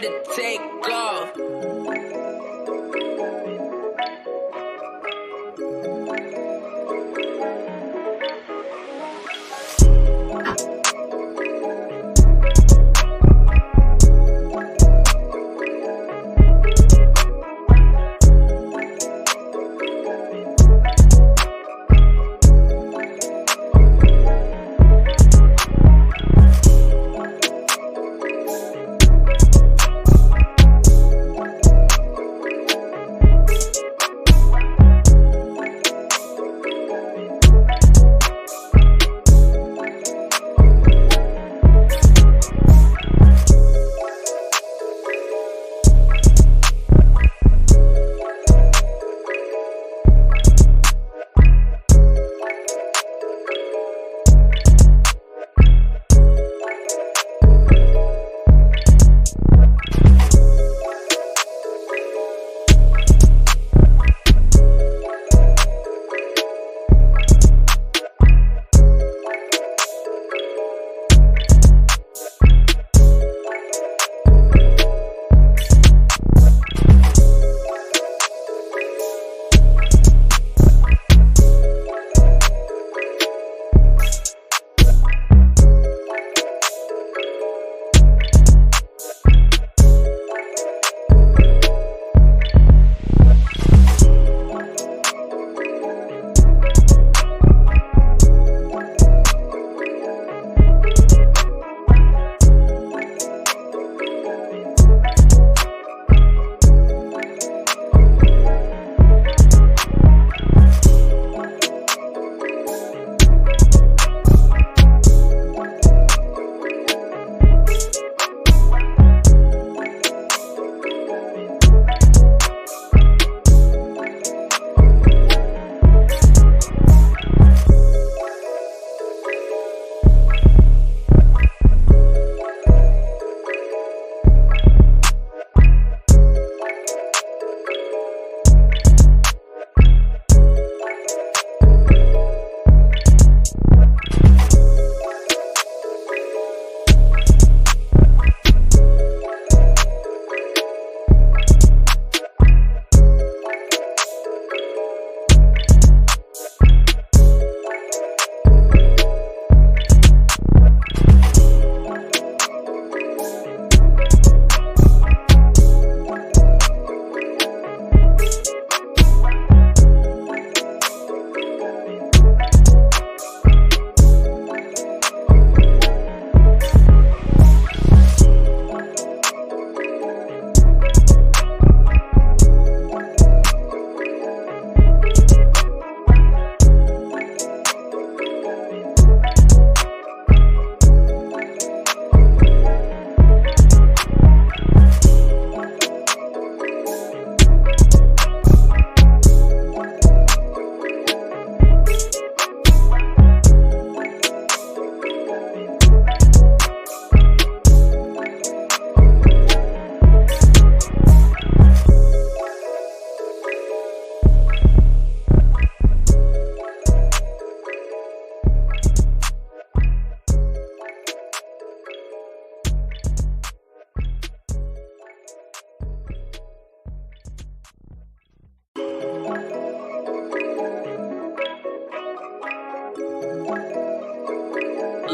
to take off.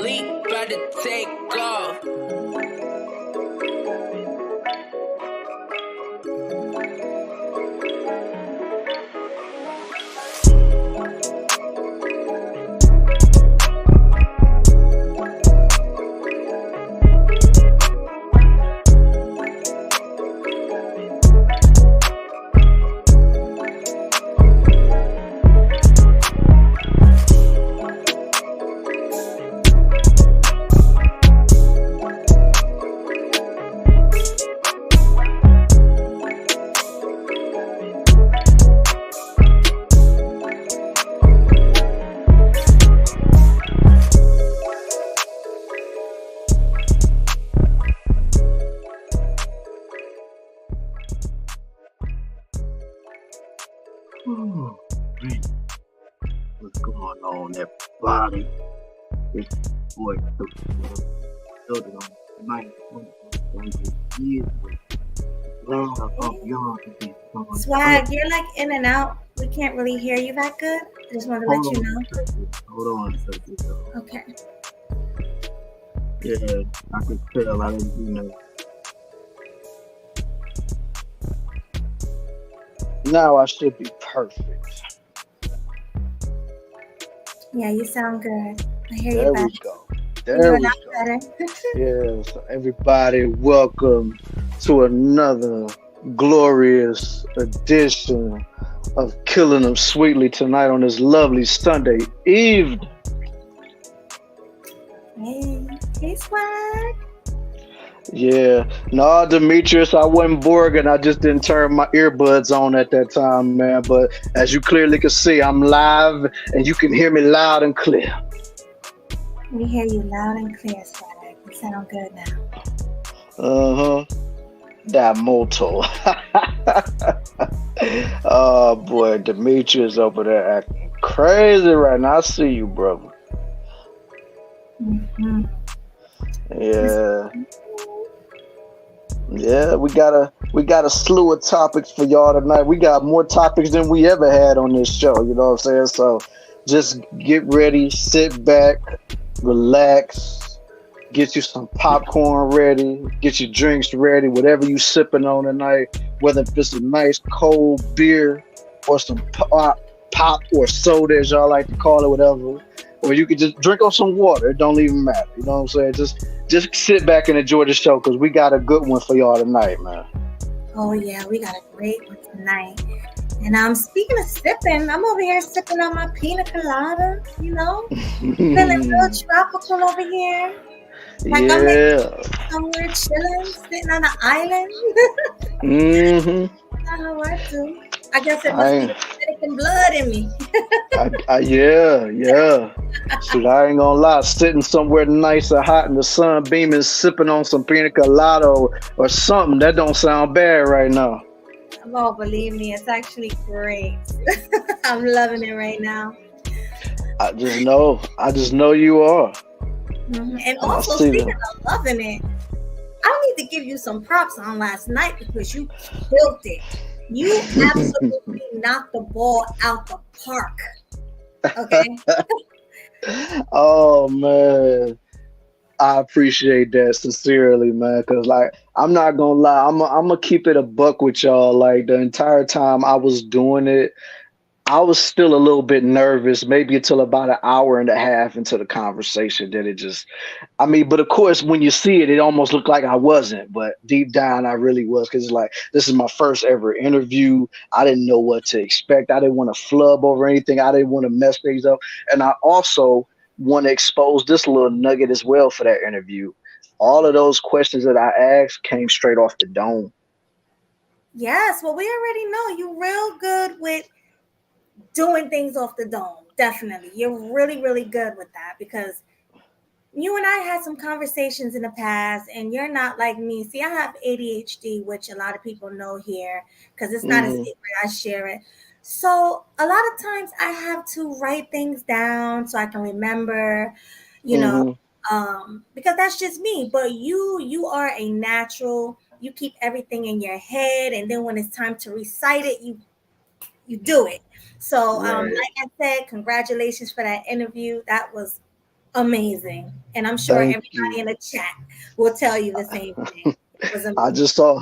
Leap, about to take off. Oh, man. What's going on, everybody? It's boy, building on 9 Thank you, Jesus. Lord, I hope y'all can be someone Swag, up. you're like in and out. We can't really hear you that good. I just wanted to let Hold you on know. a second. Hold on a second, though. Okay. Yeah, I could tell. I didn't do that. Now I should be perfect. Yeah, you sound good. I hear you There better. we go. You're There a we lot go. better. Yes, everybody, welcome to another glorious edition of Killing Them Sweetly tonight on this lovely Sunday evening. Hey, Swag. Yeah, no, Demetrius, I wasn't Borg, I just didn't turn my earbuds on at that time, man. But as you clearly can see, I'm live and you can hear me loud and clear. We hear you loud and clear, Swag. You sound good now. Uh huh. That motto. Oh boy, Demetrius over there acting crazy right now. I see you, brother. Mm-hmm. Yeah, yeah. We got a slew of topics for y'all tonight. We got more topics than we ever had on this show. You know what I'm saying? So just get ready, sit back, relax, get you some popcorn ready, get your drinks ready, whatever you sipping on tonight, whether it's a nice cold beer or some pop or soda, as y'all like to call it, whatever. Or you could just drink on some water. It don't even matter. You know what I'm saying? Just sit back and enjoy the show because we got a good one for y'all tonight, man. Oh, yeah, we got a great one tonight. And speaking of sipping, I'm over here sipping on my pina colada, feeling real tropical over here. Like I'm Yeah. somewhere chilling, sitting on an island. Hmm. How I do. I guess it must be I the Dominican blood in me. yeah. Shoot, I ain't gonna lie. Sitting somewhere nice and hot in the sun, beaming, sipping on some pina colada or something. That don't sound bad right now. Oh, believe me, it's actually great. I'm loving it right now. I just know you are, And and I also, see speaking them. of loving it, I need to give you some props on last night because you killed it. You absolutely knocked the ball out the park. Okay. Oh man, I appreciate that sincerely, man. Cause like I'm not gonna lie, I'm gonna keep it a buck with y'all. Like the entire time I was doing it, I was still a little bit nervous, maybe until about an hour and a half into the conversation. Then it just, I mean, but of course, when you see it, it almost looked like I wasn't, but deep down, I really was. Because it's like, this is my first ever interview. I didn't know what to expect. I didn't want to flub over anything. I didn't want to mess things up. And I also want to expose this little nugget as well for that interview. All of those questions that I asked came straight off the dome. Yes, well, we already know you're real good with doing things off the dome. Definitely. You're really, really good with that because you and I had some conversations in the past, and you're not like me. See, I have ADHD, which a lot of people know here because it's not a Hmm. secret. I share it. So a lot of times I have to write things down so I can remember, you know, Hmm. because that's just me. But you are a natural. You keep everything in your head, and then when it's time to recite it, you do it. So, Right. like I said, congratulations for that interview. That was amazing. And I'm sure Thank everybody you. in the chat will tell you the same thing. It was I amazing. just saw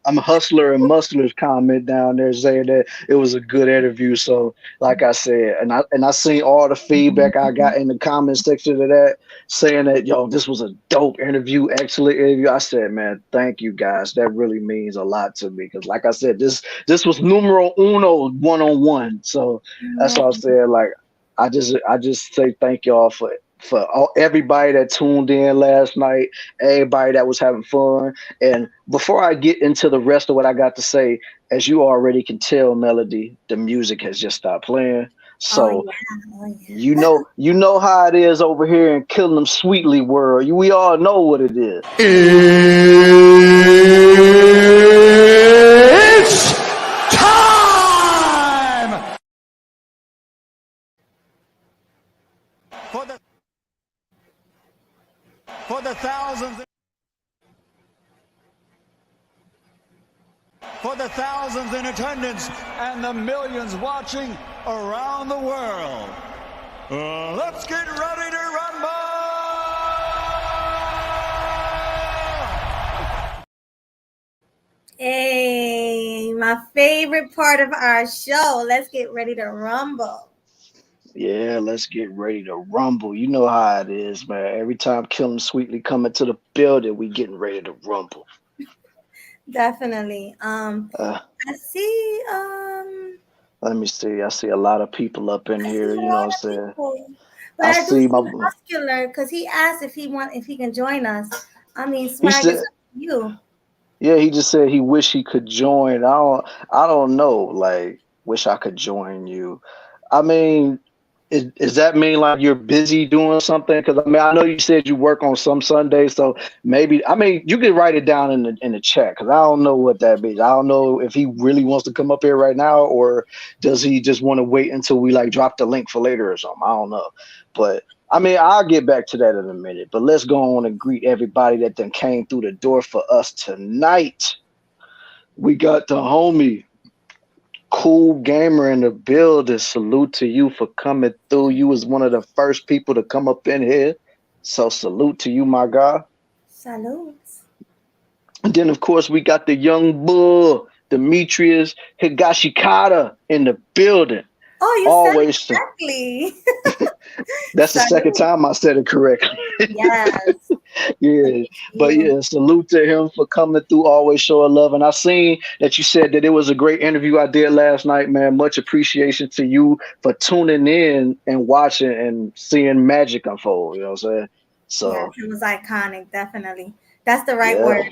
I'm Hustler and Muscler's comment down there saying that it was a good interview. So, like I said, and I seen all the feedback I got in the comment section of that saying that yo, this was a dope interview, excellent interview. I said, man, thank you guys. That really means a lot to me because, like I said, this was numero uno one on one. So that's what I said. Like I just say thank y'all for everybody that tuned in last night, everybody that was having fun. And before I get into the rest of what I got to say, as you already can tell, Melody, the music has just stopped playing. Oh So yeah, oh yeah. you know how it is over here in Killing Them Sweetly world. We all know what it is. It's time for the thousands. thousands in attendance and the millions watching around the world. Let's get ready to rumble! Hey, my favorite part of our show. Let's get ready to rumble. Yeah, let's get ready to rumble. You know how it is, man. Every time KillinEmSweetly come into the building, we getting ready to rumble. Definitely. Uh, I see. Let me see. I see a lot of people up in I see here. a You know what lot I'm of saying? people, but I I do see see my. Muscular because he asked if he can join us. I mean, He swag is said, up to you. yeah. He just said he wish he could join. I don't know. Like, wish I could join you. I mean, is that mean like you're busy doing something? Because I mean, I know you said you work on some Sundays, so maybe I mean you can write it down in the chat because I don't know what that means. I don't know if he really wants to come up here right now or does he just want to wait until we like drop the link for later or something. I don't know, but I mean I'll get back to that in a minute. But let's go on and greet everybody that then came through the door for us tonight. We got the homie. Cool gamer in the building. Salute to you for coming through. You was one of the first people to come up in here. So salute to you, my guy. Salutes. And then of course we got the young bull, Demetrius Higashikata in the building. Oh, you said it Always correctly. that's the second Salute. time I said it correctly. Yes. Yeah, but You. yeah, salute to him for coming through, always showing love. And I seen that you said that it was a great interview I did last night, man. Much appreciation to you for tuning in and watching and seeing magic unfold. You know what I'm saying? Yes, So it was iconic. Definitely. That's the right yeah, word.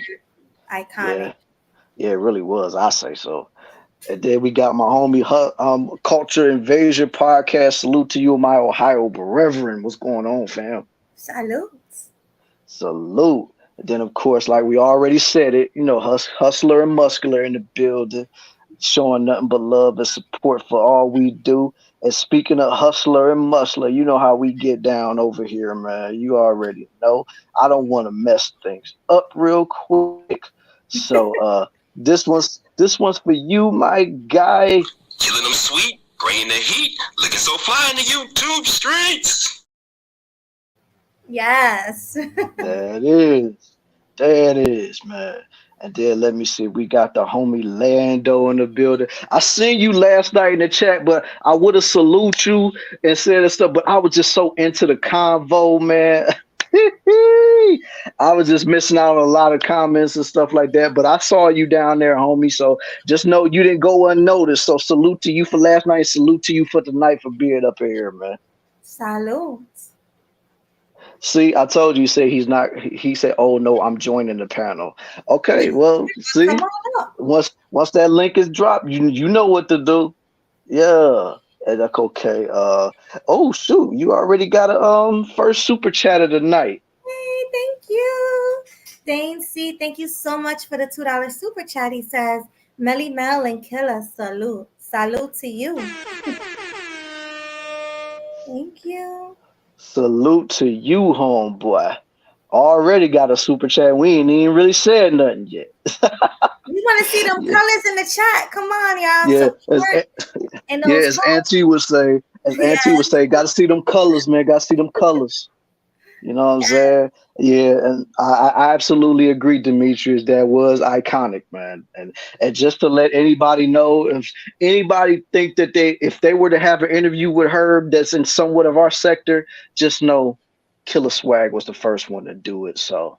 Iconic. yeah, yeah, it really was. I say so. And then we got my homie, Culture Invasion Podcast. Salute to you, my Ohio brethren. What's going on, fam? Salutes. Salute. And then, of course, like we already said it, you know, hustler and muscular in the building, showing nothing but love and support for all we do. And speaking of hustler and muscular, you know how we get down over here, man. You already know. I don't want to mess things up real quick. So this one's for you, my guy. Killing them sweet, bringing the heat, looking so fly in the YouTube streets. Yes. There it is. There it is, man. And then let me see. We got the homie Lando in the building. I seen you last night in the chat, but I would have salute you and said and stuff, but I was just so into the convo, man. I was just missing out on a lot of comments and stuff like that. But I saw you down there, homie. So just know you didn't go unnoticed. So salute to you for last night. Salute to you for tonight for being up here, man. Salutes. See, I told you. Say he's not. He said, "Oh no, I'm joining the panel." Okay, well, Come see, on up. once that link is dropped, you know what to do. Yeah, and that's okay. Oh shoot, you already got a first super chat of the night. Hey, thank you. Dane C, thank you so much for the $2 super chat. He says, Melly Mel and Killer, salute. Salute to you. Thank you. Salute to you, homeboy. Already got a super chat. We ain't even really said nothing yet. We want to see them Yeah, colors in the chat. Come on, y'all. yeah. Support in Yeah, those as colors. Auntie would say, Yes. got to see them colors, man. Got to see them colors. You know what I'm Yes. saying? Yeah, and I absolutely agree, Demetrius. That was iconic, man. And just to let anybody know, if anybody think that if they were to have an interview with her that's in somewhat of our sector, just know Killer Swag was the first one to do it. So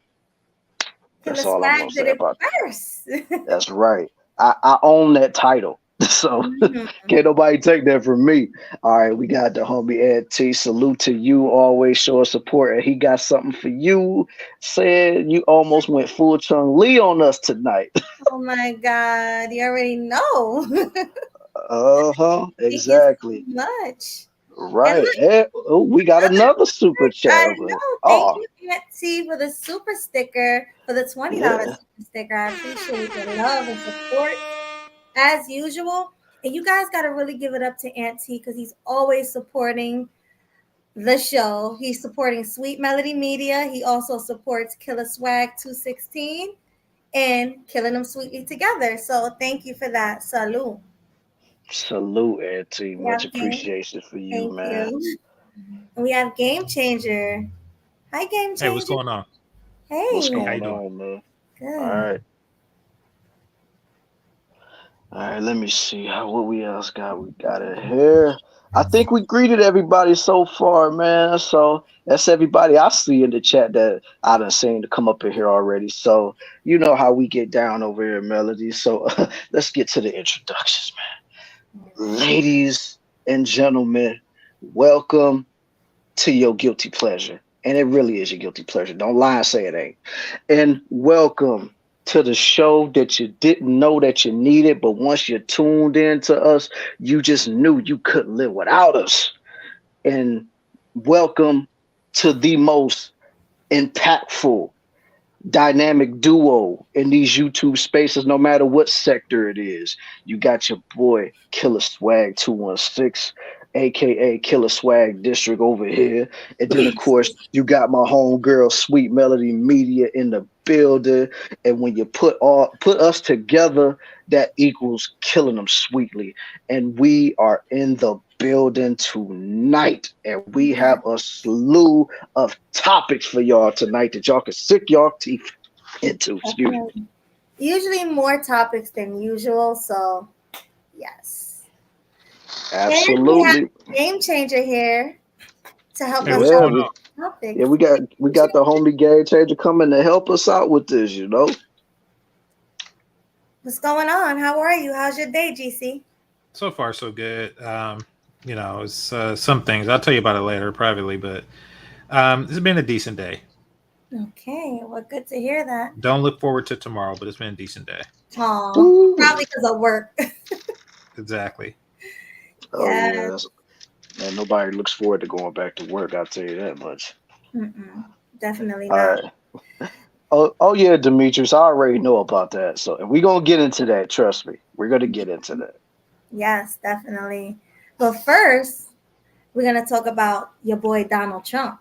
Killer that's all I'm gonna Swag did say it about that. first. That's right. I own that title. So Mhm. can't nobody take that from me. All right, we got the homie Ed T. Salute to you. Always show support. And he got something for you. Said you almost went full Chung Lee on us tonight. Oh my God. You already know. Uh-huh. Thank you Exactly. so much. And Right. look, Eh, oh, we got another super I chat. know. Thank Oh, you, Aunt T, for the super sticker, for the $20 yeah. super sticker. I appreciate the love and support as usual. And you guys got to really give it up to Aunt T because he's always supporting the show. He's supporting Sweet Melody Media. He also supports Killer Swag 216. and killing them sweetly together. So thank you for that. Salud. Salute, Auntie. We Much have game. appreciation for you, Thank man. you. We have Game Changer. Hi, Game Hey, what's Changer. going on? What's Hey. How you going doing? on, man? All Good. right. All right, let me see what we else got. We got it here. I think we greeted everybody so far, man. So that's everybody I see in the chat that I done seen to come up in here already. So you know how we get down over here, Melody. So let's get to the introductions, man. Ladies and gentlemen, welcome to your guilty pleasure. And it really is your guilty pleasure. Don't lie and say it ain't. And welcome to the show that you didn't know that you needed, but once you tuned in to us, you just knew you couldn't live without us. And welcome to the most impactful dynamic duo in these YouTube spaces, no matter what sector it is. You got your boy Killer Swag 216, aka Killer Swag District over here. And then of course you got my homegirl Sweet Melody Media in the building. And when you put us together, that equals Killing Them Sweetly. And we are in the building tonight. And we have a slew of topics for y'all tonight that y'all can sick y'all teeth into. Excuse me. Usually more topics than usual, so yes. And we have Absolutely. Game Changer here to help Hey, us what's Yeah, out going we, on? with topics. yeah, we got the homie Game Changer coming to help us out with this, you know. What's going on? How are you? How's your day, GC? So far, so good. It's some things. I'll tell you about it later privately, but it's been a decent day. Okay, well, good to hear that. Don't look forward to tomorrow, but it's been a decent day. Oh, Ooh. probably because of work. Exactly. Oh yeah, Yes. man, nobody looks forward to going back to work, I'll tell you that much. Mm-mm, definitely All not. right. Oh yeah, Demetrius, I already know about that. So and we're gonna get into that, trust me. We're gonna get into that. Yes, definitely. But first, we're going to talk about your boy Donald Trump.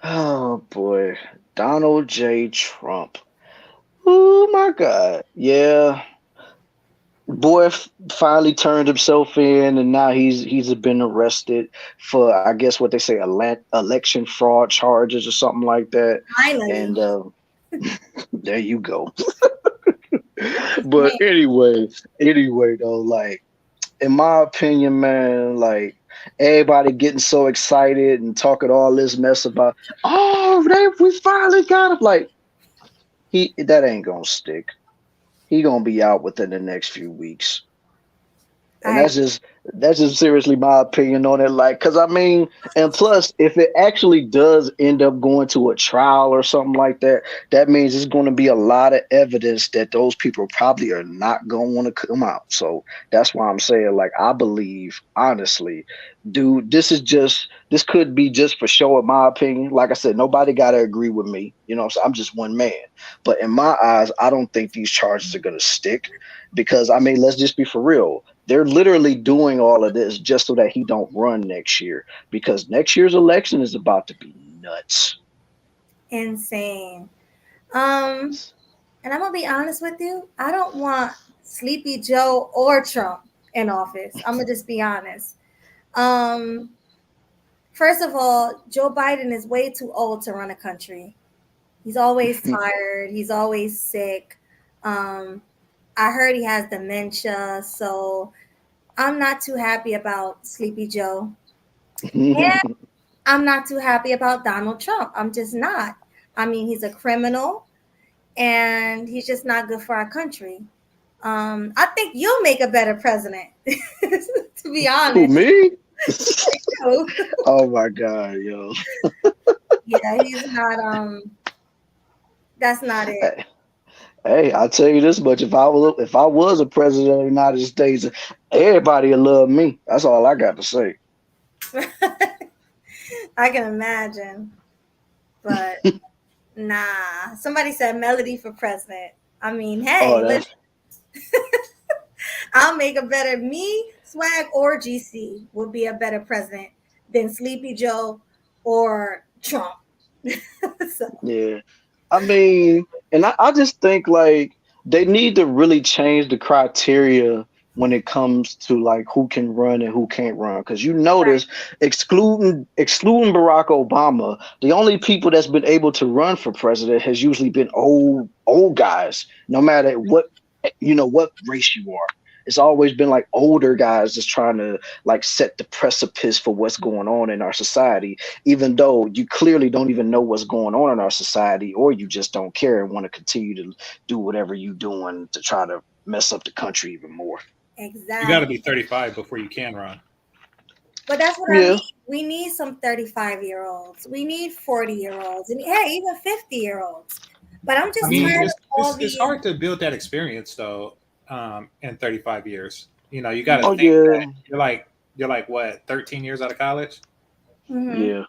Oh boy. Donald J. Trump. Oh my God. Yeah. Boy finally turned himself in, and now he's been arrested for, I guess, what they say, election fraud charges or something like that. Finally. And there you go. But anyway though, like in my opinion, man, like everybody getting so excited and talking all this mess about, oh, we finally got him. Like that ain't gonna stick. He gonna be out within the next few weeks. And I that's just seriously my opinion on it. Like, cause I mean, and plus, if it actually does end up going to a trial or something like that, that means it's going to be a lot of evidence that those people probably are not going to want to come out. So that's why I'm saying, like, I believe honestly, dude, this could be just for show, in my opinion. Like I said, nobody got to agree with me. You know, so I'm just one man. But in my eyes, I don't think these charges are going to stick because I mean, let's just be for real. They're literally doing all of this just so that he don't run next year because next year's election is about to be nuts. insane. Um, and I'm gonna be honest with you. I don't want Sleepy Joe or Trump in office. I'm gonna just be honest. Um, First of all, Joe Biden is way too old to run a country. He's always tired. He's always sick. Um, I heard he has dementia, so I'm not too happy about Sleepy Joe. And I'm not too happy about Donald Trump. I'm just not. I mean, he's a criminal and he's just not good for our country. I think you'll make a better president, to be Who, honest. me? Oh my God, yo. Yeah, he's not. That's not it. Hey, I'll tell you this much: if I was a president of the United States, everybody would love me. That's all I got to say. I can imagine, but nah. Somebody said Melody for president. I mean, hey, Oh, listen, that's I'll make a better me, Swag, or GC would be a better president than Sleepy Joe or Trump. So yeah. I mean, and I just think like they need to really change the criteria when it comes to like who can run and who can't run. Because you Right. notice, excluding Barack Obama, the only people that's been able to run for president has usually been old guys, no matter what what race you are. It's always been like older guys just trying to like set the precipice for what's going on in our society, even though you clearly don't even know what's going on in our society, or you just don't care and want to continue to do whatever you're doing to try to mess up the country even more. You got to Exactly. be 35 before you can run. But that's what I Yeah. mean. We need some 35-year-olds. We need 40-year-olds. And hey, even 50-year-olds. But I'm I just mean, tired Mhm. of all it's these. hard to build that experience though in 35 years. You know, you got to Oh think that yeah. you're like what 13 years out of college, Mhm. Yeah.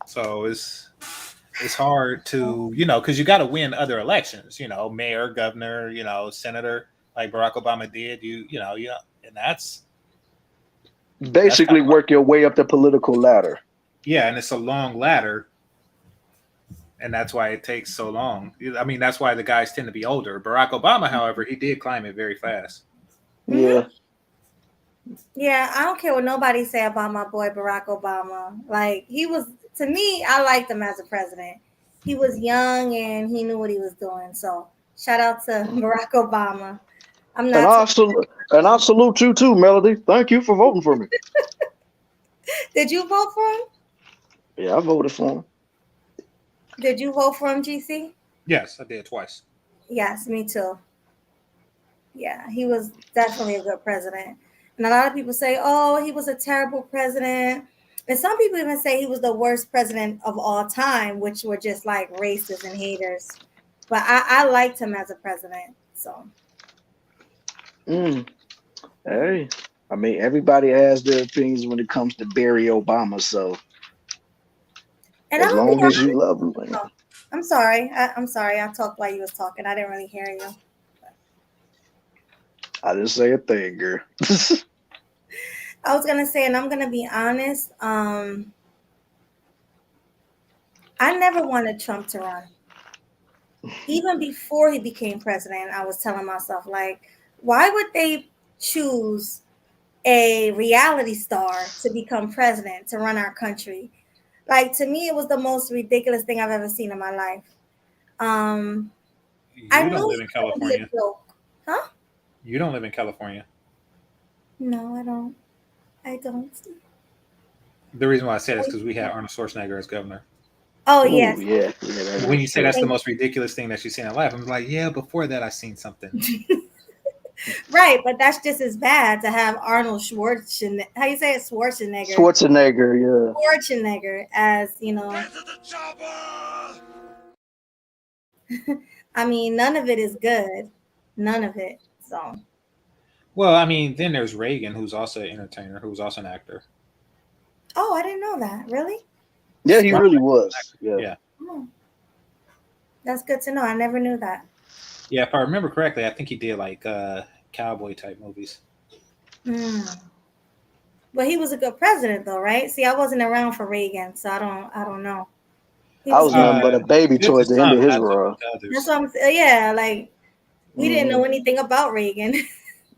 so it's hard to because you got to win other elections. Mayor, governor, senator, like Barack Obama did. And that's kind Basically of like work your way up the political ladder. yeah, and it's a long ladder, and that's why it takes so long. I mean, that's why the guys tend to be older. Barack Obama, however, he did climb it very fast. Mhm. Yeah. Yeah, I don't care what nobody say about my boy Barack Obama. Like he was to me, I liked him as a president. He was young and he knew what he was doing. So shout out to Barack Obama. I'm And not too I salute you too, Melody. Thank you for voting for me. Did you vote for him? Yeah, I voted for him. Did you vote for him, GC? Yes, I did twice. Yes, me too. Yeah, he was definitely a good president. And a lot of people say, oh, he was a terrible president. And some people even say he was the worst president of all time, which were just like racists and haters. But I liked him as a president. So, Mm. Hey, I mean, everybody has their opinions when it comes to Barry Obama. So and I'm as gonna be long as you honest. love him, man, Oh, I'm sorry. I'm sorry. I talked while you was talking. I didn't really hear you. I didn't say a thing, girl. I was gonna say, and I'm gonna be honest. I never wanted Trump to run. Even before he became president, I was telling myself, like, why would they choose a reality star to become president to run our country? Like, to me, it was the most ridiculous thing I've ever seen in my life. Um, I You knew don't it live in was going to be a California. joke. Huh? You don't live in California. No, I don't. I don't. The reason why I said it is because we had Arnold Schwarzenegger as governor. Oh, Oh yes. yeah, yeah, that When is you say true. that's the most ridiculous thing that you've seen in life, I'm like, yeah, before that I seen something. Right, but that's just as bad to have Arnold Schwarzenegger. How you say it? Schwarzenegger. Schwarzenegger, yeah. Schwarzenegger as, Get to the chopper! I mean, none of it is good. None of it. So, Well, I mean, then there's Reagan, who's also an entertainer, who's also an actor. oh, I didn't know that. Really? Yeah, he Ronald really Reagan was an was. actor. Yeah. Yeah. Oh, that's good to know. I never knew that. Yeah, if I remember correctly, I think he did like cowboy type movies. Mm. But he was a good president, though, right? See, I wasn't around for Reagan, so I don't know. He I was was good. nothing but a baby Good to towards the end of some, his not so run. good to That's others. what I'm saying. Yeah, like we didn't know Hmm. anything about Reagan.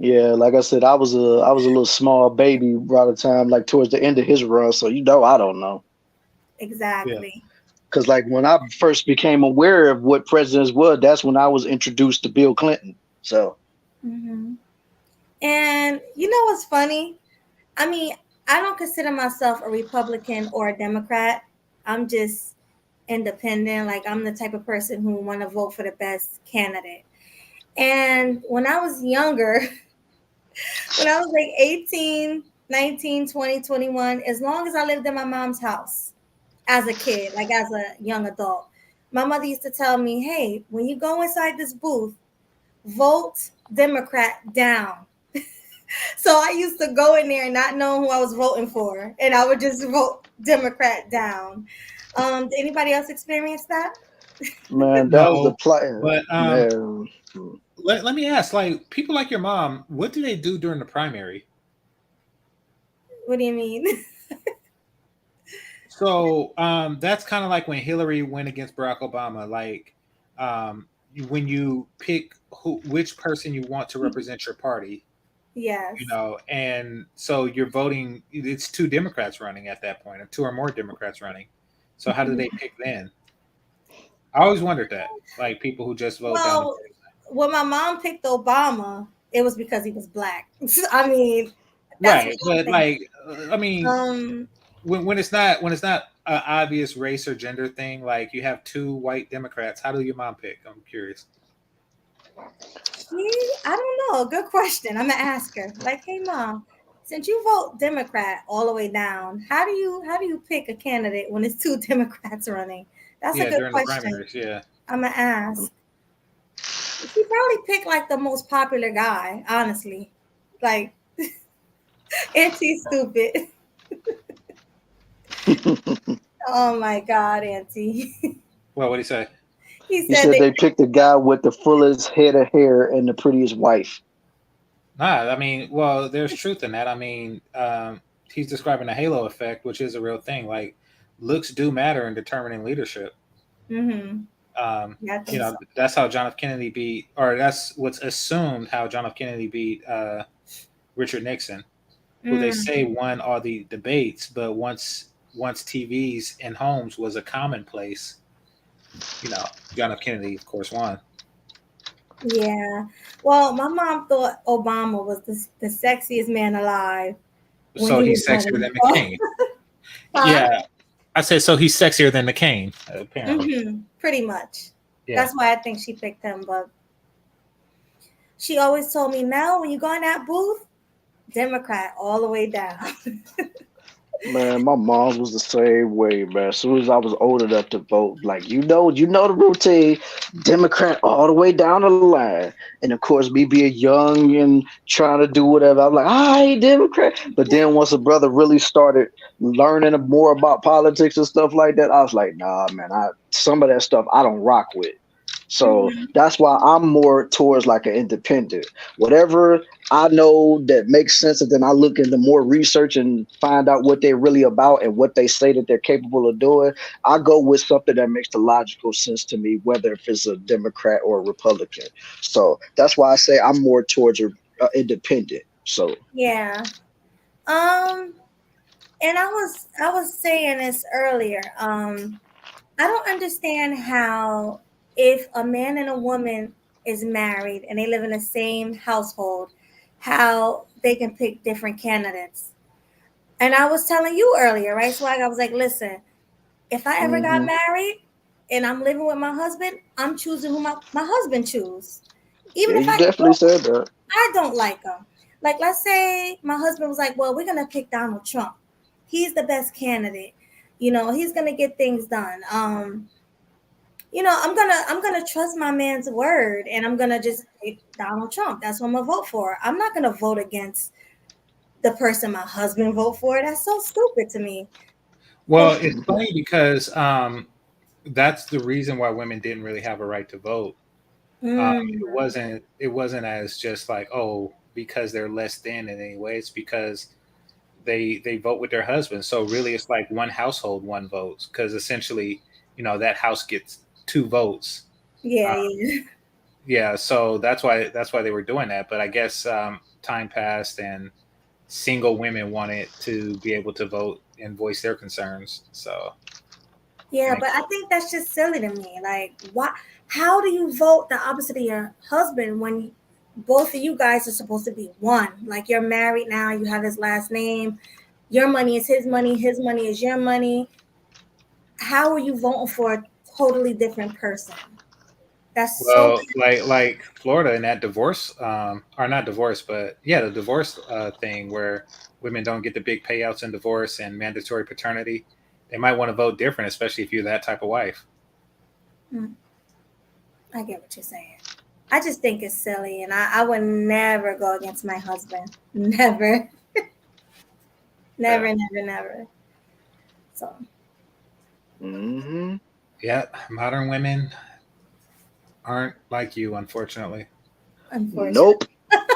Yeah, like I said, I was a little small baby by the time like towards the end of his run. So I don't know. Yeah. Exactly. Because like when I first became aware of what presidents were, that's when I was introduced to Bill Clinton. So Hmm. And you know what's funny? I mean, I don't consider myself a Republican or a Democrat. I'm just independent. Like I'm the type of person who want to vote for the best candidate. And when I was younger, when I was like 18, 19, 20, 21, as long as I lived in my mom's house as a kid, like as a young adult, my mother used to tell me, hey, when you go inside this booth, vote Democrat down. So I used to go in there and not know who I was voting for, and I would just vote Democrat down. Did anybody else experience that? man, that was the No, plan. but Man, let me ask, like people like your mom, what do they do during the primary? What do you mean? So that's kind of like when Hillary went against Barack Obama. Like when you pick which person you want to represent your party, Yes. and so you're voting. It's two Democrats running at that point, or two or more Democrats running. So how do they pick then? I always wondered that. Like people who just vote down the Well, when my mom picked Obama, it was because he was black. I mean, that's what right, I but think. like I mean, when it's not an obvious race or gender thing, like you have two white Democrats, how do your mom pick? I'm curious. I don't know. Good question. I'm gonna ask her. Like, hey, mom, since you vote Democrat all the way down, how do you pick a candidate when it's two Democrats running? That's a Yeah, good during the question. primaries, yeah. I'm gonna ask. She probably picked like the most popular guy, honestly. Like, Auntie stupid. Oh my God, Auntie. Well, what do you say? He He said said they. they picked the guy with the fullest head of hair and the prettiest wife. Nah, I mean, well, there's truth in that. I mean, he's describing the halo effect, which is a real thing. Like, looks do matter in determining leadership. Mm-hmm. Yeah, I think so. That's how John F. Kennedy beat, or that's what's assumed how John F. Kennedy beat Richard Nixon, who they Mm. say won all the debates, but once TVs in homes was a commonplace, John F. Kennedy, of course, won. Yeah. Well, my mom thought Obama was the sexiest man alive when So he he's was sexier running. than McCain. Huh? Yeah, I said so. He's sexier than McCain, apparently. Pretty much. Yeah. That's why I think she picked him. But she always told me, Mel, when you go in that booth, Democrat all the way down. Man, my mom was the same way, man. As soon as I was old enough to vote, like you know the routine, Democrat all the way down the line. And of course, me being young and trying to do whatever, I'm like, I ain't Democrat. But then once a brother really started learning more about politics and stuff like that, I was like, nah, man, some of that stuff I don't rock with. So Mhm. that's why I'm more towards like an independent. Whatever I know that makes sense, and then I look into more research and find out what they're really about and what they say that they're capable of doing. I go with something that makes the logical sense to me, whether if it's a Democrat or a Republican. So that's why I say I'm more towards independent. So Yeah. And I was saying this earlier. I don't understand how if a man and a woman is married and they live in the same household, how they can pick different candidates. And I was telling you earlier, right? Swag, I was like, listen, if I ever got hmm married and I'm living with my husband, I'm choosing who my husband choose. Even yeah, if you definitely said that. I don't like him. Like, let's say my husband was like, well, we're gonna pick Donald Trump. He's the best candidate. He's gonna get things done. I'm gonna trust my man's word and I'm gonna just pick Donald Trump. That's what I'm gonna vote for. I'm not gonna vote against the person my husband vote for. That's so stupid to me. Well, So it's funny because that's the reason why women didn't really have a right to vote. It mm, wasn't as just like, oh, because they're less than in any way. It's because they vote with their husbands. So really, it's like one household, one votes, because essentially, that house gets two votes. yeah, Uh, yeah. yeah, so that's why they were doing that. But I guess time passed and single women wanted to be able to vote and voice their concerns. So Yeah, and but I think that's just silly to me. Like, why? How do you vote the opposite of your husband when both of you guys are supposed to be one? Like, you're married now, you have his last name, your money is his money is your money. How are you voting for a totally different person? That's so. well, like Florida in that divorce, or not divorce, but yeah, the divorce thing where women don't get the big payouts in divorce and mandatory paternity. They might want to vote different, especially if you're that type of wife. Hmm, I get what you're saying. I just think it's silly, and I would never go against my husband. Never, Yeah, never, never, never. So, hmm yeah. Modern women aren't like you, unfortunately. unfortunately. Nope,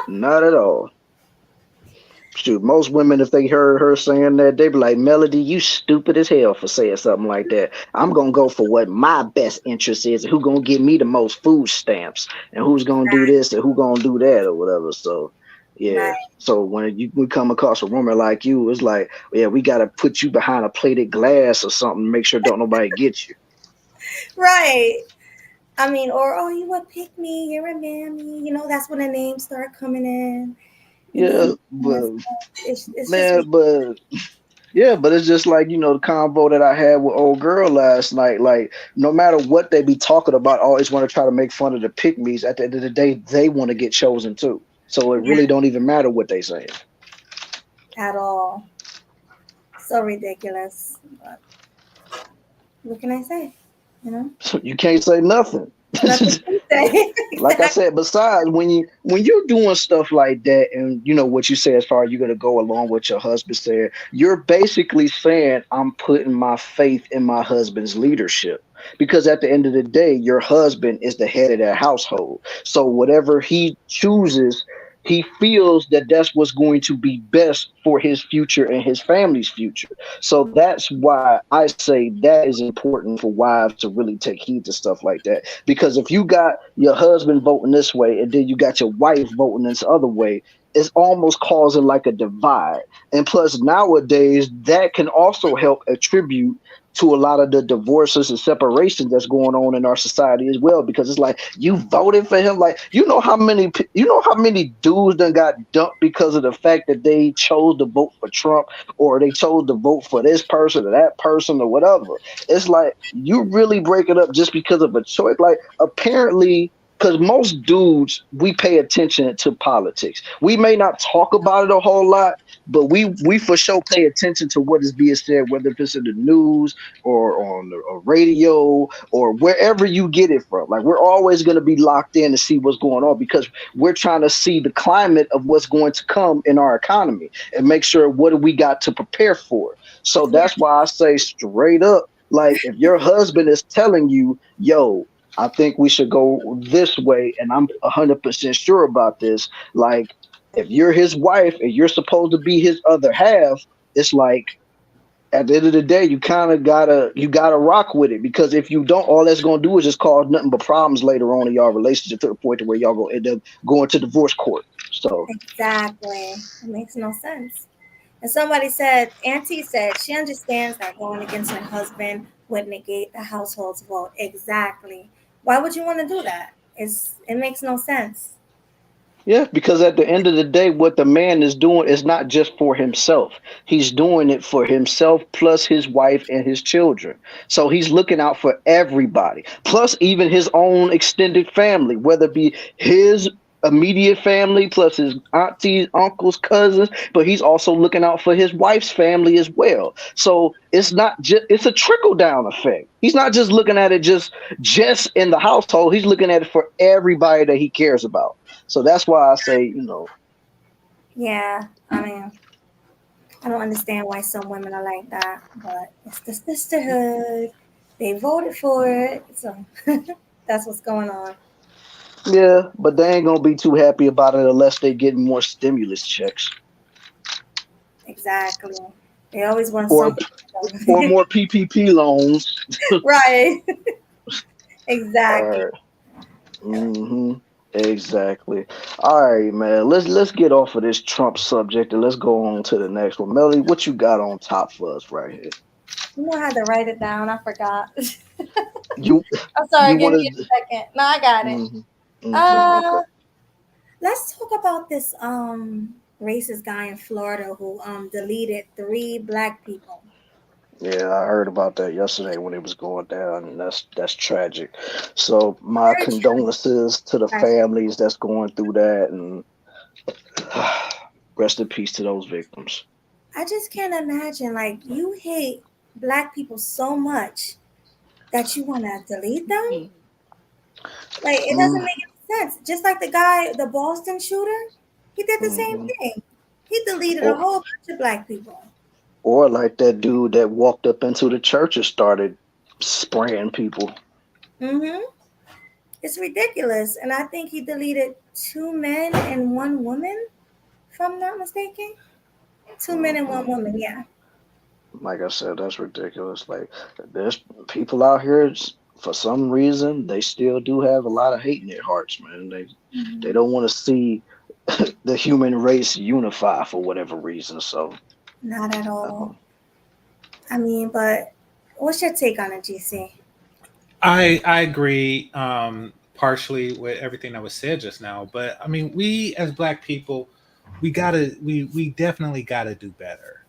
not at all. Shoot, most women, if they heard her saying that, they be like, Melody, you stupid as hell for saying something like that. I'm gonna go for what my best interest is, and who gonna give me the most food stamps, and who's gonna do this and who gonna do that or whatever. So Right. yeah. So when we come across a woman like you, it's like, yeah, we gotta put you behind a plated glass or something, make sure don't nobody get you. Right. I mean, or oh, you a pick me, you're a mammy. You know, that's when the names start coming in. And Yeah, then but it's just man, but yeah, but it's just like, the convo that I had with old girl last night. Like, no matter what they be talking about, always want to try to make fun of the pick-me's. At the end of the day, they want to get chosen too. So it really don't even matter what they say. at all. So ridiculous. But what can I say? You know, You can't say nothing. nothing to say. Like I said, besides when you're doing stuff like that, and what you say as far as you're gonna go along with your husband said, you're basically saying I'm putting my faith in my husband's leadership. Because at the end of the day, your husband is the head of that household. So whatever he chooses, he feels that that's what's going to be best for his future and his family's future. So that's why I say that is important for wives to really take heed to stuff like that. Because if you got your husband voting this way and then you got your wife voting this other way, it's almost causing like a divide. And plus, nowadays, that can also help attribute to a lot of the divorces and separations that's going on in our society as well. Because it's like, you voted for him. Like, you know how many dudes done got dumped because of the fact that they chose to vote for Trump, or they chose to vote for this person or that person or whatever. It's like, you really break it up just because of a choice. Like, apparently, because most dudes, we pay attention to politics. We may not talk about it a whole lot, but we for sure pay attention to what is being said, whether it's in the news or on the radio or wherever you get it from. Like, we're always going to be locked in to see what's going on, because we're trying to see the climate of what's going to come in our economy and make sure what do we got to prepare for. So that's why I say straight up, like, if your husband is telling you, yo, I think we should go this way, and I'm 100% sure about this. Like, if you're his wife and you're supposed to be his other half, it's like, at the end of the day, you gotta rock with it, because if you don't, all that's gonna do is just cause nothing but problems later on in y'all relationship, to the point to where y'all gonna end up going to divorce court. So Exactly. It makes no sense. And somebody said, Auntie said she understands that going against her husband would negate the household's vote. Exactly. Why would you want to do that? It makes no sense. yeah, because at the end of the day, what the man is doing is not just for himself. He's doing it for himself, plus his wife and his children. So he's looking out for everybody, plus even his own extended family, whether it be his immediate family, plus his aunties, uncles, cousins, but he's also looking out for his wife's family as well. So it's not just, it's a trickle down effect. He's not just looking at it just in the household. He's looking at it for everybody that he cares about. So that's why I say, Yeah. I mean, I don't understand why some women are like that, but it's the sisterhood. They voted for it. So that's what's going on. yeah, but they ain't gonna be too happy about it unless they get more stimulus checks Exactly. They always want or something. more PPP loans. Right. All Exactly. right. Exactly. All right, man. Let's get off of this Trump subject and let's go on to the next one. Melly, what you got on top for us right here? You know how to write it down. I forgot. You I'm sorry. you Give want me a to? second. No, I got it. Okay. Uh, let's talk about this racist guy in Florida who deleted 3 black people. Yeah, I heard about that yesterday when it was going down, and that's tragic. So my Very true. condolences to the families that's going through that, and rest in peace to those victims. I just can't imagine, like, you hate black people so much that you want to delete them. Like, it doesn't Mm, make any sense. Just like the guy, the Boston shooter, he did the same hmm thing. He deleted a Or whole bunch of black people. or like that dude that walked up into the church and started spraying people. Mm-hmm. It's ridiculous. And I think he deleted 2 men and 1 woman, if I'm not mistaken. 2 men and 1 woman. Yeah. Like I said, that's ridiculous. Like there's people out here for some reason they still do have a lot of hate in their hearts, man. They don't want to see the human race unify for whatever reason. So Not at all. I mean, but what's your take on it, GC? I agree partially with everything that was said just now, but I mean, we as Black people, we definitely gotta do better.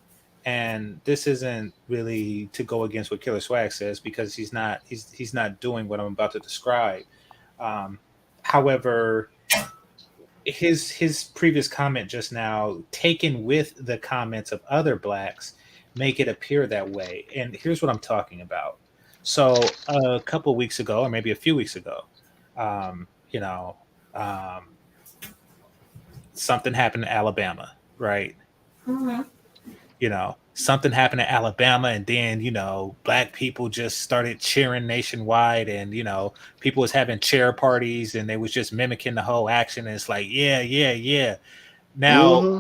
And this isn't really to go against what Killer Swag says because he's not doing what I'm about to describe. Um, However, his previous comment just now, taken with the comments of other Blacks, make it appear that way. And here's what I'm talking about. So a couple weeks ago, or maybe a few weeks ago, um, you know, um, something happened in Alabama, right? Mm-hmm. Something happened in Alabama, and then Black people just started cheering nationwide, and people was having chair parties, and they was just mimicking the whole action. And it's like, yeah, yeah, yeah. Now, hmm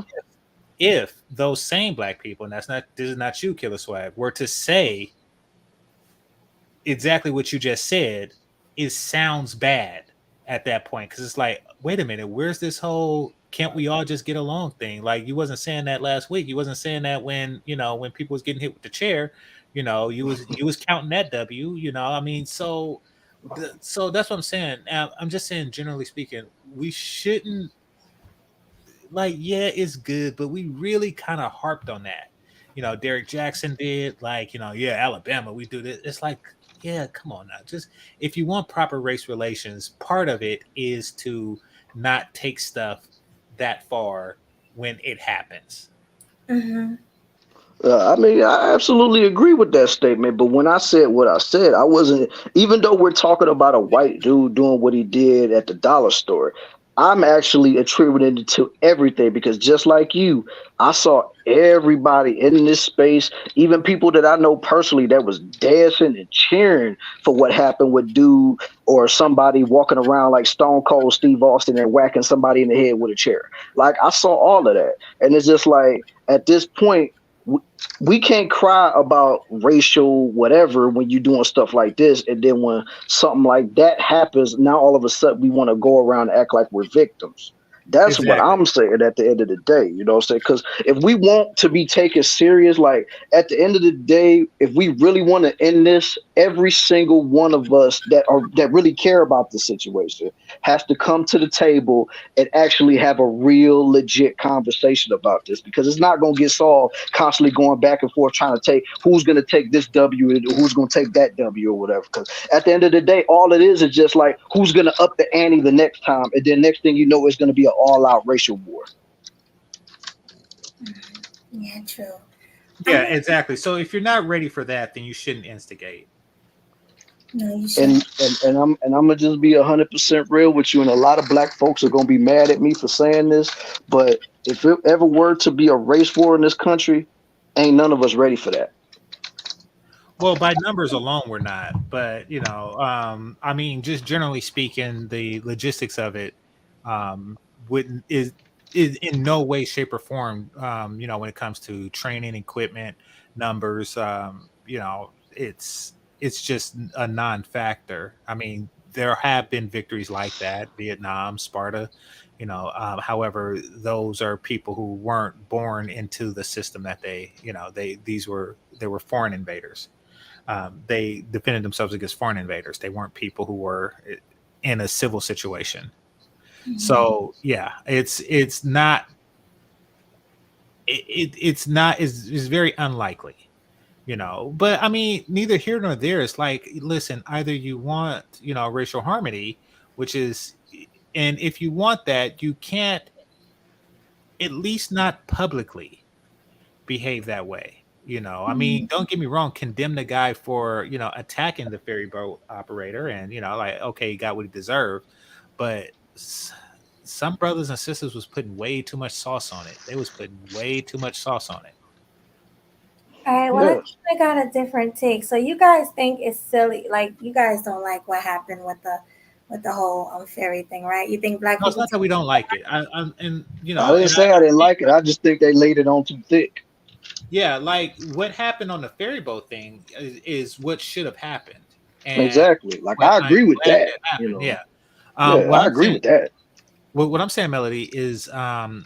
if those same Black people, and this is not you, Killer Swag, were to say exactly what you just said, it sounds bad at that point, because it's like, wait a minute, where's this whole can't we all just get along thing? Like, you wasn't saying that last week. You wasn't saying that when when people was getting hit with the chair. You was counting that W. I mean, so that's what I'm saying. I'm just saying, generally speaking, we shouldn't, like, yeah, it's good, but we really kind of harped on that. Derek Jackson did, like, yeah, Alabama, we do this. It's like, yeah, come on now. Just, if you want proper race relations, part of it is to not take stuff that far when it happens. Mm-hmm. I mean, I absolutely agree with that statement. But when I said what I said, I wasn't, even though we're talking about a white dude doing what he did at the dollar store, I'm actually attributing it to everything because just like you, I saw everybody in this space, even people that I know personally that was dancing and cheering for what happened with dude or somebody walking around like Stone Cold Steve Austin and whacking somebody in the head with a chair. Like, I saw all of that. And it's just like, at this point, we can't cry about racial whatever when you're doing stuff like this, and then when something like that happens, now all of a sudden we want to go around and act like we're victims. That's what Exactly. I'm saying at the end of the day. You know what I'm saying? Because if we want to be taken serious, like at the end of the day, if we really want to end this, every single one of us that really care about the situation has to come to the table and actually have a real legit conversation about this, because it's not going to get solved constantly going back and forth trying to take who's going to take this W and who's going to take that W or whatever. Because at the end of the day, all it is just like who's going to up the ante the next time, and then next thing you know, it's going to be an all-out racial war. Yeah, true. Yeah, exactly. So if you're not ready for that, then you shouldn't instigate. No, you shouldn't. And I'm gonna just be 100% real with you, and a lot of Black folks are gonna be mad at me for saying this, but if it ever were to be a race war in this country, ain't none of us ready for that. Well, by numbers alone, we're not. But I mean, just generally speaking, the logistics of it wouldn't is in no way, shape, or form. When it comes to training, equipment, numbers, it's just a non-factor. I mean, there have been victories like that, Vietnam, Sparta. However, those are people who weren't born into the system that they were foreign invaders. They defended themselves against foreign invaders. They weren't people who were in a civil situation. Mm-hmm. So yeah, it's not it's very unlikely, But I mean, neither here nor there. It's like, listen, either you want racial harmony, which is, and if you want that, you can't, at least not publicly, behave that way. I mean, don't get me wrong, condemn the guy for, attacking the ferry boat operator, and, like, okay, he got what he deserved. But some brothers and sisters was putting way too much sauce on it. They was putting way too much sauce on it. All right, well, Yeah. I got a different take. So you guys think it's silly, like you guys don't like what happened with the with the whole fairy thing, right? You think black No, it's people? not that we don't like it. And I didn't say I didn't like it. I just think they laid it on too thick. yeah, like what happened on the ferry boat thing is what should have happened, and Exactly. Like what I I'm agree with glad that. that happened. Yeah. Yeah, What I I'm agree saying, with that. what I'm saying, Melody, is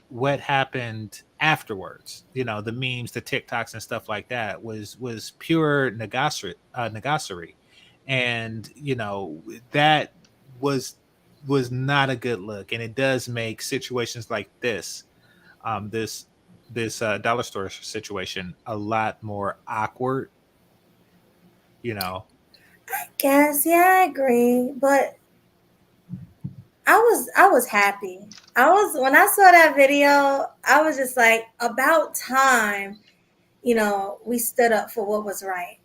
what happened afterwards. The memes, the TikToks, and stuff like that was pure negatory, and that was not a good look, and it does make situations like this dollar store situation a lot more awkward. Guess, yeah, I agree, but I was happy. I was when I saw that video, I was just like, about time, we stood up for what was right.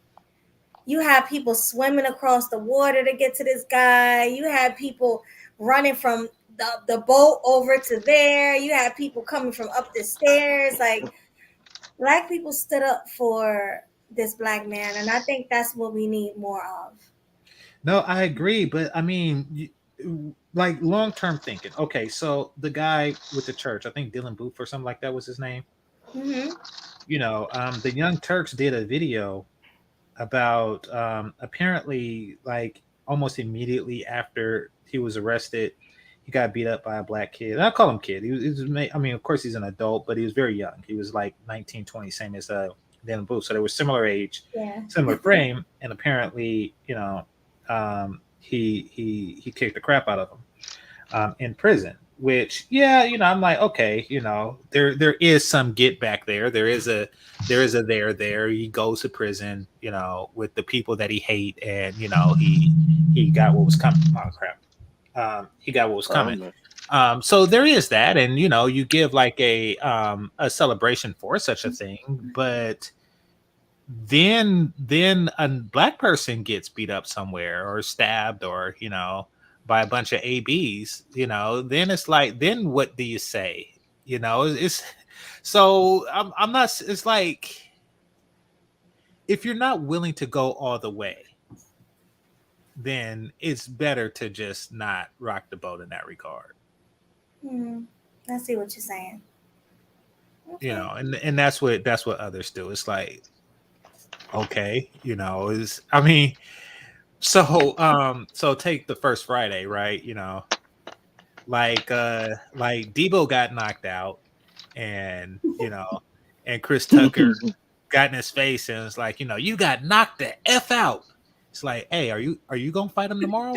You have people swimming across the water to get to this guy. You had people running from the boat over to there. You had people coming from up the stairs. Like, black people stood up for this black man, and I think that's what we need more of. No, I agree, but I mean, like long term thinking. Okay, so the guy with the church, I think Dylan Booth or something like that was his name. Mm-hmm. The Young Turks did a video about apparently like almost immediately after he was arrested, he got beat up by a black kid. And I call him kid. I mean, of course, he's an adult, but he was very young. He was like 19, 20, same as Dylan Booth. So they were similar age, Yeah. similar frame, and apparently, he kicked the crap out of him in prison. Which, yeah, I'm like, okay, there is some get back there. There is a there. He goes to prison, with the people that he hate, and he got what was coming. Oh crap. He got what was coming. So there is that, and you give like a celebration for such a thing, but then a black person gets beat up somewhere or stabbed or by a bunch of ABs, then it's like, then what do you say? It's so I'm not, it's like, if you're not willing to go all the way, then it's better to just not rock the boat in that regard. I see what you're saying. Okay. And that's what others do. It's like, okay, is, I mean, so take the first Friday, right? Like Debo got knocked out, and and Chris Tucker got in his face and was like, you got knocked the F out. It's like, hey, are you gonna fight him tomorrow?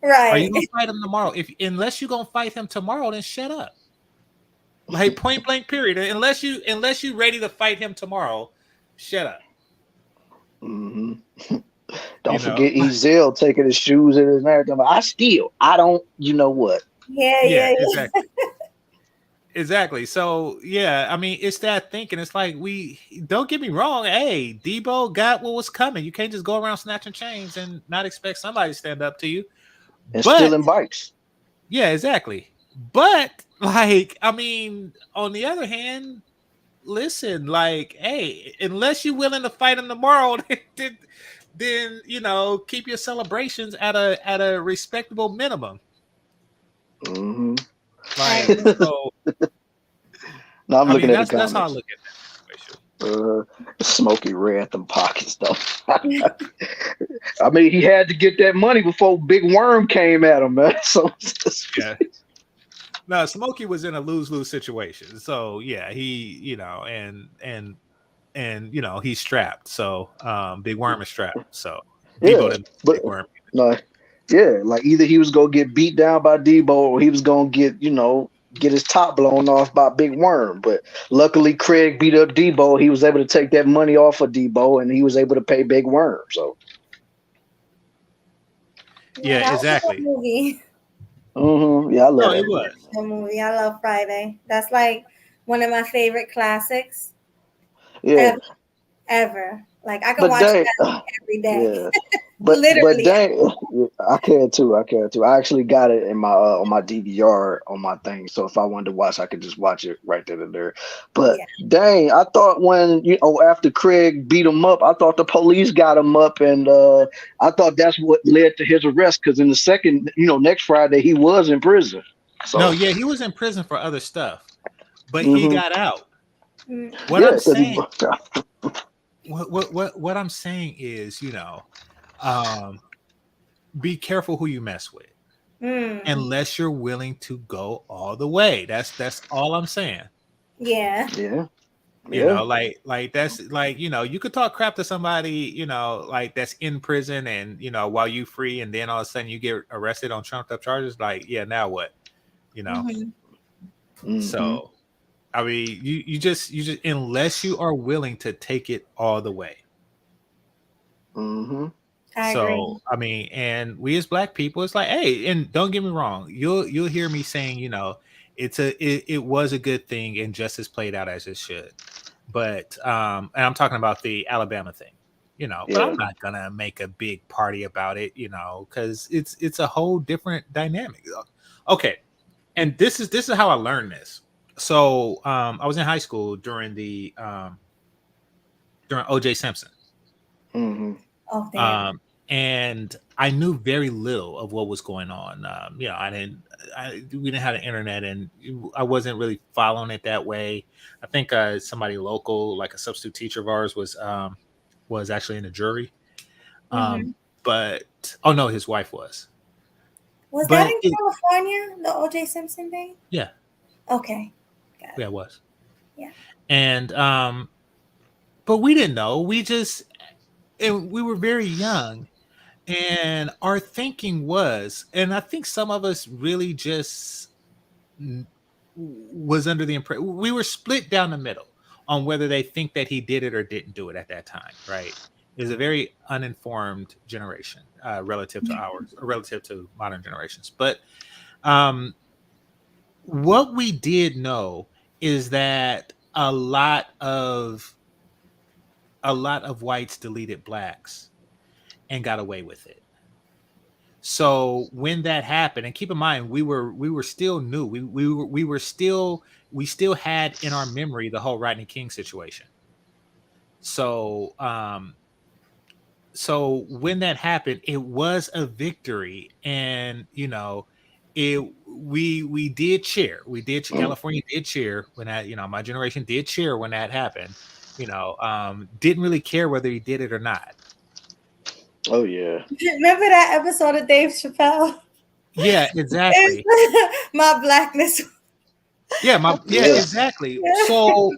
Right. Are you gonna fight him tomorrow? Unless you're gonna fight him tomorrow, then shut up. Like, point blank period. Unless you ready to fight him tomorrow, shut up. Mm-hmm. Don't forget Ezell taking his shoes and his everything. I don't, you know what? Yeah. Exactly. Exactly. So yeah, I mean, it's that thinking. It's like, we don't get me wrong. Hey, Debo got what was coming. You can't just go around snatching chains and not expect somebody to stand up to you. And stealing bikes. Yeah, exactly. But like, I mean, on the other hand, listen, like, hey, unless you're willing to fight him tomorrow, then keep your celebrations at a respectable minimum. Mm-hmm. Like, so, no, I'm looking at the comments. That's how I look at that situation. Smokey ran them pockets though. I mean, he had to get that money before Big Worm came at him, man. So yeah. No, Smokey was in a lose-lose situation. So yeah, he, and he's strapped. So Big Worm is strapped. So Debo didn't Big Worm. No, yeah, like either he was gonna get beat down by Debo or he was gonna get his top blown off by Big Worm. But luckily Craig beat up Debo. He was able to take that money off of Debo and he was able to pay Big Worm. So yeah, exactly. Movie. Mm-hmm. Yeah, I love it. Was the movie. I love Friday. That's like one of my favorite classics. Yeah. Ever. Like, I can watch that every day. Yeah. But Literally. dang, I can too. I can too. I actually got it in my on my DVR on my thing. So if I wanted to watch, I could just watch it right then and there. But Yeah. dang, I thought when after Craig beat him up, I thought the police got him up, and I thought that's what led to his arrest. Because in the second, next Friday he was in prison. So No, yeah, he was in prison for other stuff, but he mhm. got out. Mm. What Yeah, I'm because saying, what I'm saying is, be careful who you mess with, unless you're willing to go all the way. That's all I'm saying. Yeah. Like that's like, you could talk crap to somebody, like that's in prison and while you free, and then all of a sudden you get arrested on trumped up charges. Like, yeah, now what? So I mean, you just unless you are willing to take it all the way. I agree. So I mean, and we as Black people, it's like, hey, and don't get me wrong, you'll hear me saying, it was a good thing and justice played out as it should. But and I'm talking about the Alabama thing, but I'm not gonna make a big party about it, because it's a whole different dynamic. Okay, and this is how I learned this. So I was in high school during OJ Simpson. Oh, damn. And I knew very little of what was going on. We didn't have the internet, and I wasn't really following it that way. I think somebody local, like a substitute teacher of ours, was actually in the jury. But oh no, his wife was. Was that in California, the O.J. Simpson thing? Yeah. Okay. Yeah, it was. Yeah. And but we didn't know. And we were very young. And our thinking was, and I think some of us really just was under the impression, we were split down the middle on whether they think that he did it or didn't do it at that time, right? It was a very uninformed generation relative to ours, or relative to modern generations. But what we did know is that a lot of whites deleted blacks and got away with it. So when that happened, and keep in mind, we were still new. We still had in our memory the whole Rodney King situation. So so when that happened, it was a victory, and we did cheer. California did cheer when that, my generation did cheer when that happened. Didn't really care whether he did it or not. Oh yeah. Remember that episode of Dave Chappelle? Yeah, exactly. My blackness. Yeah, exactly. So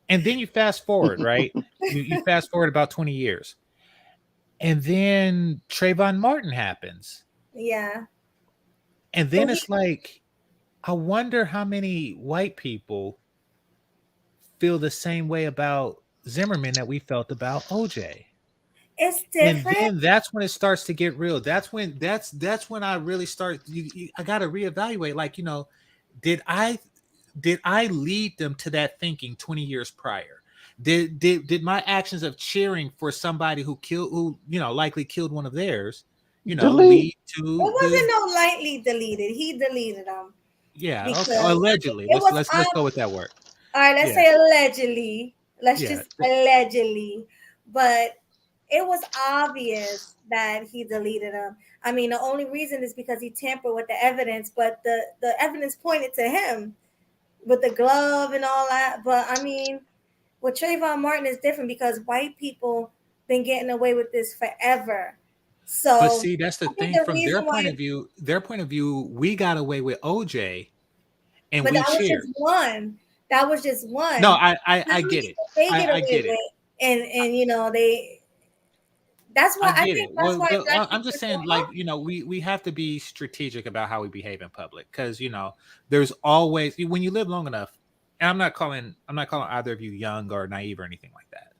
and then you fast forward, right? You fast forward about 20 years. And then Trayvon Martin happens. Yeah. And then it's like, I wonder how many white people feel the same way about Zimmerman that we felt about OJ. It's different. And then that's when it starts to get real. That's when I really start. I got to reevaluate. Like, did I lead them to that thinking 20 years prior? Did my actions of cheering for somebody who likely killed one of theirs, lead to? It wasn't no lightly deleted. He deleted them. Yeah, okay. Allegedly. Let's go with that word. All right, let's say allegedly. Let's just allegedly. But it was obvious that he deleted them. I mean, the only reason is because he tampered with the evidence, but the evidence pointed to him with the glove and all that. But I mean, with Trayvon Martin is different because white people been getting away with this forever. So, but see, that's the thing. From their point of view, we got away with OJ, and we cheered. That was just one. No, I get it. I get it. And they. That's why I think that's why I'm just saying, like, we have to be strategic about how we behave in public, because there's always, when you live long enough, and I'm not calling either of you young or naive or anything like that.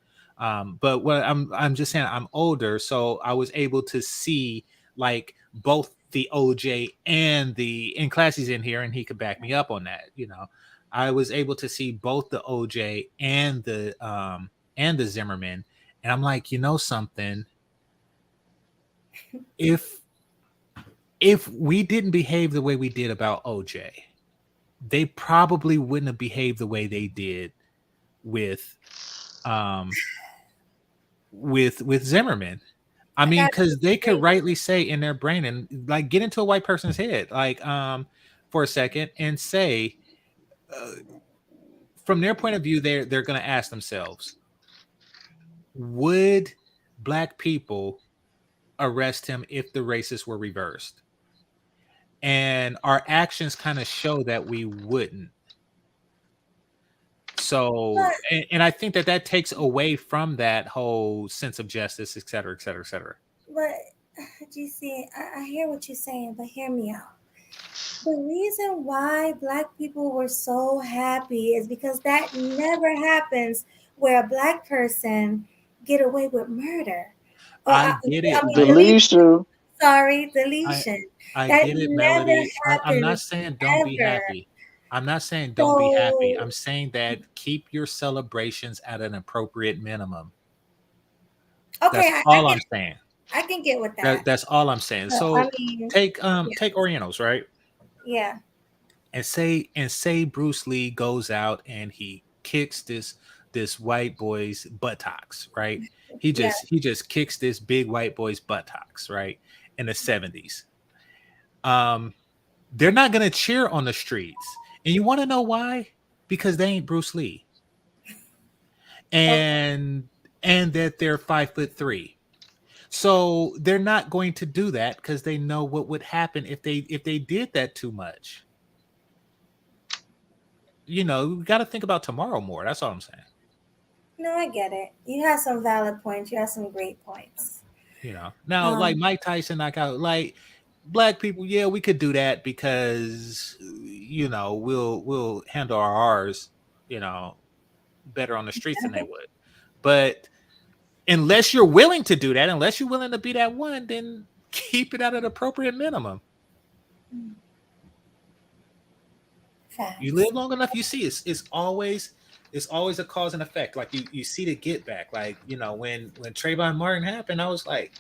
But what I'm just saying, I'm older, so I was able to see like both the OJ and Classy's in here, and he could back me up on that. I was able to see both the OJ and the Zimmerman. And I'm like, you know something? If we didn't behave the way we did about OJ, they probably wouldn't have behaved the way they did with Zimmerman. I I mean, got because they could disagree. rightly say in their brain and like get into a white person's head, like for a second and say, from their point of view, they're going to ask themselves, would black people arrest him if the races were reversed? And our actions kind of show that we wouldn't. So, But and I think that takes away from that whole sense of justice, et cetera, et cetera, et cetera. but GC, I hear what you're saying, but hear me out. The reason why black people were so happy is because that never happens where a black person get away with murder. Or I get it, Melody. Deletion. sorry, I deletion. I That get it, never Melody. I'm not happens saying don't be ever. happy. I'm not saying don't be happy. So I'm saying that keep your celebrations at an appropriate minimum. okay, That's all I'm saying. I can get with that. That's all I'm saying. So, So I mean, take yeah, take Orientals, right? yeah, And say Bruce Lee goes out and he kicks this white boy's buttocks, right? He yeah. just kicks this big white boy's buttocks, right? In the 70s. They're not gonna cheer on the streets. And you want to know why? Because they ain't Bruce Lee. Okay. And that they're 5'3". So they're not going to do that because they know what would happen if they did that too much. You know, we got to think about tomorrow more. That's all I'm saying. No, I get it. You have some valid points. You have some great points. You know, now like Um, Mike Tyson knock out like black people. Yeah, we could do that because you know we'll handle our R's, you know, better on the streets than they would. But unless you're willing to do that, unless you're willing to be that one, then keep it at an appropriate minimum. You facts. live long enough, you see it's always a cause and effect. Like you see the get back. Like, you know, when Trayvon Martin happened, I was like,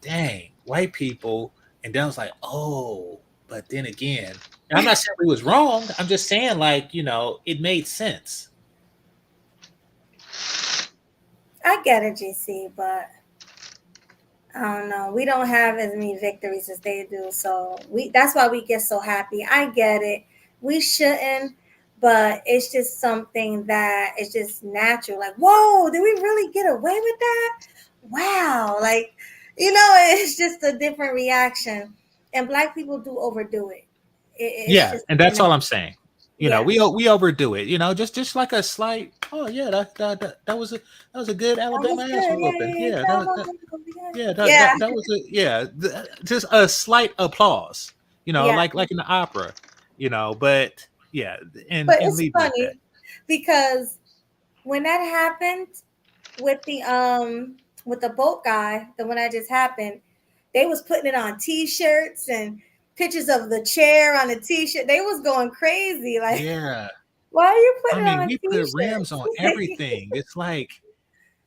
dang, white people. And then I was like, oh, but then again, and I'm not saying he was wrong. I'm just saying, like, you know, it made sense. I get it, GC, but I don't know. We don't have as many victories as they do, so that's why we get so happy. I get it. We shouldn't, but it's just something that is just natural. Like, whoa, did we really get away with that? Wow, like, it's just a different reaction, and black people do overdo it. It's Yeah, just and that's all I'm saying. You know, yeah. we overdo it. You know, just like a slight. Oh yeah, that was a good That was Alabama ass good. whooping. Yeah, Yeah, come on. yeah, Yeah, that was just a slight applause. You know, yeah. like in the opera. You know, but yeah, and But it's leave it at that. funny because when that happened with the boat guy, the one that just happened, they was putting it on T-shirts and pictures of the chair on the T-shirt. They was going crazy. Like, Yeah, why are you I putting it mean, on we put rims T-shirts? on everything. It's like,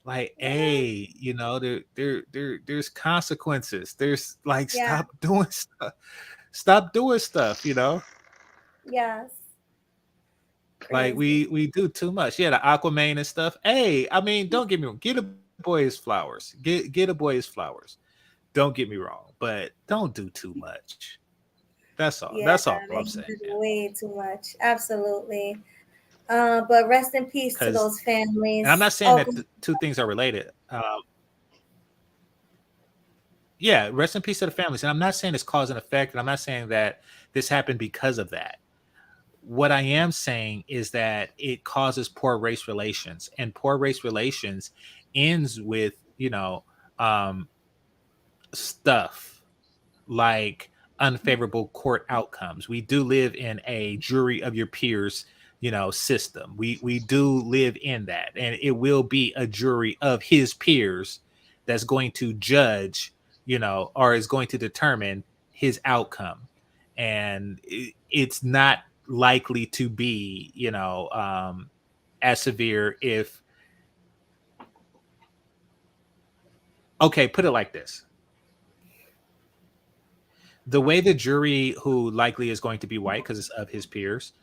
Yeah, hey, you know, there's consequences. There's like, yeah, stop doing stuff. You know. yes, Like crazy. we do too much. Yeah, the Aquaman and stuff. Hey, I mean, don't get me wrong. Get a boy his flowers. Get a boy his flowers. Don't get me wrong, but don't do too much. That's all. Yeah, That's all they I'm saying. did way too much. Absolutely. But rest in peace to Because, those and I'm families. not saying Oh, that the two things are related. Yeah, rest in peace to the families. And I'm not saying it's cause and effect. And I'm not saying that this happened because of that. What I am saying is that it causes poor race relations, and poor race relations ends with, you know, um, stuff like unfavorable court outcomes. We do live in a jury of your peers, you know, system. We do live in that, and it will be a jury of his peers that's going to judge, you know, or is going to determine his outcome. And it's not likely to be, you know, as severe if Okay, put it like this. The way the jury, who likely is going to be white because it's of his peers,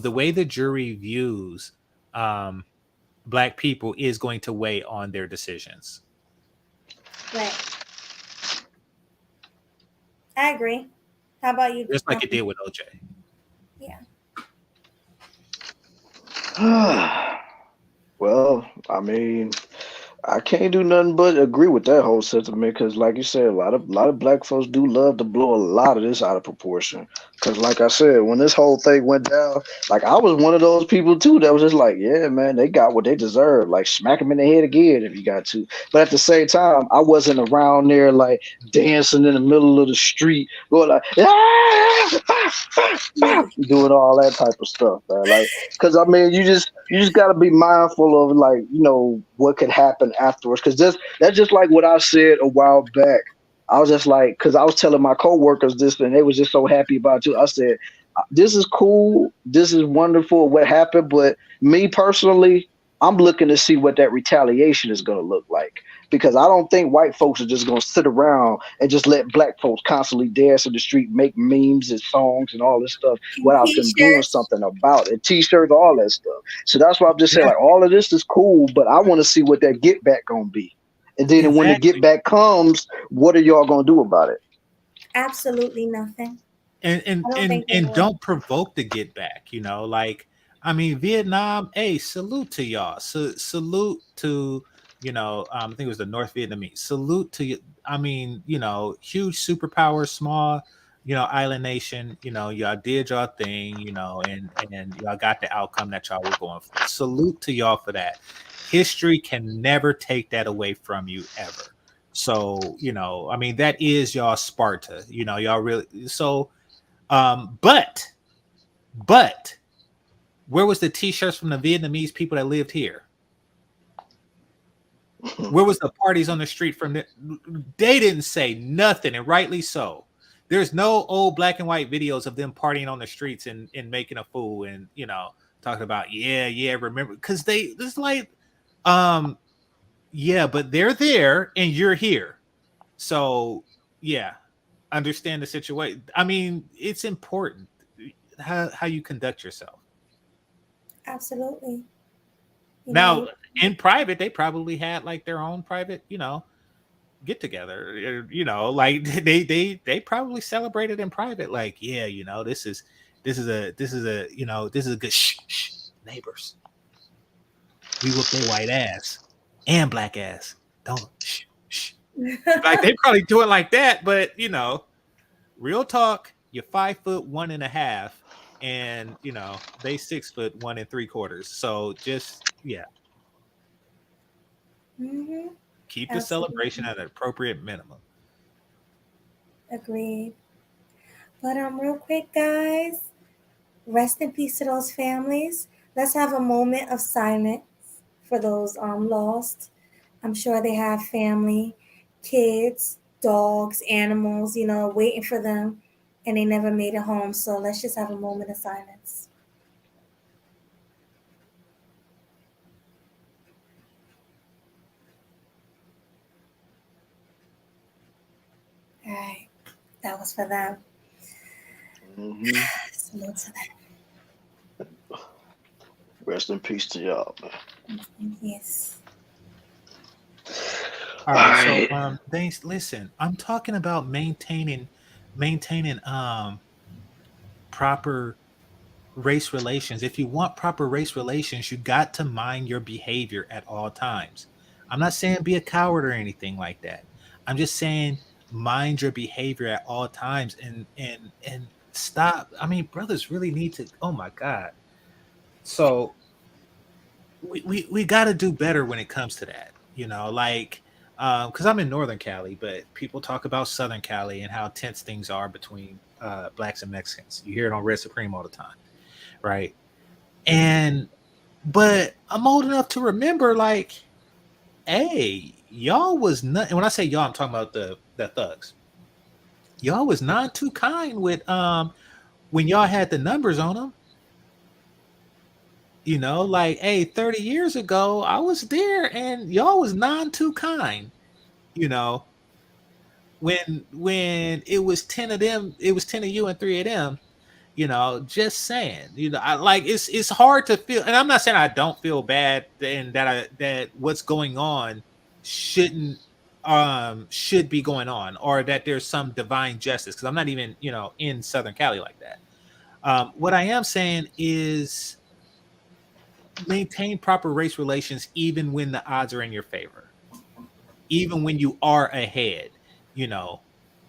the way the jury views um, black people is going to weigh on their decisions. Right. I agree. How about you? Just like it did with OJ. Yeah. Well, I mean, I can't do nothing but agree with that whole sentiment because, like you said, a lot of black folks do love to blow a lot of this out of proportion. Because, like I said, when this whole thing went down, like I was one of those people too that was just like, yeah, man, they got what they deserve. Like smack them in the head again if you got to. But at the same time, I wasn't around there like dancing in the middle of the street, going like, doing all that type of stuff, man. Like, because I mean, you just got to be mindful of like what could happen afterwards. Because that's just like what I said a while back. I was just like, because I was telling my coworkers this, and they was just so happy about it too. I said, "This is cool. This is wonderful. What happened?" But me personally, I'm looking to see what that retaliation is going to look like. Because I don't think white folks are just going to sit around and just let black folks constantly dance in the street, make memes and songs and all this stuff without them doing T-shirts. something about it. T-shirts, all that stuff. So that's why I'm just saying, Yeah, like, all of this is cool, but I want to see what that get back gonna be. And then when the get exactly. back comes, what are y'all gonna do about it? Absolutely nothing. and and I don't and think they and will. don't provoke the get back. Like I mean, Vietnam. Hey, salute to y'all. Salute to I think it was the North Vietnamese. Salute to you. I mean, huge superpower, small, island nation. Y'all did y'all thing. And y'all got the outcome that y'all were going for. Salute to y'all for that. History can never take that away from you ever. So, I mean, that is y'all Sparta. Y'all really so but where was the t-shirts from the Vietnamese people that lived here? Where was the parties on the street from they didn't say nothing, and rightly so. There's no old black and white videos of them partying on the streets and making a fool and talking about remember, because it's like yeah, but they're there and you're here. So yeah, understand the situation. I mean, it's important how you conduct yourself. Absolutely. Now, You in private, they probably had like their own private, get together. Like they probably celebrated in private. Like, yeah, this is a good neighbors. We whoop their white ass and black ass. Don't shh. Like they probably do it like that, but real talk, you're 5'1.5", and they 6'1 3/4. So just hmm keep the celebration Absolutely. at an appropriate minimum. Agreed. But real quick, guys, rest in peace to those families. Let's have a moment of silence for those lost. I'm sure they have family, kids, dogs, animals, waiting for them, and they never made it home. So let's just have a moment of silence. All right, that was for them. Hmm. Salute to Rest in peace to y'all, man. them. Yes. All All right, so right. thanks. Listen, I'm talking about maintaining proper race relations. If you want proper race relations, you got to mind your behavior at all times. I'm not saying be a coward or anything like that. I'm just saying mind your behavior at all times and stop. I mean, brothers really need to. Oh my God. So we got to do better when it comes to that. Like because I'm in Northern Cali, but people talk about Southern Cali and how tense things are between blacks and Mexicans. You hear it on Red Supreme all the time, right? And but I'm old enough to remember, like, hey, y'all was not. And when I say y'all, I'm talking about the thugs. Y'all was not too kind with when y'all had the numbers on them. Like, hey, 30 years ago, I was there, and y'all was none too kind. You know, when it was 10 of them, it was 10 of you and 3 of them. You know, just saying. You know, I like it's hard to feel, and I'm not saying I don't feel bad and that what's going on shouldn't should be going on, or that there's some divine justice, because I'm not even, you know, in Southern Cali like that. What I am saying is maintain proper race relations even when the odds are in your favor, even when you are ahead. You know,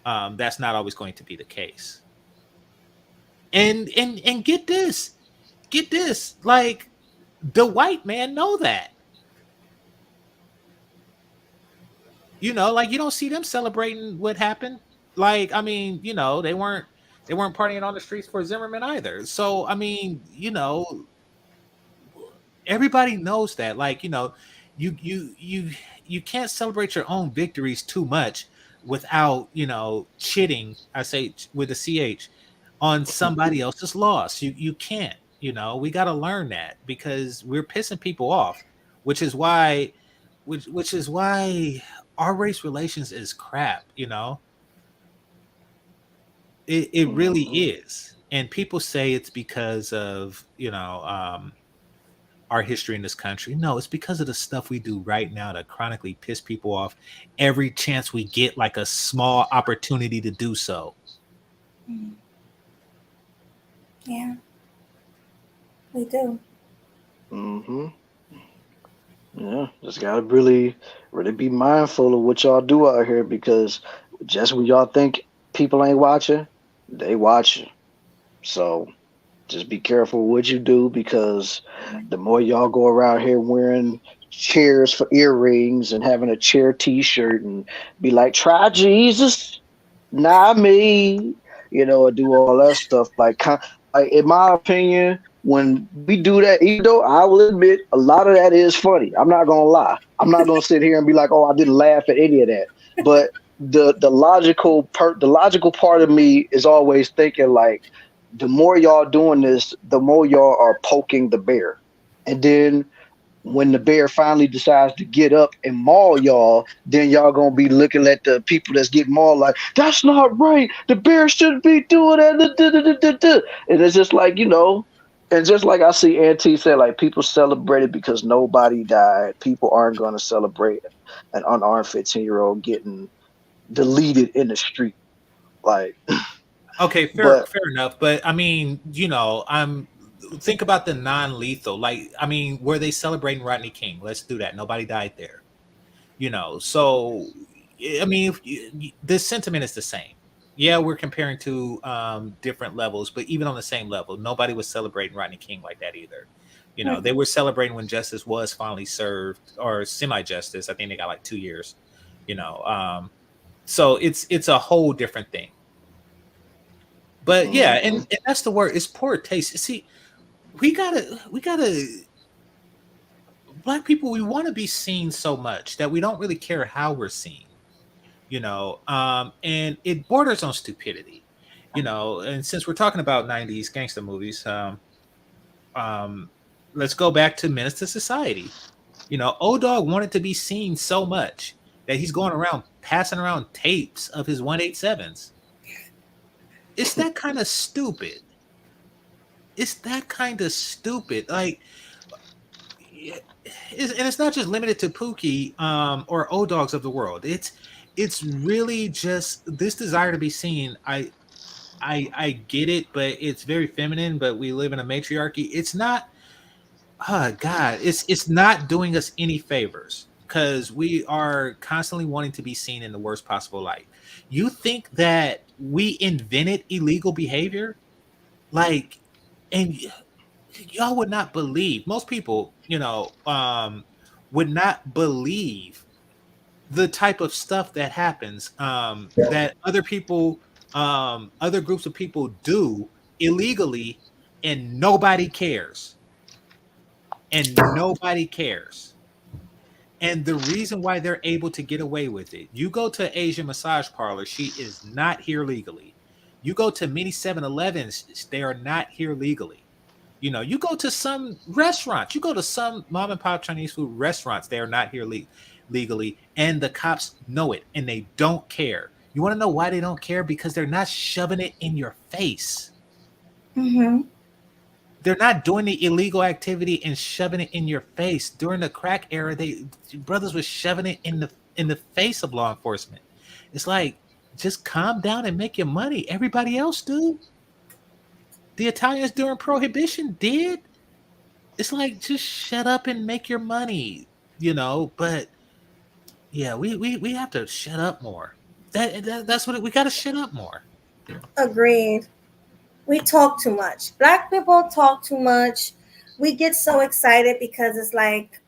that's not always going to be the case. And get this, like the white man know that. You know, like you don't see them celebrating what happened. Like, I mean, you know, they weren't partying on the streets for Zimmerman either. So, I mean, you know, everybody knows that. Like, you know, you can't celebrate your own victories too much without, you know, chitting, I say with a ch, on somebody else's loss. You can't. You know, we got to learn that, because we're pissing people off, which is why which is why our race relations is crap. You know, it really Mhm. is. And people say it's because of, you know, our history in this country. No, it's because of the stuff we do right now to chronically piss people off every chance we get, like a small opportunity to do so. Mhm. Yeah, we do. Mhm. Yeah, just gotta really be mindful of what y'all do out here, because just when y'all think people ain't watching, they watching. So just be careful what you do, because the more y'all go around here wearing chairs for earrings and having a chair T-shirt and be like, "Try Jesus, not me," or do all that stuff. Like in my opinion, when we do that, even though I will admit a lot of that is funny, I'm not gonna lie. I'm not gonna sit here and be like, "Oh, I didn't laugh at any of that." But the logical part of me is always thinking like, the more y'all doing this, the more y'all are poking the bear. And then when the bear finally decides to get up and maul y'all, then y'all gonna be looking at the people that's getting mauled like, "That's not right. The bear shouldn't be doing that." And it's just like, and just like I see Auntie said, like, people celebrate it because nobody died. People aren't gonna celebrate an unarmed 15-year-old getting deleted in the street. Like, Okay, fair but fair enough. But I mean, you know, I'm think about the non-lethal. Like, I mean, were they celebrating Rodney King? Let's do that. Nobody died there. You know, so I mean, the sentiment is the same. Yeah, we're comparing to different levels, but even on the same level, nobody was celebrating Rodney King like that either. You know, they Mhm. were celebrating when justice was finally served, or semi-justice. I think they got like 2 years. You know, so it's a whole different thing. But yeah, mhm. and that's the word. It's poor taste. See, we gotta black people. We want to be seen so much that we don't really care how we're seen. You know, and it borders on stupidity. You know, and since we're talking about '90s gangster movies, um, let's go back to Menace to Society. You know, O Dog wanted to be seen so much that he's going around passing around tapes of his 187s. It's that kind of stupid. It's that kind of stupid. Like, yeah, and it's not just limited to Pookie or O Dogs of the world. It's really just this desire to be seen. I get it, but it's very feminine. But we live in a matriarchy. It's not. Oh God, it's not doing us any favors, because we are constantly wanting to be seen in the worst possible light. You think that we invented illegal behavior? Like, and y'all would not believe, most people, you know, would not believe the type of stuff that happens, that other people, other groups of people do illegally, and nobody cares, and the reason why they're able to get away with it, you go to Asian massage parlor, she is not here legally. You go to many 7-Elevens, they are not here legally. You know, you go to some restaurants, you go to some mom and pop Chinese food restaurants, they are not here legally, and the cops know it and they don't care. You want to know why they don't care? Because they're not shoving it in your face. Mm-hmm. They're not doing the illegal activity and shoving it in your face. During the crack era, brothers was shoving it in the face of law enforcement. It's like, just calm down and make your money. Everybody else do. The Italians during Prohibition did. It's like, just shut up and make your money, you know. But yeah, we have to shut up more. That's what we got to shut up more. Agreed. We talk too much. Black people talk too much. We get so excited because it's like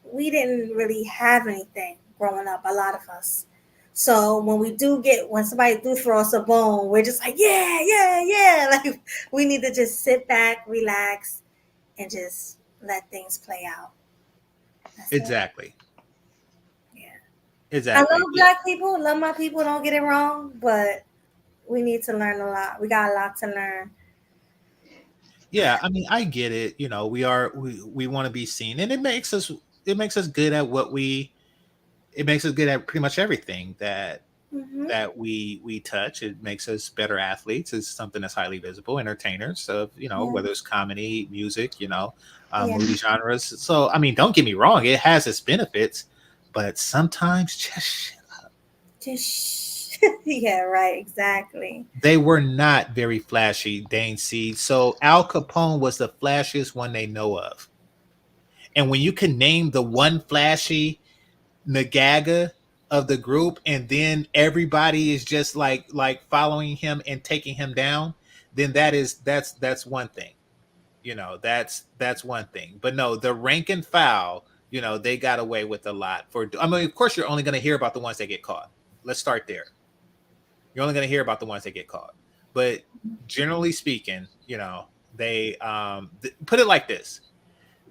we didn't really have anything growing up, a lot of us. So when somebody do throw us a bone, we're just like, yeah, yeah, yeah. Like we need to just sit back, relax, and just let things play out. That's Exactly. it. Yeah. Exactly. I love black people, love my people, don't get it wrong, but we need to learn a lot. We got a lot to learn. Yeah, I mean, I get it. You know, we want to be seen, and it makes us good at it makes us good at pretty much everything that we touch. It makes us better athletes. It's something that's highly visible, entertainers of, you know, whether it's comedy, music, you know, movie genres. So, I mean, don't get me wrong, it has its benefits, but sometimes just shut up. Yeah, right, exactly. They were not very flashy, Dane C. So Al Capone was the flashiest one they know of. And when you can name the one flashy Nagaga of the group, and then everybody is just like following him and taking him down, then that's one thing. You know, that's one thing. But no, the rank and file, you know, they got away with a lot. I mean, of course, you're only going to hear about the ones that get caught. Let's start there. You're only going to hear about the ones that get caught. But generally speaking, you know, they put it like this: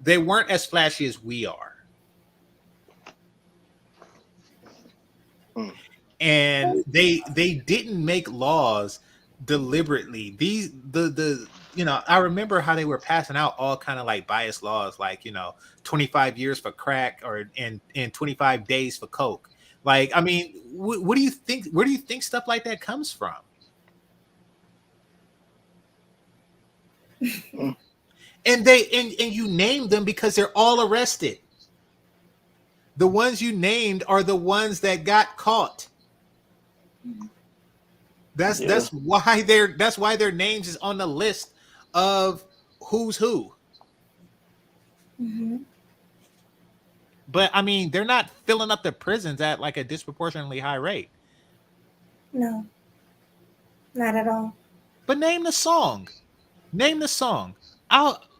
they weren't as flashy as we are. And they didn't make laws deliberately. The you know, I remember how they were passing out all kind of like biased laws, like, you know, 25 years for crack or and 25 days for coke. Like, I mean, what do you think? Where do you think stuff like that comes from? And you named them because they're all arrested. The ones you named are the ones that got caught. That's why their names is on the list of who's who. Mm-hmm. But I mean, they're not filling up the prisons at like a disproportionately high rate. No, not at all. But name the song. Name the song.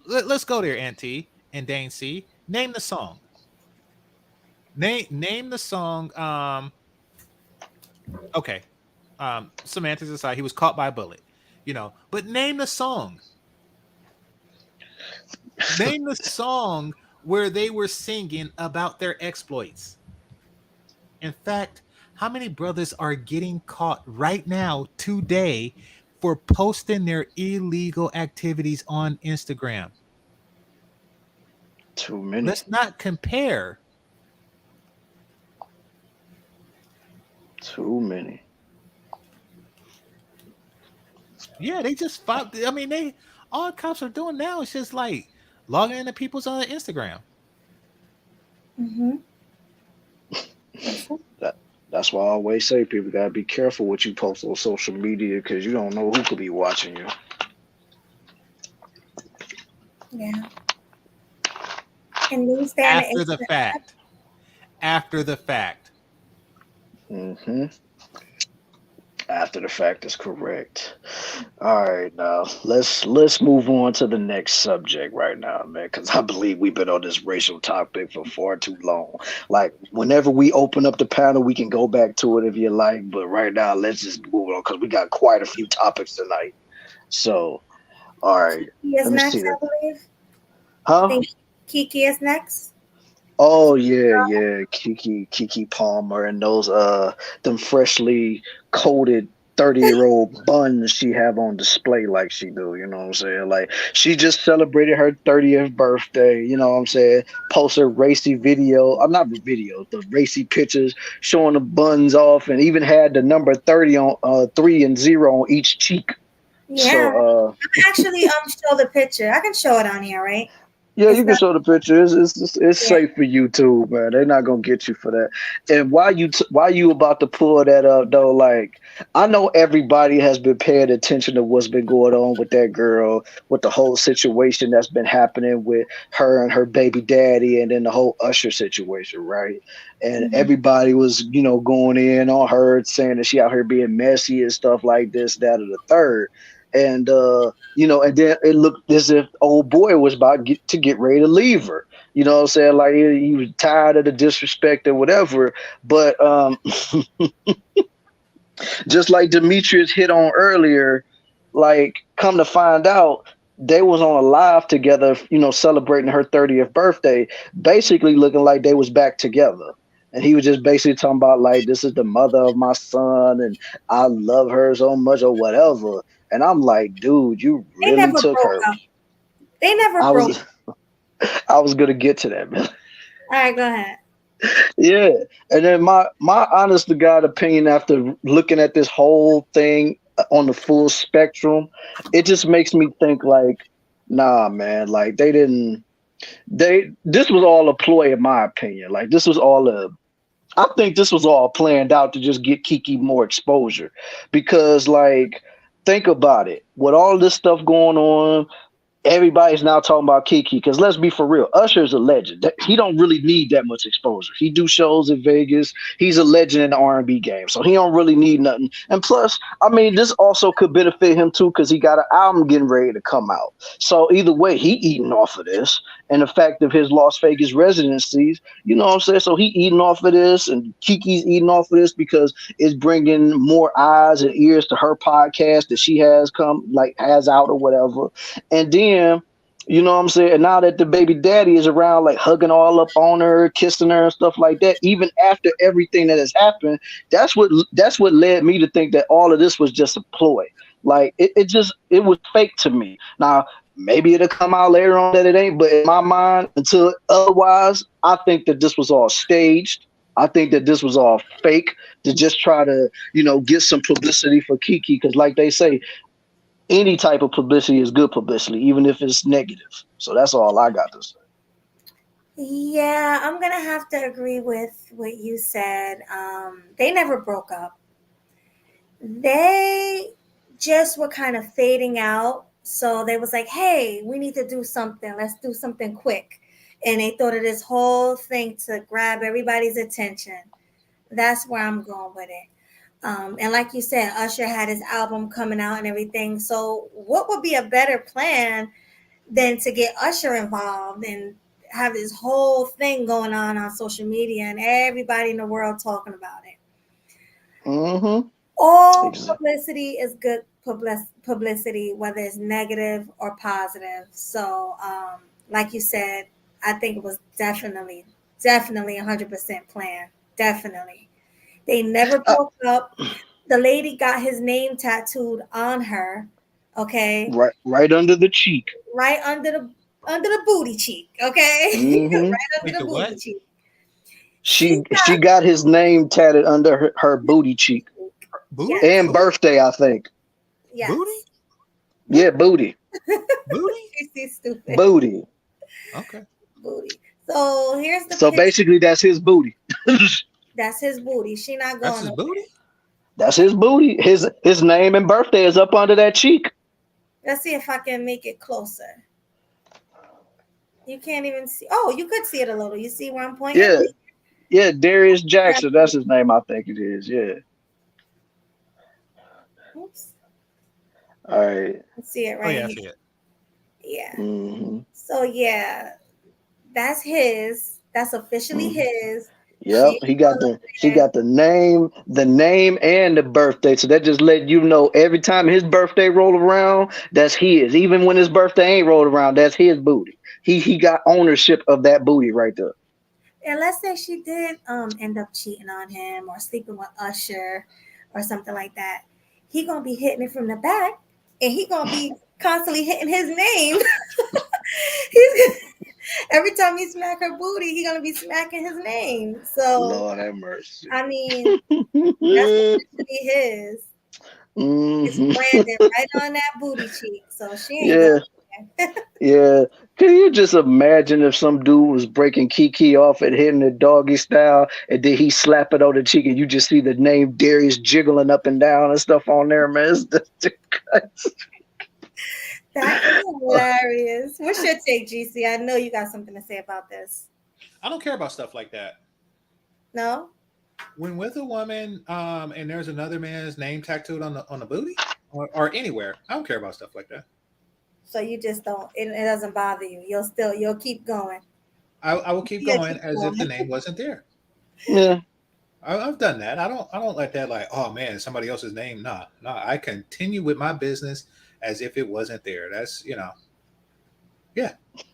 Let's go there, Auntie and Dane C. Name the song. Name the song. Okay. Semantics aside, he was caught by a bullet. You know, but name the song. Name the song where they were singing about their exploits. In fact, how many brothers are getting caught right now, today, for posting their illegal activities on Instagram? Too many. Let's not compare. Too many. Yeah, they just fought. I mean, all cops are doing now is just like logging into people's Instagram. Mm-hmm. That's why I always say people gotta be careful what you post on social media, because you don't know who could be watching you. Yeah. And these After the fact. After the fact. Mm-hmm. After the fact is correct. All right, now let's move on to the next subject right now, man, because I believe we've been on this racial topic for far too long. Like, whenever we open up the panel, we can go back to it if you like, but right now let's just move on because we got quite a few topics tonight. So, all right, Keke is next, I believe. Huh? I think Keke is next. Oh yeah, Keke Palmer and those them freshly coated 30-year-old buns she have on display like she do, you know what I'm saying? Like she just celebrated her 30th birthday, you know what I'm saying? Post her racy video, I'm not video, the racy pictures showing the buns off and even had the number 30 on 3 and 0 on each cheek. Yeah. So Actually show the picture. I can show it on here, right? yeah, It's you can not, show the picture. It's yeah. safe for YouTube, man. They're not gonna get you for that. And why you about to pull that up though? Like I know everybody has been paying attention to what's been going on with that girl, with the whole situation that's been happening with her and her baby daddy, and then the whole Usher situation, right? And Mhm. everybody was, going in on her, saying that she out here being messy and stuff like this, that, or the third. And and then it looked as if old boy was about to get ready to leave her. You know what I'm saying? Like he was tired of the disrespect or whatever. But just like Demetrius hit on earlier, like come to find out, they was on a live together, celebrating her 30th birthday, basically looking like they was back together. And he was just basically talking about like this is the mother of my son and I love her so much or whatever. And I'm like, dude, you They really never took broke her. up. They never I broke. was I was gonna get to that, man. All right, go ahead. Yeah. And then my honest to God opinion after looking at this whole thing on the full spectrum, it just makes me think like, nah, man, like this was all a ploy in my opinion. Like I think this was all planned out to just get Keke more exposure. Because like think about it. With all this stuff going on, everybody's now talking about Keke because let's be for real, Usher's a legend. He don't really need that much exposure. He do shows in Vegas. He's a legend in the R&B game, so he don't really need nothing. And plus, I mean, this also could benefit him too because he got an album getting ready to come out. So either way, he eating off of this, and the fact of his Las Vegas residencies, you know what I'm saying? So he eating off of this, and Keke's eating off of this because it's bringing more eyes and ears to her podcast that she has out or whatever. And then, you know what I'm saying? And now that the baby daddy is around, like hugging all up on her, kissing her and stuff like that, even after everything that has happened, that's what led me to think that all of this was just a ploy. Like it was fake to me. Now, maybe it'll come out later on that it ain't, but in my mind, until otherwise, I think that this was all staged. I think that this was all fake to just try to, get some publicity for Keke. Because like they say, any type of publicity is good publicity, even if it's negative. So that's all I got to say. Yeah, I'm gonna have to agree with what you said. They never broke up. They just were kind of fading out. So they was like, hey, we need to do something. Let's do something quick. And they thought of this whole thing to grab everybody's attention. That's where I'm going with it. And like you said, Usher had his album coming out and everything. So what would be a better plan than to get Usher involved and have this whole thing going on social media and everybody in the world talking about it? Mm-hmm. All Exactly. publicity is good publicity, whether it's negative or positive. So, like you said, I think it was definitely 100% planned. Definitely. They never broke up. The lady got his name tattooed on her. Okay. Right under the cheek. Right under the booty cheek. Okay. Mm-hmm. Right under Like the the booty what? cheek. She got his name tatted under her booty cheek Booty? Yes. and birthday, I think. Yes. Booty? Yeah, booty, Booty? She's stupid. booty. Okay. Booty. So here's the So picture. basically, that's his booty. That's his booty. She not That's going his nowhere. booty? That's his booty. His name and birthday is up under that cheek. Let's see if I can make it closer. You can't even see. Oh, you could see it a little. You see where I'm pointing? Yeah, yeah. Darius Jackson. That's his name. I think it is. Yeah. Oops. All right. Let's see it Oh, right yeah, I here. see it. Yeah. Mm-hmm. So yeah, that's his. That's officially his. Yep, she got the name and the birthday. So that just let you know every time his birthday roll around, that's his. Even when his birthday ain't rolled around, that's his booty. He got ownership of that booty right there. And let's say she did end up cheating on him or sleeping with Usher or something like that. he gonna be hitting it from the back, and he gonna be constantly hitting his name. He's every time he smack her booty, he gonna be smacking his name. So Lord have mercy. I mean, that's officially his. It's branded right on that booty cheek. So she ain't Yeah, going. yeah. Can you just imagine if some dude was breaking Keke off and hitting the doggy style, and then he slap it on the cheek, and you just see the name Darius jiggling up and down and stuff on there, man? That is hilarious. What's your take, GC? I know you got something to say about this. I don't care about stuff like that. No? When with a woman, and there's another man's name tattooed on the booty or anywhere, I don't care about stuff like that. So you just don't, it doesn't bother you. You'll keep going. I will keep going as if the name wasn't there. Yeah. I've done that. I don't let that like, oh man, somebody else's name. Nah. I continue with my business as if it wasn't there. That's yeah.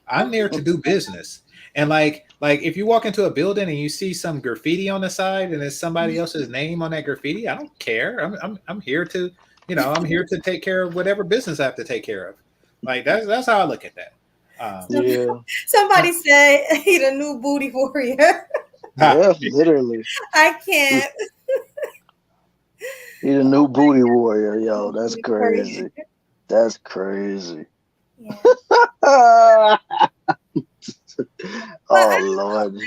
I'm there to do business. And like if you walk into a building and you see some graffiti on the side and there's somebody else's name on that graffiti, I don't care. I'm here to, I'm here to take care of whatever business I have to take care of. Like that's how I look at that. Yeah. Somebody said he the new booty warrior. Yeah, literally. I can't. He the new booty warrior, yo. That's crazy. That's crazy. Yeah. Oh Lord.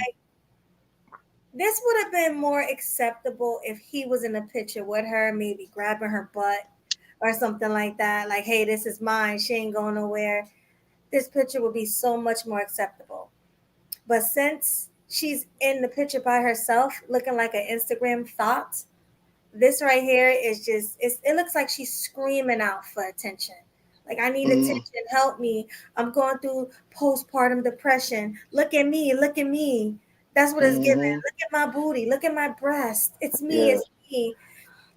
This would have been more acceptable if he was in a picture with her, maybe grabbing her butt or something like that. Like, hey, this is mine. She ain't going nowhere. This picture would be so much more acceptable. But since she's in the picture by herself, looking like an Instagram thought, this right here is just, it looks like she's screaming out for attention. Like, I need attention. Help me. I'm going through postpartum depression. Look at me. Look at me. That's what it's giving. Look at my booty. Look at my breast. It's me. Yeah. It's me.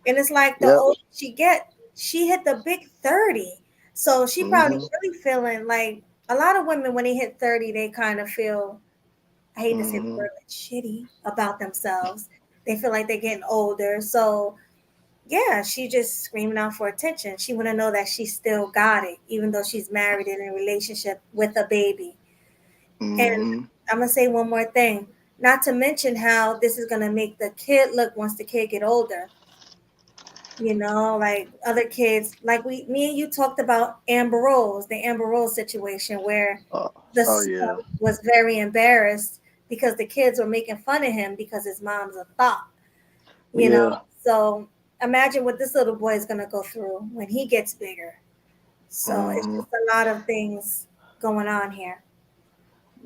And it's like the older she get, she hit the big 30. So she probably really feeling like a lot of women, when they hit 30, they kind of feel, I hate to say the word, but shitty about themselves. They feel like they're getting older. So yeah, she just screaming out for attention. She want to know that she still got it, even though she's married and in a relationship with a baby. And I'm going to say one more thing, not to mention how this is going to make the kid look once the kid get older. Like other kids, like me and you talked about the Amber Rose situation where the son was very embarrassed because the kids were making fun of him because his mom's a thought, you know? So imagine what this little boy is going to go through when he gets bigger. So it's just a lot of things going on here.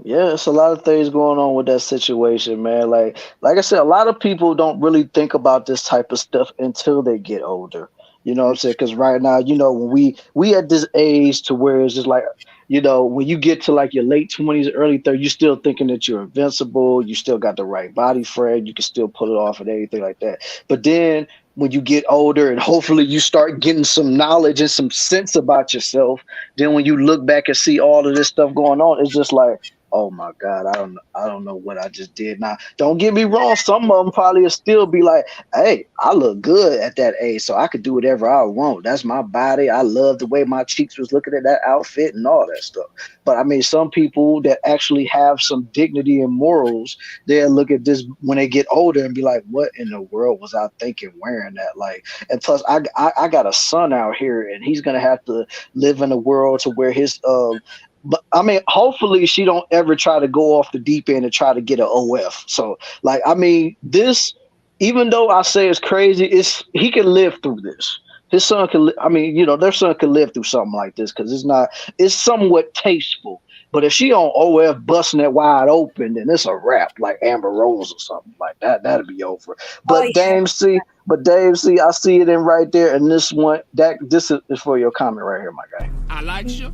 Yeah, it's a lot of things going on with that situation, man. Like I said, a lot of people don't really think about this type of stuff until they get older. You know what I'm saying? Because right now, when we at this age to where it's just like, when you get to like your late 20s, early 30s, you're still thinking that you're invincible. You still got the right body frame. You can still pull it off and everything like that. But then when you get older and hopefully you start getting some knowledge and some sense about yourself, then when you look back and see all of this stuff going on, it's just like, oh my God, I don't know what I just did. Now, don't get me wrong. Some of them probably will still be like, hey, I look good at that age, so I could do whatever I want. That's my body. I love the way my cheeks was looking at that outfit and all that stuff. But I mean, some people that actually have some dignity and morals, they'll look at this when they get older and be like, what in the world was I thinking wearing that? Like, and plus I got a son out here and he's going to have to live in a world to where his, but I mean, hopefully she don't ever try to go off the deep end and try to get an OF. So like, I mean, this, even though I say it's crazy, he can live through this. His son can, their son can live through something like this because it's somewhat tasteful. But if she on OF busting it wide open, then it's a wrap, like Amber Rose or something like that. That'll be over. But Dame C, I see it in right there. And this one, this is for your comment right here, my guy. I like you,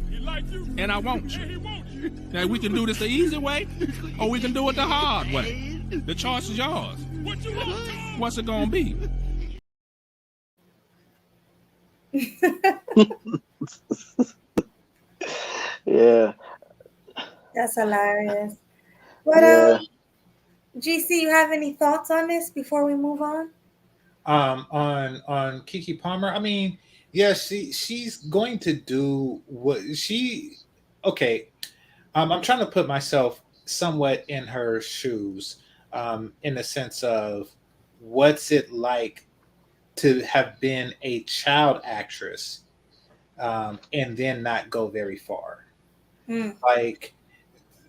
and I want you. Now we can do this the easy way, or we can do it the hard way. The choice is yours. What you want? What's it gonna be? Yeah. That's hilarious. But GC, you have any thoughts on this before we move on? On Keke Palmer. I mean, yeah, she's going to do what she. Okay, I'm trying to put myself somewhat in her shoes, in the sense of what's it like to have been a child actress, and then not go very far. Mm. Like,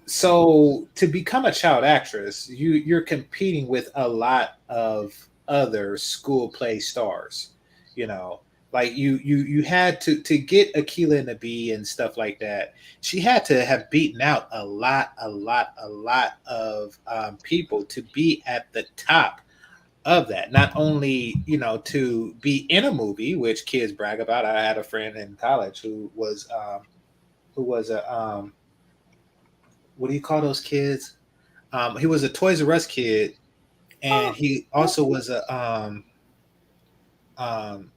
so to become a child actress, you're competing with a lot of other school play stars, you know. Like you had to get Aquila and the Bee and stuff like that. She had to have beaten out a lot of people to be at the top of that. Not only, to be in a movie, which kids brag about. I had a friend in college who was a what do you call those kids? He was a Toys R Us kid, and he also was a um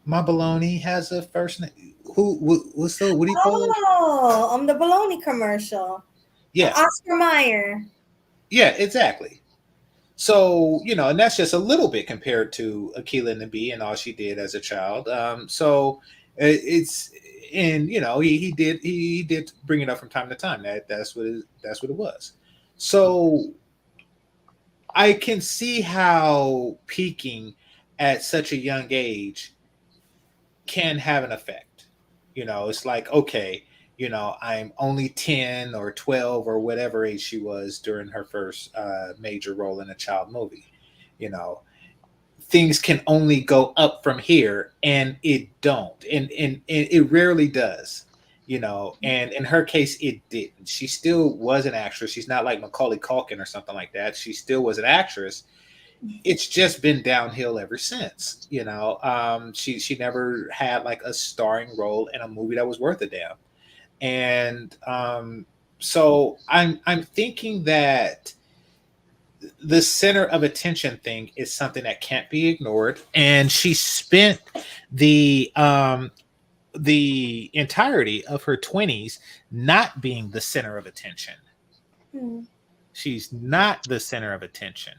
my baloney has a first name. What's the what do you call it? Oh, the bologna commercial. Yeah, Oscar Mayer. yeah, exactly. So, and that's just a little bit compared to Aquila and the Bee and all she did as a child. So it's and he did bring it up from time to time. That's what it was. So I can see how peaking at such a young age can have an effect. It's like, okay, I'm only 10 or 12 or whatever age she was during her first major role in a child movie. You know, things can only go up from here, and it don't. And it rarely does. And in her case, it didn't. She still was an actress. She's not like Macaulay Culkin or something like that. She still was an actress. It's just been downhill ever since. She never had like a starring role in a movie that was worth a damn. And so I'm thinking that the center of attention thing is something that can't be ignored. And she spent the entirety of her 20s not being the center of attention. She's not the center of attention.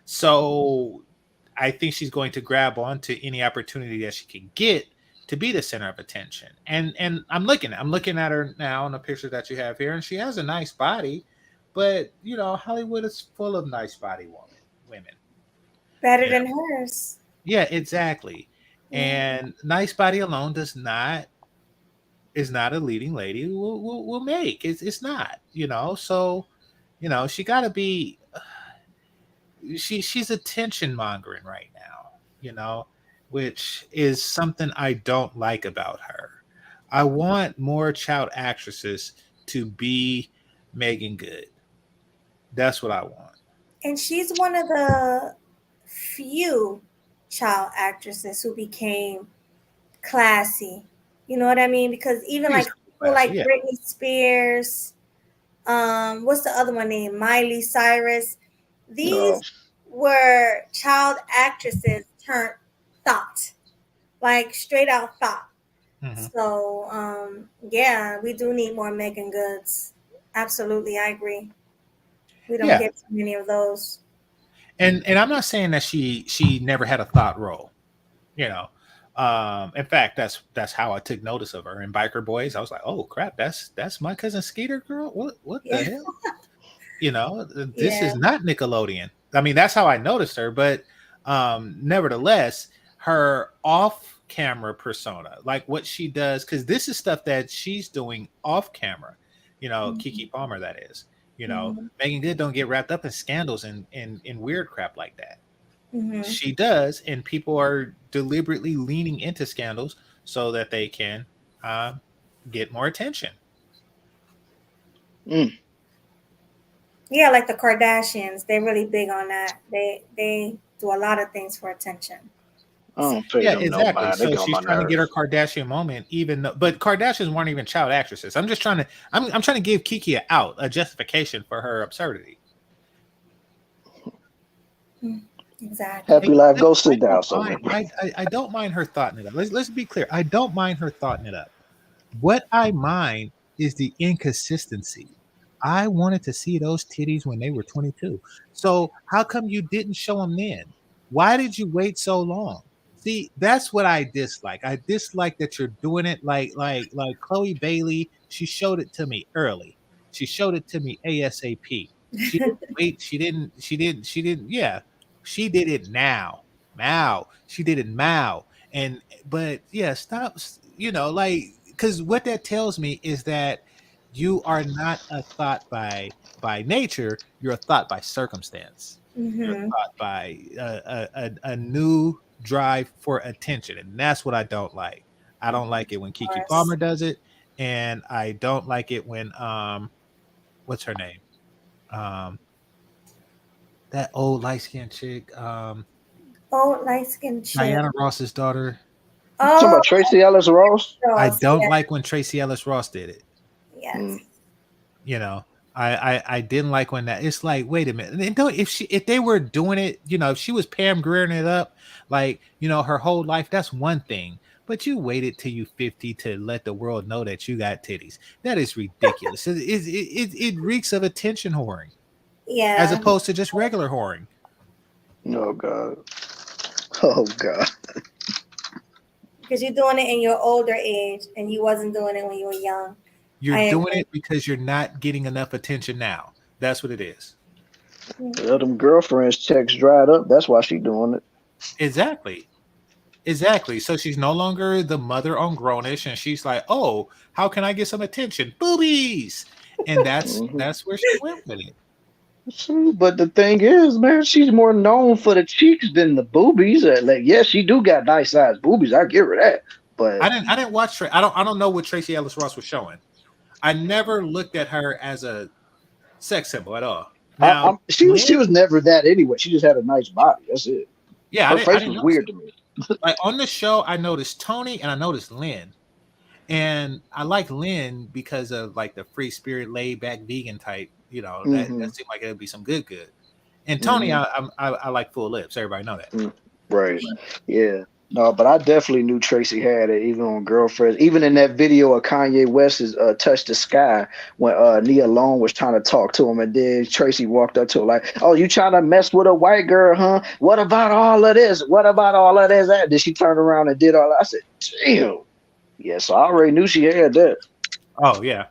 So I think she's going to grab onto any opportunity that she can get to be the center of attention. And I'm looking at her now in the picture that you have here, and she has a nice body, but Hollywood is full of nice body women. Better than hers. Yeah, exactly. And nice body alone is not a leading lady will make. It's not, so she gotta be she's attention mongering right now, which is something I don't like about her. I want more child actresses to be Megan Good. That's what I want. And she's one of the few child actresses who became classy. You know what I mean? Because even like people like Britney Spears, what's the other one named? Miley Cyrus. These were child actresses turned thought, like straight out thought. Mm-hmm. So we do need more Megan Goods. Absolutely, I agree. We don't get too many of those. And I'm not saying that she never had a thought role. In fact, that's how I took notice of her in Biker Boys. I was like, oh crap, that's my cousin Skeeter girl. What the hell? This is not Nickelodeon. I mean, that's how I noticed her, but nevertheless, her off-camera persona, like what she does, because this is stuff that she's doing off-camera. Keke Palmer, that is. Megan Good don't get wrapped up in scandals and weird crap like that. Mm-hmm. She does, and people are deliberately leaning into scandals so that they can get more attention. Yeah, like the Kardashians, they're really big on that. They do a lot of things for attention. Exactly. So she's trying to get her Kardashian moment, but Kardashians weren't even child actresses. I'm trying to give Keke a justification for her absurdity. Exactly. Happy life, go sit down somewhere. I don't mind her thoughting it up. Let's be clear. I don't mind her thoughting it up. What I mind is the inconsistency. I wanted to see those titties when they were 22. So how come you didn't show them then? Why did you wait so long? See, that's what I dislike. I dislike that you're doing it like Chloe Bailey. She showed it to me early. She showed it to me ASAP. She didn't wait. She didn't. Yeah, she did it now. Now she did it now. And but yeah, stop. Like because what that tells me is that you are not a thought by nature. You're a thought by circumstance. You're Mm-hmm. thought by a new drive for attention, and that's what I don't like. I don't like it when Of Keke course. Palmer does it, and I don't like it when what's her name? That old light skinned chick, Oh, light skin chick. Diana Ross's daughter. Talking Oh, about Tracy Ellis Ross. I Ross. don't Yes. like when Tracy Ellis Ross did it. Yes. Mm. You know, I didn't like when that. It's like, wait a minute. And don't if they were doing it, if she was Pam Grierin it up, like her whole life, that's one thing. But you waited till you 50 to let the world know that you got titties. That is ridiculous. It reeks of attention whoring as Yeah. opposed to just regular whoring. Oh God. Oh God. Because you're doing it in your older age, and you wasn't doing it when you were young. You're I doing agree. it because you're not getting enough attention now. That's what it is. Well, them girlfriends checks dried up. That's why she doing it. Exactly. So she's no longer the mother on Grownish, and she's like, "Oh, how can I get some attention? Boobies!" And that's Mhm. that's where she went with it. True, but the thing is, man, she's more known for the cheeks than the boobies. Like, yes, she do got nice sized boobies. I give her that. But I didn't watch. I don't know what Tracy Ellis Ross was showing. I never looked at her as a sex symbol at all. Now, she was never that anyway. She just had a nice body. That's it. yeah, Her I face didn't was notice weird it. to me. Like on the show, I noticed Tony and I noticed Lynn. And I like Lynn because of like the free spirit, laid back vegan type. That Hmm. seemed like it would be some good. And Tony, Hmm. I like full lips. Everybody know that. Right. Yeah. No, but I definitely knew Tracy had it, even on Girlfriends. Even in that video of Kanye West's "Touch the Sky," when Nia Long was trying to talk to him, and then Tracy walked up to her like, "Oh, you trying to mess with a white girl, huh? What about all of this? What about all of this?" Then she turned around and did all that. I said, "Damn." Yeah, so I already knew she had that. Oh yeah,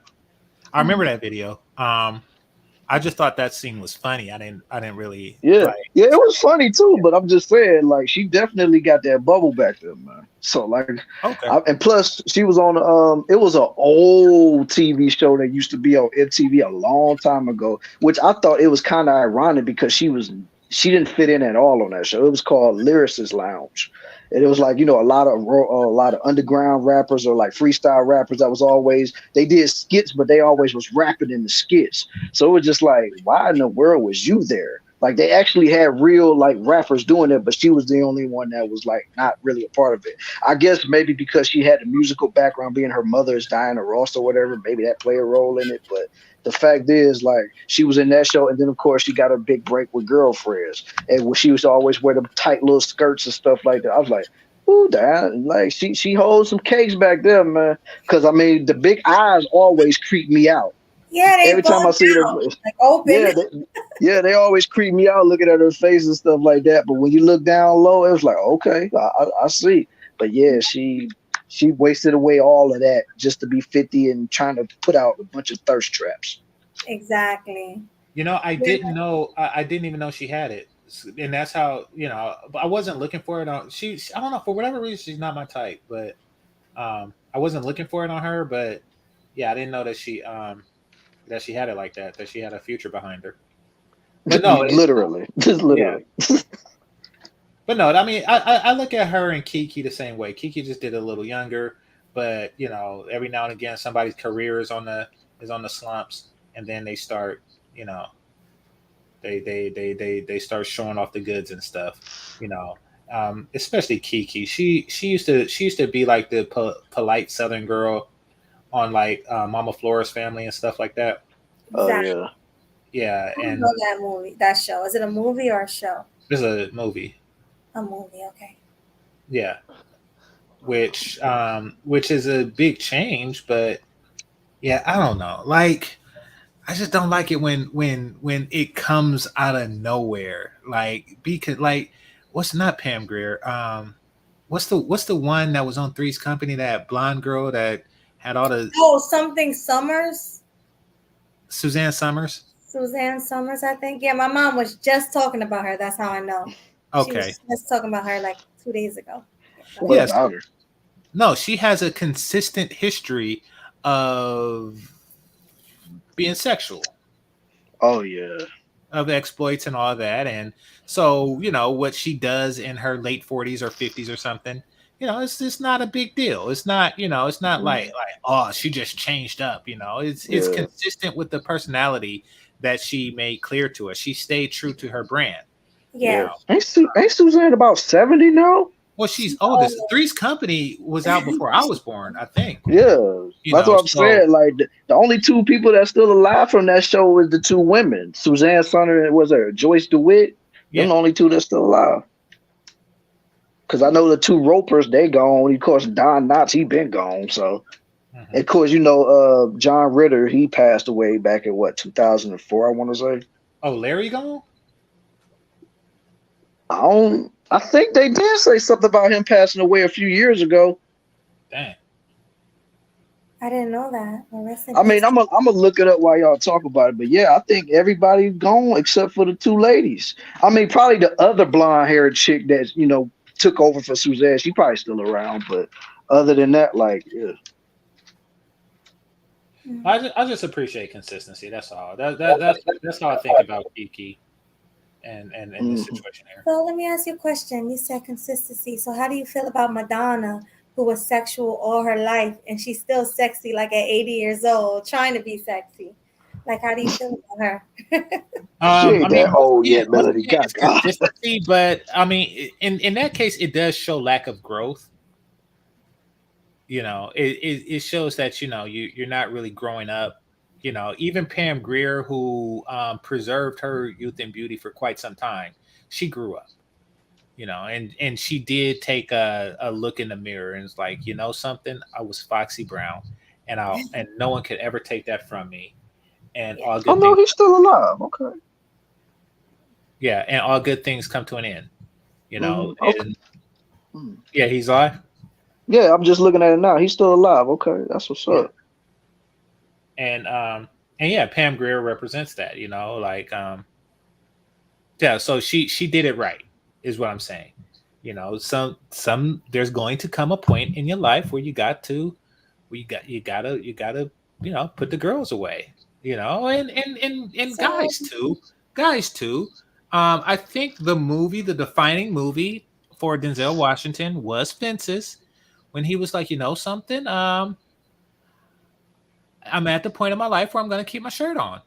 I remember that video. I just thought that scene was funny. I didn't really Yeah, like. yeah, it was funny too. But I'm just saying, like, she definitely got that bubble back there, man. So like, Okay. and plus she was on it was an old TV show that used to be on MTV a long time ago, which I thought it was kind of ironic because she didn't fit in at all on that show. It was called Lyricist Lounge, and it was like a lot of underground rappers or like freestyle rappers that was always they did skits, but they always was rapping in the skits. So it was just like, why in the world was you there? Like they actually had real like rappers doing it, but she was the only one that was like not really a part of it. I guess maybe because she had a musical background, being her mother is Diana Ross or whatever, maybe that played a role in it. But the fact is, like, she was in that show, and then of course she got a big break with Girlfriends, and she used to always wear the tight little skirts and stuff like that. I was like, ooh, damn, like she holds some cakes back there, man. Because I mean, the big eyes always creep me out. Yeah, they Every time I both see her, out, like open. they always creep me out looking at her face and stuff like that. But when you look down low, it was like, okay, I see. But yeah, she wasted away all of that just to be 50 and trying to put out a bunch of thirst traps. Exactly. I didn't know. I didn't even know she had it, and that's how I wasn't looking for it on. I don't know, for whatever reason she's not my type, but I wasn't looking for it on her. But yeah, I didn't know that she had it like that. That she had a future behind her. But no, literally. Yeah. But no, I mean, I look at her and Keke the same way. Keke just did a little younger, but every now and again somebody's career is on the slumps, and then they start, they start showing off the goods and stuff, especially Keke. She used to be like the polite Southern girl on like Mama Flora's Family and stuff like that. Exactly. Oh Yeah, I and know that show. Is it a movie or a show? there's a movie. A movie, okay. Yeah, which is a big change, but yeah, I don't know. Like, I just don't like it when it comes out of nowhere. Like, because like what's not Pam Grier? What's the one that was on Three's Company? That blonde girl that had all the Something Summers. Suzanne Summers. Suzanne Summers, I think. Yeah, my mom was just talking about her. That's how I know. She Okay. was just talking about her like 2 days ago. What Yes. about her? No, she has a consistent history of being sexual, Oh yeah. of exploits and all that. And so, what she does in her late 40s or 50s or something, it's just not a big deal. It's not, it's not like, oh, she just changed up, it's Yeah. consistent with the personality that she made clear to us. She stayed true to her brand. Yeah. Ain't Suzanne about 70 now? Well, she's oldest. Three's Company was out before I was born, I think. Yeah, that's what I'm saying. Like the only two people that's still alive from that show is the two women, Suzanne Sonner and was there Joyce DeWitt. They're the only two that's still alive. Because I know the two Ropers, they gone. Of course, Don Knotts, he been gone. So, of course, John Ritter, he passed away back in 2004. I want to say. Oh, Larry gone? I think they did say something about him passing away a few years ago. Dang. I didn't know that. I mean, I'm gonna look it up while y'all talk about it. But yeah, I think everybody's gone except for the two ladies. I mean, probably the other blonde-haired chick that took over for Suzanne. She probably still around, but other than that, yeah. I just appreciate consistency. That's all. That's how I think about Keke and the situation here. So let me ask you a question. You said consistency. So how do you feel about Madonna, who was sexual all her life, and she's still sexy, like at 80 years old, trying to be sexy? Like, how do you feel about her? Old yet, Melody. Consistency, but I mean, in that case, it does show lack of growth. It shows that you're not really growing up. Even Pam Grier, who preserved her youth and beauty for quite some time, she grew up. And she did take a look in the mirror and was like, something, I was Foxy Brown, and no one could ever take that from me. And all good things, he's still alive. Okay. Yeah, and all good things come to an end. Okay. Yeah, he's alive. Yeah, I'm just looking at it now. He's still alive. Okay, that's what's up. And yeah, Pam Grier represents that. So she did it right, is what I'm saying. Some there's going to come a point in your life where you gotta put the girls away. And guys too. I think the defining movie for Denzel Washington was Fences, when he was like, something, I'm at the point in my life where I'm going to keep my shirt on,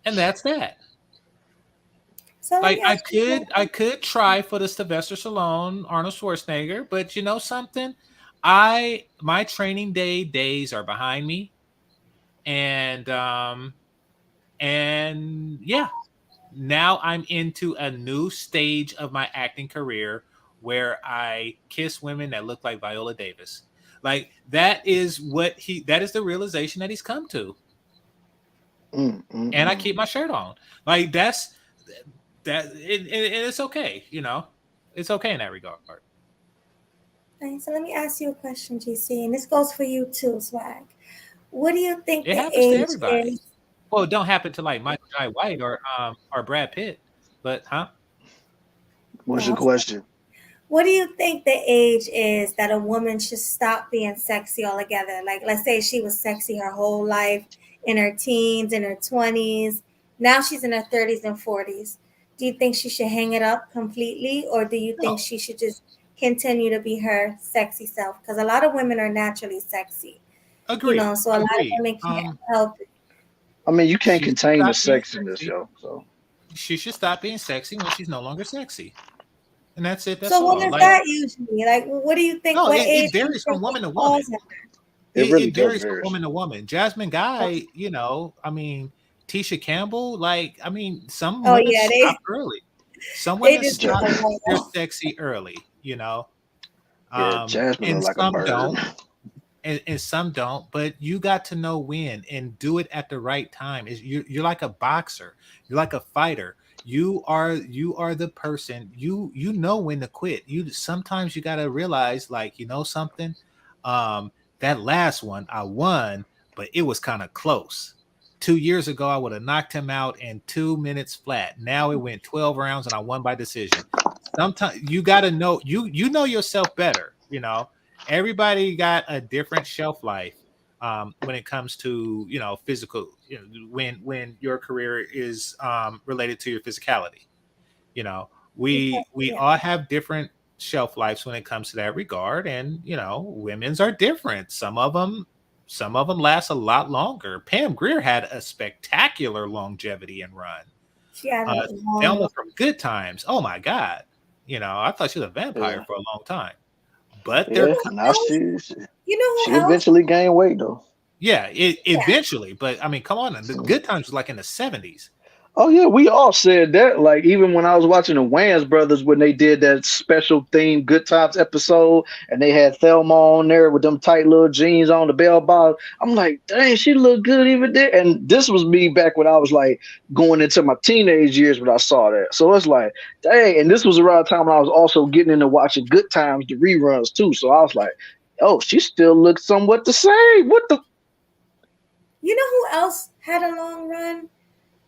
and that's that. So I could try for the Sylvester Stallone, Arnold Schwarzenegger, but something, my training days are behind me. And yeah, now I'm into a new stage of my acting career where I kiss women that look like Viola Davis. Like, that is the realization that he's come to. And I keep my shirt on. Like, that it's okay, it's okay in that regard. Okay, so let me ask you a question, GC, and this goes for you too, Swag. What do you think it happens to everybody? Is? Well, it don't happen to like Michael Jai White or Brad Pitt, but What's your question? What do you think the age is that a woman should stop being sexy altogether? Like, let's say she was sexy her whole life, in her teens, in her 20s. Now she's in her 30s and 40s. Do you think she should hang it up completely, or do you think she should just continue to be her sexy self? Because a lot of women are naturally sexy. Agreed. So a lot of women can't help it. I mean, you can't contain the sexiness, yo. So she should stop being sexy when she's no longer sexy, and that's it. That's so what is that usually? Like, what do you think? No, what it varies from woman to woman. It varies from woman to woman. Jasmine Guy, I mean, Tisha Campbell, some women stop early. Some women stop they're sexy early, Yeah, Jasmine and like some a bird. don't. And some don't, but you got to know when and do it at the right time. You're like a boxer. You're like a fighter. You are the person, you know when to quit. You sometimes you gotta realize, like, you know something, that last one I won, but it was kind of close. 2 years ago I would have knocked him out in 2 minutes flat. Now it went 12 rounds and I won by decision. Sometimes you gotta know, you know yourself better. You know, everybody got a different shelf life when it comes to, you know, physical, you know, when your career is related to your physicality. You know, we all have different shelf lives when it comes to that regard, and you know, women's are different. Some of them last a lot longer. Pam Grier had a spectacular longevity and run. She had a Thelma from Good Times, oh my god, you know, I thought she was a vampire for a long time. But now she else? eventually gained weight though. Yeah, eventually. But I mean, come on, the Good Times was like in the 70s. Oh yeah, we all said that. Like even when I was watching the Wayans brothers when they did that special theme Good Times episode, and they had Thelma on there with them tight little jeans on, the bell bottom. I'm like, dang, she looked good even there. And this was me back when I was like going into my teenage years when I saw that. So it's like, dang. And this was around the time when I was also getting into watching Good Times, the reruns too. So I was like, oh, she still looks somewhat the same. What the? You know who else had a long run?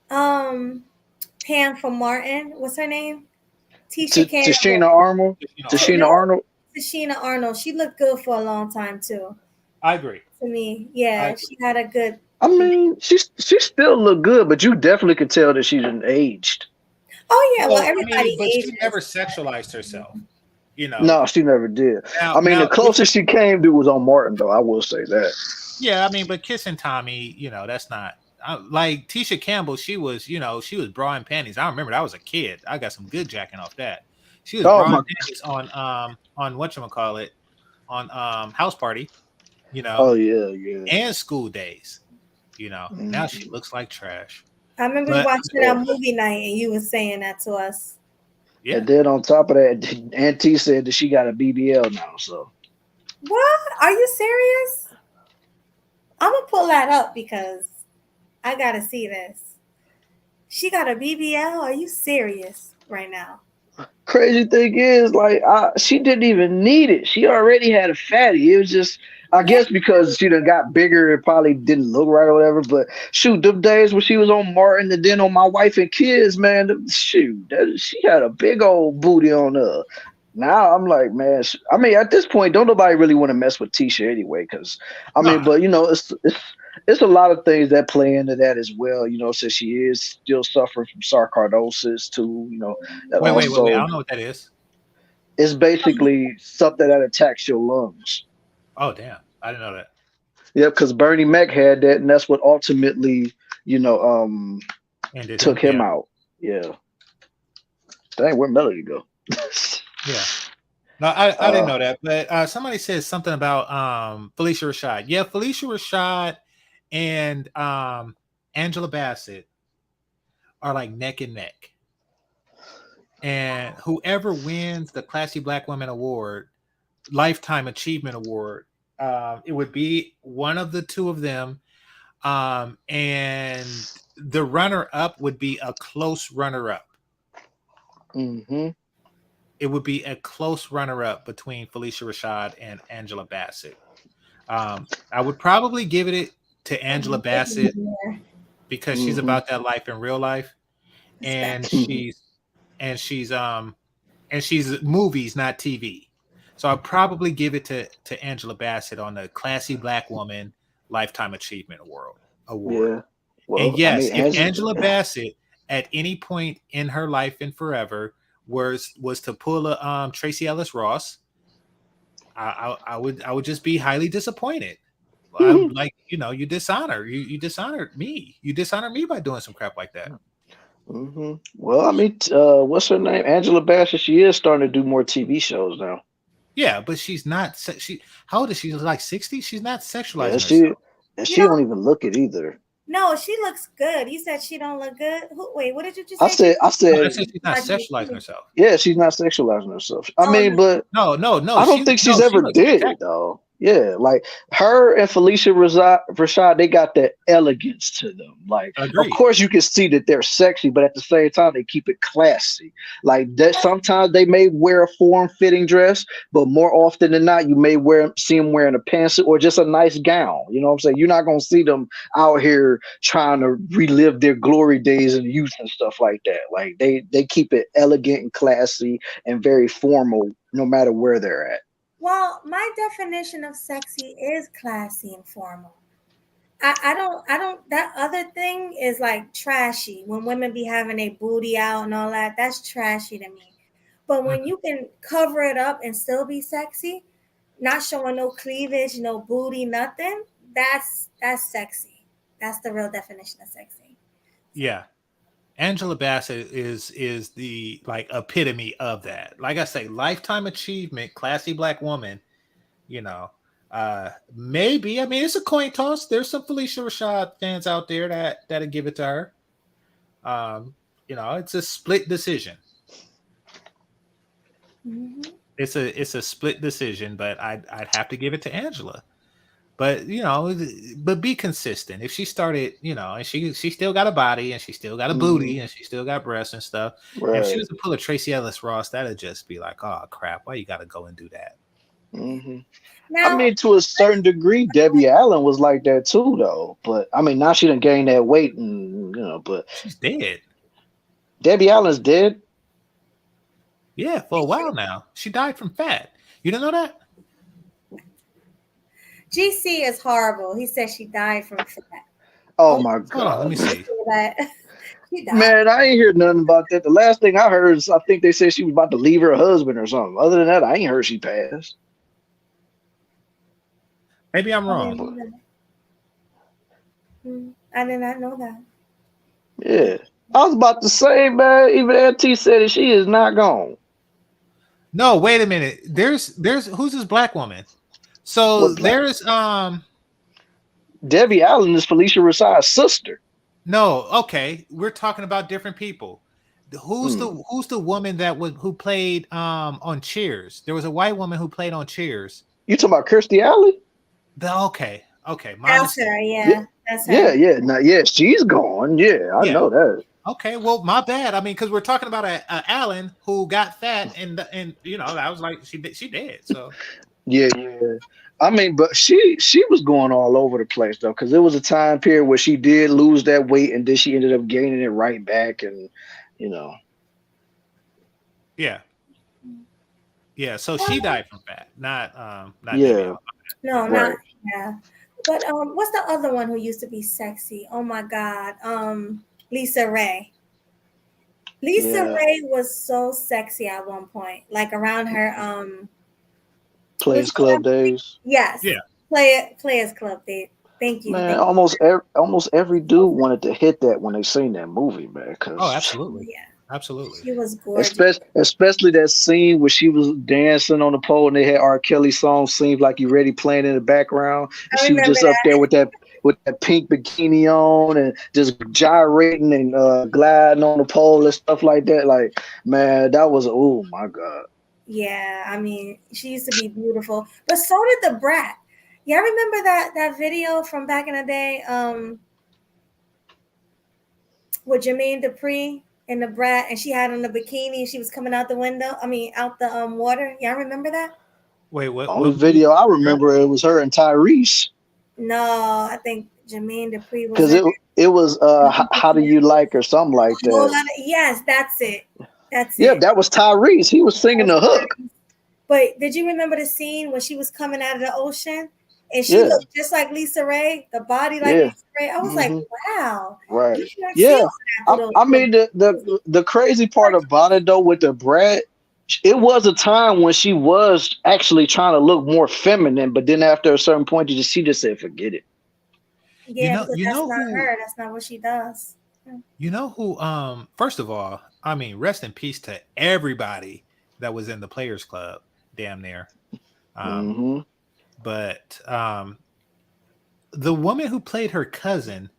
Pam from Martin. What's her name? Tashina Arnold. Tashina Arnold. Tashina Arnold. She looked good for a long time too. I agree. To me, yeah, she had a good. I mean, she still looked good, but you definitely could tell that she's aged. Oh yeah, well everybody. But she never sexualized herself. You know. No, she never did. The closest she came to was on Martin, though. I will say that. Yeah, I mean, but Kissing Tommy, you know, that's not. Like Tisha Campbell, she was bra and panties. I remember that was a kid. I got some good jacking off that. She was bra and panties on whatchamacallit, on House Party, you know. Oh yeah. And School Days, you know. Now she looks like trash. I remember watching that movie night and you were saying that to us. Yeah. And then on top of that, Auntie said that she got a BBL now. So what? Are you serious? I'm gonna pull that up because I gotta see this. She got a BBL? Are you serious right now? Crazy thing is, like, she didn't even need it. She already had a fatty. It was just, I guess, because she done got bigger, it probably didn't look right or whatever. But shoot, them days when she was on Martin and then on My Wife and Kids, man, she had a big old booty on her. Now I'm like, man, I mean, at this point, don't nobody really want to mess with Tisha anyway, because I mean, but you know, it's a lot of things that play into that as well, you know, since she is still suffering from sarcoidosis too, you know. Wait, I don't know what that is. It's basically something that attacks your lungs. Oh, damn. I didn't know that. Yeah, because Bernie Mac had that, and that's what ultimately, you know, took him out. Yeah. Dang, where'd Melody go? Yeah. No, I didn't know that. But somebody said something about Felicia Rashad. Yeah, Felicia Rashad and Angela Bassett are like neck and neck. And whoever wins the Classy Black Woman Award, Lifetime Achievement Award, it would be one of the two of them. And the runner-up would be a close runner-up. Mm-hmm. It would be a close runner-up between Felicia Rashad and Angela Bassett. I would probably give it to Angela Bassett because she's about that life in real life, and she's movies, not TV. So I'd probably give it to Angela Bassett on the Classy Black Woman Lifetime Achievement Award. Yeah. Well, and yes, if Angela Bassett at any point in her life and forever was to pull a Tracy Ellis Ross, I would just be highly disappointed. I'm like, you know, you dishonored me. You dishonored me by doing some crap like that. Mm-hmm. Well, I mean, what's her name? Angela Bassett. She is starting to do more TV shows now. Yeah, but she's not. How old is she? Like 60? She's not sexualizing herself. She don't even look it either. No, she looks good. You said she don't look good. Wait, what did you just say? I said she's not sexualizing herself. Yeah, she's not sexualizing herself. I mean, but no. I don't think she's ever did it though. Yeah, like her and Felicia Rashad, they got that elegance to them. Like, of Agreed. course, you can see that they're sexy, but at the same time, they keep it classy. Like that, sometimes they may wear a form-fitting dress, but more often than not, you may see them wearing a pantsuit or just a nice gown. You know what I'm saying? You're not gonna see them out here trying to relive their glory days in youth and stuff like that. Like they keep it elegant and classy and very formal, no matter where they're at. Well, my definition of sexy is classy and formal. I don't, that other thing is like trashy when women be having a booty out and all that. That's trashy to me. But when you can cover it up and still be sexy, not showing no cleavage, no booty, nothing, that's sexy. That's the real definition of sexy. Yeah. Angela Bassett is the like epitome of that. Like I say, lifetime achievement, classy black woman, you know. Maybe, I mean, it's a coin toss. There's some Felicia Rashad fans out there that'll give it to her. You know, it's a split decision. Mm-hmm. It's a split decision, but I'd have to give it to Angela. But you know, but be consistent. If she started, you know, and she still got a body and she still got a booty and she still got breasts and stuff. Right. And if she was to pull a Tracy Ellis Ross, that'd just be like, oh crap, why you got to go and do that? Mm-hmm. Now, I mean, to a certain degree, Debbie Allen was like that too, though. But I mean, now she done gained that weight, and you know, but She's dead. Debbie Allen's dead. Yeah, for a while now. She died from fat. You didn't know that? GC is horrible. He said she died from fat. Oh my Hold on, let me God, see. She died. man! I ain't heard nothing about that. The last thing I heard is I think they said she was about to leave her husband or something. Other than that, I ain't heard she passed. Maybe I'm wrong. I did not know that. Yeah, I was about to say, man. Even LT said it. She is not gone. No, wait a minute. There's who's this black woman? So What black- there's Debbie Allen is Felicia Rashad's sister. no, okay. We're talking about different people. Who's the woman who played on Cheers? There was a white woman who played on Cheers. You talking about Kirstie Alley? Okay. That's her, yeah. That's her. Yeah. Now, yeah, she's gone. Yeah, I know that. Okay, well, my bad. I mean, because we're talking about a Allen who got fat, and you know, I was like, she did. So yeah. I mean, but she was going all over the place though, because there was a time period where she did lose that weight, and then she ended up gaining it right back, and you know. yeah. So she died from fat, not Yeah. No, Right. not yeah. But what's the other one who used to be sexy? Oh my God. Lisa Ray. Lisa Ray was so sexy at one point, like around her Players Club days. Yes. Yeah. Players Club days. Thank you. Man, Thank you. almost every dude wanted to hit that when they seen that movie, man. Oh, absolutely. Yeah. Absolutely. She was gorgeous. Especially that scene where she was dancing on the pole and they had R. Kelly songs, seems like you ready playing in the background. And she was just up there with that pink bikini on and just gyrating and gliding on the pole and stuff like that. Like, man, that was oh my God. Yeah, I mean, she used to be beautiful, but so did the Brat. Yeah, remember that video from back in the day, with Jermaine Dupri and the Brat, and she had on the bikini and she was coming out the window. I mean, out the water. Y'all remember that? Wait, what? Only video I remember it was her and Tyrese. No, I think Jermaine Dupri was Because it was How Do You Like or something like that. Yes, that's it. Yeah, that was Tyrese. He was singing the hook. But did you remember the scene when she was coming out of the ocean and she looked just like Lisa Ray, the body like Lisa Ray? I was like, wow. Right. Yeah. I mean, the crazy part about it though with the Brat, it was a time when she was actually trying to look more feminine, but then after a certain point, she just said, forget it. Yeah, that's not her. That's not what she does. You know who? First of all, I mean, rest in peace to everybody that was in the Players Club, damn near. But the woman who played her cousin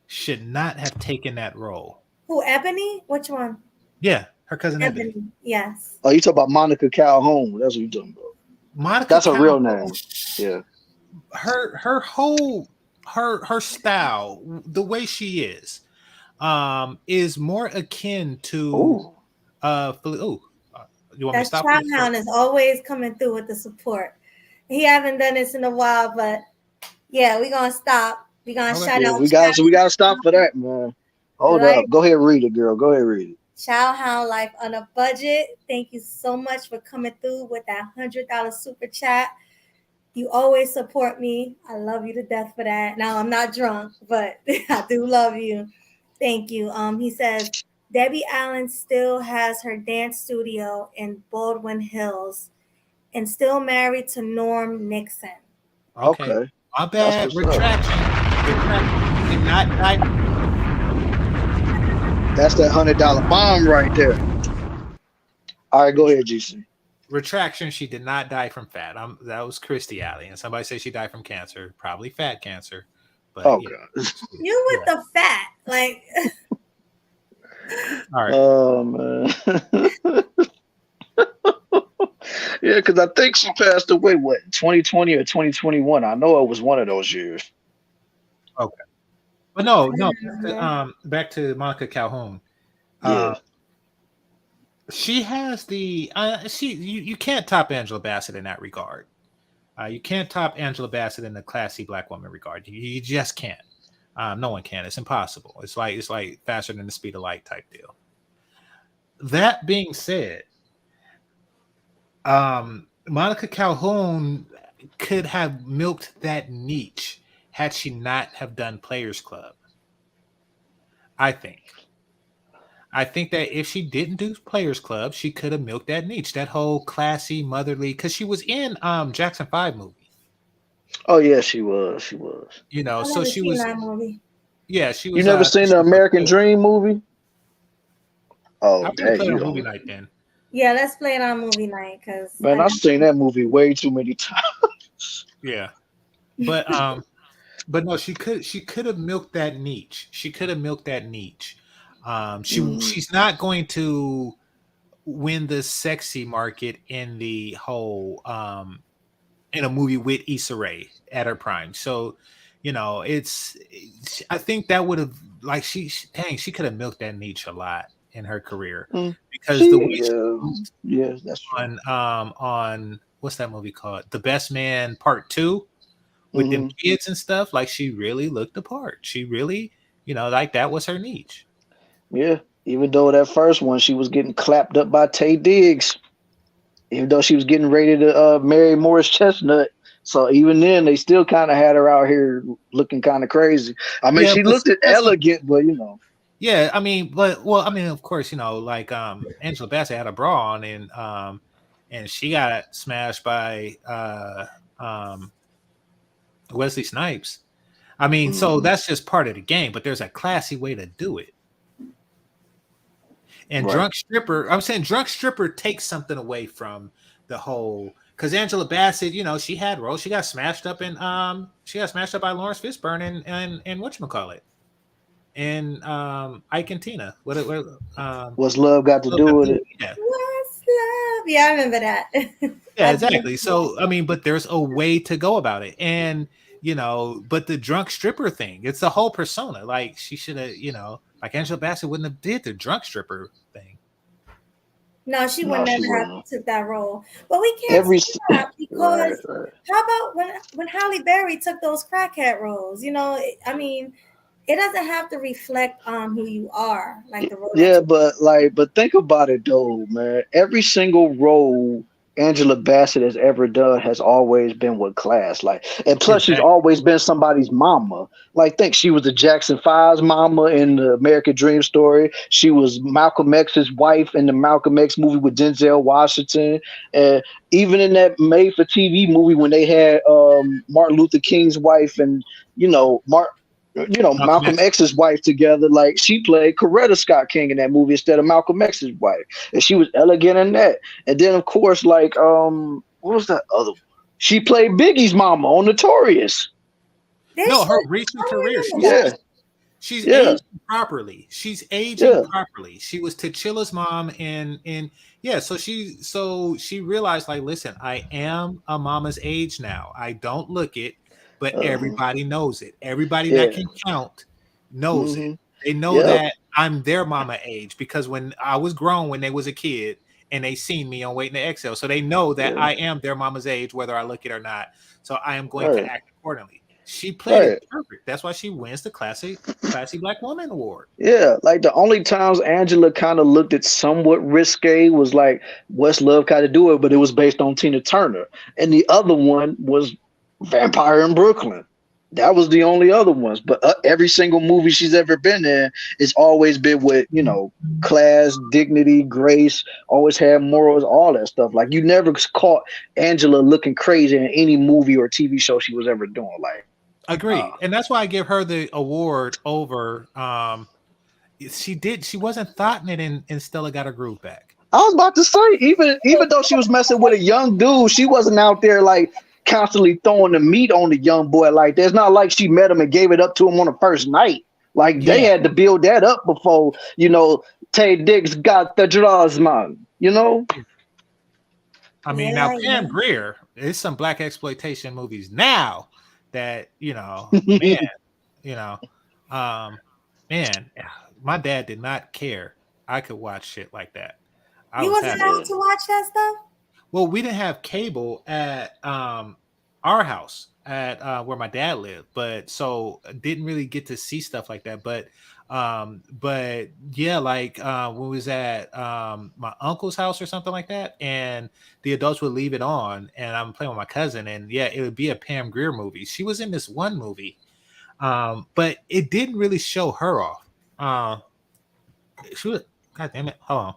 should not have taken that role. Who, Ebony? Which one? Yeah, her cousin Ebony. Yes. Oh, you talking about Monica Calhoun? That's what you talking about. Monica That's a real Calhoun, name. Yeah. her whole her style, the way she is more akin to Oh, you want me to That stop Chow you? Hound is always coming through with the support. He haven't done this in a while, but yeah, we're gonna stop. We're gonna Okay. shout yeah. out We got to stop for that, man. Hold Life, up. Go ahead, read it, girl. Go ahead, read it. Chow Hound Life on a Budget. Thank you so much for coming through with that $100 super chat. You always support me. I love you to death for that. Now I'm not drunk, but I do love you. Thank you. He says Debbie Allen still has her dance studio in Baldwin Hills and still married to Norm Nixon. Okay. Okay. My That's bad. what's up. Retraction. Did not die. That's that $100 bomb right there. All right, go ahead, GC. Retraction. She did not die from fat. That was Christy Alley, and somebody said she died from cancer, probably fat cancer. But Oh yeah. God. You with the fat, like All right. Oh man. Yeah, because I think she passed away, what, 2020 or 2021? I know it was one of those years. Okay. But no. Back to Monica Calhoun. Yeah. She has the you can't top Angela Bassett in that regard. You can't top Angela Bassett in the classy black woman regard. You just can't. No one can. It's impossible. It's like faster than the speed of light type deal. That being said, Monica Calhoun could have milked that niche had she not have done Players Club. I think that if she didn't do Players Club, she could have milked that niche, that whole classy, motherly, because she was in Jackson 5 movie. Oh yeah, she was. She was. You know, I so never she seen was. that movie. Yeah, she was. You never seen the American Dream movie? Oh, I'm gonna dang, play you on movie don't. night then. Yeah, let's play it on movie night because Man, I've seen that movie way too many times. Yeah, but no, she could have milked that niche. She could have milked that niche. She's not going to win the sexy market in the whole in a movie with Issa Rae at her prime. So, you know, I think that would have she could have milked that niche a lot in her career because the way she moved that's true. on what's that movie called? The Best Man Part 2 with them kids and stuff. Like she really looked the part. She really, like that was her niche. Yeah, even though that first one she was getting clapped up by Taye Diggs, even though she was getting ready to marry Morris Chestnut. So even then, they still kind of had her out here looking kind of crazy. I mean, she looked elegant, but Yeah, I mean, of course, like Angela Bassett had a bra on, and she got smashed by Wesley Snipes. I mean, so that's just part of the game, but there's a classy way to do it. And Drunk Stripper takes something away from the whole, because Angela Bassett, she had roles. She got smashed up by Lawrence Fishburne and whatchamacallit. And Ike and Tina. What's love got to do with it? Yeah. What's love? Yeah, I remember that. Yeah, exactly. So I mean, but there's a way to go about it. And but the drunk stripper thing, it's the whole persona. Like she should have, like Angela Bassett wouldn't have did the drunk stripper thing. No, she would never have took that role. But we can't say that because how about when Halle Berry took those crackhead roles? I mean, it doesn't have to reflect on who you are, like the role. Yeah, but think about it though, man. Every single role Angela Bassett has ever done has always been with class. And plus she's always been somebody's mama. Think she was the Jackson 5's mama in the American Dream Story. She was Malcolm X's wife in the Malcolm X movie with Denzel Washington. And even in that made for TV movie when they had Martin Luther King's wife and Malcolm X's wife together, she played Coretta Scott King in that movie instead of Malcolm X's wife, and she was elegant in that. And then of course, what was that other one? She played Biggie's mama on Notorious. No, her recent career. She's Yeah, aging properly. She's aging yeah. properly. She was T'Chilla's mom, and yeah, so she realized, like, listen, I am a mama's age now. I don't look it, but Uh, everybody knows it. Everybody that yeah. can count knows it. Hmm. They know Yep. that I'm their mama age because when I was grown, when they was a kid, and they seen me on Waiting to Exhale, so they know that Yeah. I am their mama's age, whether I look it or not. So I am going to Right. act accordingly. She played it Right. perfect. That's why she wins the classy black woman award. Yeah, like the only times Angela kind of looked at somewhat risque was like Westlove kind of do it, but it was based on Tina Turner. And the other one was Vampire in Brooklyn. That was the only other ones. But every single movie she's ever been in it's always been with, class, dignity, grace, always had morals, all that stuff. Like you never caught Angela looking crazy in any movie or TV show she was ever doing. Like, Agreed. And that's why I give her the award over she wasn't thoughting it in Stella Got Her Groove Back. I was about to say, even though she was messing with a young dude, she wasn't out there like constantly throwing the meat on the young boy like that. It's not like she met him and gave it up to him on the first night. Like they Yeah. had to build that up before, Tay Diggs got the draws, man. I mean, now Pam Grier, there's some black exploitation movies now that, man, man, my dad did not care. I could watch shit like that. You wasn't out to watch that stuff? Well, we didn't have cable at our house at where my dad lived, but so didn't really get to see stuff like that. But yeah, like when we was at my uncle's house or something like that, and the adults would leave it on, and I'm playing with my cousin, and yeah, it would be a Pam Grier movie. She was in this one movie, but it didn't really show her off. She was, God damn it, hold on,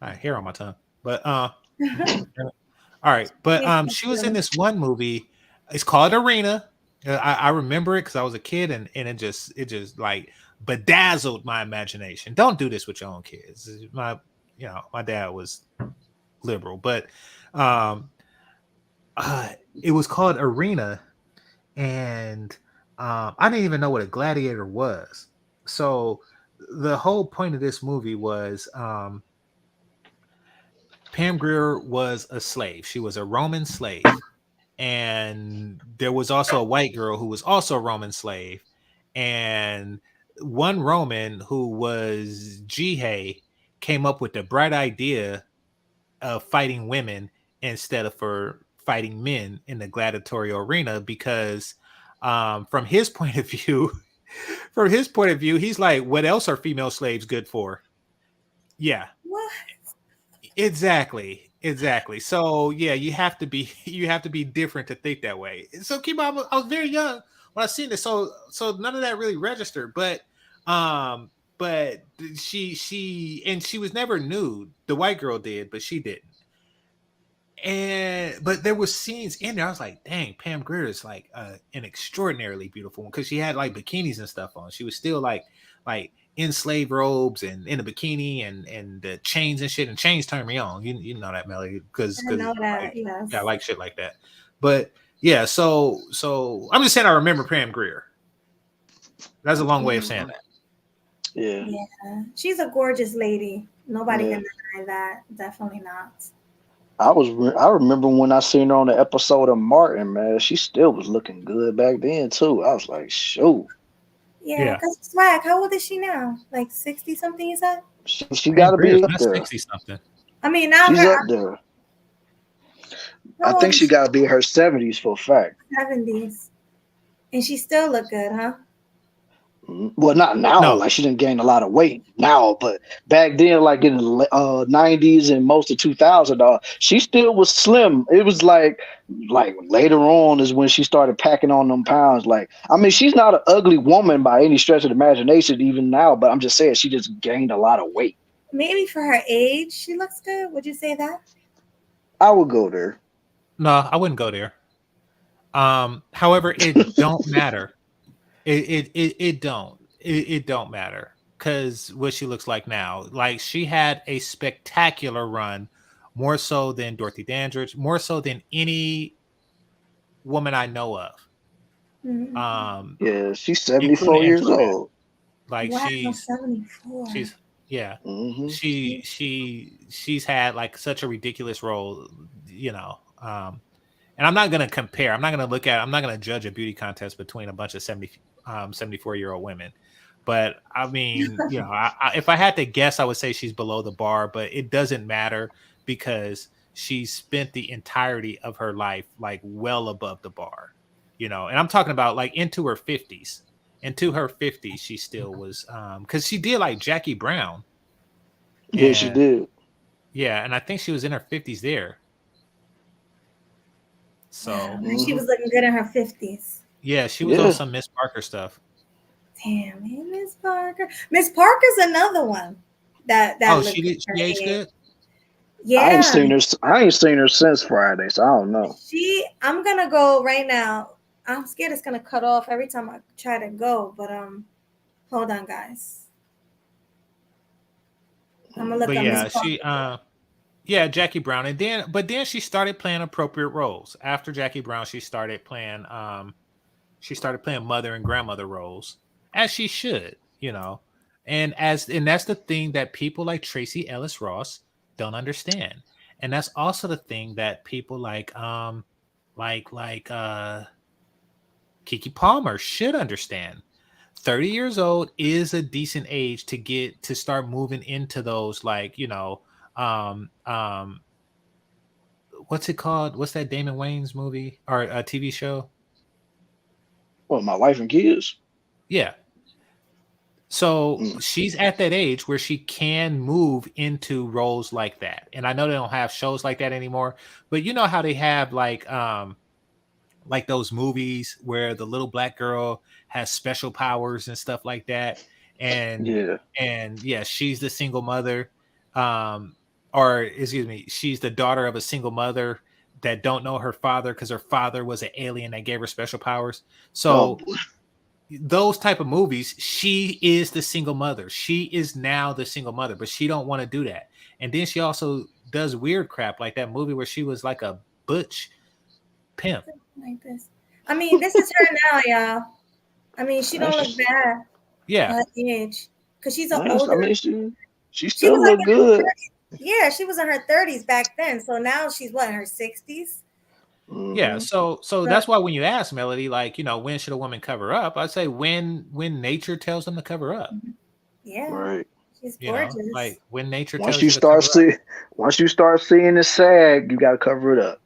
I have hair on my tongue, but all right, but she was in this one movie. It's called Arena. I remember it because I was a kid, and it just like bedazzled my imagination. Don't do this with your own kids. My dad was liberal, but it was called Arena, and I didn't even know what a gladiator was. So the whole point of this movie was Pam Grier was a slave. She was a Roman slave. And there was also a white girl who was also a Roman slave. And one Roman who was Jihei came up with the bright idea of fighting women instead of for fighting men in the gladiatorial arena because from his point of view, he's like, what else are female slaves good for? Yeah. What? Exactly. So yeah, you have to be different to think that way. So keep on. I was very young when I seen this, so none of that really registered. But she was never nude. The white girl did, but she didn't. But there were scenes in there. I was like, dang, Pam Grier is like an extraordinarily beautiful one because she had like bikinis and stuff on. She was still like in slave robes and in a bikini and the chains and shit. And chains turn me on. You know that, Melly, because I know that. Yes. I like shit like that. But yeah, so I'm just saying I remember Pam Grier. That's a long way of saying that. Yeah. She's a gorgeous lady. Nobody can deny that. Definitely not. I remember when I seen her on the episode of Martin, man, she still was looking good back then too. I was like, shoot. Yeah, because Swag, how old is she now? Like 60 something, you said? She got to be up there. 60 something. I mean, now she's up there. I think she got to be in her 70s for a fact. 70s. And she still look good, huh? Well, not now. No. Like she didn't gain a lot of weight now, but back then, like in the 90s and most of 2000, she still was slim. It was like later on is when she started packing on them pounds. Like, I mean, she's not an ugly woman by any stretch of the imagination even now, but I'm just saying she just gained a lot of weight. Maybe for her age, she looks good. Would you say that? I would go there. No, I wouldn't go there. However, it don't matter. It don't matter because what she looks like now, like she had a spectacular run, more so than Dorothy Dandridge, more so than any woman I know of. Yeah, she's 74 years old. Like Wow, she's 74. she's yeah. Mm-hmm. She's had like such a ridiculous role, you know. And I'm not gonna compare. I'm not gonna look at. I'm not gonna judge a beauty contest between a bunch of 74-year-old women. But I mean, you know, if I had to guess, I would say she's below the bar. But it doesn't matter because she spent the entirety of her life like well above the bar, you know. And I'm talking about like into her 50s. Into her 50s, she still was because she did like Jackie Brown. Yeah, she And did. yeah, and I think she was in her 50s there. Wow, So and she Mm-hmm. was looking good in her 50s. yeah, she was on Yeah. some Miss Parker stuff. Damn, hey, Miss Parker. Miss Parker's another one that Oh, looked good she for her aged age. good. Yeah, I ain't seen her since Friday, so I don't know. I'm gonna go right now. I'm scared it's gonna cut off every time I try to go, but hold on, guys. I'm gonna look But up Miss yeah, Parker. yeah, Jackie Brown, and then she started playing appropriate roles. After Jackie Brown, she started playing mother and grandmother roles, as she should, you know. And that's the thing that people like Tracy Ellis Ross don't understand. And that's also the thing that people like Keke Palmer should understand. 30 years old is a decent age to start moving into those, like, you know, um um what's it called? What's that Damon Wayans movie or a TV show? Well, my wife and kids. Yeah. So Mm. she's at that age where she can move into roles like that. And I know they don't have shows like that anymore, but you know how they have like those movies where the little black girl has special powers and stuff like that. And Yeah. yeah, she's the single mother. Um or excuse me, she's the daughter of a single mother that don't know her father because her father was an alien that gave her special powers. Oh, So those type of movies, she is the single mother. She is now the single mother, but she don't want to do that. And then she also does weird crap like that movie where she was like a butch pimp. Like this. I mean, this is her now, y'all. I mean, she don't look that's, bad Yeah. at her age because she's an that's, I older. mean, she She was still like look good. yeah, she was in her 30s back then. So now she's what, in her 60s? Yeah, Mm-hmm. so But that's why when you ask Melody, like, you know, when should a woman cover up? I'd say when nature tells them to cover up. yeah, Right. she's You know, gorgeous. like when nature Once tells you you to start cover up. see, once you start seeing it sag, you gotta cover it up.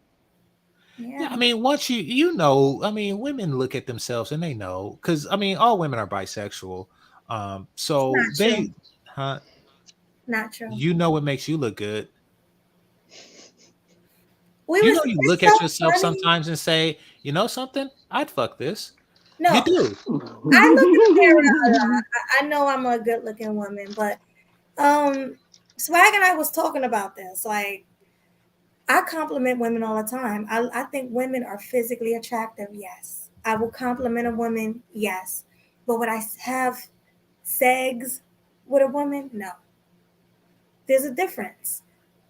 Yeah, Yeah. I mean, once you know, I mean, women look at themselves and they know, because I mean, all women are bisexual. So Not true. they, huh? Not true. You know what makes you look good. You know, you It's look at so yourself funny. sometimes and say, you know something, I'd fuck this. You No, do. I look in the mirror a lot. I know I'm a good looking woman, but Swag and I was talking about this. Like, I compliment women all the time. I think women are physically attractive, yes. I will compliment a woman, yes. But would I have sex with a woman? No. There's a difference.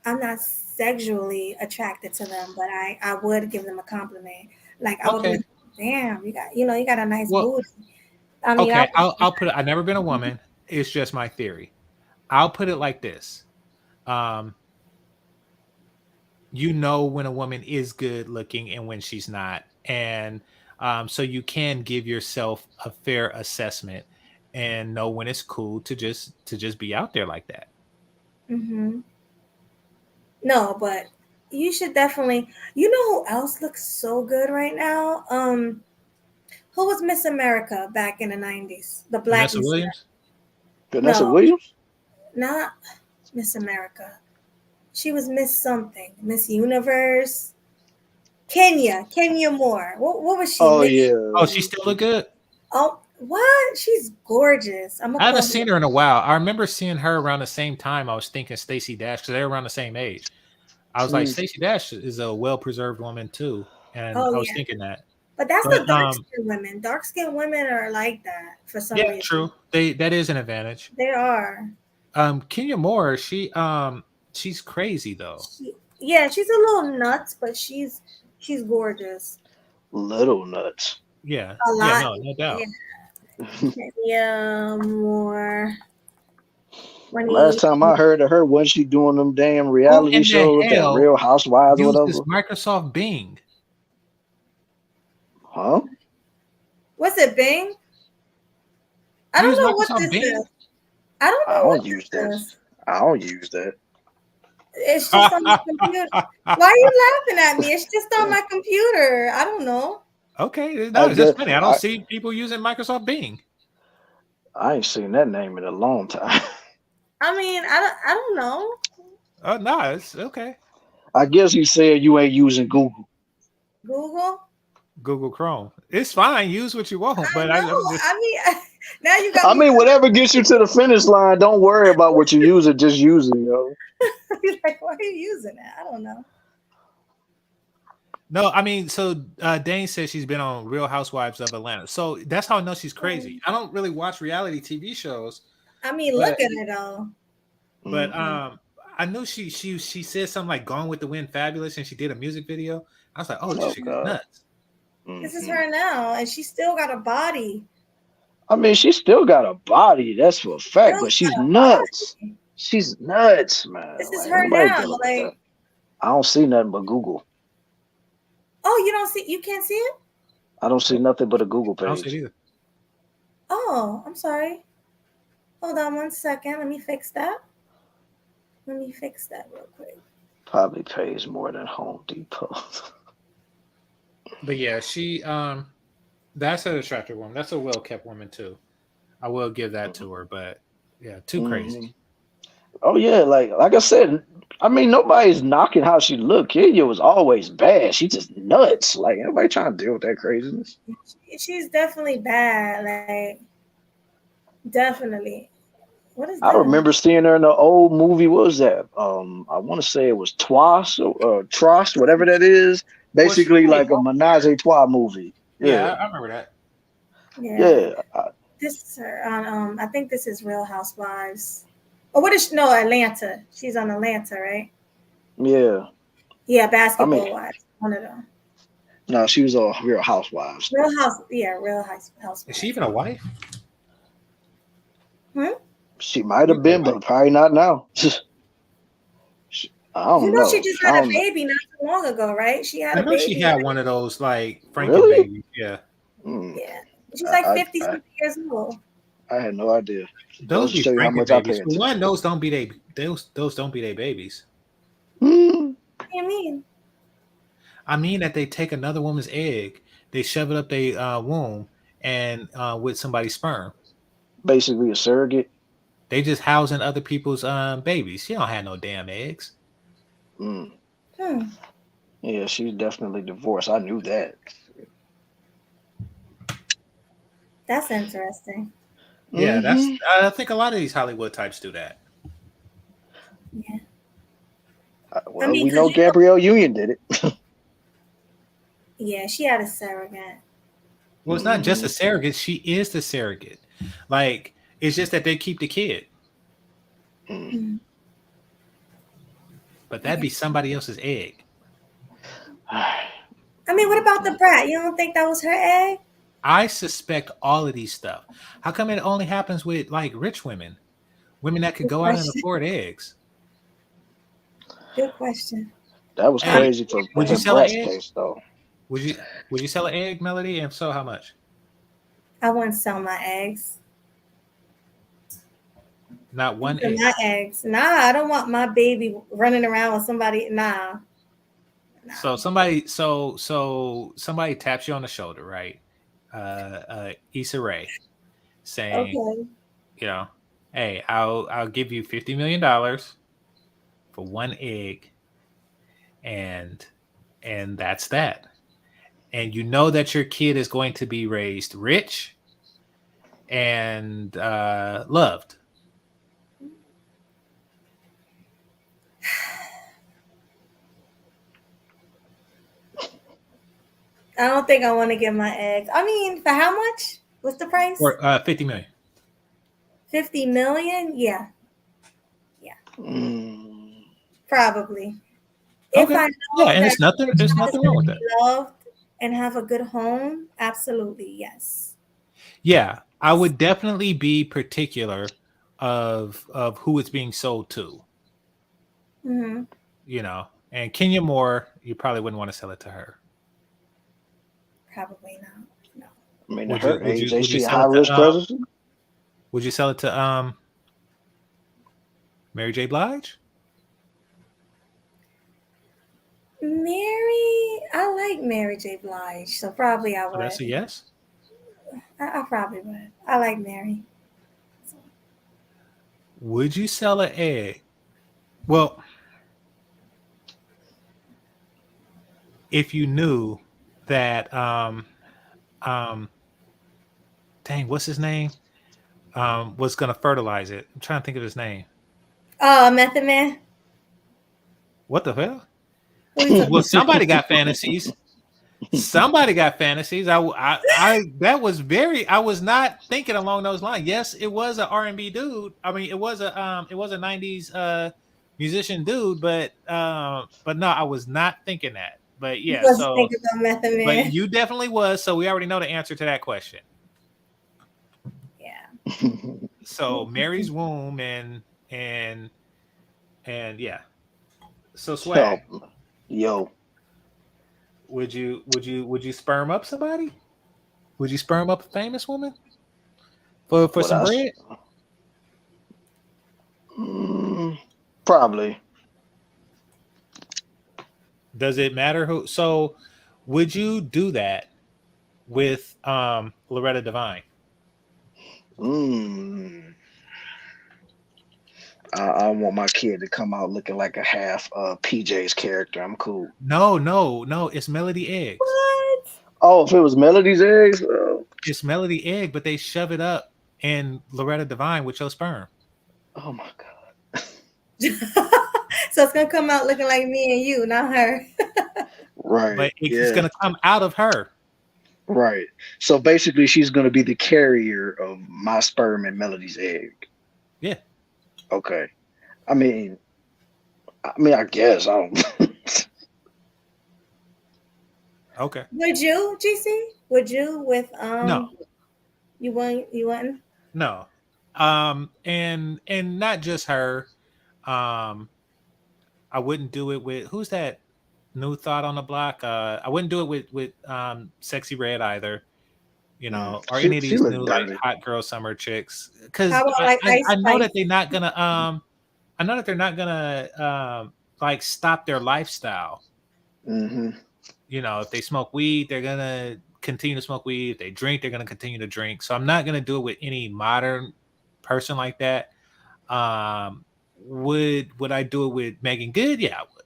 I'm not sexually attracted to them, but I would give them a compliment. Like I would be Okay. like, damn, you got a nice Well, booty. I mean, okay. I'll put it. I've never been a woman. It's just my theory. I'll put it like this. Um, you know when a woman is good looking and when she's not, and so you can give yourself a fair assessment and know when it's cool to just be out there like that. hmm no, but you should definitely. You know who else looks so good right now? Who was Miss America back in the 90s? The black Vanessa Miss America. Williams. Vanessa No, Williams. not Miss America. She was Miss something, Miss Universe. Kenya Moore. What was she? Oh Miss? yeah. Oh, she still look good. Oh, what? She's gorgeous. I'm gonna I haven't call her. seen her in a while. I remember seeing her around the same time. I was thinking Stacey Dash because they're around the same age. I was like, Mm. Stacey Dash is a well preserved woman too, and Oh I was yeah, thinking that. but that's the But dark skinned women. Dark skinned women are like that for some yeah, reason. true. That is an advantage. They are. Kenya Moore, she's crazy though. Yeah, she's a little nuts, but she's gorgeous. Little nuts. Yeah, A yeah, lot. no Yeah. doubt. Yeah, more Last money. time I heard of her, wasn't she doing them damn Who reality in the shows, that hell Real Housewives or uses whatever? Microsoft Bing? Huh? What's it, Bing? I You don't use know what Microsoft this Bing? is. I don't I know what don't use this that. is. I don't use that. It's just on my computer. Why are you laughing at me? It's just on my computer. I don't know. Okay, no, I it's guess just funny. I don't see people using Microsoft Bing. I ain't seen that name in a long time. I mean, I don't know. Oh no, it's okay. I guess you said you ain't using Google. Google. Google Chrome. It's fine. Use what you want, I but know. I'm just I mean, now you got I me. mean, whatever gets you to the finish line, don't worry about what you use it, just use it, yo. Like, why are you using it? I don't know. no. I mean, so Dane says she's been on Real Housewives of Atlanta, so that's how I know she's crazy. I don't really watch reality TV shows, I mean, look at it all. but Mhm. I knew she said something like "Gone with the Wind," fabulous, and she did a music video. I was like, oh, this Oh chick is God. nuts. This is Mhm. her now, and she still got a body. I mean, she still got a body, that's for a fact, Still but she's got a nuts. body. She's nuts, man. This is Like, ain't her nobody now. dealing with that. Like, I don't see nothing but Google. oh, you don't see? You can't see it? I don't see nothing but a Google I don't see it page. either. Oh, I'm sorry. Hold on 1 second. Let me fix that. Let me fix that real quick. Probably pays more than Home Depot. But yeah, she that's an attractive woman. That's a well kept woman too. I will give that to her, but yeah, too crazy. Mhm. Oh yeah, like I said, I mean nobody's knocking how she looked. Kenya was always bad. She just nuts. Like nobody trying to deal with that craziness. She's definitely bad. Like, definitely. What is I that? remember seeing her in the old movie. What was that? I want to say it was Twas or Trost, whatever that is. Well, she Basically played like a menage a trois movie. yeah, Yeah, I remember that. Yeah. yeah, This is her on I think this is Real Housewives. Oh, what is no Atlanta? She's on Atlanta, right? yeah. Yeah, I mean, Basketball Wives. One of them. no, she was on Real Housewives. Real Is she Housewives. even a wife? Hmm? She might She's have a been, wife. but probably not now. I You don't know she know. just I had a don't know. baby not too long ago, right? She had I a know she baby. had one of those like Franken Really? babies. Yeah, Mm, Yeah. She's like I, 50 I something years old. I had no idea. those Goes to be show you how Franken much I babies. pay For one, attention. those don't be those don't be their babies. Mm, What do you mean? I mean that they take another woman's egg, they shove it up their womb, and with somebody's sperm, basically a surrogate. they just housing other people's babies. She don't have no damn eggs. Mm, Hmm. yeah, she's definitely divorced. I knew that. That's interesting. Yeah, that's. Hmm. I think a lot of these Hollywood types do that. Yeah. I Well, mean, we because know Gabrielle Union did it. yeah, she had a surrogate. Well, it's not just a Hmm. surrogate; she is the surrogate. Like it's just that they keep the kid, Mm. Hmm. but that'd be somebody else's egg. I mean, what about the brat? You don't think that was her egg? I suspect all of these stuff. How come it only happens with like rich women, women that could Good go out and question. afford eggs? Good question. That was I mean, Hey, crazy for would you the sell an Brat's egg? case, though. Would you sell an egg, Melody? And if so, how much? I wouldn't sell my eggs. Not one These are egg. my eggs. Nah, I don't want my baby running around with somebody. Nah. So somebody taps you on the shoulder, right? Issa Rae, saying, Okay. you know, hey, I'll give you $50 million for one egg, and that's that. And you know that your kid is going to be raised rich and loved. I don't think I want to give my eggs. I mean, for how much? What's the price? Or 50 million. 50 million? Yeah, Mm. probably. If Okay. I Yeah, know and that there's the child is nothing wrong going with to that. be loved and have a good home, absolutely, yes. Yeah. I would definitely be particular of who it's being sold to. Mm-hmm. You know, and Kenya Moore, you probably wouldn't want to sell it to her. Probably not. No. I mean, at Would you? her Would age, you? they Would you see sell high it to? risk pregnancy. Would you sell it to Mary J. Blige? Mary, I like Mary J. Blige, so probably I So that's a would. yes. I probably would. I like Mary. Would you sell an egg? Well, if you knew that dang, what's his name? Was gonna fertilize it. I'm trying to think of his name. Oh, Method Man. What the hell? Who you talking Well, somebody got fantasies. Somebody got fantasies. That was very. I was not thinking along those lines. Yes, it was an R&B dude. I mean, it was a '90s musician dude, but no, I was not thinking that. But You yeah, was so thinking about Method but Man. you definitely was. So we already know the answer to that question. Yeah. So Mary's womb and yeah. So Swag, Yo, would you sperm up somebody? Would you sperm up a famous woman for what some else? bread? Probably. Does it matter who? So would you do that with Loretta Devine? I want my kid to come out looking like a half PJ's character. I'm cool. No, it's Melody Eggs. What? Oh, if it was Melody's eggs, It's Melody Egg, but they shove it up in Loretta Devine with your sperm. oh my god. So it's gonna come out looking like me and you, not her. Right. But it's Yeah. gonna come out of her. Right. So basically, she's going to be the carrier of my sperm and Melody's egg. Yeah. Okay. I mean, I guess I don't. Okay. Would you, GC? Would you with No. You wouldn't? No. And not just her. I wouldn't do it with who's that new thought on the block? I wouldn't do it with Sexy Red either. You know, or any of She these look new like dirty. hot girl summer chicks. Because How about like Ice I know that Spice? they're not gonna I know that they're not gonna like stop their lifestyle. Mm-hmm. You know, if they smoke weed, they're gonna continue to smoke weed. If they drink, they're gonna continue to drink. So I'm not gonna do it with any modern person like that. Would I do it with Megan Good? Yeah, I would.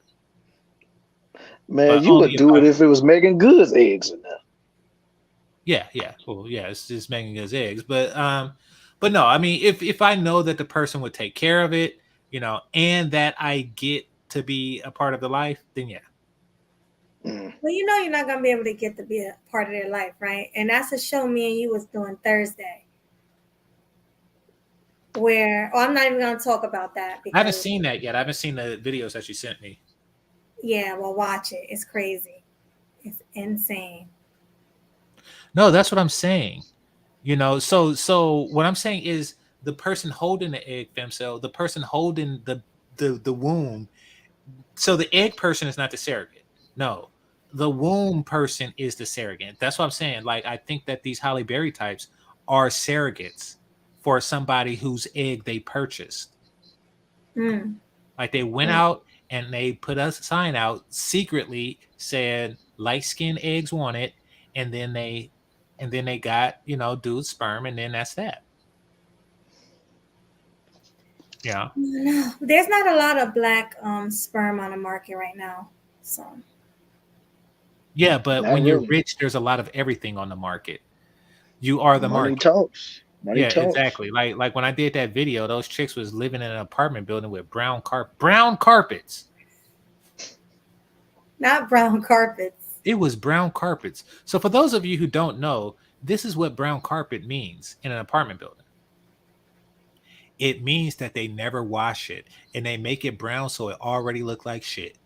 Man, But you only would do it if it was Megan Good's eggs in there. yeah. Well, yeah, it's just Megan Good's eggs. But no, I mean, if I know that the person would take care of it, you know, and that I get to be a part of the life, then yeah. Well, you know you're not gonna be able to get to be a part of their life, right? And that's a show me and you was doing Thursday. Where I'm not even gonna talk about that because I haven't seen that yet. I haven't seen the videos that you sent me. yeah, well watch it. It's crazy. It's insane. No, that's what I'm saying. You know, so what I'm saying is the person holding the egg fem cell, the person holding the womb. So the egg person is not the surrogate. No, the womb person is the surrogate. That's what I'm saying. Like I think that these Halle Berry types are surrogates for somebody whose egg they purchased. Like they went out and they put a sign out secretly said light skinned eggs want it, and then they got, you know, dude's sperm, and then that's that. Yeah. No, there's not a lot of black sperm on the market right now. So Yeah, but Not when you're really. rich, there's a lot of everything on the market. You are the Money market. talks. Money Yeah, talks. exactly. Like when I did that video, those chicks was living in an apartment building with brown carpets. not brown carpets. It was brown carpets. So for those of you who don't know, this is what brown carpet means in an apartment building. It means that they never wash it and they make it brown so it already look like shit.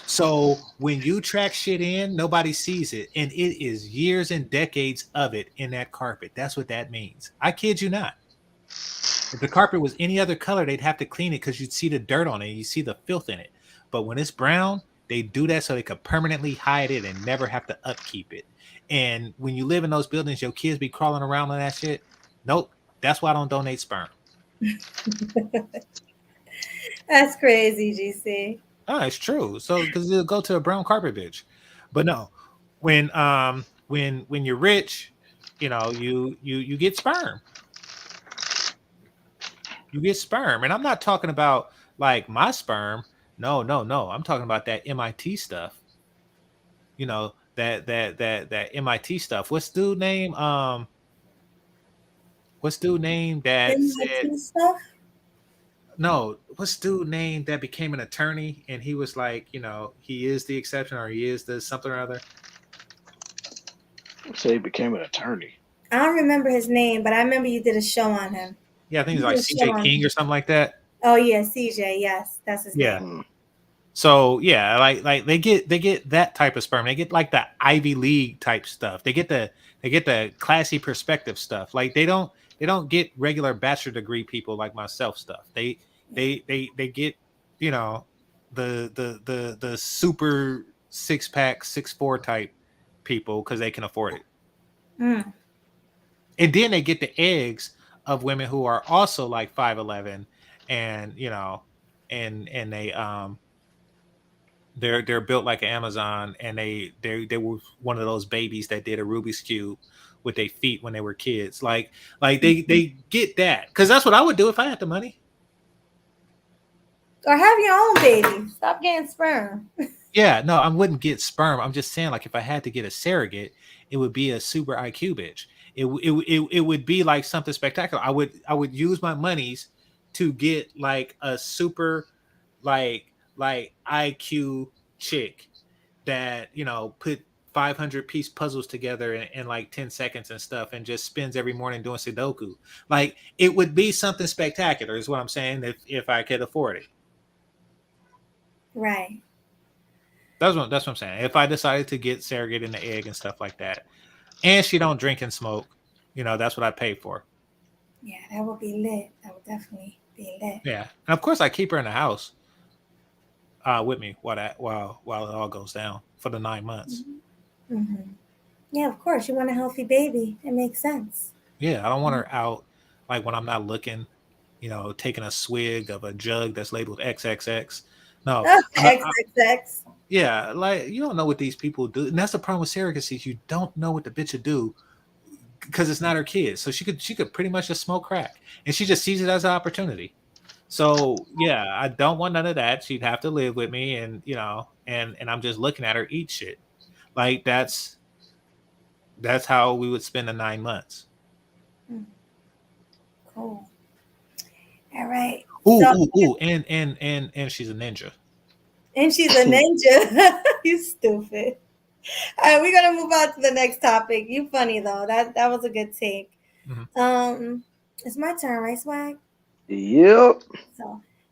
So when you track shit in, nobody sees it, and it is years and decades of it in that carpet. That's what that means. I kid you not. If the carpet was any other color, they'd have to clean it because you'd see the dirt on it, you see the filth in it. But when it's brown, they do that so they could permanently hide it and never have to upkeep it. And when you live in those buildings, your kids be crawling around on that shit. Nope. That's why I don't donate sperm. That's crazy, GC. Oh, it's true. So because it'll go to a brown carpet bitch. But no, when you're rich, you know, you get sperm. You get sperm. And I'm not talking about like my sperm. No. I'm talking about that MIT stuff. You know, that MIT stuff. What's dude name? What's dude name that said stuff? no, what's dude name that became an attorney and he was like, you know, he is the exception or he is the something or other? Say he became an attorney. I don't remember his name, but I remember you did a show on him. Yeah, I think it's like CJ King or something like that. Oh yeah, CJ. Yes, that's his name. So yeah, like they get that type of sperm. They get like the Ivy League type stuff. They get the classy perspective stuff. Like they don't get regular bachelor degree people like myself stuff. They get, you know, the super 6-pack 6'4" type people because they can afford it. Mm. And then they get the eggs of women who are also like 5'11", and you know, and they're built like an Amazon, and they were one of those babies that did a Rubik's Cube with their feet when they were kids. Like they get that, because that's what I would do if I had the money. Or have your own baby. Stop getting sperm. Yeah, no, I wouldn't get sperm. I'm just saying, like, if I had to get a surrogate, it would be a super IQ bitch. It would be like something spectacular. I would use my monies to get like a super like IQ chick that, you know, put 500-piece puzzles together in like 10 seconds and stuff, and just spends every morning doing Sudoku. Like, it would be something spectacular, is what I'm saying, if I could afford it. Right. That's what I'm saying. If I decided to get surrogate in the egg and stuff like that, and she don't drink and smoke, you know, that's what I pay for. Yeah, that would be lit. That would definitely be lit. Yeah, and of course I keep her in the house with me while it all goes down for the 9 months. Mm-hmm. Mm-hmm. Yeah, of course. You want a healthy baby. It makes sense. Yeah, I don't want her out like when I'm not looking, you know, taking a swig of a jug that's labeled XXX. No, XXX. Yeah, like, you don't know what these people do, and that's the problem with surrogacy. You don't know what the bitch would do because it's not her kid. So she could pretty much just smoke crack, and she just sees it as an opportunity. So yeah, I don't want none of that. She'd have to live with me, and you know, and I'm just looking at her eat shit. Like that's how we would spend the 9 months. Cool. All right. Ooh, and she's a ninja. And she's a ninja. You stupid. All right, we're gonna move on to the next topic. You funny though. That was a good take. Mm-hmm. It's my turn, right, Swag? Yep.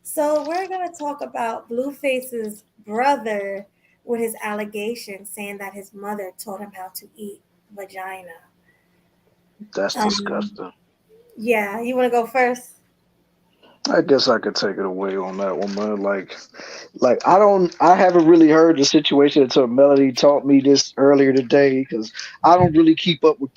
So we're gonna talk about Blueface's brother with his allegations, saying that his mother taught him how to eat vagina. That's disgusting. Yeah, you want to go first? I guess I could take it away on that one, man. Like I haven't really heard the situation until Melody taught me this earlier today, because I don't really keep up with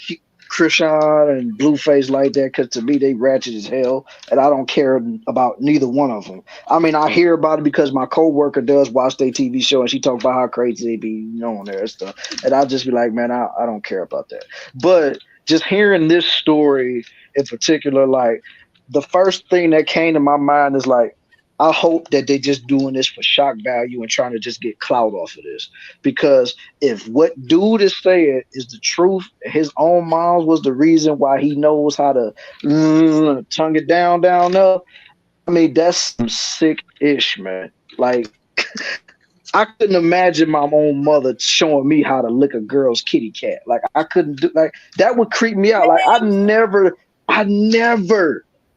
Krishan and Blueface like that, because to me they ratchet as hell, and I don't care about neither one of them. I mean, I hear about it because my coworker does watch their TV show, and she talks about how crazy they be, you know, on there and stuff, and I just be like, man, I don't care about that. But just hearing this story in particular, like, the first thing that came to my mind is like, I hope that they just doing this for shock value and trying to just get clout off of this. Because if what dude is saying is the truth, his own mom was the reason why he knows how to tongue it down there. I mean, that's some sick-ish, man. Like, I couldn't imagine my own mother showing me how to lick a girl's kitty cat. Like, I couldn't do, like, that would creep me out. Like, I never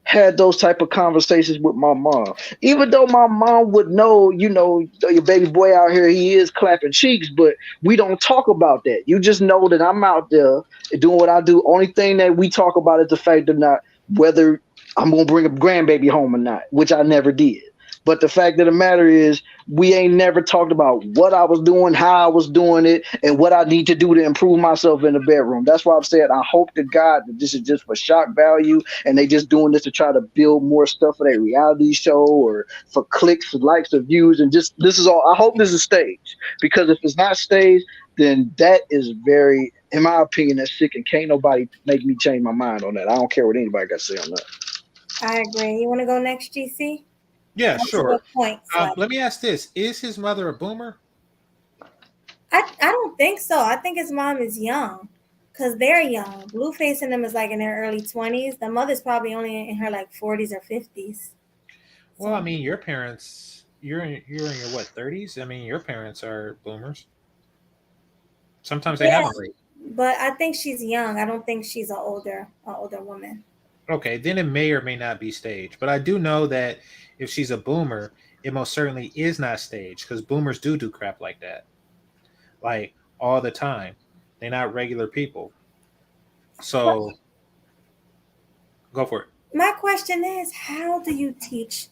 had those type of conversations with my mom. Even though my mom would know, your baby boy out here, he is clapping cheeks, but we don't talk about that. You just know that I'm out there doing what I do. Only thing that we talk about is the fact of not whether I'm gonna bring a grandbaby home or not, which I never did. But the fact of the matter is, we ain't never talked about what I was doing, how I was doing it, and what I need to do to improve myself in the bedroom. That's why I'm saying I hope to God that this is just for shock value and they just doing this to try to build more stuff for their reality show or for clicks, likes, or views. And just this is all. I hope this is staged, because if it's not staged, then that is very, in my opinion, that's sick, and can't nobody make me change my mind on that. I don't care what anybody got to say on that. I agree. You want to go next, GC? Yeah, That's a sure. good point. Let me ask this: is his mother a boomer? I don't think so. I think his mom is young, because they're young. Blueface and them is like in their early 20s. The mother's probably only in her like 40s or 50s. Well, I mean, your parents, you're in your what, 30s? I mean, your parents are boomers. Sometimes they Yeah, have a rate. but I think she's young. I don't think she's an older woman. Okay, then it may or may not be staged. But I do know that if she's a boomer, it most certainly is not staged, because boomers do crap like that, like all the time. They're not regular people. So go for it. My question is, how do you teach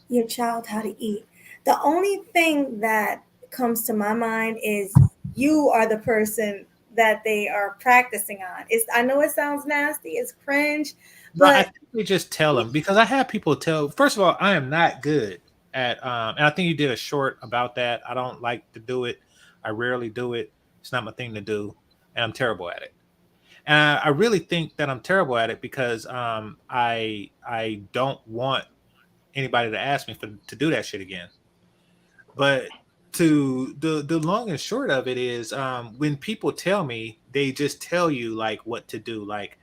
your child how to eat? The only thing that comes to my mind is you are the person that they are practicing on. I know it sounds nasty, it's cringe, No, I but think we just tell them, because I have people tell. First of all, I am not good at, and I think you did a short about that. I don't like to do it. I rarely do it. It's not my thing to do, and I'm terrible at it. And I really think that I'm terrible at it because I don't want anybody to ask me to do that shit again. But to the long and short of it is, when people tell me, they just tell you like what to do, like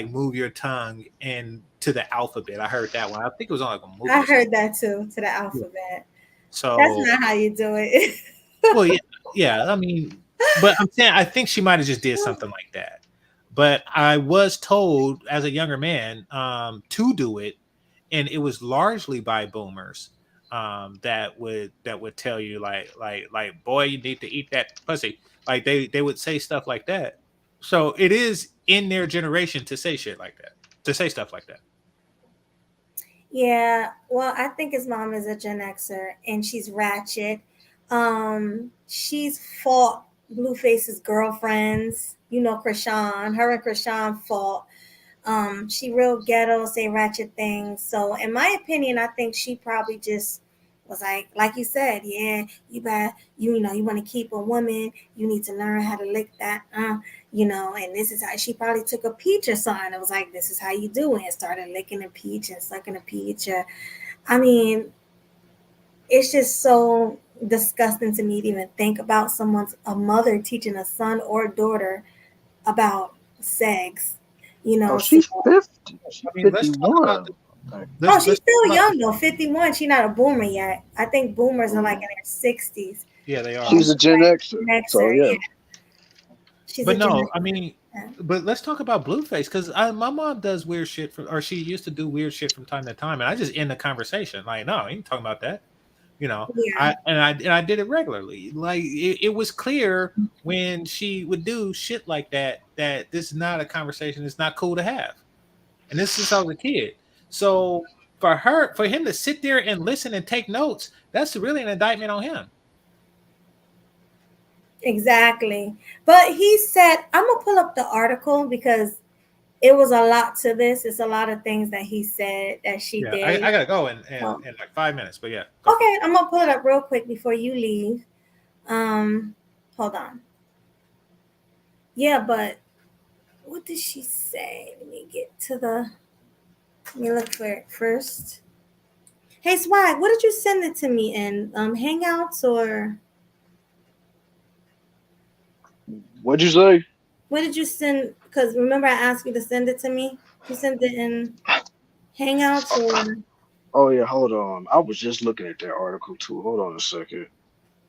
move your tongue and to the alphabet. I heard that one. I think it was on like a movie. I heard that too, to the alphabet. So that's not how you do it. well, yeah. I mean, but I'm saying I think she might have just did something like that. But I was told as a younger man to do it, and it was largely by boomers that would tell you like boy, you need to eat that pussy. Like they would say stuff like that. So it is in their generation to say shit like that, to say stuff like that. Yeah, well, I think his mom is a Gen Xer and she's ratchet. She's fought Blueface's girlfriends, Krishan. Her and Krishan fought. She real ghetto, say ratchet things. So in my opinion, I think she probably just was like you said, yeah, you bet you want to keep a woman, you need to learn how to lick that, and this is how she probably took a peach or something. It was like, this is how you do it, and started licking a peach and sucking a peach. I mean, it's just so disgusting to me to even think about a mother teaching a son or daughter about sex. She's 50. She's I mean, let's talk 51. about she's still young though, 51. She's not a boomer yet. I think boomers are like in their 60s. Yeah, they are. She's a Gen Xer. So yeah. But no, I mean, but let's talk about Blueface, because my mom does weird shit or she used to do weird shit from time to time, and I just end the conversation like, no, I ain't talking about that. Yeah. I did it regularly. Like it was clear when she would do shit like that this is not a conversation. It's not cool to have. And this is I was a kid. So for him to sit there and listen and take notes, that's really an indictment on him. Exactly. But he said, I'm gonna pull up the article because it was a lot to this. It's a lot of things that he said that she did. I gotta go in like 5 minutes, but yeah. Okay, I'm gonna pull it up real quick before you leave. Hold on. Yeah, but what did she say? Let me look for it first. Hey Swag, what did you send it to me in? Hangouts or what'd you say? What did you send? Because remember I asked you to send it to me? You sent it in Hangouts or? Oh yeah, hold on. I was just looking at that article too. Hold on a second.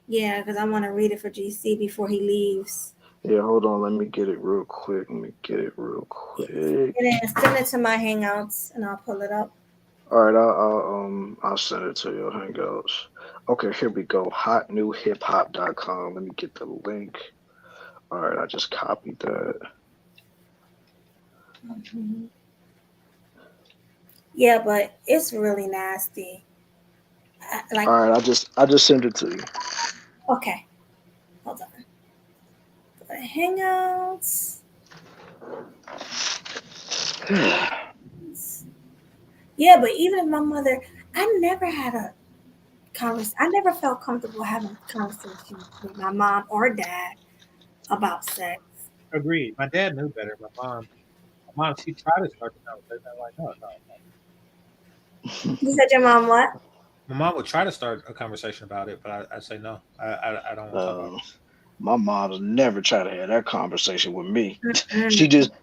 Yeah, because I want to read it for GC before he leaves. Yeah, hold on. Let me get it real quick. And then send it to my Hangouts and I'll pull it up. All right, I'll send it to your Hangouts. Okay, here we go. Hotnewhiphop.com. Let me get the link. All right, I just copied that. Yeah, but it's really nasty. Like, All right, I just sent it to you. okay, hold on. Go to Hangouts. Yeah, but even if my mother, I never had a conversation. I never felt comfortable having a conversation with my mom or dad about sex. Agreed. My dad knew better. My mom, she tried to start the conversation. I'm like, no, no. You said your mom what? My mom would try to start a conversation about it, but I say no. I don't want to talk about Uh, it. my mom's never tried to have that conversation with me. Mm-mm.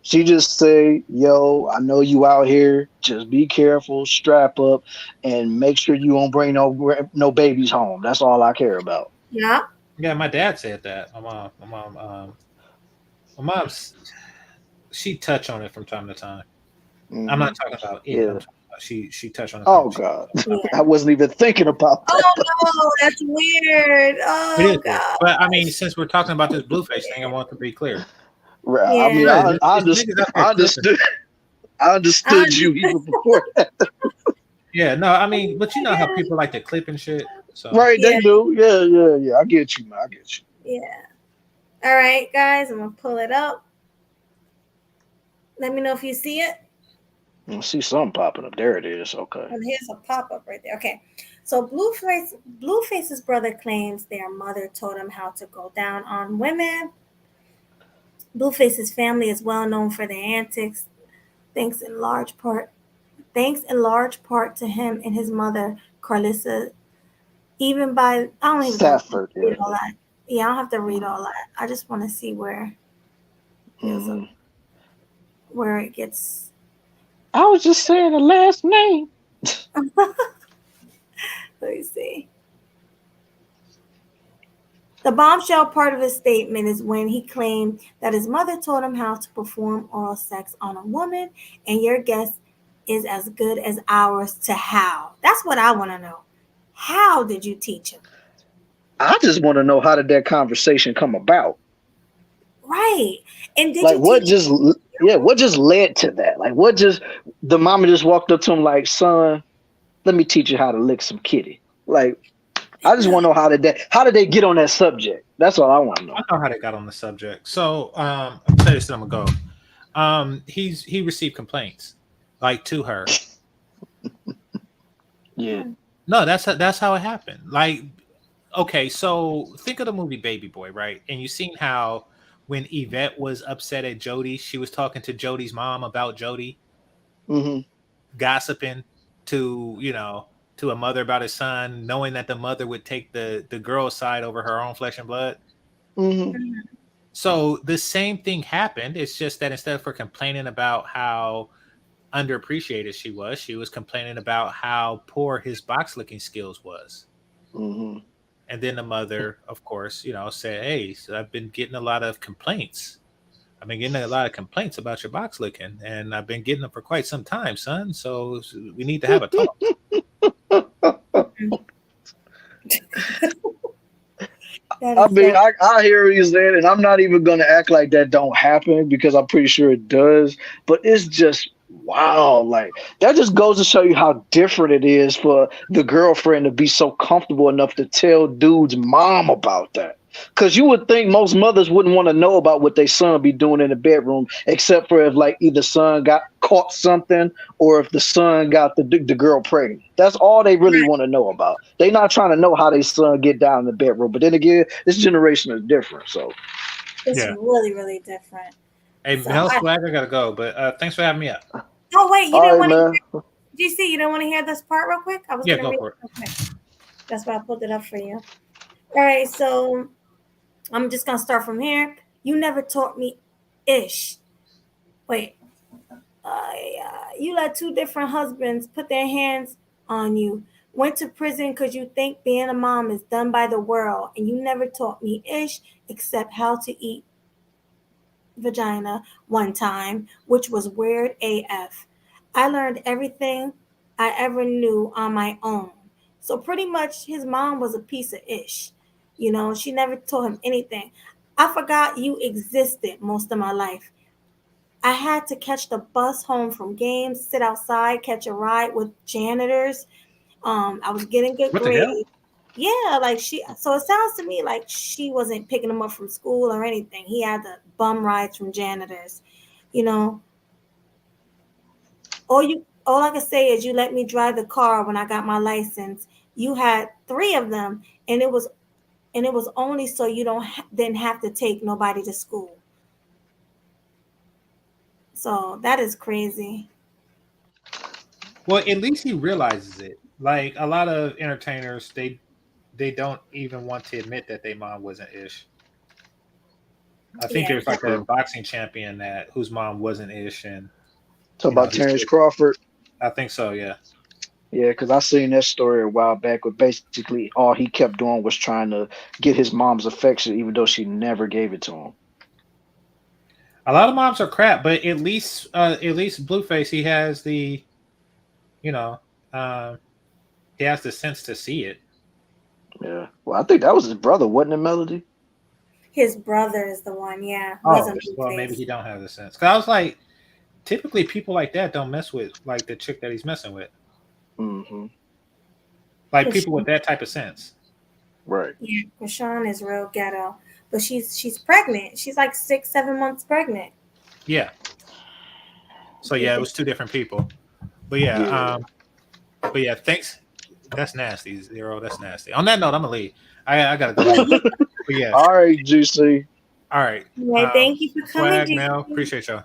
She just say, "Yo, I know you out here. Just be careful, strap up, and make sure you don't bring no babies home. That's all I care about." Yeah. Yeah, my dad said that. My mom's she touch on it from time to time. I'm Hmm. not talking about it. I'm Yeah. talking about she touched on the Oh conversation. God, Yeah. I wasn't even thinking about that. Oh no, that's weird. It is Oh weird. god. But I mean, since we're talking about this Blueface thing, I want to be clear. Right. I mean, Yeah. It's niggas out there I clipping. understood. I I understood you even before that. Yeah, no, I mean, but you know how people like to clip and shit. So Right? They Yeah. do. Yeah, yeah, yeah. I get you, man. I get you. Yeah. All right, guys, I'm gonna pull it up. Let me know if you see it. I see something popping up. There it is. Okay. And here's a pop-up right there. Okay. So Blueface's brother claims their mother taught him how to go down on women. Blueface's family is well known for their antics, thanks in large part to him and his mother, Carlissa. Even by I don't even have to Safford. read Yeah. all that. Yeah, I don't have to read all that. I just want to see where there's a Hmm. where it gets. I was just saying the last name. Let me see. The bombshell part of his statement is when he claimed that his mother taught him how to perform oral sex on a woman, and your guess is as good as ours to how. That's what I want to know. How did you teach him? I just want to know, how did that conversation come about? Right. And did Like you teach what him? just yeah, what just led to that? Like what just the mama just walked up to him like, son, let me teach you how to lick some kitty. Like I just want to know, how did they get on that subject? That's all I want to I know. know how they got on the subject. So I'll tell you this, I'm gonna go. He received complaints like to her. Yeah. No, that's how it happened. Like, okay, so think of the movie Baby Boy, right? And you seen how when Yvette was upset at Jody, she was talking to Jody's mom about Jody Hmm. gossiping to to a mother about his son, knowing that the mother would take the girl's side over her own flesh and blood. Hmm. So the same thing happened. It's just that instead of her complaining about how underappreciated she was complaining about how poor his box licking skills was. Hmm. And then the mother, of course, said, "Hey, so I've been getting a lot of complaints. I've been getting a lot of complaints about your box licking, and I've been getting them for quite some time, son. So we need to have a talk." That I is mean, so. I hear what you're saying, and I'm not even gonna act like that don't happen because I'm pretty sure it does. But it's just wow, like that just goes to show you how different it is for the girlfriend to be so comfortable enough to tell dude's mom about that. Because you would think most mothers wouldn't want to know about what their son be doing in the bedroom, except for if like either son got caught something or if the son got the girl pregnant. That's all they really want to know about. They not trying to know how their son get down in the bedroom. But then again, this generation is different. So It's Yeah. really, really different. Hey, So Mel Swag, I gotta go, but thanks for having me up. oh wait, you all didn't right, want to man. hear GC, you don't want to hear this part real quick? I was Yeah, gonna go read for it it. real quick. That's why I pulled it up for you. All right, so I'm just gonna start from here. You never taught me ish. Wait, you let two different husbands put their hands on you. Went to prison because you think being a mom is done by the world, and you never taught me ish except how to eat vagina one time, which was weird AF. I learned everything I ever knew on my own. So pretty much his mom was a piece of ish. You know, she never told him anything. I forgot you existed most of my life. I had to catch the bus home from games, sit outside, catch a ride with janitors. I was getting good What the hell? grades. Yeah, like she. So it sounds to me like she wasn't picking him up from school or anything. He had the bum rides from janitors. You know, all I can say is you let me drive the car when I got my license. You had 3 of them, and it was only so you didn't have to take nobody to school. So that is crazy. Well, at least he realizes it. Like a lot of entertainers, they don't even want to admit that their mom wasn't ish. I think Yeah, there's like a True. boxing champion that whose mom wasn't ish, and Talk about his Terrence kid. Crawford. I think so. Yeah. Yeah, because I seen that story a while back where basically all he kept doing was trying to get his mom's affection, even though she never gave it to him. A lot of moms are crap, but at least Blueface, he has the, you know, um, he has the sense to see it. Yeah. Well, I think that was his brother, wasn't it, Melody? his brother is the one. Yeah, Oh, wasn't well, maybe Blueface. he don't have the sense. Cause I was like, typically people like that don't mess with like the chick that he's messing with. Mm-hmm. Like people with Krishan, that type of sense. Right. yeah, Krishan is real ghetto, but she's pregnant. She's like 6, 7 months pregnant. Yeah. So You yeah, it think? was two different people. But yeah, Yeah. thanks. That's nasty, Zero. That's nasty. On that note, I'm gonna leave. I gotta go anyway. But yeah, All right, GC. all right. Yeah, thank you for coming, Swag, Mel, GC. appreciate y'all.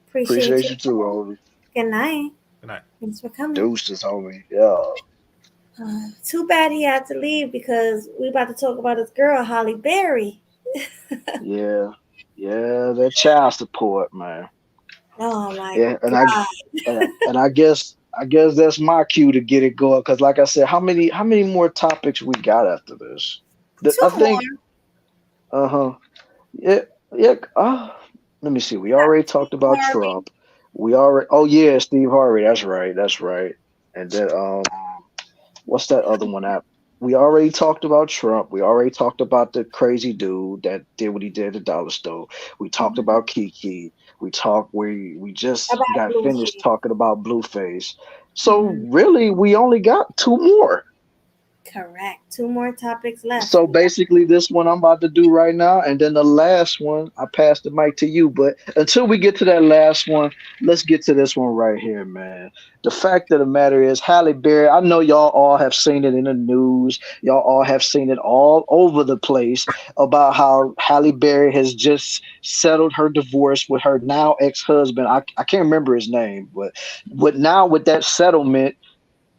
Appreciate Appreciate you. you too, homie. Good night. Good night. Thanks for coming. Deuces, homie. Yeah. Too bad he had to leave because we about to talk about his girl Halle Berry. Yeah. Yeah, that child support, man. Oh my Yeah, god. and I guess that's my cue to get it going. Cause like I said, how many more topics we got after this? Two I more. think uh-huh. Yeah, yeah. Let me see. We already talked about Harvey. Trump. We already. Oh yeah, Steve Harvey. That's right. That's right. And then what's that other one? App. We already talked about Trump. We already talked about the crazy dude that did what he did at the dollar store. We talked about Keke. We just About got finished Blueface. talking about Blueface. So Mhm. really, we only got 2 more. Correct. 2 more topics left. So basically, this one I'm about to do right now, and then the last one, I pass the mic to you. But until we get to that last one, let's get to this one right here, man. The fact of the matter is, Halle Berry, I know y'all all have seen it in the news. Y'all all have seen it all over the place about how Halle Berry has just settled her divorce with her now ex-husband. I can't remember his name, but with that settlement,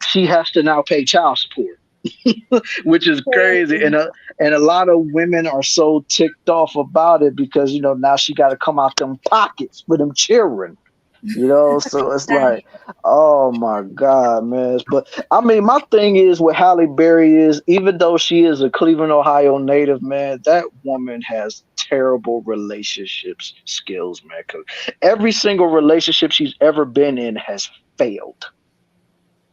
she has to now pay child support, which is crazy. Crazy. And a lot of women are so ticked off about it because now she got to come out them pockets for them children. So it's like, oh my God, man. But I mean, my thing is with Halle Berry is even though she is a Cleveland, Ohio native, man, that woman has terrible relationships skills, man. 'Cause every single relationship she's ever been in has failed.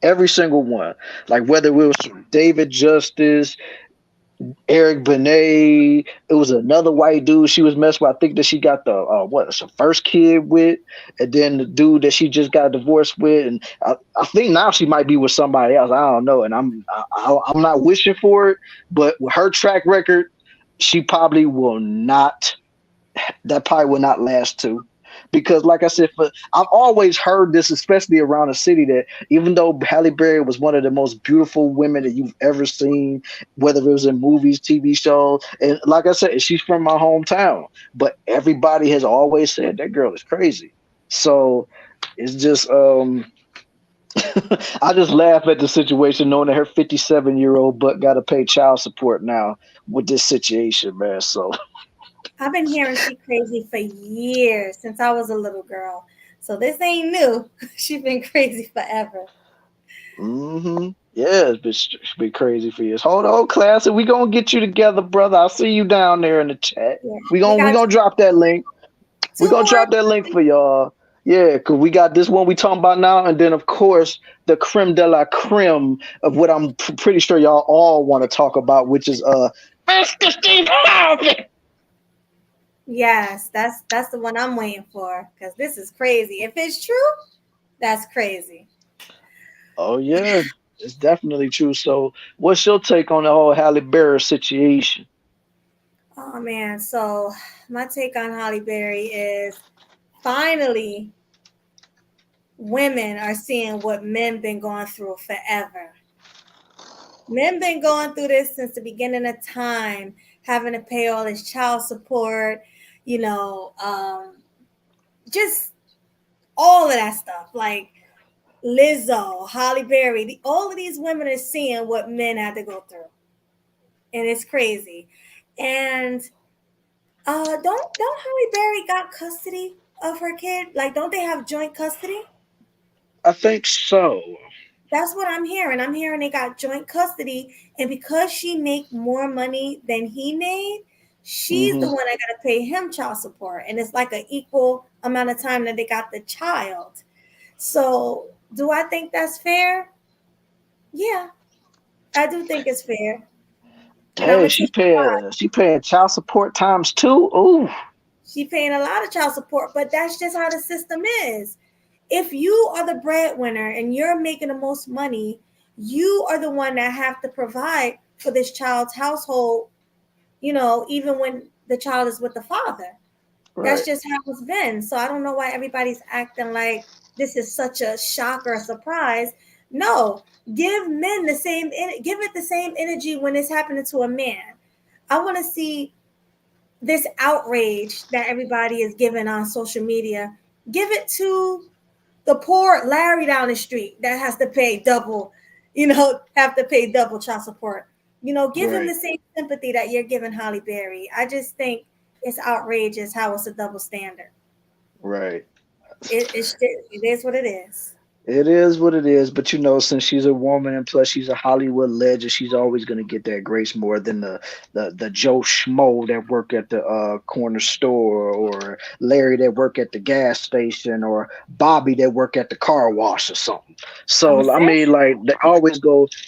Every single one. Like whether it was David Justice, Eric Benet. It was another white dude she was messing with. I think that she got the her first kid with, and then the dude that she just got divorced with, and I think now she might be with somebody else. I don't know, and I'm not wishing for it, but with her track record, she probably will not. That probably will not last too. Because, like I said, I've always heard this, especially around the city, that even though Halle Berry was one of the most beautiful women that you've ever seen, whether it was in movies, TV shows, and like I said, she's from my hometown, but everybody has always said that girl is crazy. So it's just, I just laugh at the situation knowing that her 57-year-old butt got to pay child support now with this situation, man. So I've been hearing she crazy for years since I was a little girl. So this ain't new. She's been crazy forever. Yeah, it's been crazy for years. Hold on, class, and we gonna get you together, brother. I'll see you down there in the chat. Yeah. We We gonna we got gonna drop that link. We two gonna more. drop that link for y'all. Yeah, because we got this one we talking about now, and then of course the creme de la creme of what I'm pretty sure y'all all want to talk about, which is Mr. Steve Harvey. Yes, that's the one I'm waiting for because this is crazy. If it's true, that's crazy. Oh yeah, it's definitely true. So, what's your take on the whole Halle Berry situation? Oh man, so my take on Halle Berry is finally women are seeing what men been going through forever. Men been going through this since the beginning of time, having to pay all this child support, you know, just all of that stuff. Like Lizzo, Halle Berry, all of these women are seeing what men had to go through, and it's crazy. And don't Halle Berry got custody of her kid? Like, don't they have joint custody? I think so. That's what I'm hearing. I'm hearing they got joint custody, and because she make more money than he made, she's the Hmm. one that got to pay him child support, and it's like an equal amount of time that they got the child. So, do I think that's fair? Yeah, I do think it's fair, and I'm Hey, gonna tell you why. she paying child support times two. Ooh, She paying a lot of child support, but that's just how the system is. If you are the breadwinner and you're making the most money, you are the one that have to provide for this child's household, even when the child is with the father. That's right, just how it's been. So I don't know why everybody's acting like this is such a shock or a surprise. No, give it the same energy when it's happening to a man. I want to see this outrage that everybody is giving on social media. Give it to the poor Larry down the street that has to pay double, have to pay double child support. Give him the right, same sympathy that you're giving Halle Berry. I just think it's outrageous how it's a double standard. right. It is what it is. It is what it is, but since she's a woman and plus she's a Hollywood legend, she's always gonna get that grace more than the Joe Schmo that work at the corner store, or Larry that work at the gas station, or Bobby that work at the car wash or something. I'm So I saying, mean, like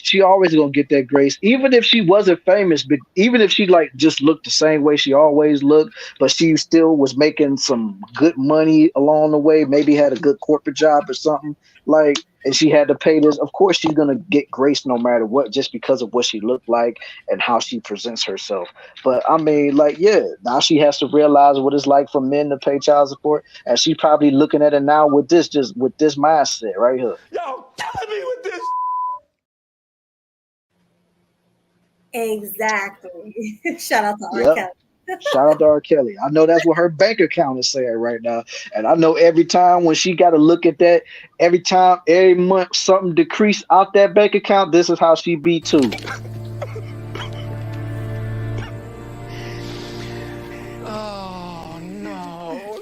she always gonna get that grace, even if she wasn't famous, but even if she like just looked the same way she always looked, but she still was making some good money along the way, maybe had a good corporate job or something like, and she had to pay this. Of course she's gonna get grace no matter what, just because of what she looked like and how she presents herself. But I mean, like, yeah, now she has to realize what it's like for men to pay child support, and she probably looking at it now with this mindset right here. Yo, killing me with this. exactly. Shout out to R. Yep. Kelly. Shout out to R. Kelly. I know that's what her bank account is saying right now. And I know every time when she got to look at that, every month, something decrease out that bank account, this is how she be too. Oh, no.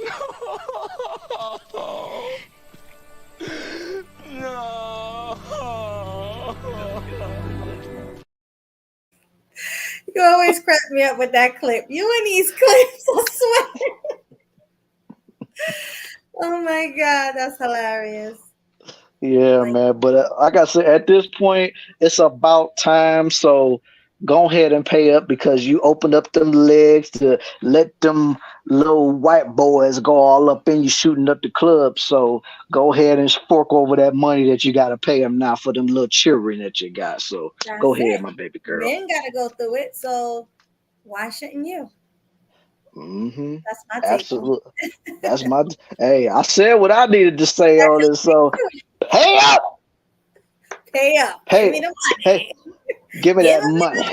No. You always crack me up with that clip. You and these clips, I swear. Oh my God, that's hilarious. Yeah, Like, man. But like I said, at this point, it's about time. So go ahead and pay up, because you opened up them legs to let them little white boys go all up in you shooting up the club. So go ahead and fork over that money that you got to pay them now for them little children that you got. So that's go ahead, it. my baby girl. Men got to go through it, so why shouldn't you? Hmm. That's my take on Absolutely. That's my. Hey, I said what I needed to say on this. So it. pay up, Pay up. Give me pay, the hey, money. give me that Give me money. the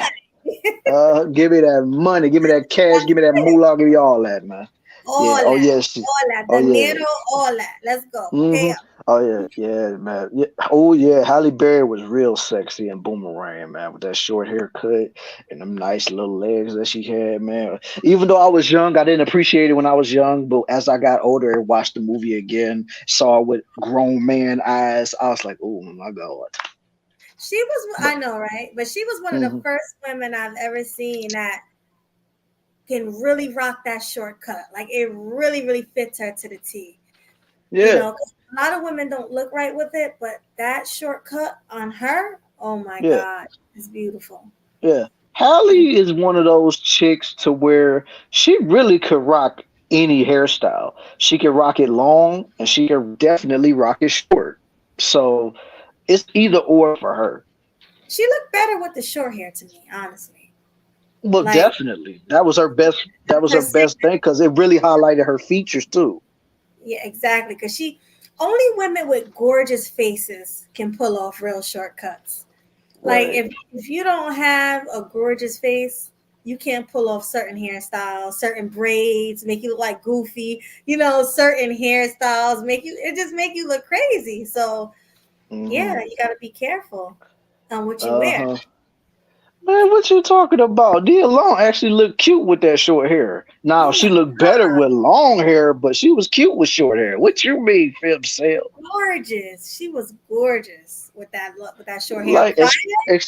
money. Give me that money. Give me that cash. That's Give me that it. moolah. Give me all that, man. All Yeah. Oh that. yes. All that. Oh yeah. Dinero, all that. Let's go. Pay Hmm. up. Oh yeah. Yeah, man. Yeah. Oh yeah. Halle Berry was real sexy in Boomerang, man, with that short haircut and them nice little legs that she had, man. Even though I was young, I didn't appreciate it when I was young, but as I got older and watched the movie again, saw it with grown man eyes, I was like, oh my god. She was, But I know, right? But she was one of the mhm. first women I've ever seen that can really rock that shortcut. Like it really, really fits her to the T. You Yeah, know, 'cause a lot of women don't look right with it, but that shortcut on her, oh my yeah, God, it's beautiful. yeah. Hallie is one of those chicks to where she really could rock any hairstyle. She can rock it long, and she can definitely rock it short. So it's either or for her. She looked better with the short hair to me, honestly. Well, Like definitely. That was her best. That was her her best thing because it really highlighted her features too. yeah, exactly. Because she only women with gorgeous faces can pull off real shortcuts. Like Right. if you don't have a gorgeous face, you can't pull off certain hairstyles, certain braids, make you look like Goofy. You know, certain hairstyles make you it just make you look crazy. So Hmm. yeah, you got to be careful on what you Uh wear. huh. Man, what you talking about? Nia Long actually looked cute with that short hair. Now Oh she my looked better with long hair, but she was cute with short hair. What you mean, Fib Sale? gorgeous! She was gorgeous with that look, with that short hair on Like Friday.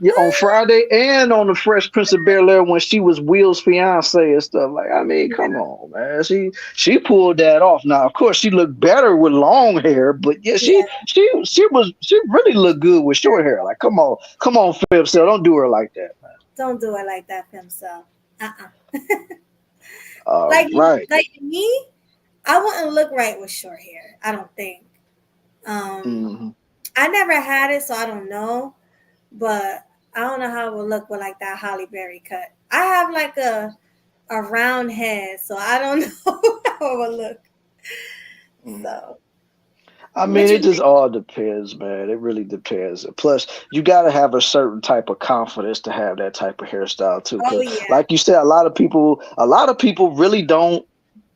yeah, on Friday and on the Fresh Prince of Bel Air when she was Will's fiance and stuff. Like, I mean, come on, man. She pulled that off. Now, of course, she looked better with long hair, but yeah, Yeah, she really looked good with short hair. Like, come on, Fib Sale, don't do her like that, man. don't do it like that for himself. Uh-uh. All Like right. like me, I wouldn't look right with short hair. I don't think. Um, Hmm. I never had it, so I don't know. But I don't know how it would look with like that Halle Berry cut. I have like a round head, so I don't know how it would look. So I mean, what it you just think? all depends, man. It really depends. Plus, you got to have a certain type of confidence to have that type of hairstyle too. Oh Because, yeah, like you said, a lot of people really don't,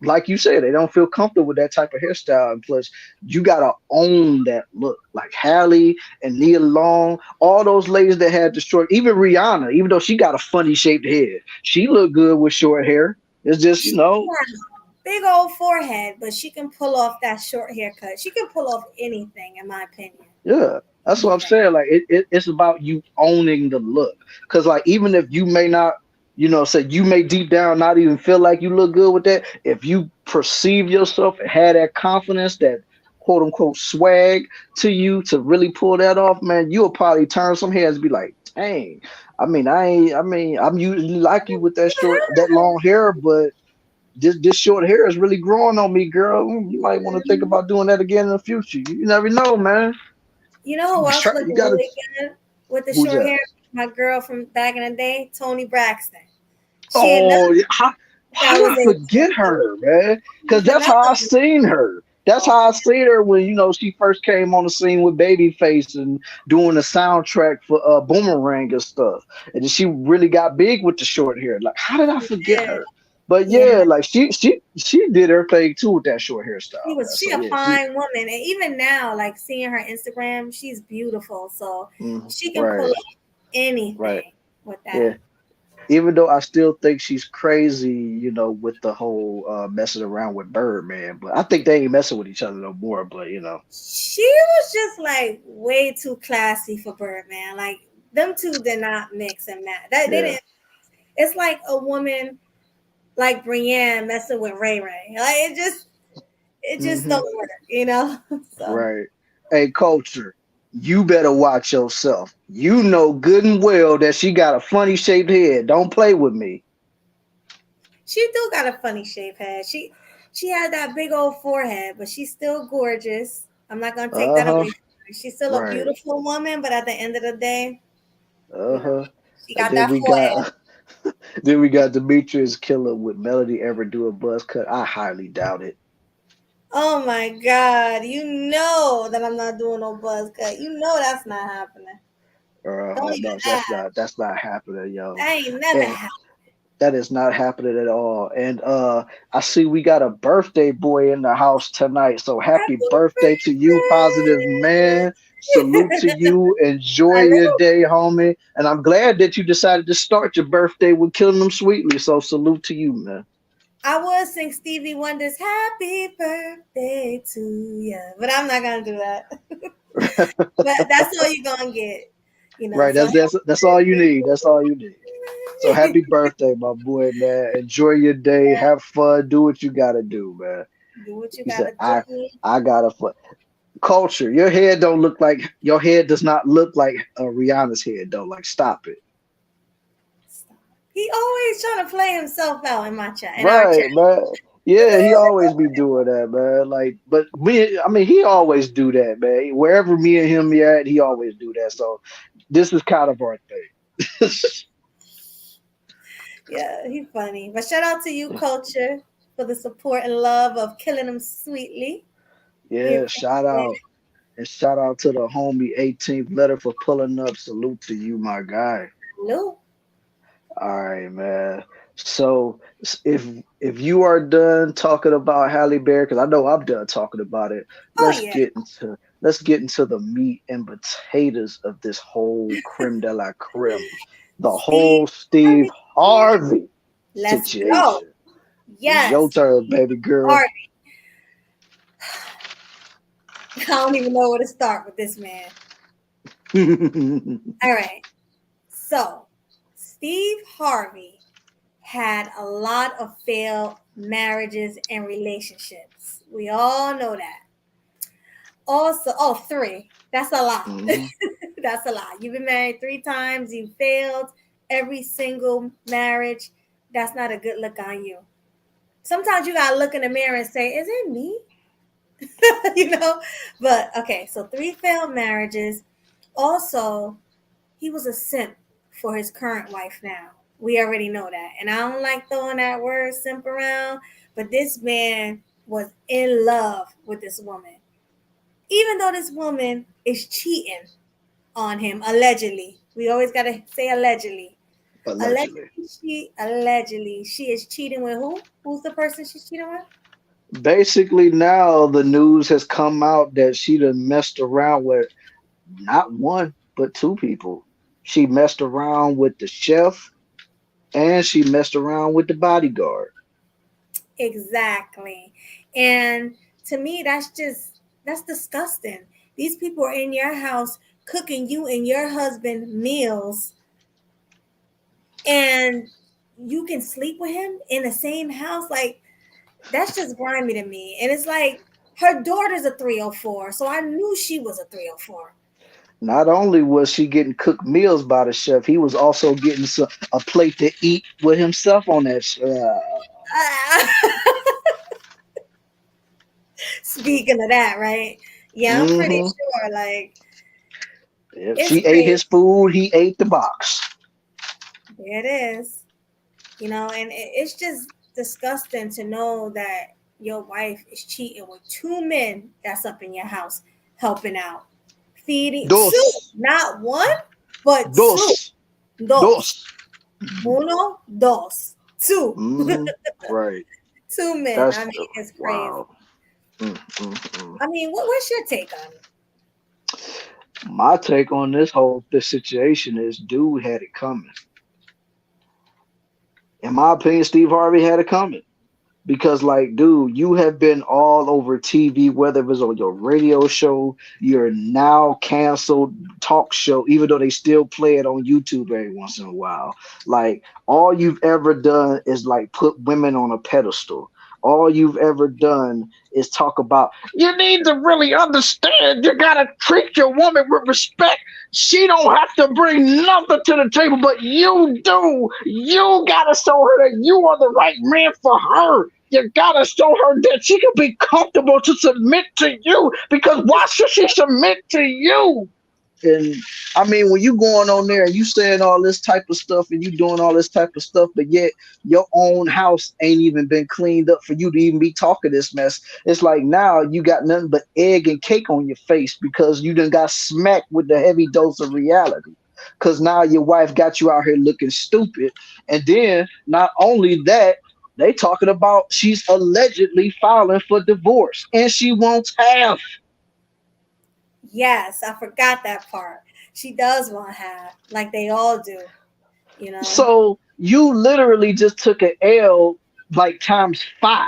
like you said, they don't feel comfortable with that type of hairstyle. And plus, you got to own that look. Like Hallie and Nia Long, all those ladies that had the short, even Rihanna, even though she got a funny shaped head, she looked good with short hair. It's just, she has a big old forehead, but she can pull off that short haircut. She can pull off anything, in my opinion. yeah, that's what I'm Anything. saying. Like it's about you owning the look. Cause like even if you may not, say you may deep down not even feel like you look good with that. If you perceive yourself and have that confidence, that quote unquote swag to you to really pull that off, man, you'll probably turn some heads and be like, dang. I mean, I'm usually like you with that long hair, but this short hair is really growing on me, girl. You might want to think Mhm. about doing that again in the future. You never know, man. You know who else looked You gotta. really good with the Who's short that? hair? My girl from back in the day, Toni Braxton. She another Oh, yeah, that how did was I able forget to. her, man? Because She's that's another how I one. seen her. That's how I seen her when she first came on the scene with Babyface and doing the soundtrack for Boomerang and stuff. And then she really got big with the short hair. Like, how did I forget Yeah, her? But yeah. yeah, like she did her thing too with that short hairstyle, man. She So a yeah, fine woman, and even now, like seeing her Instagram, she's beautiful. So she can pull right, off right, anything with that. yeah. Even though I still think she's crazy, with the whole messing around with Birdman, but I think they ain't messing with each other no more. But She was just like way too classy for Birdman. Like them two did not mix and match. That they yeah, didn't. It's like a woman like Brienne messing with Ray Ray. Like it just hmm don't work, you know. So right. Hey, culture, you better watch yourself. You know good and well that she got a funny shaped head. Don't play with me. she do got a funny shaped head. She had that big old forehead, but she's still gorgeous. I'm not gonna take Uh that huh. away from her. She's still a Right. beautiful woman, but at the end of the day, Uh huh. she And got that forehead. then we got Demetrius Killer. Would Melody ever do a buzz cut? I highly doubt it. Oh my god, you know that I'm not doing no buzz cut. You know that's not happening. Don't even No, ask. that's not happening, yo. That ain't never And happened. that is not happening at all. And I see we got a birthday boy in the house tonight. So happy Happy birthday to you, positive man. Salute to birthday. you. Enjoy My your little day, homie. And I'm glad that you decided to start your birthday with Killing Them Sweetly. So salute to you, man. I would sing Stevie Wonder's Happy Birthday to you, but I'm not gonna do that. But that's all you're gonna get, Right. So That's all you need. That's all you need. So happy birthday, my boy, man. Enjoy your day. Have fun. Do what you gotta do, man. Do what you He said, gotta do. I got a foot. Culture. Your head does not look like Rihanna's head though. Like, stop it. He always trying to play himself out in my chat, in our chat. Right, man. Yeah, he always be doing that, man. Like, but he always do that, man. Wherever me and him be at, he always do that. So this is kind of our thing. Yeah, he's funny. But shout out to you, Culture, for the support and love of Killing Them Sweetly. Yeah, shout out. And shout out to the homie 18th letter for pulling up. Salute to you, my guy. Hello. All right, man. So if you are done talking about Halle Berry, because I know I'm done talking about it, let's get into the meat and potatoes of this whole creme de la creme, whole Steve Harvey situation. Go. Yes. It's your turn, baby girl. Harvey. I don't even know where to start with this man. All right. So Steve Harvey had a lot of failed marriages and relationships. We all know that. Also, 3. That's a lot. Mm-hmm. That's a lot. You've been married 3 times. You failed every single marriage. That's not a good look on you. Sometimes you gotta look in the mirror and say, "Is it me?" But okay. So 3 failed marriages. Also, he was a simp for his current wife now. We already know that. And I don't like throwing that word simp around, but this man was in love with this woman. Even though this woman is cheating on him, allegedly. We always got to say allegedly. Allegedly, she is cheating with who? Who's the person she's cheating with? Basically, now the news has come out that she done messed around with not 1, but 2 people. She messed around with the chef and she messed around with the bodyguard. Exactly. And to me, that's disgusting. These people are in your house cooking you and your husband meals, and you can sleep with him in the same house. Like, that's just grimy to me. And it's like, her daughter's a 304, so I knew she was a 304. Not only was she getting cooked meals by the chef, he was also getting a plate to eat with himself on that. Speaking of that, right? Yeah, I'm pretty sure. Like, if she ate his food, he ate the box. There it is. And it's just disgusting to know that your wife is cheating with 2 men that's up in your house helping out. Feeding 2, not 1, but 2. Dos. 1, 2. 2. Right. 2 men. It's crazy. Wow. What's your take on it? My take on this situation is, dude had it coming. In my opinion, Steve Harvey had it coming. Because, like, dude, you have been all over TV, whether it was on your radio show, your now canceled talk show, even though they still play it on YouTube every once in a while. Like, all you've ever done is, like, put women on a pedestal. All you've ever done is talk about, you need to really understand, you got to treat your woman with respect. She don't have to bring nothing to the table, but you do. You got to show her that you are the right man for her. You got to show her that she can be comfortable to submit to you, because why should she submit to you? And when you going on there and you saying all this type of stuff and you doing all this type of stuff, but yet your own house ain't even been cleaned up for you to even be talking this mess. It's like, now you got nothing but egg and cake on your face because you done got smacked with the heavy dose of reality. Because now your wife got you out here looking stupid. And then not only that, they talking about she's allegedly filing for divorce and she wants half. Yes, I forgot that part. She does want half, like they all do, So you literally just took an L like times 5,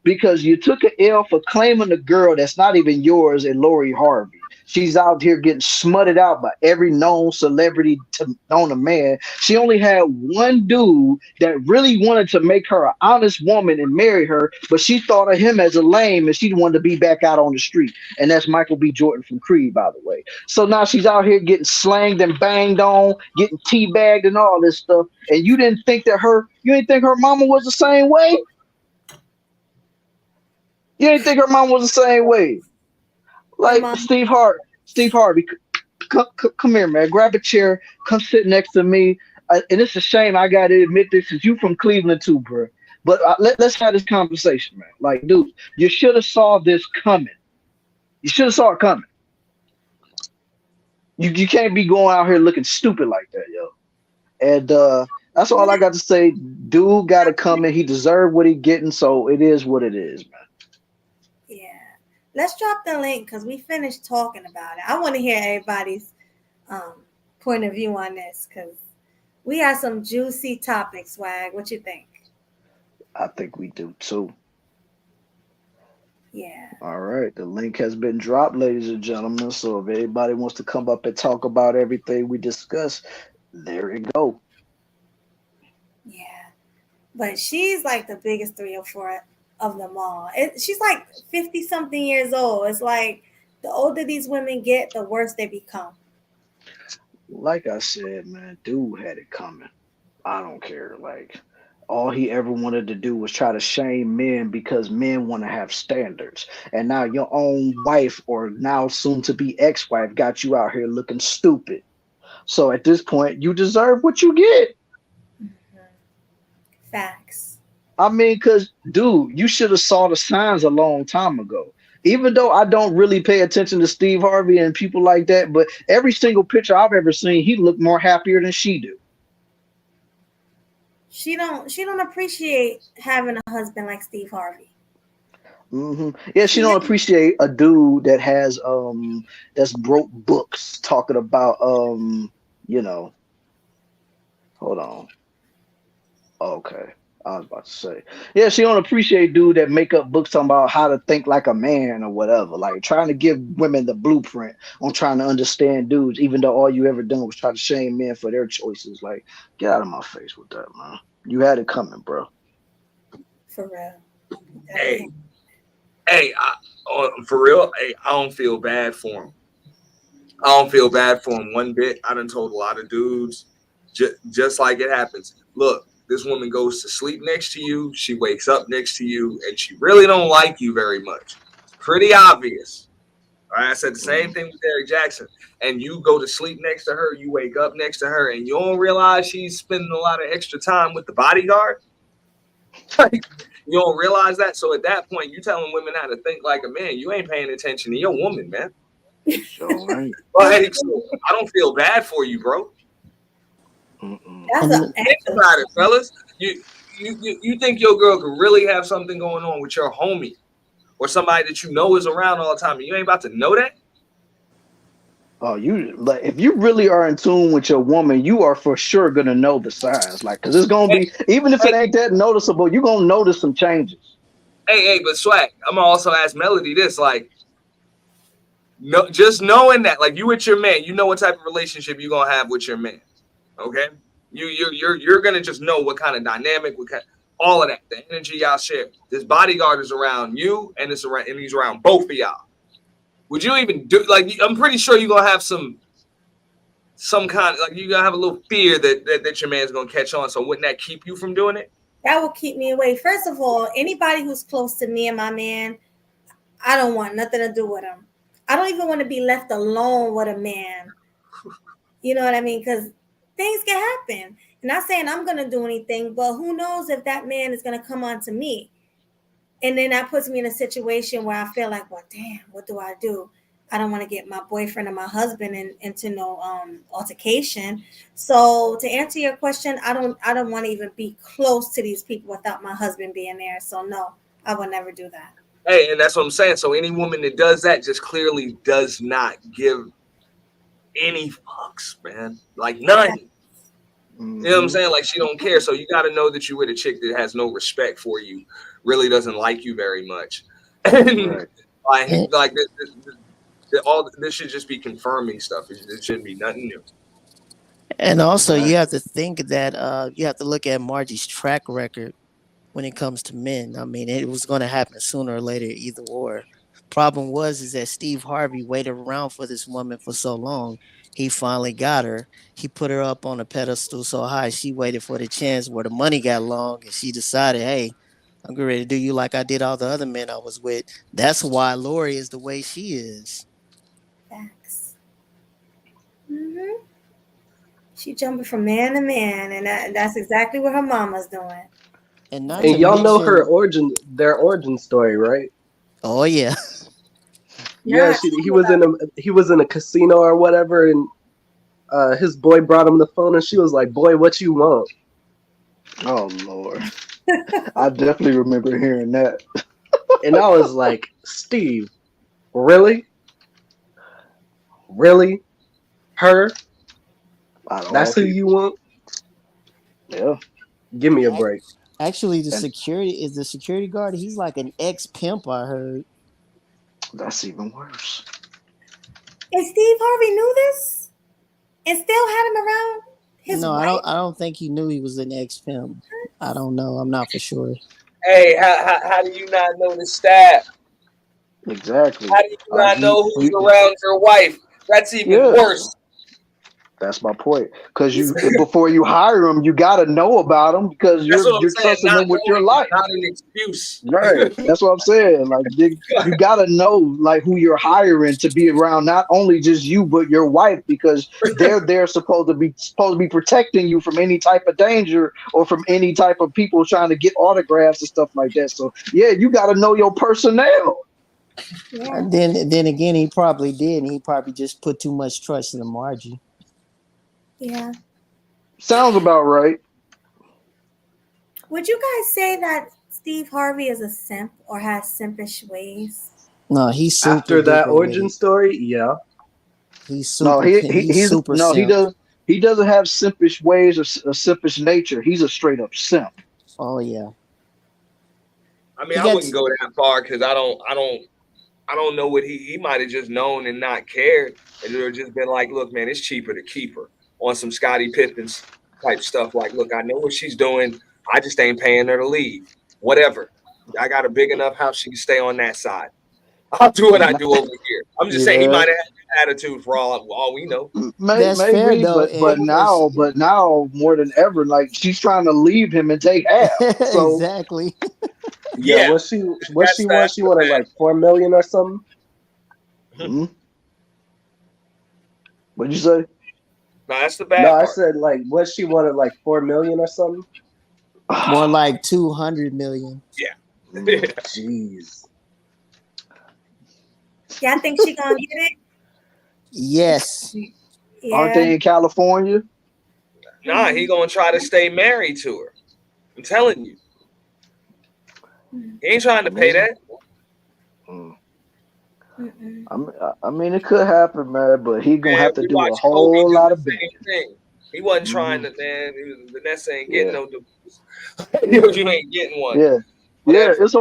because you took an L for claiming a girl that's not even yours and Lori Harvey. She's out here getting smutted out by every known celebrity known to man. She only had one dude that really wanted to make her an honest woman and marry her, but she thought of him as a lame and she wanted to be back out on the street. And that's Michael B. Jordan from Creed, by the way. So now she's out here getting slanged and banged on, getting teabagged and all this stuff. And you didn't think her mama was the same way? You didn't think her mom was the same way? Like Steve Harvey, come here, man. Grab a chair, come sit next to me. And it's a shame I got to admit this, is you from Cleveland too, bro. But let's have this conversation, man. Like, dude, you should have saw this coming. You should have saw it coming. You can't be going out here looking stupid like that, yo. And that's all I got to say. Dude got to come in. He deserved what he getting, so it is what it is, man. Let's drop the link because we finished talking about it. I want to hear everybody's point of view on this because we have some juicy topics, Swag. What you think? I think we do too. Yeah. All right. The link has been dropped, ladies and gentlemen. So if anybody wants to come up and talk about everything we discussed, there you go. Yeah. But she's like the biggest 3 or 4 of them all. She's like 50 something years old. It's like the older these women get, the worse they become. Like I said, man, dude had it coming. I don't care. Like, all he ever wanted to do was try to shame men because men want to have standards. And now your own wife, or now soon to be ex-wife, got you out here looking stupid. So at this point, you deserve what you get. Mm-hmm. Facts. I mean, because, dude, you should have saw the signs a long time ago. Even though I don't really pay attention to Steve Harvey and people like that, but every single picture I've ever seen, he looked more happier than she do. She don't appreciate having a husband like Steve Harvey. Mm-hmm. Yeah, she don't appreciate a dude that has that's broke books talking about hold on. Okay. I was about to say, yeah, she don't appreciate dude that make up books talking about how to think like a man or whatever, like trying to give women the blueprint on trying to understand dudes, even though all you ever done was try to shame men for their choices. Like, get out of my face with that, man. You had it coming, bro. For real. Hey, for real, hey, I don't feel bad for him. I don't feel bad for him one bit. I done told a lot of dudes, just like it happens. Look. This woman goes to sleep next to you. She wakes up next to you, and she really don't like you very much. It's pretty obvious. All right, I said the same thing with Derrick Jackson. And you go to sleep next to her, you wake up next to her, and you don't realize she's spending a lot of extra time with the bodyguard. You don't realize that. So at that point, you telling women how to think like a man. You ain't paying attention to your woman, man. Sure, right. Like, so I don't feel bad for you, bro. Think about it, fellas. You think your girl could really have something going on with your homie or somebody that you know is around all the time, and you ain't about to know that? Oh, like if you really are in tune with your woman, you are for sure gonna know the signs. Like, cause it's gonna be, even if it ain't that noticeable, you're gonna notice some changes. Hey, but Swag, I'm gonna also ask Melody this, like, no, just knowing that, like, you with your man, you know what type of relationship you're gonna have with your man. Okay, you're gonna just know what kind of dynamic, all of that, the energy y'all share. This bodyguard is around you, and he's around both of y'all. Would you even do, like? I'm pretty sure you're gonna have some kind of, like, you're gonna have a little fear that your man's gonna catch on. So wouldn't that keep you from doing it? That will keep me away. First of all, anybody who's close to me and my man, I don't want nothing to do with him. I don't even want to be left alone with a man. You know what I mean? Because things can happen. And not saying I'm going to do anything, but who knows if that man is going to come on to me. And then that puts me in a situation where I feel like, well, damn, what do I do? I don't want to get my boyfriend or my husband into no altercation. So to answer your question, I don't want to even be close to these people without my husband being there. So no, I will never do that. Hey, and that's what I'm saying. So any woman that does that just clearly does not give any fucks, man. Like none. You know what I'm saying? Like, she don't care. So you got to know that you with a chick that has no respect for you, really doesn't like you very much. And like All this should just be confirming stuff. It shouldn't be nothing new. And also, you have to think that you have to look at Margie's track record when it comes to men. I mean, it was going to happen sooner or later, either or. Problem is that Steve Harvey waited around for this woman for so long. He finally got her. He put her up on a pedestal so high. She waited for the chance where the money got long, and she decided, hey, I'm getting ready to do you like I did all the other men I was with. That's why Lori is the way she is. Facts. She jumping from man to man, and that's exactly what her mama's doing. And y'all know their origin story, right? Oh yeah. Yeah, he was in a casino or whatever, and his boy brought him the phone, and she was like, "Boy, what you want?" Oh Lord, I definitely remember hearing that. And I was like, "Steve, really? Really? Her? That's who you want?" Yeah. Give me a break. Actually, the security guard. He's like an ex-pimp, I heard. That's even worse. And Steve Harvey knew this and still had him around his wife? I don't think he knew he was an ex-pimp. I don't know. I'm not for sure. Hey, how do you not know the stat? Exactly. How do you not know who's around your wife? That's even worse. That's my point. Because before you hire them, you got to know about them because you're trusting them with your life. Not an excuse. Right. That's what I'm saying. Like you got to know like who you're hiring to be around not only just you but your wife because they're supposed to be protecting you from any type of danger or from any type of people trying to get autographs and stuff like that. So yeah, you got to know your personnel. Yeah. Then again, he probably did. And he probably just put too much trust in Margie. Yeah. Sounds about right. Would you guys say that Steve Harvey is a simp or has simpish ways? No, he's super after that origin story. Yeah, he's super. He's super. No, simp. he doesn't have simpish ways or a simpish nature. He's a straight up simp. Oh yeah. I mean, I wouldn't go that far because I don't know what he might have just known and not cared. And it would have just been like, look, man, it's cheaper to keep her on some Scottie Pippins type stuff. Like, look, I know what she's doing. I just ain't paying her to leave. Whatever. I got a big enough house she can stay on that side. I'll do what I do over here. I'm just saying he might have had an attitude for all we know. Maybe, fair, though, but now more than ever, like she's trying to leave him and take half. So. Exactly. Yeah. What she want? She wanted like $4 million or something. Mm-hmm. What'd you say? No, that's the bad part. I said like what she wanted like $4 million or something. More like 200 million. Yeah. Jeez. Yeah, I think she gonna get it. Yes. Yeah. Aren't they in California? Nah, he gonna try to stay married to her. I'm telling you. He ain't trying to pay that. I mean, it could happen, man, but he gonna have to do a whole lot of thing. He wasn't trying to, man. Vanessa ain't getting no divorce. You ain't getting one. Yeah. Yeah, it's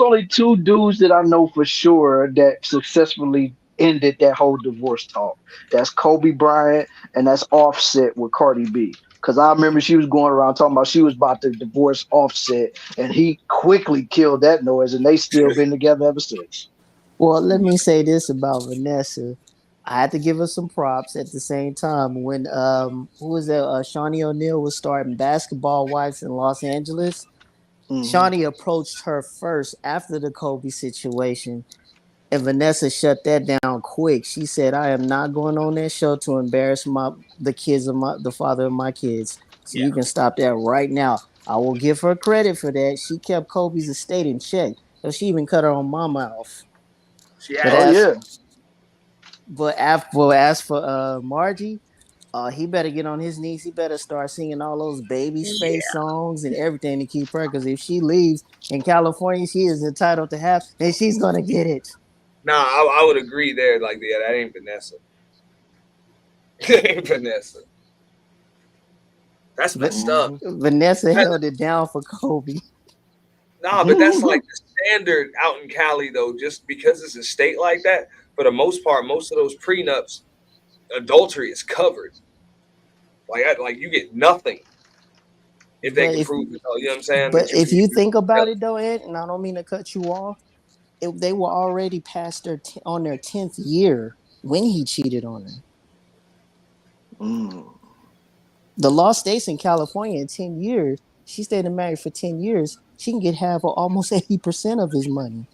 only two dudes that I know for sure that successfully ended that whole divorce talk. That's Kobe Bryant and that's Offset with Cardi B. Because I remember she was going around talking about she was about to divorce Offset, and he quickly killed that noise, and they still been together ever since. Well, let me say this about Vanessa. I had to give her some props at the same time. When who was that? Shawnee O'Neal was starting Basketball Wives in Los Angeles. Shawnee approached her first after the Kobe situation, and Vanessa shut that down quick. She said, "I am not going on that show to embarrass the father of my kids. So you can stop that right now." I will give her credit for that. She kept Kobe's estate in check. So she even cut her own mama off. But as for Margie, he better get on his knees. He better start singing all those Babyface songs and everything to keep her. Because if she leaves in California, she is entitled to have, and she's gonna get it. Nah, I would agree there. Like, yeah, that ain't Vanessa. That ain't Vanessa. That's messed up. Vanessa held it down for Kobe. Nah, but that's like the standard out in Cali, though. Just because it's a state like that, for the most part, most of those prenups, adultery is covered. Like you get nothing if they can prove it. You know what I'm saying? But if you think about it, though, Ed, and I don't mean to cut you off, they were already past on their 10th year when he cheated on her. The law states in California in 10 years, she stayed married for 10 years, she can get half or almost 80% of his money.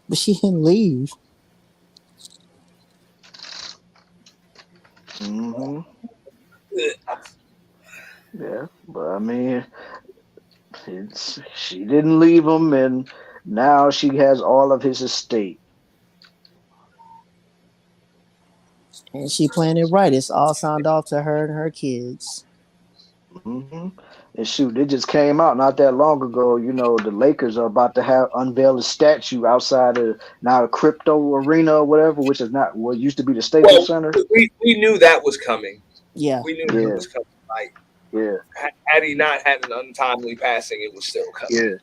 But she didn't leave. Yeah, but I mean, she didn't leave him, and now she has all of his estate. And she planned it right. It's all signed off to her and her kids. And shoot, it just came out not that long ago. You know, the Lakers are about to unveil a statue outside of now a crypto arena or whatever, which is not what used to be the Staples Center. We knew that was coming. Yeah, we knew that was coming. Like, had he not had an untimely passing, it was still coming.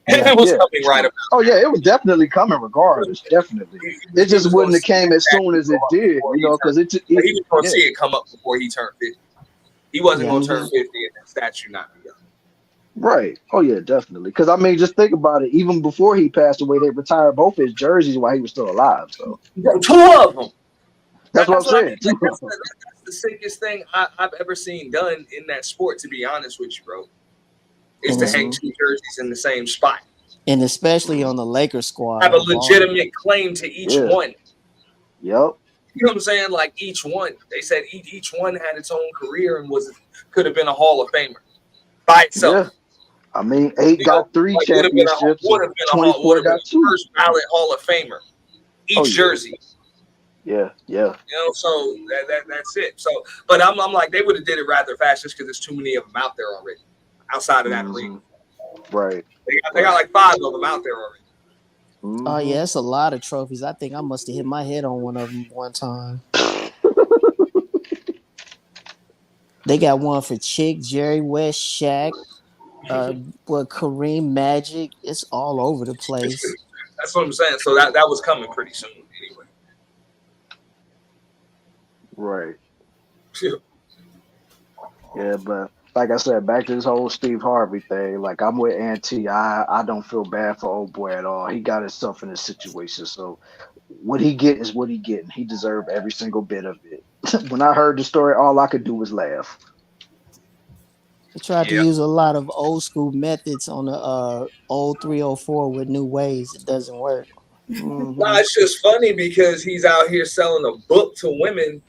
It was coming right about. Oh yeah, it was definitely coming regardless. Definitely, it just wouldn't have came as soon as it did. You know, because he was going to see it come up before he turned 50. He wasn't going to turn 50 and that statue not be up. Right. Oh yeah, definitely. Because I mean, just think about it. Even before he passed away, they retired both his jerseys while he was still alive. So 2 of them. That's what I'm saying. That's the sickest thing I've ever seen done in that sport. To be honest with you, bro, is to hang 2 jerseys in the same spot, and especially on the Lakers squad. Have a legitimate claim to each one. Yep. You know what I'm saying? Like each one, they said each one had its own career and could have been a Hall of Famer by itself. I mean, 8 got 3 championships. Would have been 24 got 2. First ballot Hall of Famer. Each jersey. Yeah. You know, so that's it. So, but I'm like, they would have did it rather fast just because there's too many of them out there already, outside of that arena. Right. They got like 5 of them out there already. Oh yeah, it's a lot of trophies. I think I must have hit my head on one of them one time. They got one for Chick, Jerry West, Shaq, Kareem, Magic. It's all over the place. That's what I'm saying. So that was coming pretty soon anyway. Right. Yeah, but like I said, back to this whole Steve Harvey thing. Like I'm with Auntie. I don't feel bad for old boy at all. He got himself in this situation. So what he get is what he getting. He deserved every single bit of it. When I heard the story, all I could do was laugh. He tried to use a lot of old school methods on the old 304 with new ways. It doesn't work. Nah, it's just funny because he's out here selling a book to women.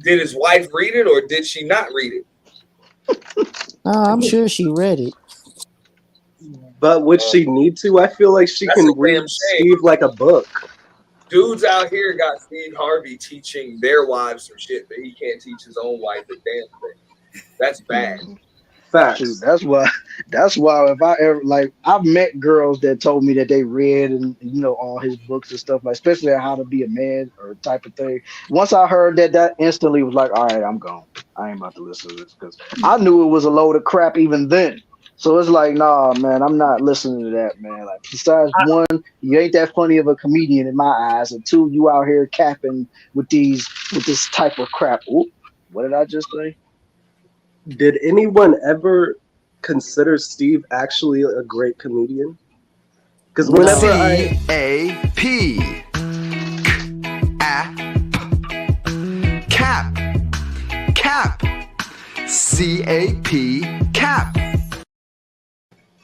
Did his wife read it or did she not read it? I'm sure she read it. But would she need to? I feel like she can read Steve like a book. Dudes out here got Steve Harvey teaching their wives some shit that he can't teach his own wife a damn thing. That's bad. Facts. That's why if I ever I've met girls that told me that they read and all his books and stuff, like especially how to be a man or type of thing. Once I heard that instantly was like, all right, I'm gone. I ain't about to listen to this because I knew it was a load of crap even then. So it's like, nah, man, I'm not listening to that, man. Like, besides one, you ain't that funny of a comedian in my eyes, and 2, you out here capping with this type of crap. Oop, what did I just say? Did anyone ever consider Steve actually a great comedian? Because whenever CAP.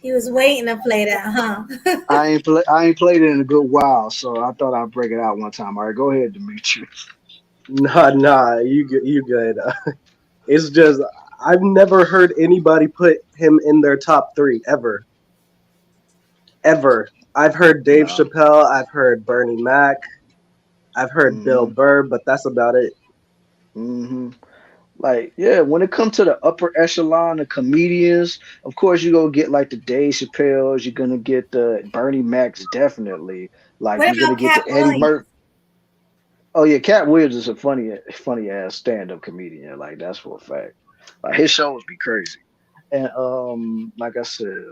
He was waiting to play that, huh? I ain't played it in a good while, so I thought I'd break it out one time. All right, go ahead, Demetrius. Nah, you good. It's just I've never heard anybody put him in their top 3 ever. I've heard Dave Chappelle. I've heard Bernie Mac. I've heard Bill Burr, but that's about it. Like, yeah, when it comes to the upper echelon of comedians, of course you're gonna get like the Dave Chappelle's, you're gonna get the Bernie Macs, definitely. Like What you're gonna about get Cat the Eddie Williams? Murphy. Oh yeah, Cat Williams is a funny ass stand-up comedian. Like that's for a fact. Like his shows be crazy. And like I said,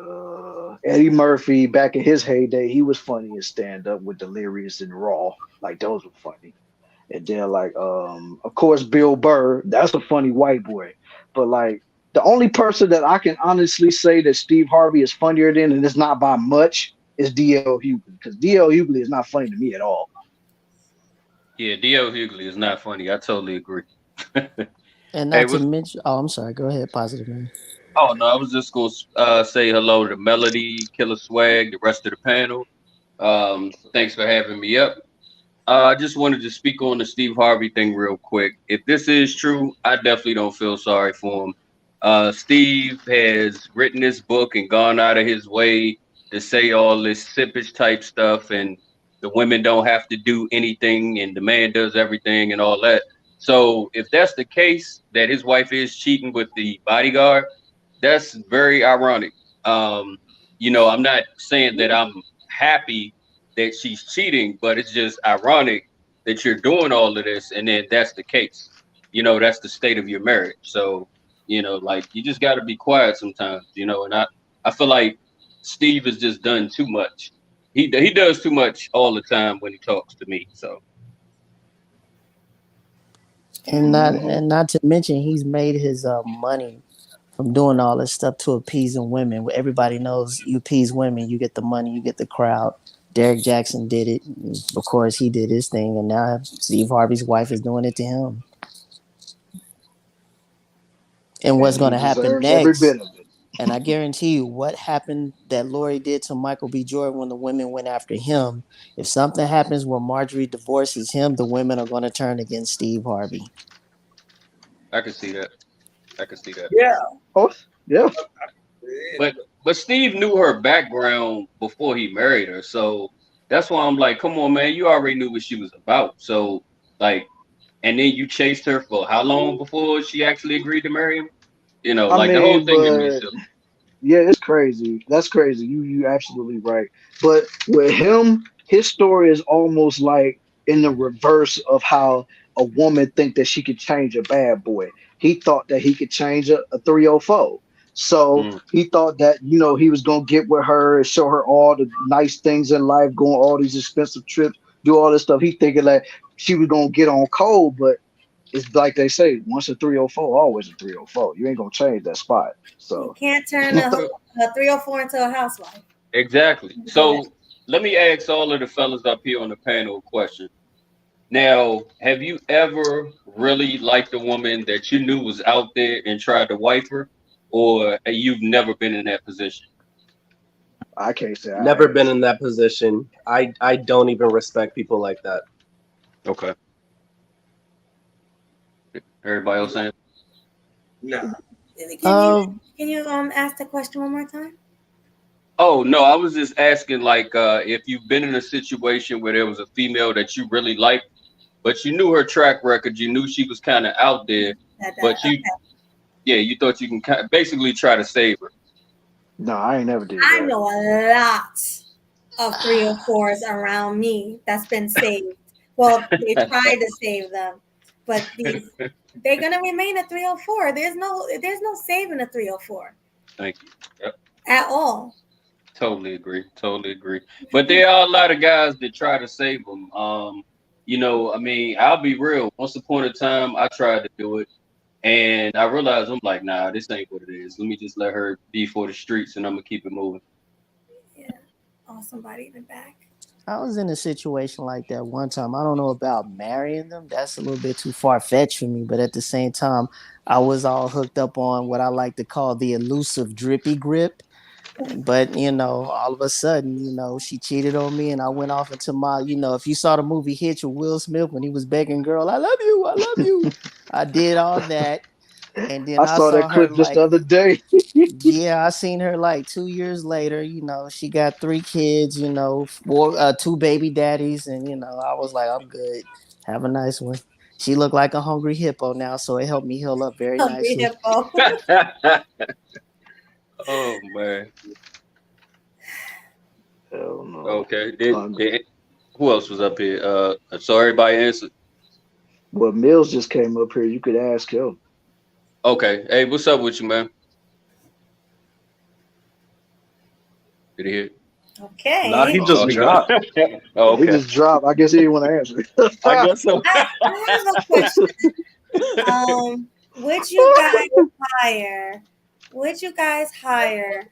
Eddie Murphy back in his heyday, he was funny in stand up with Delirious and Raw. Like those were funny. And then like of course Bill Burr, that's a funny white boy. But like the only person that I can honestly say that Steve Harvey is funnier than, and it's not by much, is DL Hughley. Because DL Hughley is not funny to me at all. Yeah, D.L. Hughley is not funny. I totally agree. And Hey, not to what's mention, oh, I'm sorry. Go ahead, positive man. Oh no, I was just gonna say hello to Melody, Killer Swag, the rest of the panel. Thanks for having me up. I just wanted to speak on the Steve Harvey thing real quick. If this is true, I definitely don't feel sorry for him. Steve has written this book and gone out of his way to say all this sippage type stuff, and the women don't have to do anything, and the man does everything and all that. So if that's the case, that his wife is cheating with the bodyguard, that's very ironic. I'm not saying that I'm happy that she's cheating, but it's just ironic that you're doing all of this and then that's the case. That's the state of your marriage. So, like you just got to be quiet sometimes, and I feel like Steve has just done too much. He does too much all the time when he talks to me. So, And not to mention, he's made his money from doing all this stuff to appeasing women. Everybody knows you appease women, you get the money, you get the crowd. Derek Jackson did it. Of course, he did his thing, and now Steve Harvey's wife is doing it to him. And what's And going he to happen deserves every next? bit of it. And I guarantee you, what happened that Lori did to Michael B. Jordan when the women went after him, if something happens where Marjorie divorces him, the women are going to turn against Steve Harvey. I can see that. Yeah. Oh, yeah. But Steve knew her background before he married her, so that's why I'm like, come on, man, you already knew what she was about. So like, and then you chased her for how long before she actually agreed to marry him? I Like the whole mean, thing made me but silly. yeah, it's crazy. That's crazy. You absolutely right. But with him, his story is almost like in the reverse of how a woman think that she could change a bad boy. He thought that he could change a 304. So Mm. he thought that, he was gonna get with her and show her all the nice things in life, go on all these expensive trips, do all this stuff. He thinking that she was gonna get on cold, but it's like they say, once a 304, always a 304. You ain't gonna change that spot. You So can't turn a 304 into a housewife. Exactly. So let me ask all of the fellas up here on the panel a question. Now, have you ever really liked a woman that you knew was out there and tried to wife her, or you've never been in that position? I can't say Never been in that position. I don't even respect people like that. Okay. Everybody else saying? Nah. Can you ask the question one more time? Oh no, I was just asking like if you've been in a situation where there was a female that you really liked, but you knew her track record, you knew she was kind of out there, but you thought you can basically try to save her. No, I ain't never did I that. know a lot of 304s around me that's been saved. Well, they tried to save them, but they're gonna remain a 304. There's no saving a 304. Thank you. Yep. At all. Totally agree. But there are a lot of guys that try to save them. I mean, I'll be real. Once upon a time, I tried to do it, and I realized I'm like, nah, this ain't what it is. Let me just let her be for the streets, and I'm gonna keep it moving. Yeah. Oh, somebody in the back. I was in a situation like that one time. I don't know about marrying them. That's a little bit too far-fetched for me. But at the same time, I was all hooked up on what I like to call the elusive drippy grip. But, all of a sudden, she cheated on me and I went off into my, if you saw the movie Hitch with Will Smith when he was begging girl, I love you. I did all that. And then I I saw saw that her clip just the other day. yeah, I seen her like 2 years later. She got 3 kids. 2 baby daddies, and I was like, I'm good. Have a nice one. She looked like a hungry hippo now, so it helped me heal up very Hungry nicely. hippo. Oh man. Hell no. Okay. Who else was up here? So everybody answered. Well, Mills just came up here. You could ask him. Okay. Hey, what's up with you, man? Did he hit? Okay. Nah, he just dropped. Oh, okay. He just dropped. I guess he didn't want to answer. I guess so. I have a question. Would you guys hire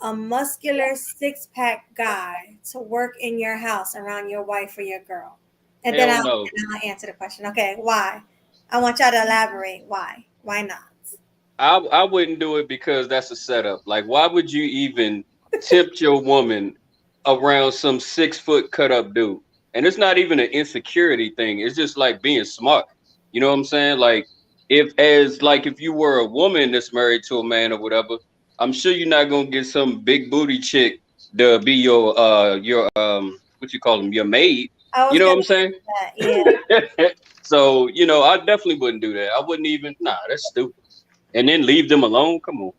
a muscular 6-pack guy to work in your house around your wife or your girl? And then I'll answer the question. Okay, why? I want y'all to elaborate. Why? Why not? I wouldn't do it because that's a setup. Like, why would you even tempt your woman around some 6-foot cut up dude? And it's not even an insecurity thing. It's just like being smart. You know what I'm saying? Like, if you were a woman that's married to a man or whatever, I'm sure you're not gonna get some big booty chick to be your what you call them, your maid. You know what I'm saying? Yeah. So, I definitely wouldn't do that. I wouldn't even, that's stupid. And then leave them alone? Come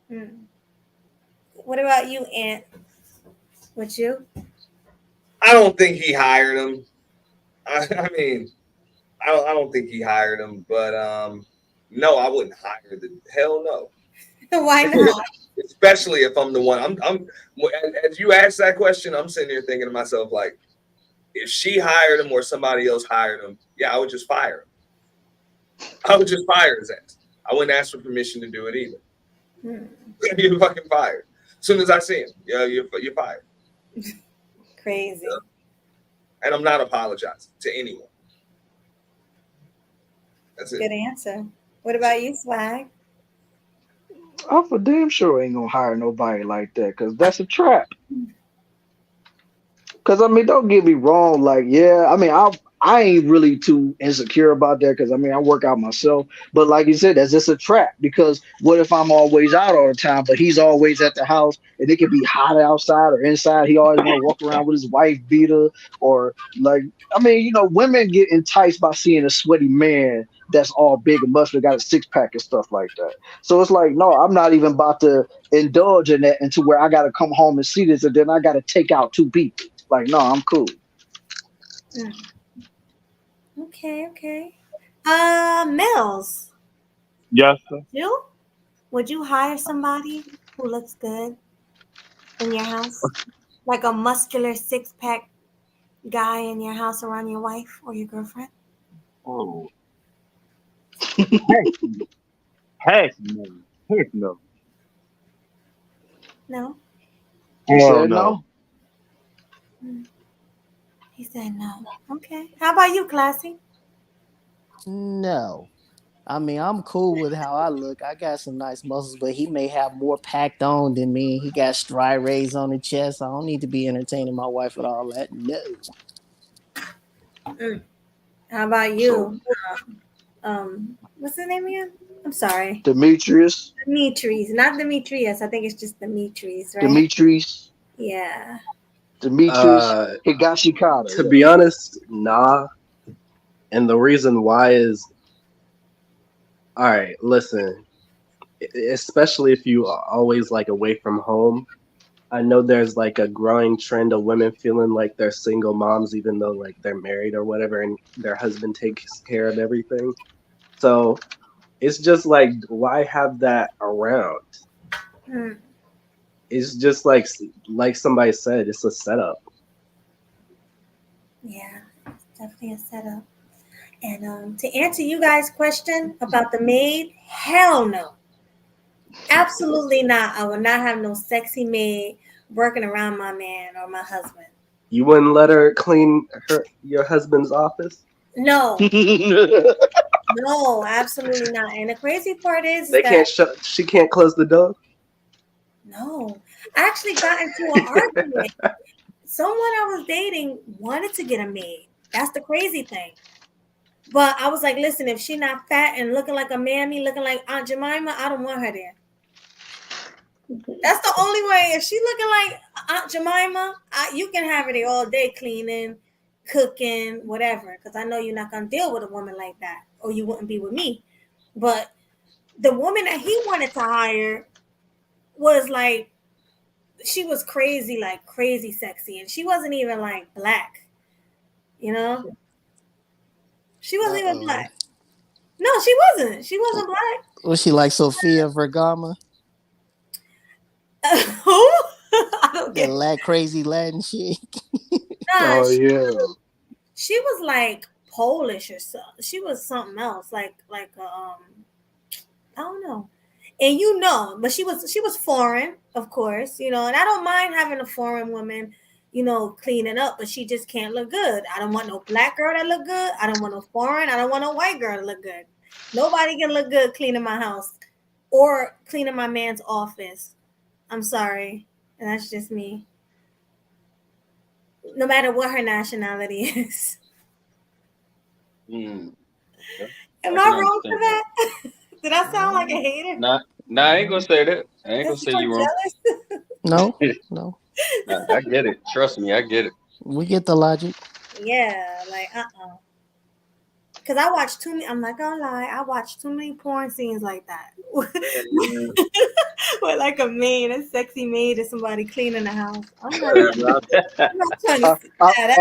on. What about you, Aunt? Would you? I don't think he hired him. I mean, I don't think he hired him, but no, I wouldn't hire the hell no. Why not? Especially if I'm the one. I'm as you ask that question, I'm sitting here thinking to myself, like, if she hired him or somebody else hired him, yeah, I would just fire him. I would just fire his ass. I wouldn't ask for permission to do it either. You're fucking fired. As soon as I see him, yeah, you're fired. Crazy. Yeah. And I'm not apologizing to anyone. That's it. Good answer. What about you, Swag? I'm for damn sure ain't gonna hire nobody like that because that's a trap. Because I mean, don't get me wrong. Like, yeah, I mean, I ain't really too insecure about that because I mean, I work out myself. But like you said, that's just a trap. Because what if I'm always out all the time, but he's always at the house, and it can be hot outside or inside. He always want to walk around with his wife beater, or like, I mean, women get enticed by seeing a sweaty man that's all big and muscular, got a 6-pack and stuff like that. So it's like, no, I'm not even about to indulge in that until where I got to come home and see this, and then I got to take out 2 people. Like, no, I'm cool. Okay. Mills. Yes, sir. Would you hire somebody who looks good in your house? Like a muscular 6-pack guy in your house around your wife or your girlfriend? Oh. Heck no. No? You said no? He said no. Okay. How about you, Classy? No. I mean, I'm cool with how I look. I got some nice muscles, but he may have more packed on than me. He got striations on the chest. I don't need to be entertaining my wife with all that. No. How about you? What's his name again? I'm sorry. Demetrius. Not Demetrius. I think it's just Demetrius, right? Demetrius. Yeah. Demetrius Higashikata. To be honest, nah. And the reason why is, all right, listen, especially if you are always like away from home, I know there's like a growing trend of women feeling like they're single moms, even though like they're married or whatever, and their husband takes care of everything. So it's just like, why have that around? It's just like somebody said, it's a setup. Yeah, it's definitely a setup. And to answer you guys' question about the maid, hell no. Absolutely not. I would not have no sexy maid working around my man or my husband. You wouldn't let her clean your husband's office? No. No, absolutely not. And the crazy part is she can't close the door? No. I actually got into an argument. Someone I was dating wanted to get a maid. That's the crazy thing. But I was like, listen, if she not fat and looking like a mammy, looking like Aunt Jemima, I don't want her there. That's the only way. If she looking like Aunt Jemima, you can have her there all day cleaning, cooking, whatever. Because I know you're not going to deal with a woman like that, or you wouldn't be with me. But the woman that he wanted to hire was like, she was crazy, like crazy sexy. And she wasn't even like black, She wasn't even black. No, she wasn't. She wasn't black. Was she like Sofia Vergara? Who? That crazy Latin chick. Nah, Oh yeah. she was like Polish or something. She was something else, like I don't know. And but she was foreign, of course, and I don't mind having a foreign woman, cleaning up, but she just can't look good. I don't want no black girl that look good. I don't want no foreign. I don't want no white girl to look good. Nobody can look good cleaning my house or cleaning my man's office. I'm sorry. And that's just me. No matter what her nationality is. Mm. Am I wrong for that? Did I sound like a hater? Nah, I ain't gonna say that. I ain't gonna Is say you you wrong. jealous? No. I get it. Trust me, I get it. We get the logic. Yeah, like Because I watch too many. I'm not gonna lie. I watch too many porn scenes like that. With like a maid, a sexy maid, or somebody cleaning the house. I'm not trying to see that.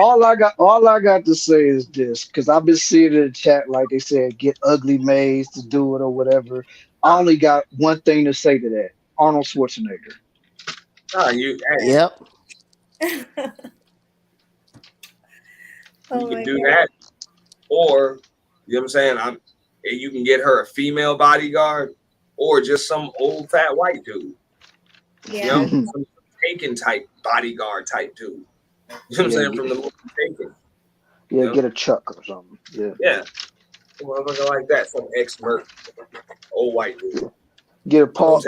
All I got to say is this, because I've been seeing in the chat, like they said, get ugly maids to do it or whatever. I only got one thing to say to that: Arnold Schwarzenegger. Yep. You can do that, or you know what I'm saying. You can get her a female bodyguard, or just some old fat white dude. Yeah. Some Taken type bodyguard type dude. You know what I'm saying, from the movie Taken. Yeah, get a Chuck or something. Yeah. Something like that. Some ex-merc old white dude. Get a Paul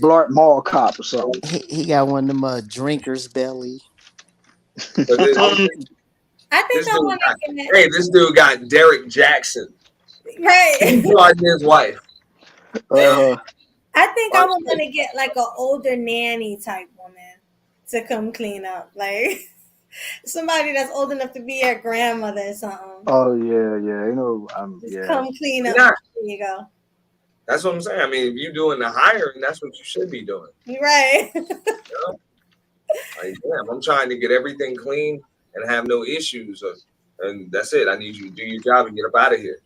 Blart Mall cop or something. He got one of them drinker's belly. I think I want to get it. Hey, this dude got Derek Jackson. Right. His wife. I think I was gonna get like an older nanny type woman to come clean up, like somebody that's old enough to be a grandmother or something. Oh yeah. Just come clean up. Yeah. There you go. That's what I'm saying. I mean, if you're doing the hiring, that's what you should be doing. Right. Like, damn, I'm trying to get everything clean and have no issues, and that's it. I need you to do your job and get up out of here.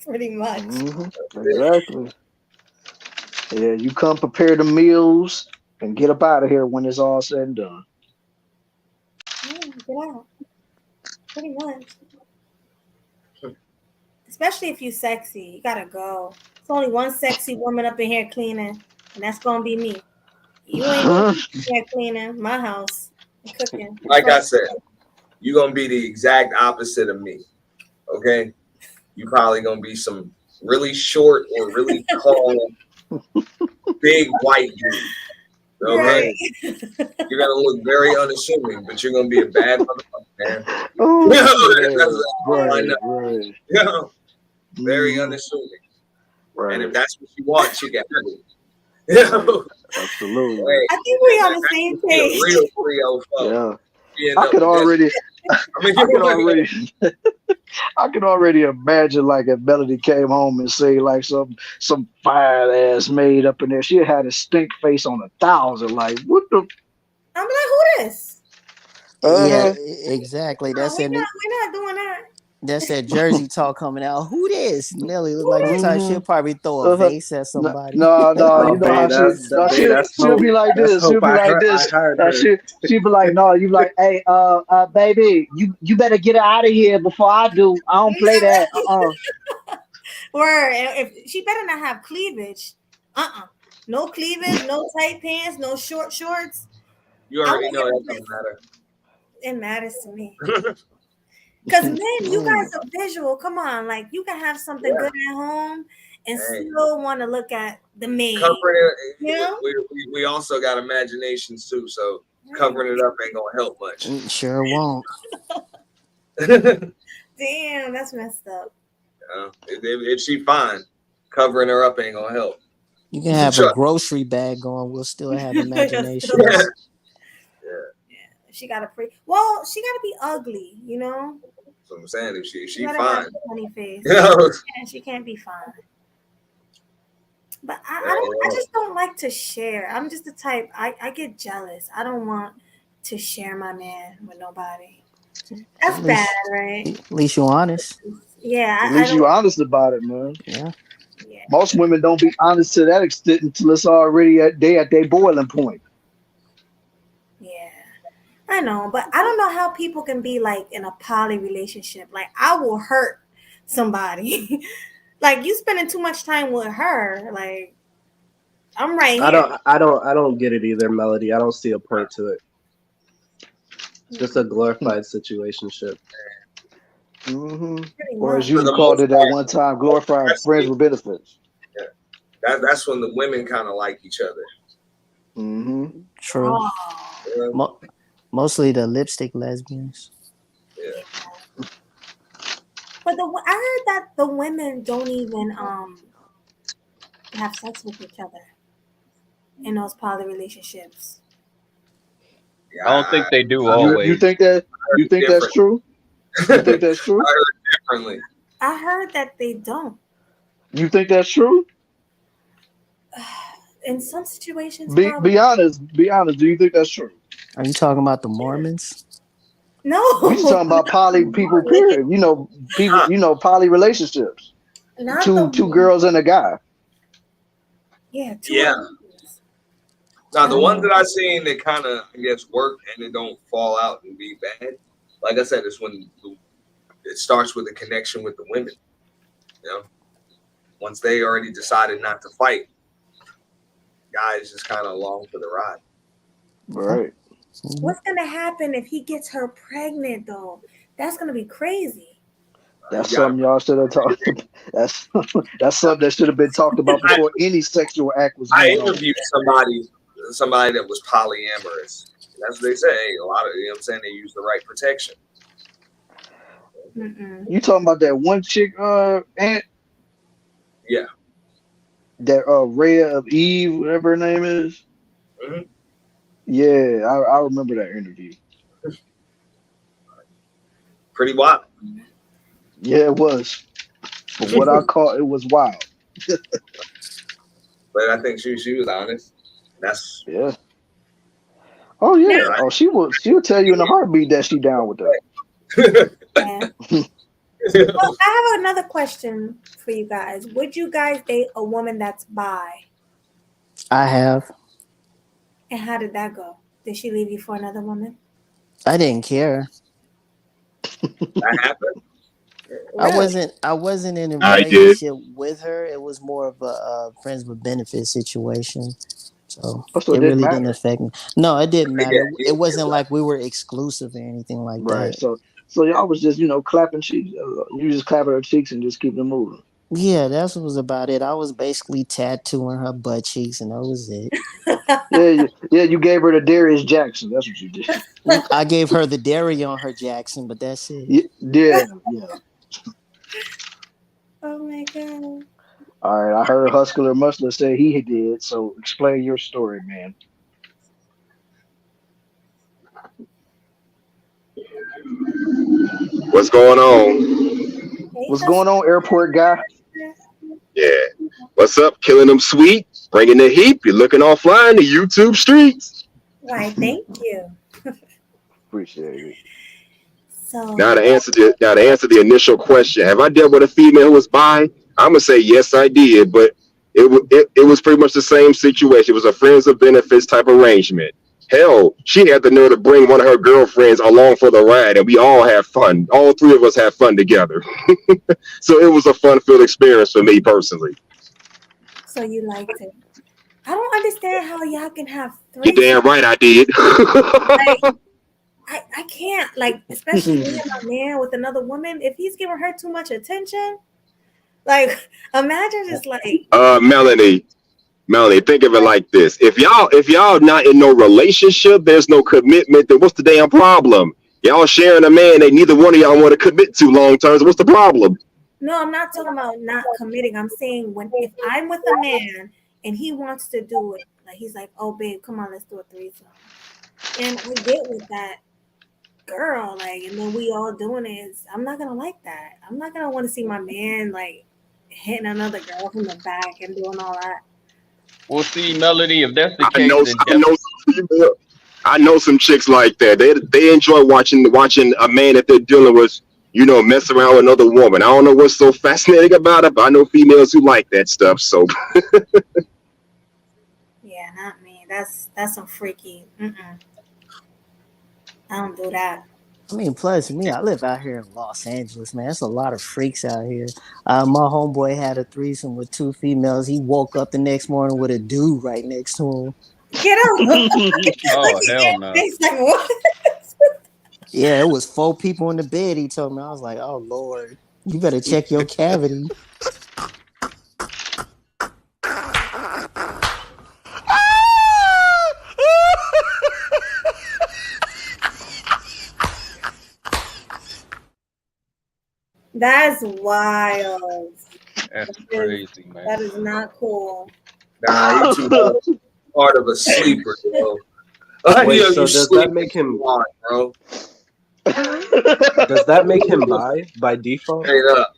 Pretty much. Exactly. Yeah, you come prepare the meals and get up out of here when it's all said and done. Yeah, get out. Pretty much. Especially if you sexy, you gotta go. It's only one sexy woman up in here cleaning, and that's gonna be me. You ain't gonna be here cleaning my house and cooking. Like I said, you're gonna be the exact opposite of me. Okay? You probably gonna be some really short or really tall, big white dude. Okay? Right. You're gonna look very unassuming, but you're gonna be a bad motherfucker, man. Right. Very unassuming. Right. And if that's what you want, you get it. Absolutely. I think we on the same page. Real 305. Yeah. I could already imagine, like, if Melody came home and say like some fire ass maid up in there, she had a stink face on 1,000. Like, what the? I'm like, who this? Yeah, exactly. No, we're not doing that. That's that Jersey talk coming out. Who this? Nelly look like the type she'll probably throw a vase at somebody. No, you know how she'll be like this. She'll be like this. She'll be like, no, you like, hey, baby, you better get her out of here before I do. I don't play that. Or if she better not have cleavage. No cleavage, no tight pants, no short shorts. You already know that doesn't matter. It matters to me. Because men, you guys are visual. Come on, like you can have something good at home and still want to look at the maid. You know? We also got imaginations too, so covering it up ain't gonna help much. Sure won't. Damn, that's messed up. If she fine, covering her up ain't gonna help. You can have a grocery bag going. We'll still have imagination. She got she got to be ugly, you know. That's what I'm saying. If she fine, funny face. She can't be fine. But I just don't like to share. I'm just the type. I get jealous. I don't want to share my man with nobody. That's bad, right? At least you're honest. Yeah. At least you're honest about it, man. Yeah. Most women don't be honest to that extent until it's already at their boiling point. Yeah. I know, but I don't know how people can be like in a poly relationship. Like I will hurt somebody. Like you spending too much time with her. Like I'm right here. I don't get it either, Melody. I don't see a point to it. It's just a glorified situationship. Or as For you the called most it at part, one time, glorified friends with benefits. that's when the women kind of like each other. True. Oh. Mostly the lipstick lesbians. Yeah. But I heard that the women don't even have sex with each other in those poly relationships. I don't think they do You always. think that's true? You think that's true? I heard differently. I heard that they don't. You think that's true? In some situations, Be honest. Be honest. Do you think that's true? Are you talking about the Mormons? No. We just talking about poly people. Period. You know, people. You know, poly relationships. Not Two girls and a guy. Yeah. Now the ones that I've seen that kind of I guess work and it don't fall out and be bad. Like I said, it's when it starts with a connection with the women. You know, once they already decided not to fight, guys just kind of along for the ride. Right. What's gonna happen if he gets her pregnant though? That's gonna be crazy. That's something y'all should have talked about. That's something that should have been talked about before any sexual act was I going on. interviewed somebody that was polyamorous. That's what they say. A lot of, you know what I'm saying, they use the right protection. You talking about that one chick, Aunt? Yeah. That Rhea of Eve, whatever her name is. Yeah, I remember that interview. Pretty wild. Yeah, it was. But what I caught, it was wild. But I think she was honest. That's Oh yeah. Oh, she'll tell you in a heartbeat that she down with that. Well, I have another question for you guys. Would you guys date a woman that's bi? I have. And how did that go? Did she leave you for another woman? I didn't care. That happened. Really? I wasn't in a I did. relationship with her. It was more of a friends with benefits situation. So Oh, so it it didn't really matter. didn't affect me. No, it didn't matter. Yeah, It wasn't like we were exclusive or anything like Right. that. So y'all was just, clapping cheeks. You just clapping her cheeks and just keep them moving. Yeah, that was about it. I was basically tattooing her butt cheeks, and that was it. You gave her the Darius Jackson. That's what you did. I gave her the dairy on her Jackson, but that's it. Yeah. Oh my god. All right, I heard Hustler Musler say he did. So explain your story, man. What's going on? What's going on, airport guy? Yeah. What's up? Killing them sweet, bringing the heat. You're looking all fly in the YouTube streets. Why, thank you. Appreciate it. So Now to answer the initial question, have I dealt with a female who was bi? I'm gonna say yes, I did, but it was pretty much the same situation. It was a friends of benefits type arrangement. Hell, she had the nerve to bring one of her girlfriends along for the ride, and we all had fun. All three of us had fun together. So it was a fun-filled experience for me personally. So you liked it. I don't understand how y'all can have You're damn right I did. I can't, especially me and my man with another woman, if he's giving her too much attention, imagine just Melanie, think of it like this. If y'all not in no relationship, there's no commitment, then what's the damn problem? Y'all sharing a man that neither one of y'all want to commit to long term. So what's the problem? No, I'm not talking about not committing. I'm saying if I'm with a man and he wants to do it, he's like, oh babe, come on, let's do a threesome. And I get with that girl, and then we all doing it. I'm not gonna like that. I'm not gonna want to see my man hitting another girl from the back and doing all that. We'll see, Melody, if that's the case. I know some chicks like that. They enjoy watching a man that they're dealing with, mess around with another woman. I don't know what's so fascinating about it, but I know females who like that stuff. So yeah, not me. That's some freaky. I don't do that. I mean, plus me, I live out here in Los Angeles, man. There's a lot of freaks out here. My homeboy had a threesome with 2 females. He woke up the next morning with a dude right next to him. Get him. Oh, hell no. He's like, what? Yeah, it was 4 people in the bed. He told me, I was like, oh Lord, you better check your cavity. That's wild. That's crazy, man. That is not cool. Nah, you too part of a sleeper, bro. Wait, Yo, so you does sleep that make him? bro? Does that make him by default? Straight up,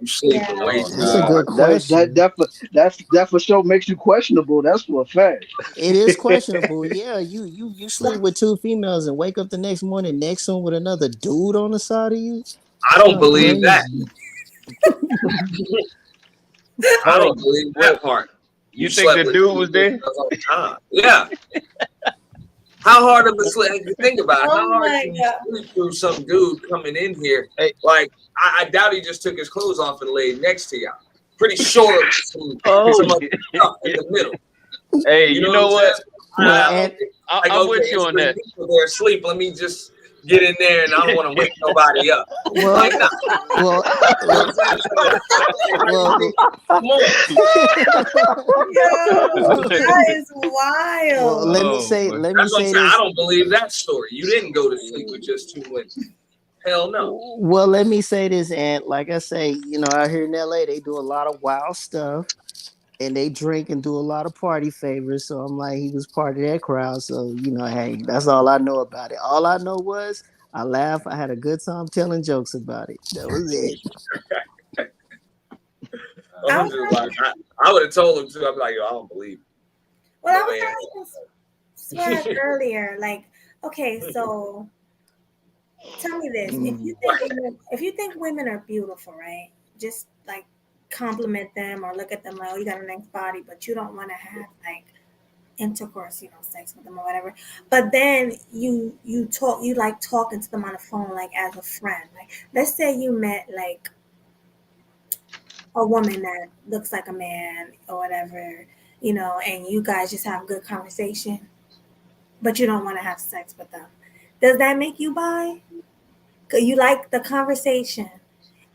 you sleeping way too That's a hard. good question. That for sure makes you questionable. That's for a fact. It is questionable. Yeah, you sleep with 2 females and wake up the next morning next to them with another dude on the side of you. I don't believe that. I don't believe that part. You think the dude was there? Yeah. How hard of a sleep? Think about it. Oh How hard my can you God. sleep through some dude coming in here? Like, I doubt he just took his clothes off and laid next to y'all. Pretty sure it was some other stuff in the middle. Hey, you know what? I'm with you on that. People there asleep. Let me just get in there, and I don't want to wake nobody up. Well, Like, nah. well, Come on. That is wild. well, let me say That's what I'm saying. this. I don't believe that story. You didn't go to sleep with just 2 women. Hell no. Well, let me say this, and like I say, out here in LA, they do a lot of wild stuff, and they drink and do a lot of party favors. So I'm like, he was part of that crowd. So hey, that's all I know about it. All I know was I laughed. I had a good time telling jokes about it. That was it. I would have told him too. I'd be like, yo, I don't believe. Well, I was trying to swag earlier. Like, okay, so tell me this: if you think women are beautiful, right? Just like compliment them or look at them like, oh, you got a nice body, but you don't want to have like intercourse, sex with them or whatever. But then you like talking to them on the phone like as a friend. Like, let's say you met like a woman that looks like a man or whatever, and you guys just have good conversation, but you don't want to have sex with them. Does that make you bi? 'Cause you like the conversation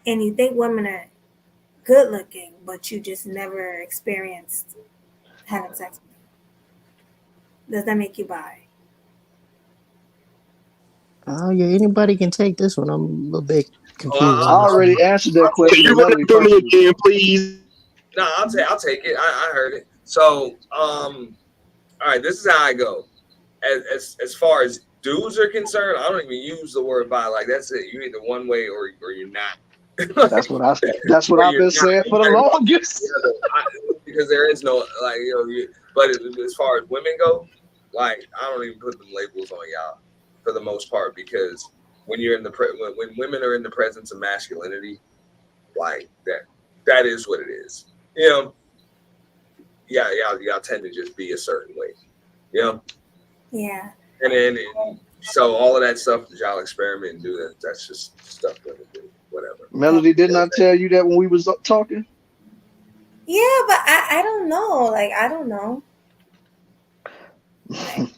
and you think women are good looking, but you just never experienced having sex with them. Does that make you bi? Oh yeah, anybody can take this one. I'm a little bit confused. I already answered that question. Can you run it through me again, please? No, I'll take it. I heard it. So, all right, this is how I go. As far as dudes are concerned, I don't even use the word bi. Like, that's it. You're either one way or you're not. That's what I've been saying for the longest. Because there is no but as far as women go, like, I don't even put them labels on y'all for the most part, because when you're in when women are in the presence of masculinity, like that is what it is. Y'all tend to just be a certain way. Yeah. And then so all of that stuff that y'all experiment and do, that's just stuff women do. Whatever. Melody, didn't I tell you that when we was talking? Yeah, but I don't know. Like, I don't know. Like,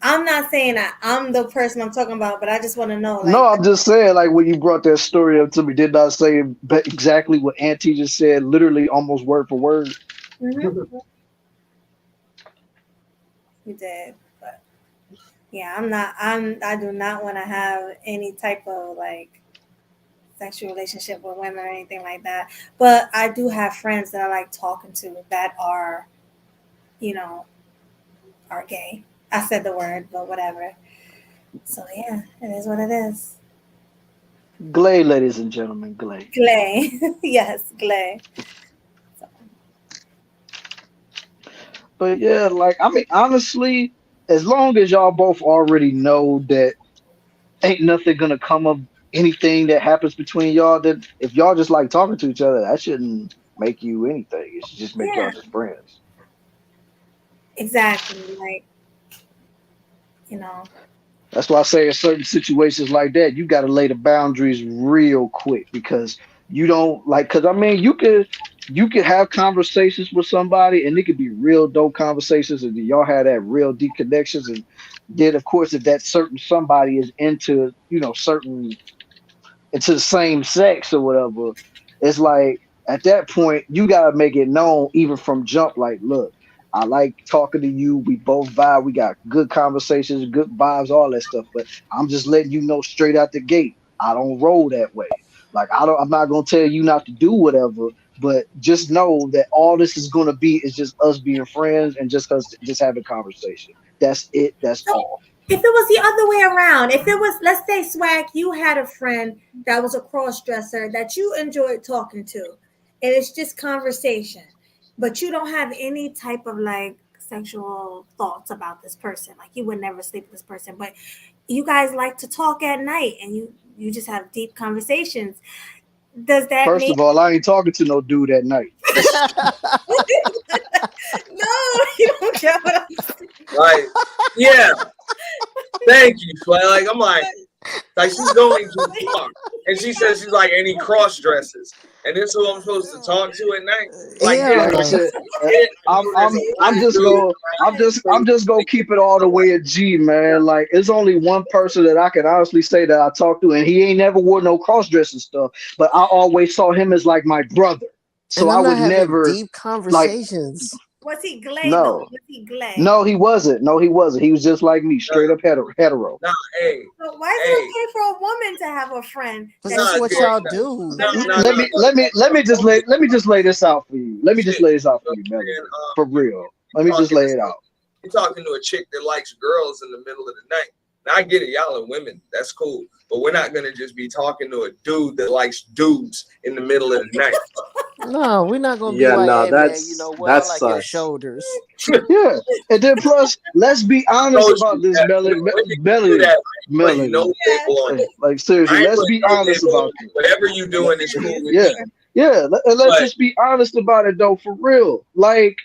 I'm not saying that I'm the person I'm talking about, but I just want to know. Like, No, I'm just saying, like, when you brought that story up to me, did not say exactly what Auntie just said, literally almost word for word. Mm-hmm. You did, but yeah, I do not want to have any type of like sexual relationship with women or anything like that. But I do have friends that I like talking to that are, are gay. I said the word, but whatever. So yeah, it is what it is. Glay, ladies and gentlemen, Glay. Glay. Yes, Glay. So. But yeah, like, I mean, honestly, as long as y'all both already know that ain't nothing gonna come of anything that happens between y'all, then if y'all just like talking to each other, that shouldn't make you anything. It should just make y'all just friends. Exactly. Like, That's why I say in certain situations like that, you got to lay the boundaries real quick because you don't like. Because I mean, you could have conversations with somebody, and it could be real dope conversations, and then y'all have that real deep connections, and then of course if that certain somebody is into certain into the same sex or whatever, it's like at that point you gotta make it known even from jump. Like, look, I like talking to you. We both vibe. We got good conversations, good vibes, all that stuff. But I'm just letting you know straight out the gate, I don't roll that way. Like I'm not gonna tell you not to do whatever, but just know that all this is gonna be is just us being friends and just us just having conversation. That's it. That's So all. if it was the other way around, if it was, let's say, Swag, you had a friend that was a cross dresser that you enjoyed talking to, and it's just conversation, but you don't have any type of like sexual thoughts about this person, like you would never sleep with this person, but you guys like to talk at night and you just have deep conversations. Does that First mean of all, I ain't talking to no dude at night. no? You don't care what I'm saying. Like, yeah. Thank you, Swag. Like, I'm like she's going too far. And she says she's like any cross dresses. And this is who I'm supposed to talk to at night. Like, Yeah. Like I said, I'm just gonna keep it all the way at G, man. Like it's only one person that I can honestly say that I talked to, and he ain't never wore no cross dressing stuff. But I always saw him as like my brother, so And I I'm not would having never deep like Was conversations. he glay though? no, Was he glay? no, he wasn't. No, he wasn't. He was just like me, straight up hetero. nah, hey, So why is it okay for a woman to have a friend? Because that's what y'all do. Let me just lay this out for you. Let me just lay this out for you, Melody. For real. Let me just lay it out. You're talking to a chick that likes girls in the middle of the night. Now I get it, y'all are women. That's cool. But we're not gonna just be talking to a dude that likes dudes in the middle of the night. No, we're not gonna be Yeah, like, no, hey man, you know what? I that like your sucks. shoulders. Yeah. And then plus, let's be honest about this, Melody. You know they belong. Like seriously, let's be honest about this. Whatever you doing is cool with Yeah. me. Yeah. Let's just be honest about it though, for real. Like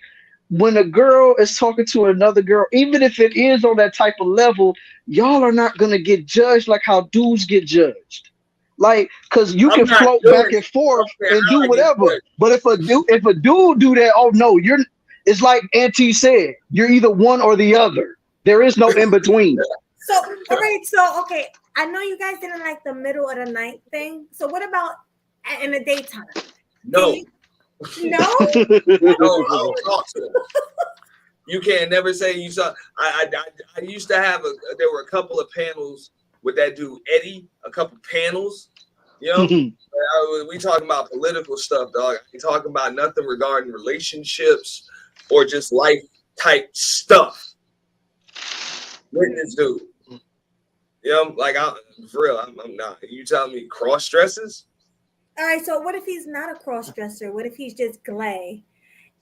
when a girl is talking to another girl, even if it is on that type of level, y'all are not gonna get judged like how dudes get judged. Like, cause you I'm can not float doing back and forth it. and How do I get whatever. judged. But if a dude do that, oh no, it's like Auntie said, you're either one or the other. There is no in between. So all right, so okay, I know you guys didn't like the middle of the night thing. So what about in the daytime? No. No? No, I don't talk to them. You can't never say you saw. I used to have there were a couple of panels with that dude Eddie. A couple panels, you know. We talking about political stuff, dog. We talking about nothing regarding relationships or just life type stuff. With this dude, you know, like for real, I'm not. You telling me cross dresses? All right, so what if he's not a cross dresser? What if he's just glay?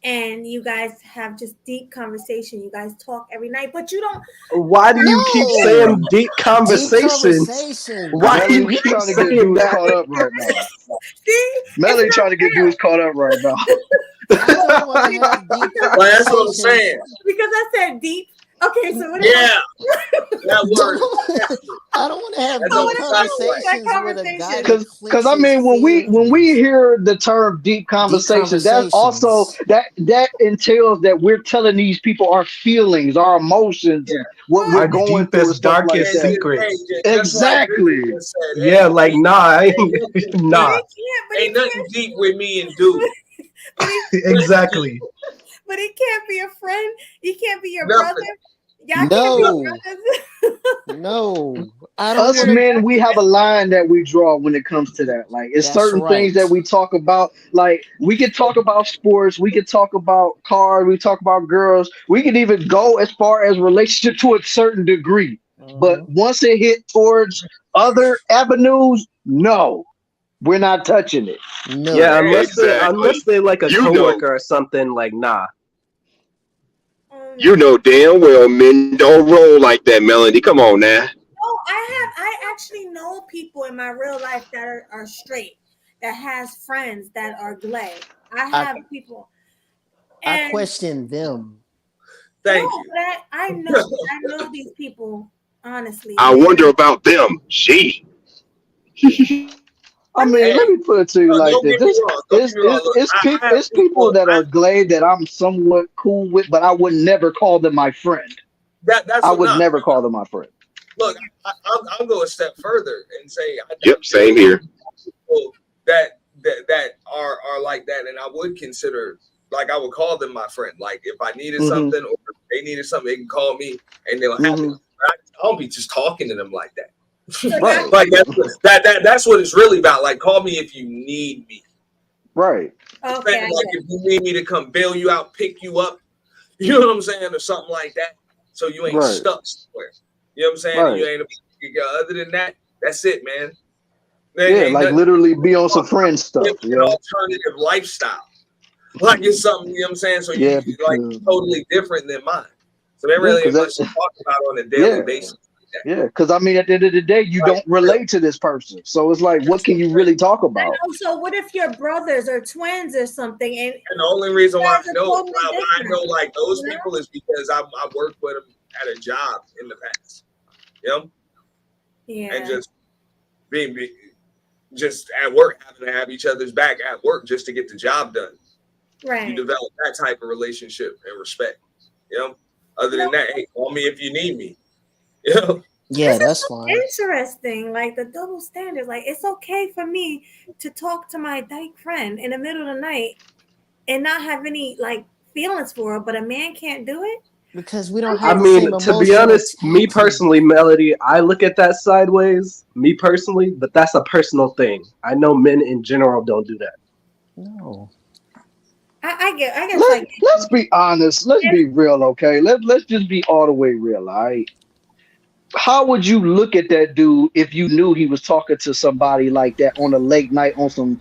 And you guys have just deep conversation. You guys talk every night, but you don't. Why do you keep saying deep conversations? Why do you Melody keep trying to get saying dudes that? caught up right now? See, Melody trying to get dudes caught up right now. Well, that's what I'm saying. Because I said deep. Okay, so what? Yeah, that word. I don't want to have That's deep conversations with a guy. Because I mean, when we hear the term deep conversation, that's also that entails that we're telling these people our feelings, our emotions, and what we're Our going through, and deepest, stuff like darkest that. secrets. Exactly. Yeah, like nah, nah. Ain't nothing deep with me and dude. Exactly. But he can't be a friend. He can't be your Nothing. brother. Y'all No. can't be brothers. No, I don't Us wanna- men, we have a line that we draw when it comes to that. Like, it's That's certain things right. that we talk about. Like, we can talk about sports, we can talk about cars, we talk about girls. We can even go as far as relationship to a certain degree. But once it hit towards other avenues, no, we're not touching it. No. Yeah, unless they're like a coworker or something. Like nah. You know damn well men don't roll like that, Melody. Come on now. Oh, I actually know people in my real life that are straight, that has friends that are glay. I have people. I And question them. Thank no, you. but I know these people honestly. I wonder about them. Gee. I mean, Hey, let me put it to you like don't this: get me wrong. Don't get me wrong. Look, I have it's people that are glad that I'm somewhat cool with, but I would never call them my friend. That's I what would not. never call them my friend. Look, I'll go a step further and say Yep, same here. people that are like that, and I would consider, like, I would call them my friend. Like, if I needed something or they needed something, they can call me and they'll have it. I don't be just talking to them like that. Right. Like that's what it's really about. Like, call me if you need me. Right. Okay. Like, if you need me to come bail you out, pick you up, you know what I'm saying, or something like that, so you ain't stuck somewhere. You know what I'm saying? Right. You ain't. Other than that, that's it, man. Yeah, like literally be on some friend stuff. An alternative lifestyle. Like, it's something, you know what I'm saying? So Yeah, you like totally different than mine. So there really ain't much to talk about on a daily basis. Yeah, because I mean, at the end of the day, you don't relate to this person, so it's like, what can you really talk about? And also, what if you're brothers or twins or something? And the only reason why I know totally like those people is because I worked with them at a job in the past. You know? Yeah. And just being just at work, having to have each other's back at work just to get the job done. Right. You develop that type of relationship and respect. You know? Other than that, hey, call me if you need me. You know? Yeah, that's fine. Interesting, like the double standards. Like, it's okay for me to talk to my dyke friend in the middle of the night and not have any like feelings for her, but a man can't do it because we don't I have the mean, same to be honest, me personally, Melody, I look at that sideways, me personally, but that's a personal thing. I know men in general don't do that. No. I guess let's be honest. Let's be real, okay? Let's just be all the way real, all right? How would you look at that dude if you knew he was talking to somebody like that on a late night on some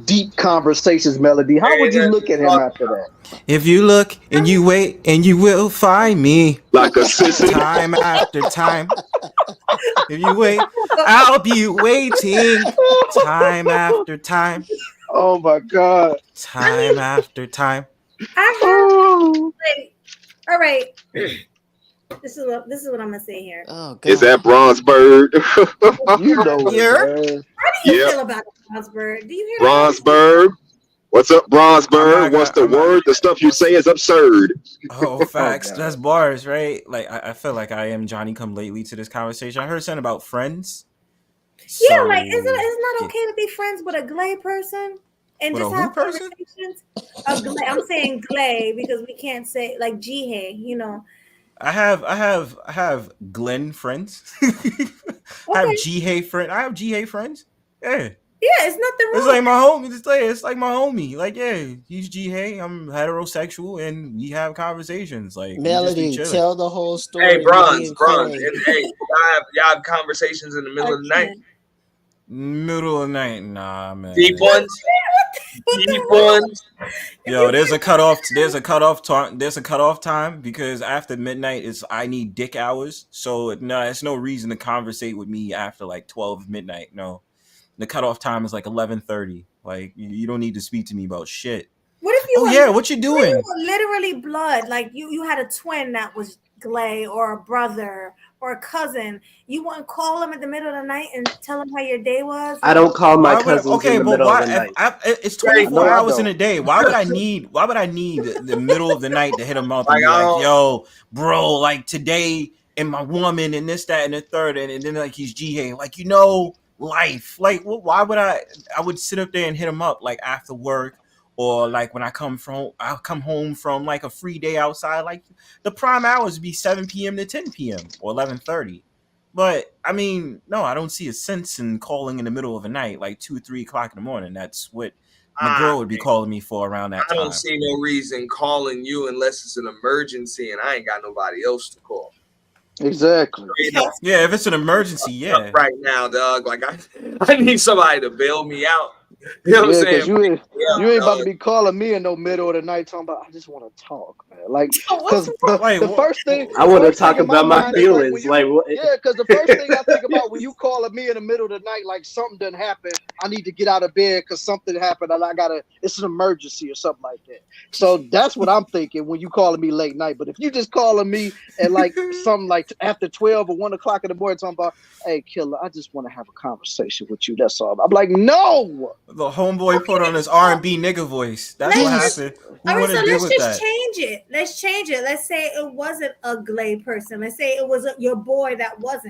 deep conversations, Melody? How would you look at him after that? If you look and you wait and you will find me like a sissy. Time after time. If you wait, I'll be waiting time after time. Oh my God. Time after time. I have like, all right. This is what I'm gonna say here. Oh God. Is that Bronzeberg? You know it, How man. do you feel about Bronzeberg? Do you hear Bronzeberg? What's up, Bronzeberg? What's the word? The stuff you say is absurd. Oh, facts. That's bars, right? Like, I feel like I am Johnny come lately to this conversation. I heard something about friends. Yeah, like, it's not okay to be friends with a glay person and with just a have who person? conversations. I'm saying glay because we can't say like G-hay, you know. I have Glenn friends. I have G-hay friend. I have G-hay friends. Yeah. Yeah, it's nothing wrong. It's like my homie. It's like my homie. Like, yeah, he's G-hay. I'm heterosexual, and we have conversations. Like, Melody, tell the whole story. Hey, Bronze. And hey, y'all have conversations in the middle of the night. Middle of the night, nah, man. Deep ones. Deep ones. Yo, there's a cutoff time because after midnight I need dick hours. So no, it's no reason to conversate with me after like 12 midnight. No, the cutoff time is like 11:30. Like, you don't need to speak to me about shit. What if you? What you doing? You were literally blood. Like you had a twin that was glay, or a brother, or a cousin. You wouldn't call them at the middle of the night and tell them how your day was. I don't call my cousins in the middle of the night. It's 24 hours in a day. Why would I need the middle of the night to hit them up and be like, yo, bro, like today and my woman and this, that, and the third, and then like he's G-hay, like, you know, life. Like, why would I would sit up there and hit him up like after work, or like when I'll come home from like a free day outside. Like, the prime hours would be 7 p.m. to 10 p.m. or 11:30. But I mean, no, I don't see a sense in calling in the middle of the night, like 2 or 3 o'clock in the morning. That's what my girl would be calling me for around that time. I don't see no reason calling you unless it's an emergency and I ain't got nobody else to call. Exactly. Yeah, if it's an emergency, yeah. Right now, dog. Like, I need somebody to bail me out. You know what I'm because saying? you ain't about to be calling me in the middle of the night talking about I just want to talk, man. Like, because the first thing I want to first thing talk in my about my mind is like when feelings. you Like, what? yeah, because the first thing I think about when you calling me in the middle of the night, like something done happen, I need to get out of bed because something happened and it's an emergency or something like that. So that's what I'm thinking when you calling me late night. But if you just calling me at like something like after 12 or 1 o'clock in the morning talking about, hey, killer, I just want to have a conversation with you. That's all. I'm like, no. The homeboy put on his R&B nigga voice. That's what happened. All right, so let's just that? change it. Let's change it. Let's say it wasn't a gay person. Let's say it was your boy that was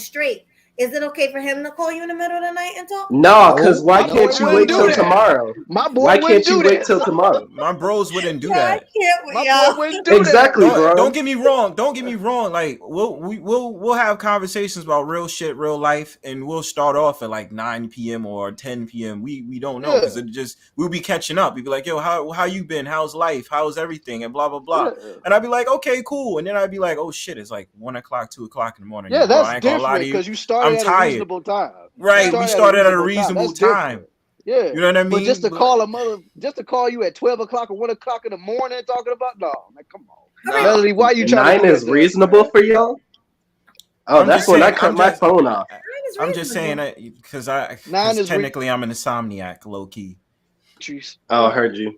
straight. Is it okay for him to call you in the middle of the night and talk? No, because why can't you wait till tomorrow? My boy why can't you wait till tomorrow? My bros wouldn't do I that. can't wait. My boy wouldn't do Exactly, that. bro. Don't get me wrong. Don't get me wrong. Like we'll have conversations about real shit, real life, and we'll start off at like 9 p.m. or 10 p.m. We don't know because we'll be catching up. We'll be like, yo, how you been? How's life? How's everything? And blah blah blah. Yeah. And I'd be like, okay, cool. And then I'd be like, oh shit, it's like 1 o'clock, 2 o'clock in the morning. Yeah, bro, I that's ain't gonna lie different to you. because you started I'm at tired. a reasonable time. Right, we started at a reasonable That's time. different. Yeah, you know what I mean. But just to call you at 12 o'clock or 1 o'clock in the morning talking about man, come on, Melody, why you trying 9 to? is reasonable for y'all? Oh, I'm that's just when saying- I cut I'm my just- phone off. I'm just saying that because 9 is technically I'm an insomniac, low key. Oh, I heard you.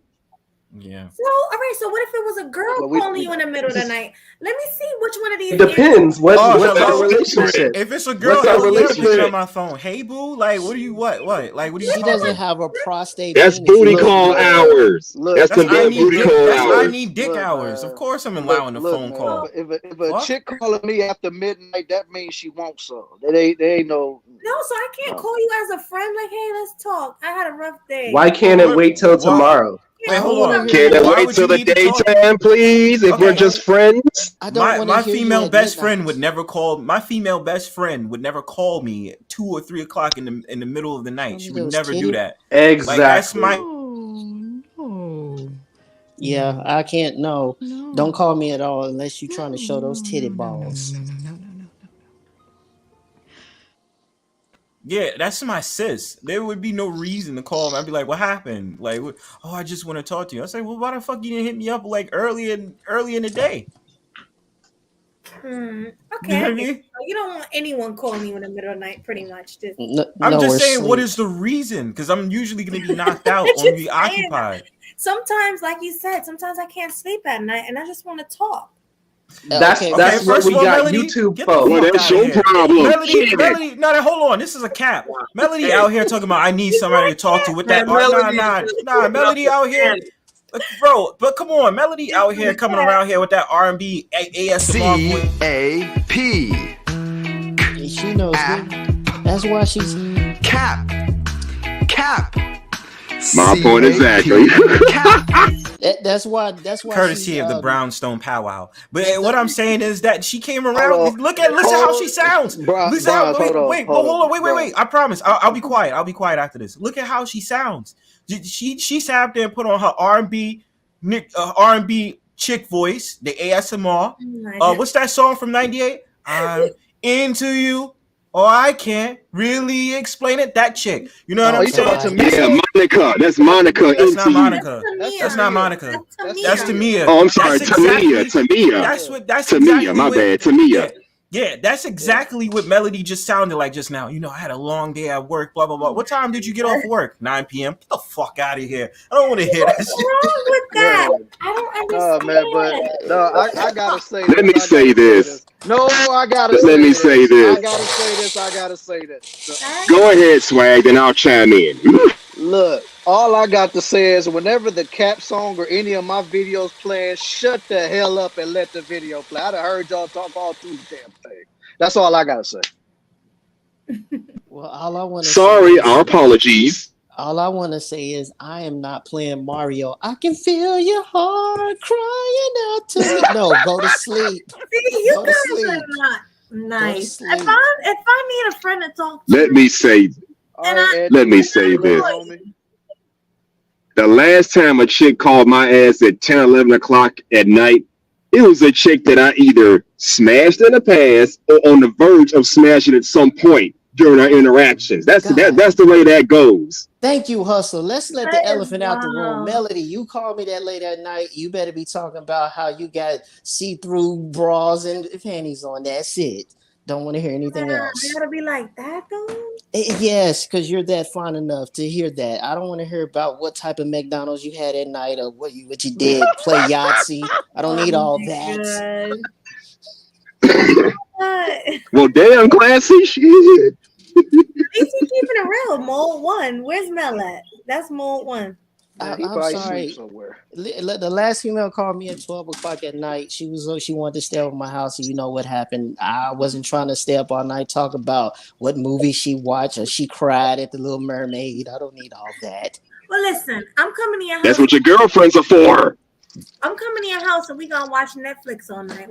Yeah. So, all right. So, what if it was a girl calling you in the middle of the night? Let me see which one of these. It depends. What's hello? our relationship? If it's a girl, What's our hell yeah, I'm picking relationship? up my phone. Hey, boo. Like, what? Like, what are you? She doesn't have a prostate. That's penis. booty call hours. That's the I need booty dick, call that's I hours. need dick hours. Of course, I'm Look, allowing a phone man, call. If a chick calling me after midnight, that means she wants some. There ain't no. No, so I can't call you as a friend. Like, hey, let's talk. I had a rough day. Why can't it wait till tomorrow? Wait, hold on. Can it Why wait would till you the need to talk? daytime, please? If we're just friends. My female best friend would never call. My female best friend would never call me at 2 or 3 o'clock in the middle of the night. She would never do that. Exactly. Like, that's my. Yeah, I can't. No, don't call me at all unless you're trying to show those titty balls. Yeah, that's my sis. There would be no reason to call me. I'd be like, "What happened?" Like, "Oh, I just want to talk to you." I say, "Well, why the fuck you didn't hit me up like early in the day?" Okay. You know what I mean? So you don't want anyone calling you in the middle of the night, pretty much. Just I'm just saying, what is the reason? Because I'm usually going to be knocked out or be occupied. Sometimes, like you said, sometimes I can't sleep at night, and I just want to talk. That's what we got YouTube for. Well, that's your problem. Melody, no, hold on. This is a cap. Melody out here talking about I need somebody to talk to with that. Nah, Melody out here. Bro, but come on, Melody out here coming around here with that R&B ASMR voice. C-A-P. She knows it. That's why she's cap. My point exactly. That's why. Courtesy of the Brownstone powwow. But what I'm saying is that she came around. Listen how she sounds. Wait. I promise. I'll be quiet. I'll be quiet after this. Look at how she sounds. She sat up there and put on her R&B chick voice, the ASMR. What's that song from '98? I'm into you. Oh, I can't really explain it. That chick. You know what I'm saying? Yeah, Monica. That's Monica. That's not Monica. That's not Monica. That's Tamia. Oh, I'm sorry. Tamia. That's Tamia. exactly My bad. Tamia. Yeah, that's exactly what Melody just sounded like just now. You know, I had a long day at work, blah, blah, blah. What time did you get off work? 9 p.m. Get the fuck out of here. I don't want to hear that shit. What's wrong with that? I don't understand. Man, but no, I gotta say. Let me say this. No, I gotta. Let me say this. I gotta say this. Go ahead, Swag, and I'll chime in. Look, all I got to say is whenever the Cap song or any of my videos playing, shut the hell up and let the video play. I'd have heard y'all talk all through the damn thing. That's all I gotta say. Well, all I want to. Sorry, our apologies. All I want to say is I am not playing Mario. I can feel your heart crying out to me. No, go to sleep. See, you Go to guys sleep. are not nice. sleep. If I need a friend to talk to, Let me say this. The last time a chick called my ass at 10, 11 o'clock at night, it was a chick that I either smashed in the past or on the verge of smashing at some point during our interactions. That's the way that goes. Thank you, Hustle. Let's let the elephant out the room. Wow. Melody, you call me that late at night. You better be talking about how you got see-through bras and panties on. That's it. Don't want to hear anything else. I gotta be like that though. Yes, because you're that fine enough to hear that. I don't want to hear about what type of McDonald's you had at night or what you did, play Yahtzee. I don't need all that. Well, damn, classy shit. At least you keeping it real. Mold 1. Where's Mel at? That's Mold 1. I'm sorry. The last female called me at 12 o'clock at night. She wanted to stay over my house, and you know what happened. I wasn't trying to stay up all night talk about what movie she watched or she cried at The Little Mermaid. I don't need all that. Well, listen, I'm coming to your house. That's what your girlfriends are for. I'm coming to your house, and we gonna watch Netflix all night.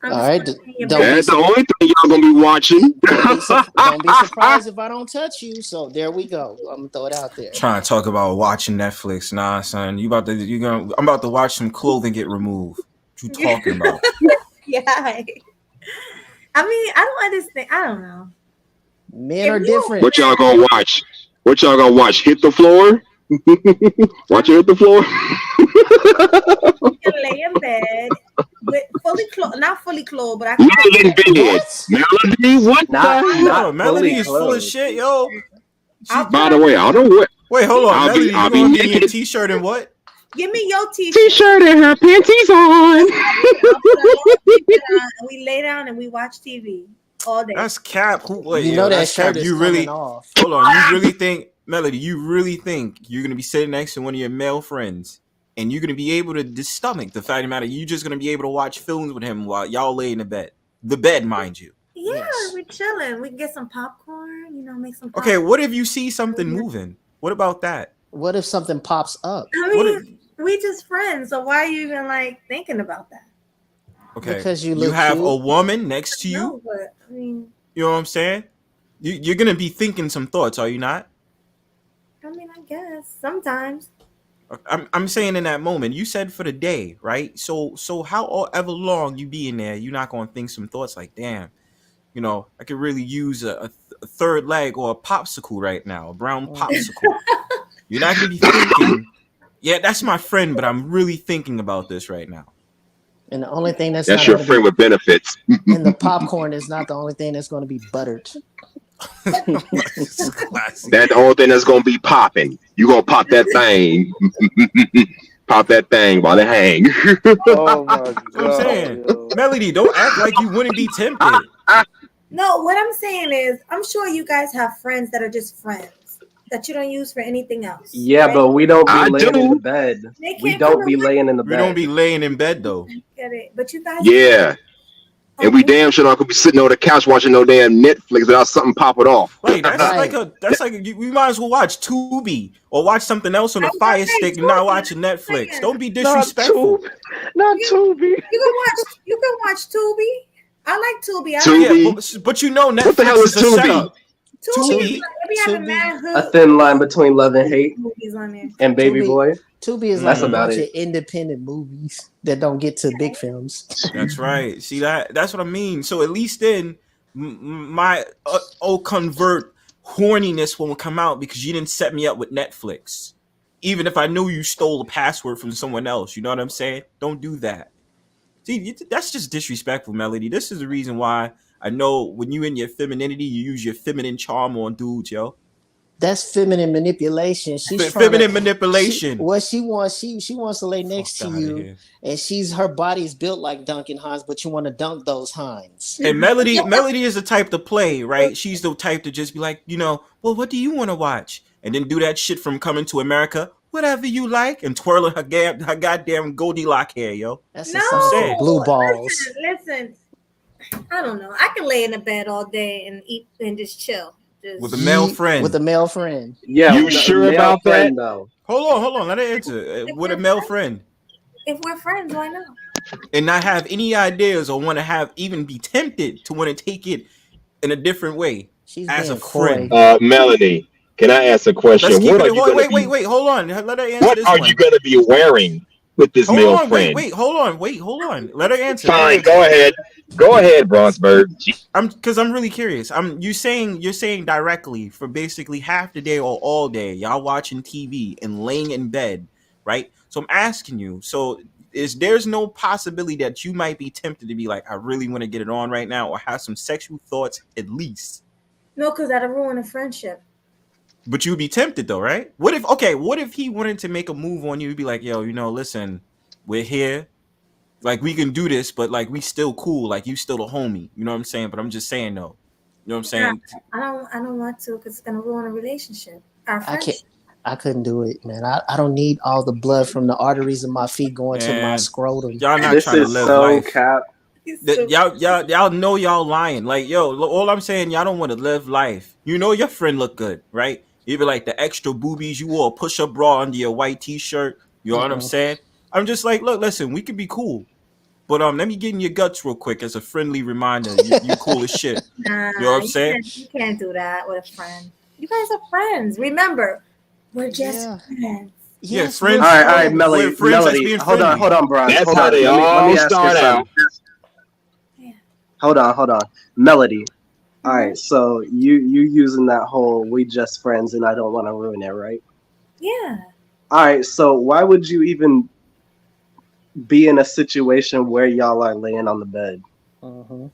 All right, that's the only thing y'all gonna be watching. Don't be surprised if I don't touch you. So there we go. I'm gonna throw it out there. Trying to talk about watching Netflix. Nah, son. I'm about to watch some clothing get removed. What you talking about? Yeah. I mean, I don't understand. I don't know. Men are different. What y'all gonna watch? What y'all gonna watch? Hit the floor? Watch it hit the floor? You can lay in bed with fully clothed, not fully clothed, but I can lay in bed. Melody, what not Melody is full of shit, yo. By the way, I don't wear. Wait, hold on. Melody, I'll you be gonna be in naked. t-shirt and what? Give me your t-shirt and her panties on. We lay down and we watch TV all day. That's cap. Wait, you know that that's shirt cap. is You really coming off. hold on. You really think, Melody? You really think you're gonna be sitting next to one of your male friends and you're gonna be able to stomach the fact of the matter? You're just gonna be able to watch films with him while y'all lay in the bed, mind you. Yeah, we're chilling. We can get some popcorn. Make some. Okay, what if you see something moving? What about that? What if something pops up? I mean, we just friends, so why are you even thinking about that? Okay, because you have cute. a woman next to you. No, but I mean, you know what I'm saying? You're gonna be thinking some thoughts, are you not? I guess sometimes. I'm saying in that moment, you said for the day, right? So however long you be in there, you're not gonna think some thoughts like, damn, I could really use a third leg or a popsicle right now, a brown popsicle. You're not gonna be thinking, yeah, that's my friend, but I'm really thinking about this right now. And the only thing that's your friend with benefits. And the popcorn is not the only thing that's going to be buttered. That's the only thing that's gonna be popping. You gonna pop that thing. Pop that thing while it hang. Oh my god! I'm saying, Melody, don't act like you wouldn't be tempted. No, what I'm saying is, I'm sure you guys have friends that are just friends that you don't use for anything else. Yeah, right? but we don't be laying in the bed. We don't be laying in the We bed. don't be laying in bed though. Get it? But you guys. Yeah. And we damn sure not gonna be sitting on the couch watching no damn Netflix without something popping off. Right, that's like we might as well watch Tubi or watch something else on a Fire Stick and not watching Netflix. Don't be disrespectful. Not Tubi. You can watch Tubi. I like Tubi. Tubi. But you know Netflix What the hell is a Tubi? setup. Tubi. We having mad A thin line between love and hate movies on there. and Baby Tubi. Boy. Tubi is That's like a about bunch it. of independent movies that don't get to big films. That's right. See that's what I mean. So at least then my convert horniness won't come out because you didn't set me up with Netflix. Even if I knew you stole a password from someone else, you know what I'm saying? Don't do that. See, that's just disrespectful, Melody. This is the reason why I know when you in your femininity, you use your feminine charm on dudes, yo. That's feminine manipulation. She's feminine manipulation. She wants to lay next to you, and her body's built like Duncan Hines, but you want to dunk those Hines. And Melody is the type to play, right? She's the type to just be like, well, what do you want to watch? And then do that shit from Coming to America, whatever you like, and twirling her goddamn Goldilocks hair, yo. That's the song. Blue balls. Listen, I don't know. I can lay in the bed all day and eat and just chill. With a male friend. With a male friend. Yeah, you sure about that? Though. Hold on. Let her answer. With a male friend. If we're friends, why not? And not have any ideas or want to even be tempted to want to take it in a different way. She's as a coy. friend. Melanie, can I ask a question? Let's keep it. Wait, hold on. Let her answer what this are one. you going to be wearing with this male friend? Hold on. Let her answer. Fine, go ahead. Go ahead, Bronzebird. I'm really curious. You're saying directly for basically half the day or all day, y'all watching TV and laying in bed, right? So I'm asking you, so there's no possibility that you might be tempted to be like, I really want to get it on right now, or have some sexual thoughts at least? No, because that'll ruin a friendship. But you'd be tempted though, right? What if he wanted to make a move on you? He'd be like, yo, listen, we're here. Like, we can do this, but like, we still cool. Like, you still a homie. You know what I'm saying? But I'm just saying though. You know what I'm saying? I don't want to, because it's gonna ruin a relationship. Our friendship. I couldn't do it, man. I don't need all the blood from the arteries of my feet going to my scrotum. Y'all not trying to live life. Y'all know y'all lying. Like, yo, all I'm saying, y'all don't want to live life. You know your friend look good, right? Even like the extra boobies you wore, push-up bra under your white t-shirt. You know what I'm saying? I'm just like, look, listen, we could be cool. But let me get in your guts real quick as a friendly reminder. You cool as shit. Nah, you know what I'm saying? You can't do that with a friend. You guys are friends. Remember, we're just friends. Yeah, friends. All right, Melody. Hold on, Brian. That's hold how on. they let me all start out. Hold on, Melody. All right, so you using that whole "we just friends" and I don't want to ruin it, right? Yeah. All right, so why would you even be in a situation where y'all are laying on the bed? Because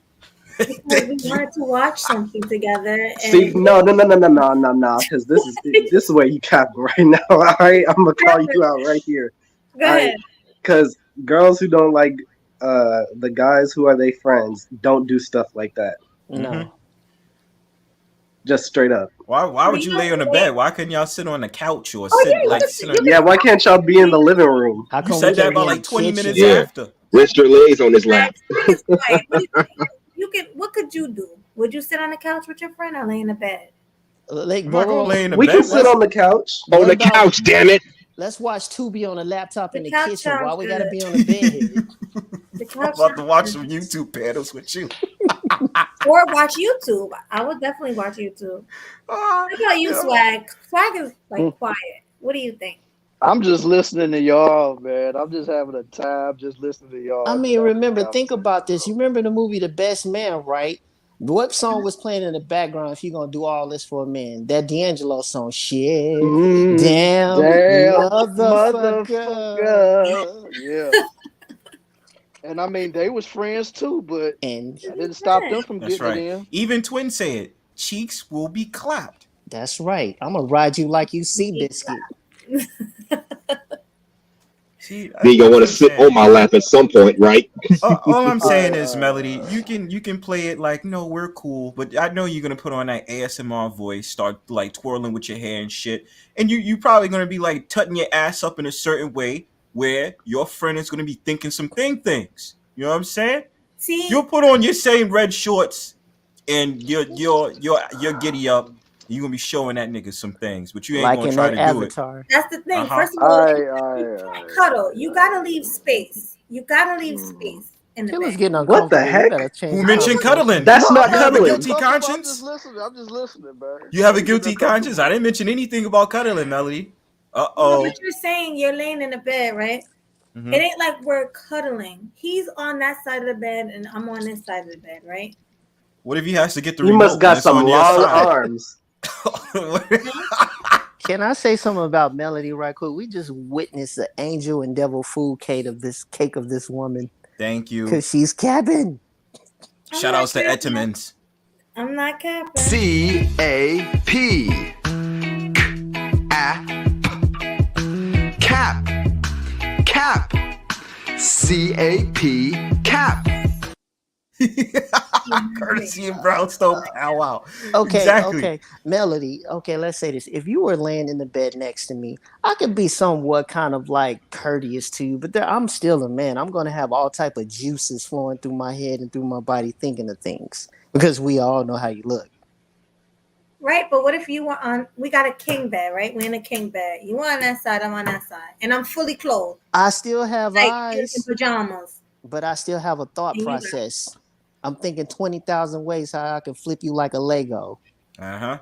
we wanted to watch something together. And See, no, because this is where you cap right now. All right, I'm gonna call you out right here. Go ahead. Because girls who don't like the guys who are they friends don't do stuff like that. No. Just straight up. Why would you lay on the bed? Why couldn't y'all sit on the couch or sit on? Yeah, why can't y'all be in the living room? You said that about like 20 minutes after. Rest your legs on his lap. What could you do? Would you sit on the couch with your friend or lay in the bed? Like, we can sit on the couch. On the couch, damn it. Let's watch Tubi on the laptop in the couch kitchen. Why sounds we gotta good. be on the bed? I'm about to watch some YouTube panels with you. Or watch YouTube. I would definitely watch YouTube. How about you, Swag? Swag is like quiet. What do you think? I'm just listening to y'all, man. I'm just having a time just listening to y'all. I mean, think about this. You remember the movie The Best Man, right? What song was playing in the background if you're going to do all this for a man? That D'Angelo song. Shit. Damn motherfucker. Yeah. And I mean, they was friends too, but that didn't stop them from getting it in. Even Twin said, cheeks will be clapped. That's right. I'm going to ride you like you Seabiscuit. Then you're gonna want to sit on my lap at some point, right? All I'm saying is, Melody, you can play it like, no, we're cool, but I know you're gonna put on that ASMR voice, start like twirling with your hair and shit, and you probably gonna be like tutting your ass up in a certain way where your friend is gonna be thinking some things. You know what I'm saying? See, you'll put on your same red shorts and you're giddy up. You're gonna be showing that nigga some things, but you ain't gonna try to Avatar. do it. That's the thing. First of all, you can't cuddle. You gotta leave space. You gotta leave space in the bed. Getting what the heck? Who mentioned cuddling? That's not cuddling. You have a guilty conscience? I'm just listening, man. You have a guilty conscience? I didn't mention anything about cuddling, Melody. Uh-oh. But you're saying you're laying in the bed, right? Mm-hmm. It ain't like we're cuddling. He's on that side of the bed and I'm on this side of the bed, right? What if he has to get the remote? You must got some long arms. Can I say something about Melody right quick? We just witnessed the angel and devil food cake of this woman. Thank you. Because she's capping. Shout outs to Ettermans. I'm not capping. C-A-P. Cap. Cap. C-A-P. Cap. Courtesy of Brownstone powwow. Okay, exactly. Okay. Melody, okay, let's say this. If you were laying in the bed next to me, I could be somewhat kind of like courteous to you, but I'm still a man. I'm going to have all type of juices flowing through my head and through my body thinking of things because we all know how you look. Right, but what if you were on, we got a king bed, right? We're in a king bed. You on that side, I'm on that side. And I'm fully clothed. I still have eyes. In pajamas. But I still have a thought process. I'm thinking 20,000 ways how I can flip you like a Lego. Uh-huh.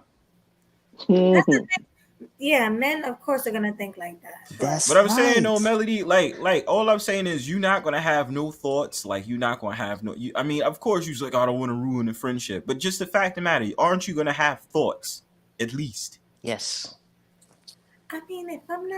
Yeah, men of course are gonna think like that. That's But I'm saying right. no, Melody, like all I'm saying is you're not gonna have no thoughts. Like you're not gonna have no. I mean, of course you're like, I don't want to ruin the friendship, but just the fact of the matter, aren't you gonna have thoughts at least? Yes. I mean, if I'm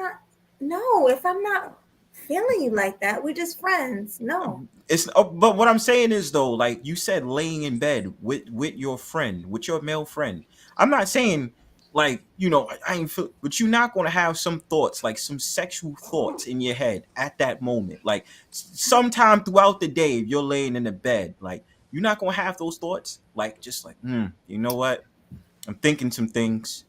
not feeling you like that, we're just friends. No. But what I'm saying is though, like you said, laying in bed with your friend, with your male friend. I'm not saying like I ain't feel, but you're not gonna have some thoughts, like some sexual thoughts in your head at that moment. Like sometime throughout the day, if you're laying in the bed, like you're not gonna have those thoughts, like just like, you know what? I'm thinking some things.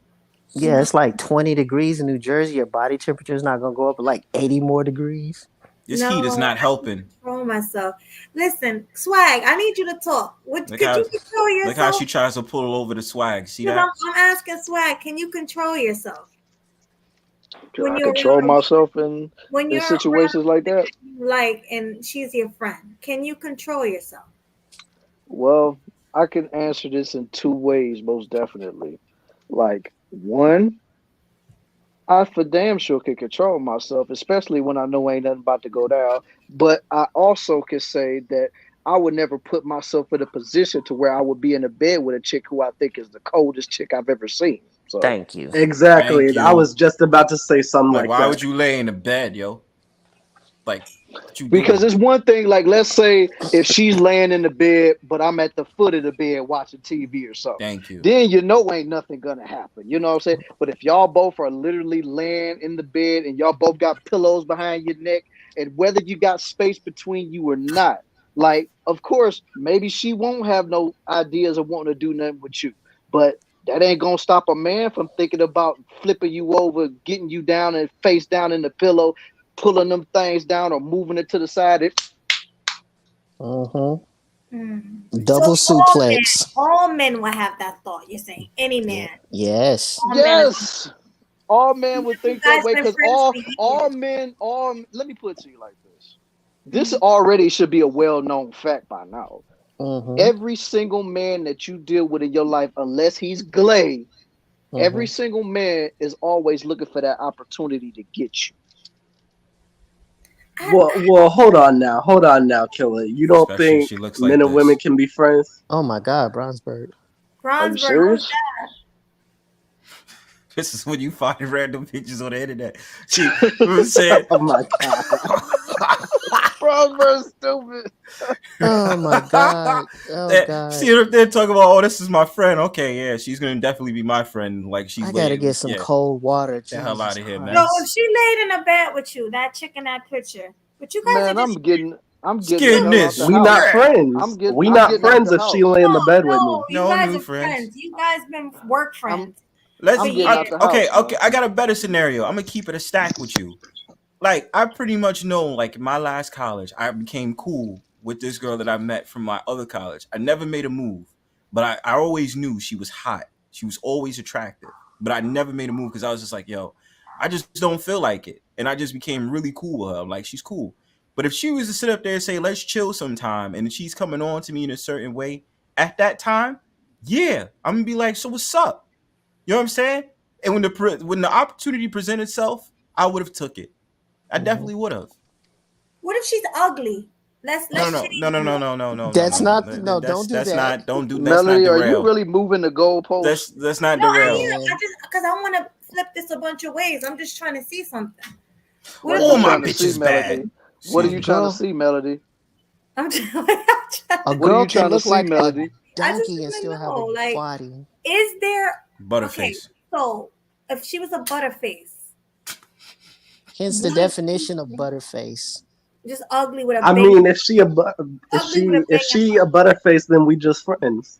Yeah, it's like 20 degrees in New Jersey. Your body temperature is not gonna go up to like 80 more degrees. This heat is not helping. Control myself. Listen, Swag, I need you to talk. Could you control yourself? Look how she tries to pull over the Swag. See that? I'm asking Swag, can you control yourself? Can I control myself in situations like that? Like, and she's your friend. Can you control yourself? Well, I can answer this in two ways, most definitely. Like, one, I for damn sure can control myself, especially when I know ain't nothing about to go down. But I also can say that I would never put myself in a position to where I would be in a bed with a chick who I think is the coldest chick I've ever seen. So thank you. Exactly. Thank you. I was just about to say something like why that. would you lay in the bed, yo? Like, because it's one thing, like, let's say if she's laying in the bed, but I'm at the foot of the bed watching TV or something. Thank you. Then ain't nothing gonna happen. You know what I'm saying? But if y'all both are literally laying in the bed and y'all both got pillows behind your neck, and whether you got space between you or not, like, of course, maybe she won't have no ideas of wanting to do nothing with you. But that ain't gonna stop a man from thinking about flipping you over, getting you down and face down in the pillow, pulling them things down or moving it to the side. Double So suplex. All men will have that thought. You're saying any man? Yes. Yes. All men would think that way because all men. Let me put it to you like this. This already should be a well-known fact by now. Every single man that you deal with in your life, unless he's gay, every single man is always looking for that opportunity to get you. Well, hold on now, Killer. You don't think men and women can be friends? Oh my God, Brownsburg. Are you serious? This is when you find random pictures on the internet. She said, "Oh my God, Brownsburg stupid." Oh my God. Oh God. See, they're talking about, oh, this is my friend. Okay, yeah, she's gonna definitely be my friend. Like she's. I gotta get some cold water. Get the hell out of here, man. No, if she laid in a bed with you, that chick in that picture, but you guys Man, are I'm getting this. We not friends. We not friends if she lay in the bed with me. You guys are friends. You guys been work friends. Okay. I got a better scenario. I'm gonna keep it a stack with you. Like I pretty much know, like in my last college, I became cool with this girl that I met from my other college. I never made a move, but I always knew she was hot. She was always attractive, but I never made a move because I was just like, yo, I just don't feel like it. And I just became really cool with her. I'm like, she's cool. But if she was to sit up there and say, let's chill sometime, and she's coming on to me in a certain way at that time, yeah, I'm gonna be like, so what's up? You know what I'm saying? And when the opportunity presented itself, I would have took it. I definitely would have. What if she's ugly? No. That's not. No, don't do that. Don't do that. Melody, are you really moving the goalpost? That's not No, derail. I am. Because I want to flip this a bunch of ways. I'm just trying to see something. All my bitches bad. What are you trying to see, Melody? A girl can look like Melody? a donkey and still have a body. Is there Butterface? Okay, so if she was a butterface, hence the definition of butterface. Just ugly with a. I mean, if she a butterface, then we just friends.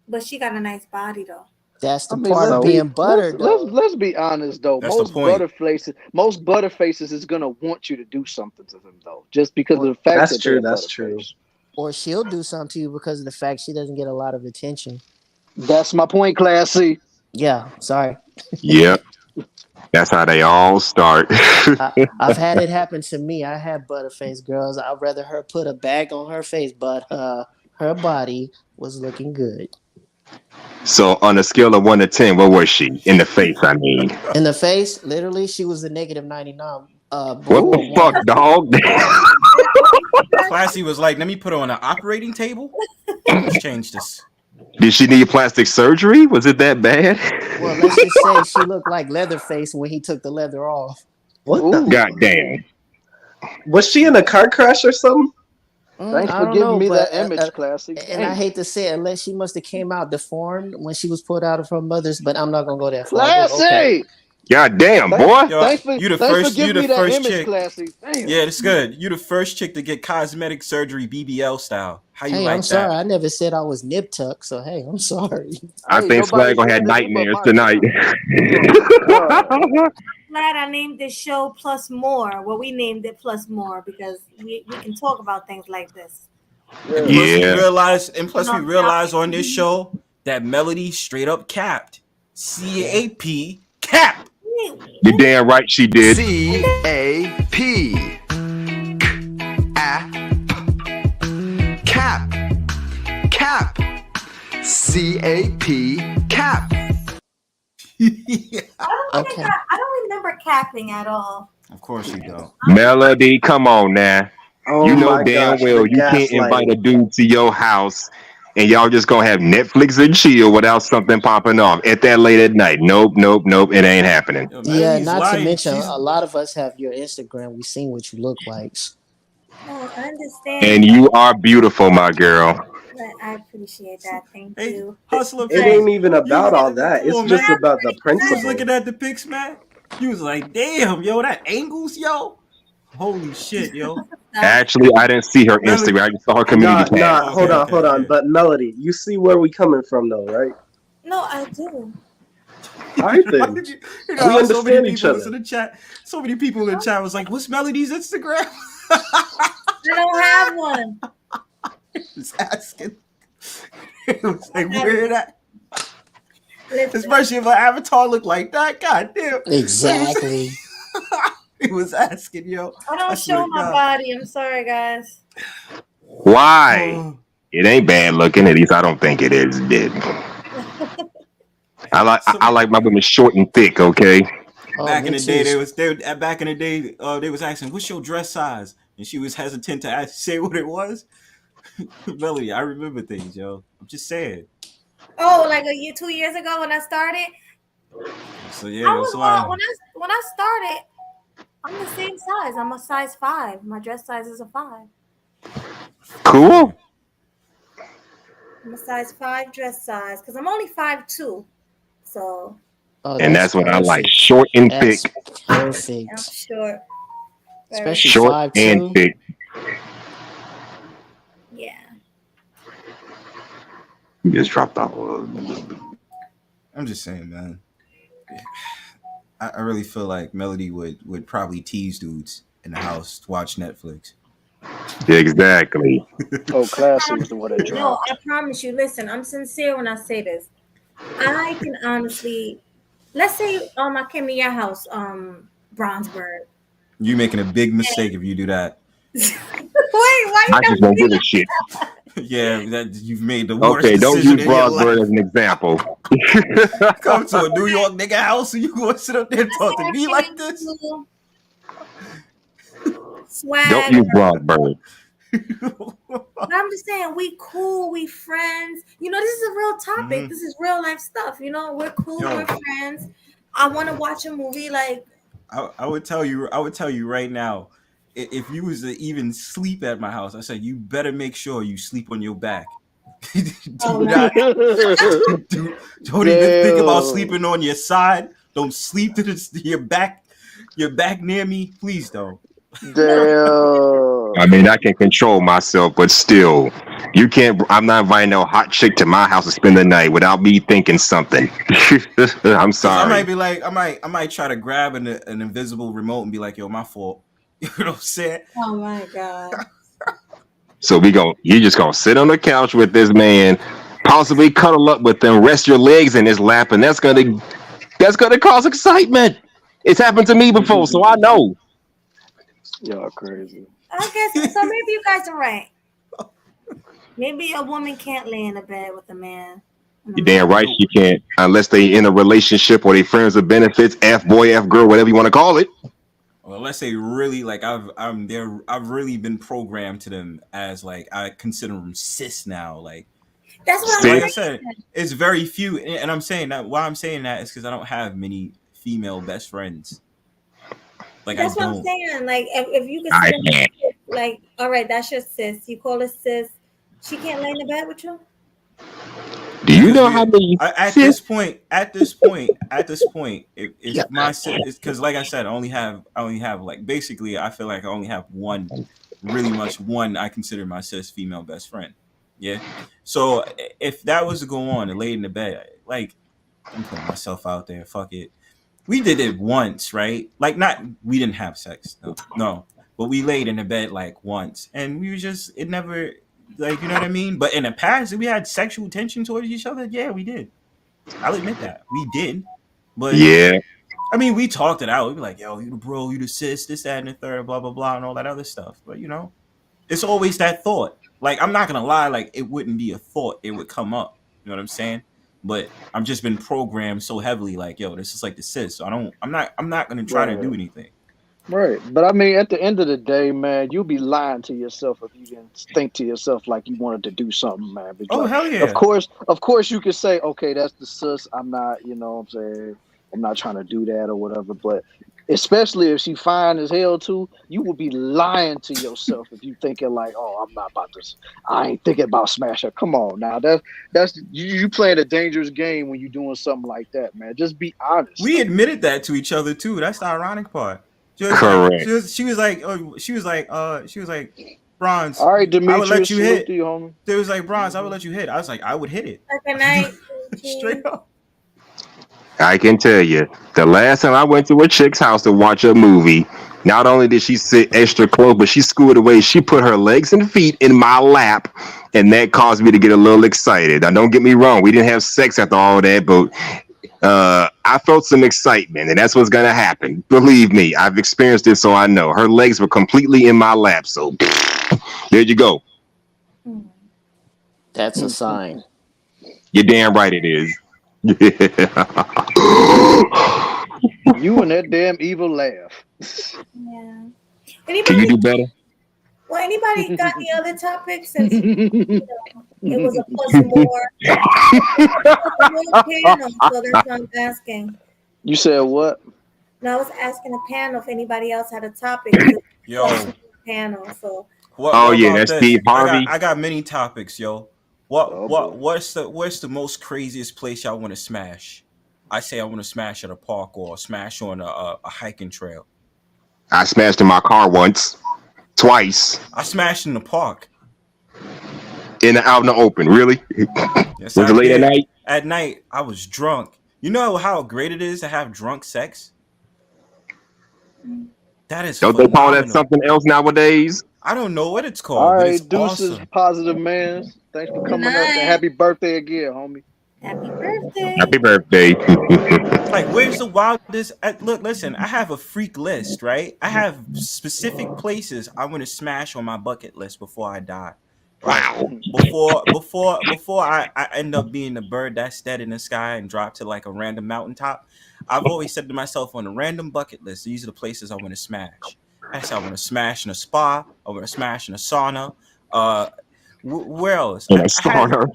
But she got a nice body though. That's the part of being buttered. Let's be honest though. That's most butterfaces is gonna want you to do something to them though, just because of the fact that's that true. That's true. Or she'll do something to you because of the fact she doesn't get a lot of attention. That's my point, Class C. Yeah, sorry. Yep. That's how they all start. I've had it happen to me. I had butterface girls. I'd rather her put a bag on her face, but her body was looking good. So on a scale of 1 to 10, what was she in the face? I mean, In the face, literally, she was a negative 99. what Before the fuck, one. dog? Classy was like, let me put her on an operating table. Let's change this. Did she need plastic surgery? Was it that bad? Well, let's just say she looked like Leatherface when he took the leather off. What Ooh. the? God damn. Was she in a car crash or something? Thanks I for don't giving know, me but that image, Classic. and I hate to say it, unless she must have came out deformed when she was pulled out of her mother's, but I'm not gonna go that far. But okay. Classy. God damn, Thanks, boy. Yo, thanks for you the thanks for first giving me that image, chick. Classy. Damn. Yeah, it's good. You the first chick to get cosmetic surgery BBL style. How you Hey, like I'm sorry. that? I never said I was nip tuck, so hey, I'm sorry. I Hey, think nobody Swag gonna have said nothing but nightmares my tonight. Glad I named this show Plus More. Well, we named it Plus More because we can talk about things like this. And plus we Yeah. realize on this show that Melody straight up capped. CAP cap. You damn right she did. C-A-P. Cap. Cap. C-A-P. Cap. I don't remember capping at all. Of course you don't. Melody, come on now. Oh You know my damn gosh, well the you can't invite a gaslighting. dude to your house and y'all just gonna have Netflix and chill without something popping off at that late at night. Nope. It ain't happening. Yo, Yeah, Melody's not to lying. mention, She's a lot of us have your Instagram. We've seen what you look like. No, I understand. And you are beautiful, my girl. I appreciate that. Thank hey, you. hustler. It ain't even about all that. Come It's on, just man. about the You was principle. looking at the pics, man. You was like, damn, yo, that angles, yo. Holy shit, yo. Actually, I didn't see her Melody. Instagram. I just saw her community tab. Nah, hold on, Okay. But Melody, you see where we coming from though, right? No, I do. All right then. You know, We how so many understand each people other. was in the chat. So many people in the chat was like, what's Melody's Instagram? I don't have one. was asking. It was like, where that? Listen. Especially if her avatar looked like that. God damn. Exactly. He was asking, yo. I don't swear show to my God. body. I'm sorry, guys. Why? It ain't bad looking. At least I don't think it is. Did I like my women short and thick? Okay. Back in the day, they was asking, "What's your dress size?" And she was hesitant to say what it was. Melody, I remember things, yo. I'm just saying. Oh, like 2 years ago when I started. So yeah, that's when why. I started, I'm the same size. I'm a size 5. My dress size is a 5. Cool. I'm a size 5 dress size because I'm only 5'2". So. Oh, And that's what I like. Short and That's thick. perfect. I'm short. Especially Short 5'2". and thick. Yeah. You just dropped off. I'm just saying, man. I really feel like Melody would probably tease dudes in the house to watch Netflix. Exactly. Oh, Classy was the one that No, dropped. I promise you. Listen, I'm sincere when I say this. I can honestly, let's say, I came to your house, Bronzeburg. You making a big mistake if you do that. Wait, why you I just don't give a shit. Yeah, that you've made the worst Okay, don't decision use in your Broadway life. as an example. Come to a New York nigga house and you gonna sit up there and talk to me like this? Swag. Don't use Broadway. But I'm just saying, we cool, we friends. You know, this is a real topic. Mhm. This is real life stuff. You know, we're cool, Yo. we're friends. I want to watch a movie. Like, I would tell you right now, if you was to even sleep at my house, I said you better make sure you sleep on your back. Don't even think about sleeping on your side. Don't sleep to your back near me. Please don't. Damn. I mean, I can control myself, but still, you can't. I'm not inviting no hot chick to my house to spend the night without me thinking something. I'm sorry. I might be like, I might try to grab an invisible remote and be like, yo, my fault. You know what I'm saying? oh my God. So you just gonna sit on the couch with this man, possibly cuddle up with them, rest your legs in his lap, and that's gonna cause excitement. It's happened to me before, so I know. Y'all crazy. I guess so. Maybe you guys are right. Maybe a woman can't lay in a bed with a man. You're damn right you can't, unless they in a relationship or they friends with benefits, F boy, F girl, whatever you want to call it. Well, let's say really like I've really been programmed to them as like I consider them cis now. Like That's what like I'm I said, saying. it's very few, and I'm saying that why I'm saying that is because I don't have many female best friends. Like That's I what I'm don't. saying. Like if you I consider can't. like, all right, that's your sis. You call her sis. She can't lay in the bed with you. Do you Because know how many at this point, if my it's because like I said, I only have like basically I feel like I only have one, really much one I consider my sis female best friend. Yeah. So if that was to go on and lay in the bed, like I'm putting myself out there, fuck it. We did it once, right? Like not we didn't have sex, no, but we laid in the bed like once, and we were just it never. Like, you know what I mean? But in the past, we had sexual tension towards each other. Yeah, we did. I'll admit that. We did. But, Yeah. I mean, we talked it out. We'd be like, yo, you the bro, you the sis, this, that, and the third, blah, blah, blah, and all that other stuff. But, you know, it's always that thought. Like, I'm not going to lie. Like, it wouldn't be a thought. It would come up. You know what I'm saying? But I'm just been programmed so heavily. Like, yo, this is like the sis. So I'm not going to try to do anything. Right. But I mean, at the end of the day, man, you'll be lying to yourself if you didn't think to yourself like you wanted to do something, man. But Oh, like, hell yeah. Of course you could say, okay, that's the sis. I'm not, you know what I'm saying? I'm not trying to do that or whatever. But especially if she fine as hell too, you will be lying to yourself if you thinking like, oh, I'm not about this. I ain't thinking about smash her. Come on now. That's you playing a dangerous game when you're doing something like that, man. Just be honest. We admitted that to each other, too. That's the ironic part. Correct. She was like, Bronze, All right, Demetrius, I would let you salute hit. to you, homie. They was like, Bronze, I would let you hit. I was like, I would hit it. Good night. Straight up. I can tell you, the last time I went to a chick's house to watch a movie, not only did she sit extra close, but she scooted away. She put her legs and feet in my lap, and that caused me to get a little excited. Now, don't get me wrong. We didn't have sex after all that, but I felt some excitement, and that's what's going to happen. Believe me, I've experienced it, so I know. Her legs were completely in my lap, so there you go. That's a sign. You're damn right it is. You and that damn evil laugh. Yeah. Can you do better? Well, anybody got any other topics? Since it was a plus more. Panel, so that's what I'm asking. You said what? No, I was asking the panel if anybody else had a topic. Yo. Panel, so. What yeah, that's Steve Harvey. I got many topics, yo. What's the most craziest place y'all want to smash? I say I want to smash at a park or smash on a hiking trail. I smashed in my car once, twice. I smashed in the park. Out in the open, really? Yes, was it late at night? At night, I was drunk. You know how great it is to have drunk sex? That is Don't phenomenal. they call that something else nowadays? I don't know what it's called. All right, but it's deuces, awesome. positive man. Thanks for coming up, and happy birthday again, homie. Happy birthday. Happy birthday. Like, where's the wildest? Look, listen, I have a freak list, right? I have specific places I want to smash on my bucket list before I die. Wow. Before I end up being the bird that's dead in the sky and drop to like a random mountaintop, I've always said to myself on a random bucket list, these are the places I want to smash. I said I want to smash in a spa. I want to smash in a sauna. Where else? In a sauna.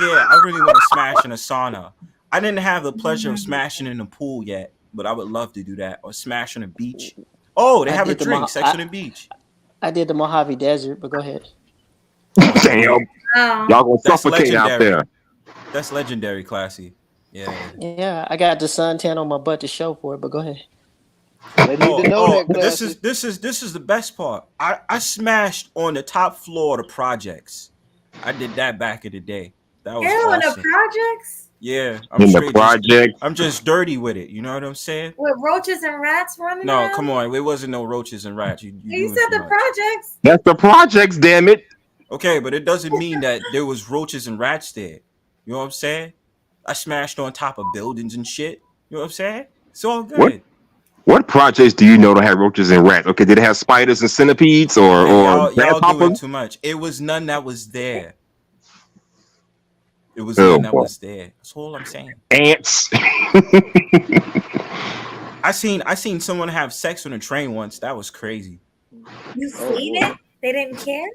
I really want to smash in a sauna. I didn't have the pleasure of smashing in the pool yet, but I would love to do that. Or smash on the beach. Oh, they have a drink, sex on the beach. I did the Mojave Desert, but go ahead. Damn. Y'all gonna suffocate out there. That's legendary, classy. Yeah. Yeah, I got the suntan on my butt to show for it, but go ahead. They need to know that, this is the best part. I smashed on the top floor of the projects. I did that back in the day. That was on awesome. the projects? Yeah. In the project. I'm just dirty with it. You know what I'm saying? With roaches and rats running No, around? come on. It wasn't no roaches and rats. You said the projects? That's the projects, damn it. Okay, but it doesn't mean that there was roaches and rats there. You know what I'm saying? I smashed on top of buildings and shit. You know what I'm saying? It's all good. What projects do you know to have roaches and rats? Okay, did it have spiders and centipedes or y'all doing grasshoppers? too much. It was none that was there. It was none that was there. That's all I'm saying. Ants. I seen someone have sex on a train once. That was crazy. You seen it? They didn't care.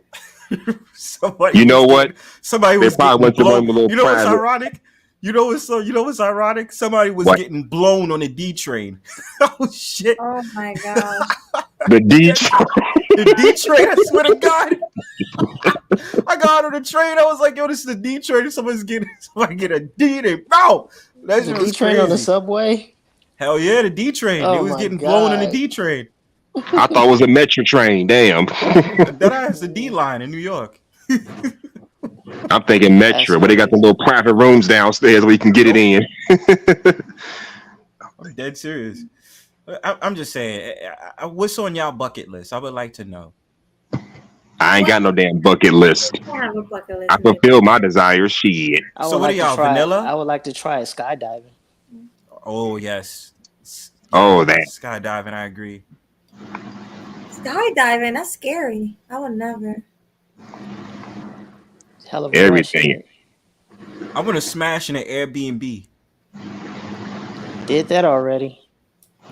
You know what? Somebody They was probably getting went to one blown. of the little You know what's private. ironic? You know what's ironic? Somebody was What? getting blown on a D train. Oh shit! Oh my god. The D. The D train. I swear to God. I got on the train. I was like, "Yo, this is the D train." Somebody get a D. They bow. That The was D train on the crazy. subway. Hell yeah, the D train. Oh They was my getting blown on the God. D train. I thought it was a metro train. Damn. That has the D line in New York. I'm thinking metro, where they got the little private rooms downstairs where you can get it in. I'm dead serious. I'm just saying, what's on y'all bucket list? I would like to know. I ain't got no damn bucket list. I have a bucket list. I fulfill my desires. Shit. So what are y'all, vanilla? I would like to try skydiving. Oh yes. Oh, that. Skydiving, I agree. Skydiving, that's scary. I would never. Hell of a Everything. I want to smash in an Airbnb. Did that already.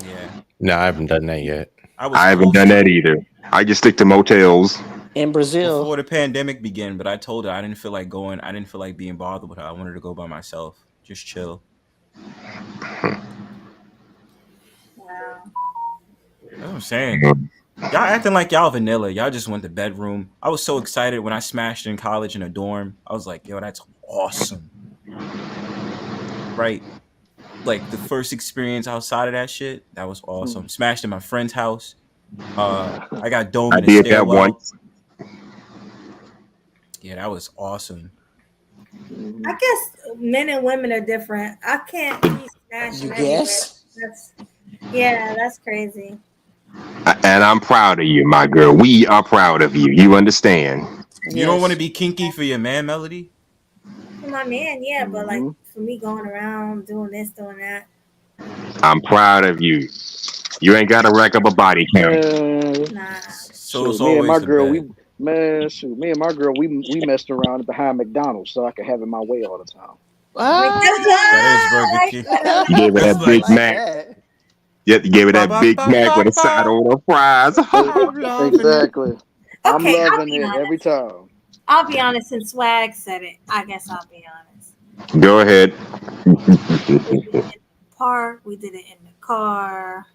Yeah. No, I haven't done that yet. I haven't done that either. I just stick to motels. In Brazil. Before the pandemic began, but I told her I didn't feel like going. I didn't feel like being bothered with her. I wanted to go by myself. Just chill. Wow. That's what I'm saying. Y'all acting like y'all vanilla. Y'all just went to bedroom. I was so excited when I smashed in college in a dorm. I was like, yo, that's awesome. Right? Like the first experience outside of that shit, that was awesome. Smashed in my friend's house. I got domed in a did that stairwell. once. Yeah, that was awesome. I guess men and women are different. I can't be smashing You everywhere. guess? That's crazy. And I'm proud of you, my girl. We are proud of you. You understand? You don't want to be kinky for your man, Melody? For my man, yeah, but like for me going around doing this, doing that. I'm proud of you. You ain't got to rack up a body count. So it's me and my always the girl, bed. me and my girl, we messed around behind McDonald's so I could have it my way all the time. That is Burger King. You gave her that Big Mac. Yeah, you gave her that Big Mac with a side order of fries. Exactly. I'm Okay, I'll loving be it honest. every time. I'll be honest, since Swag said it, I guess I'll be honest. Go ahead. Park, we did it in the car.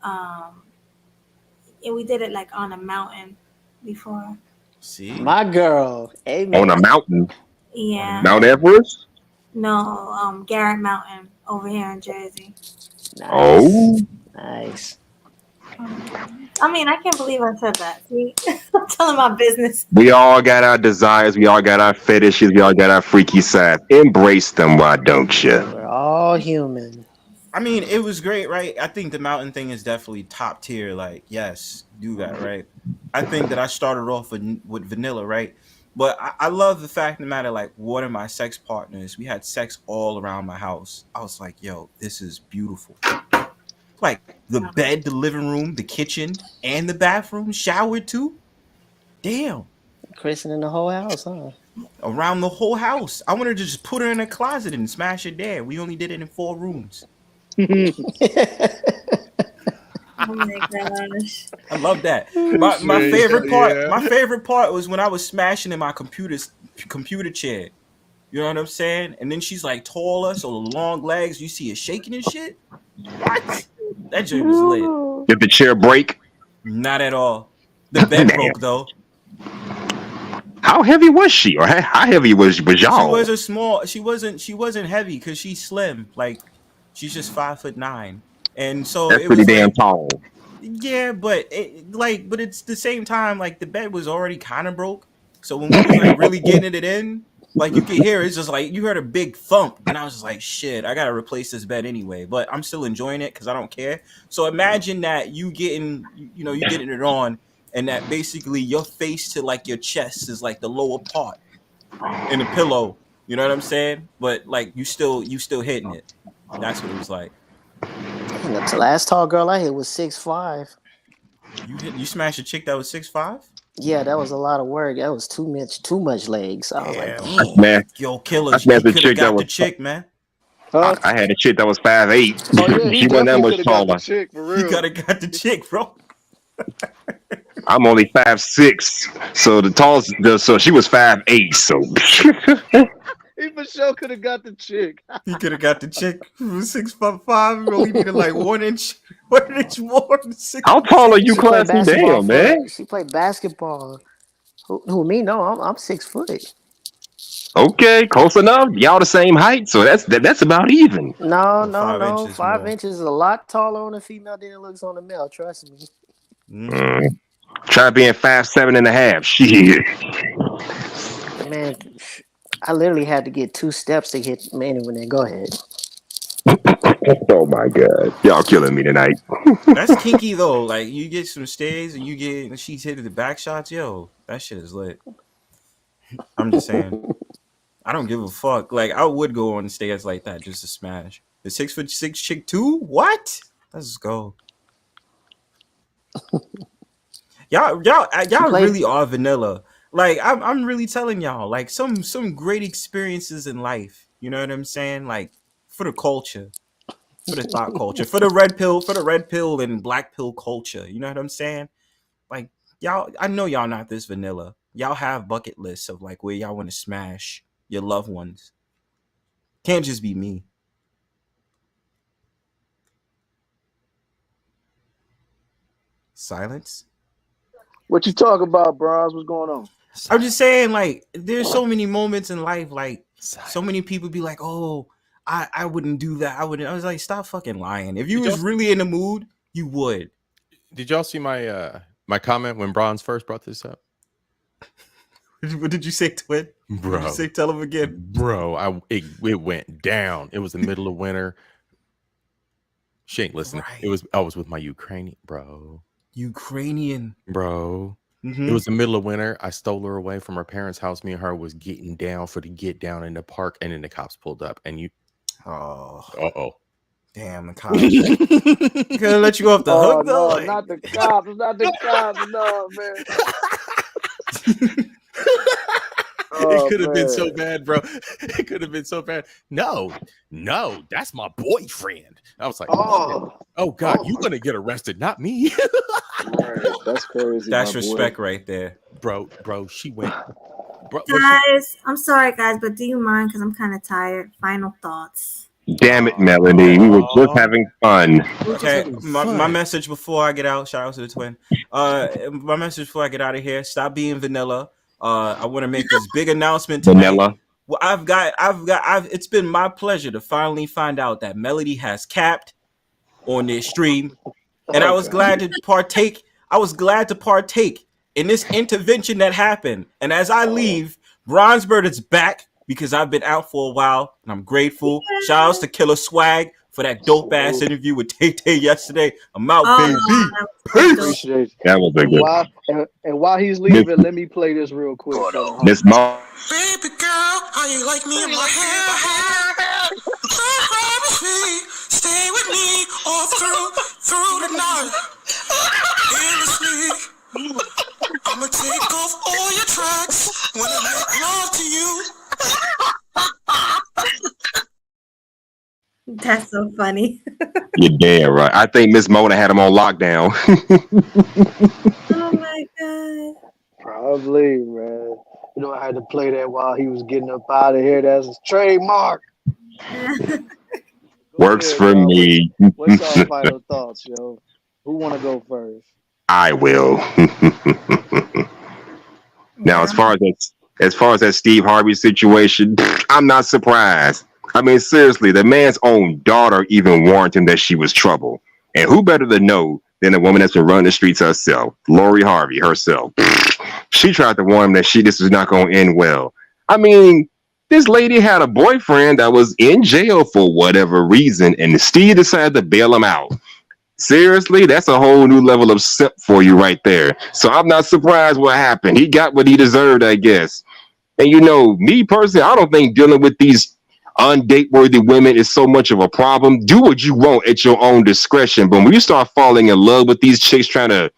And we did it like on a mountain before. See? My girl. Amen. On a mountain. Yeah. Mount Everest? No, Garrett Mountain over here in Jersey. Nice. Oh. Nice. I mean, I can't believe I said that. See? I'm telling my business. We all got our desires. We all got our fetishes. We all got our freaky side. Embrace them, why don't you? We're all human. I mean, it was great, right? I think the mountain thing is definitely top tier. Like, yes, do that, right? I think that I started off with vanilla, right? But I love the fact of the matter, like, one of my sex partners, we had sex all around my house. I was like, yo, this is beautiful. Like, the bed, the living room, the kitchen, and the bathroom, shower too. Damn. Christening the whole house, huh? Around the whole house. I wanted to just put her in a closet and smash it there. We only did it in 4 rooms. Oh my gosh. I love that. My favorite part. My favorite part was when I was smashing in my computer chair. You know what I'm saying? And then she's like taller, so the long legs. You see her shaking and shit. What? That joint was lit. Did the chair break? Not at all. The bed broke though. How heavy was she, or how heavy was y'all? She was a small. She wasn't heavy because she's slim. Like she's just 5'9", and so That's it pretty was damn like, tall. yeah, but but it's the same time. Like the bed was already kind of broke, so when we was like really getting it in, like you could hear it's just like you heard a big thump, and I was just like, shit, I gotta replace this bed anyway. But I'm still enjoying it because I don't care. So imagine that you getting it on. And that basically your face to like your chest is like the lower part in the pillow. You know what I'm saying? But like you still hitting it. That's what it was like. The last tall girl I hit was 6'5". You smashed a chick that was 6'5"? Yeah, that was a lot of work. That was too much legs. I was like, Yeah, dang. Man, yo, I killers. He smashed a could have chick that got the was. chick, man. Huh? I had a chick that was 5'8". Oh yeah, he She wasn't that definitely much could have got the taller. chick for He real. could have got the chick, bro. I'm only 5'6", so the tallest. So she was 5'8". So He for sure could have got the chick. He could have got the chick who was 6'5". He only needed like 1 inch, 1 inch more than 6. how tall are you, She played classy? basketball Damn, man. She played basketball. Who me? No, I'm 6 foot. Okay, close enough. Y'all the same height, so that's about even. No, Well, no, 5 inches no. 5 more. inches is a lot taller on a female than it looks on a male. Trust me. Mm. Try being 5'7.5". Shit. Man, I literally had to get 2 steps to hit. Man, anyway, go ahead. Oh my god, y'all killing me tonight. That's kinky though. Like you get some stays and you get she's hitting the back shots. Yo, that shit is lit. I'm just saying. I don't give a fuck. Like I would go on the stairs like that just to smash. The 6'6" chick too? What? Let's go. Y'all really are vanilla. Like I'm really telling y'all, like some great experiences in life. You know what I'm saying? Like for the culture, for the thought culture, for the red pill and black pill culture. You know what I'm saying? Like y'all, I know y'all not this vanilla. Y'all have bucket lists of like where y'all want to smash your loved ones. Can't just be me. Silence. What you talk about, Bronze? What's going on? I'm just saying, like, there's so many moments in life, like, so many people be like, oh, I wouldn't do that. I wouldn't. I was like, stop fucking lying. If you was really in the mood, you would. Did y'all see my my comment when Bronze first brought this up? What did you say, Twin? Bro, what did you say? Tell him again. Bro, it went down. It was the middle of winter. She ain't listening. Right. I was with my Ukrainian bro. Bro. It was the middle of winter. I stole her away from her parents' house. Me and her was getting down for the get down in the park, and then the cops pulled up. And you, damn, the cops. Gonna let you off the hook though. No, Like... not the cops, not the cops, no man. It could have been so bad, bro. It could have been so bad. No, that's my boyfriend. I was like, oh God, you're gonna get arrested, not me. Right, that's crazy. That's respect right there, bro. She went. Guys, I'm sorry, guys, but do you mind? Because I'm kind of tired. Final thoughts. Damn it, Melanie. We were just having fun. Okay, my message before I get out. Shout out to the twin. My message before I get out of here. Stop being vanilla. I want to make this big announcement tonight. Vanilla. Well, it's been my pleasure to finally find out that Melody has capped on this stream, and I was glad to partake. I was glad to partake in this intervention that happened. And as I leave, Bronzebird is back because I've been out for a while, and I'm grateful. Shout outs to Killer Swag for that dope ass interview with Tay yesterday. I'm out, baby. Appreciate it. That was a good. And while he's leaving, let me play this real quick. Miss Mo. Baby girl, how you like me in my hair? Promise me, stay with me all through the night. Endlessly, I'ma take off all your tracks when I make love to you. That's so funny. You're damn right. I think Miss Mona had him on lockdown. Oh my god. Probably, man. You know, I had to play that while he was getting up out of here. That's his trademark. Works for me. What's our final thoughts, yo? Who want to go first? I will. Now, as far as that Steve Harvey situation, I'm not surprised. I mean, seriously, the man's own daughter even warned him that she was trouble. And who better to know than a woman that's been running the streets herself, Lori Harvey herself. She tried to warn him that this was not going to end well. I mean, this lady had a boyfriend that was in jail for whatever reason, and Steve decided to bail him out. Seriously, that's a whole new level of simp for you right there. So I'm not surprised what happened. He got what he deserved, I guess. And you know, me personally, I don't think dealing with these undate-worthy women is so much of a problem. Do what you want at your own discretion. But when you start falling in love with these chicks trying to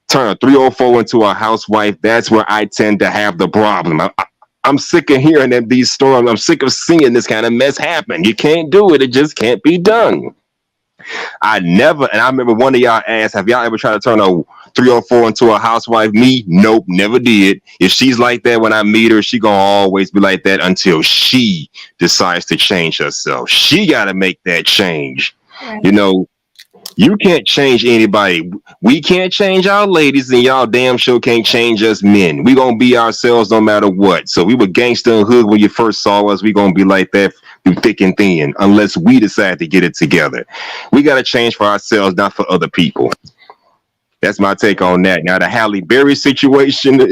turn a 304 into a housewife, that's where I tend to have the problem. I'm sick of hearing these stories. I'm sick of seeing this kind of mess happen. You can't do it. It just can't be done. I remember one of y'all asked, have y'all ever tried to turn a 304 into a housewife? Me? Nope, never did. If she's like that when I meet her, she gonna always be like that until she decides to change herself. She gotta make that change. Right. You know, you can't change anybody. We can't change our ladies, and y'all damn sure can't change us men. We gonna be ourselves no matter what. So we were gangster and hood when you first saw us. We gonna be like that through thick and thin, unless we decide to get it together. We gotta change for ourselves, not for other people. That's my take on that. Now the Halle Berry situation.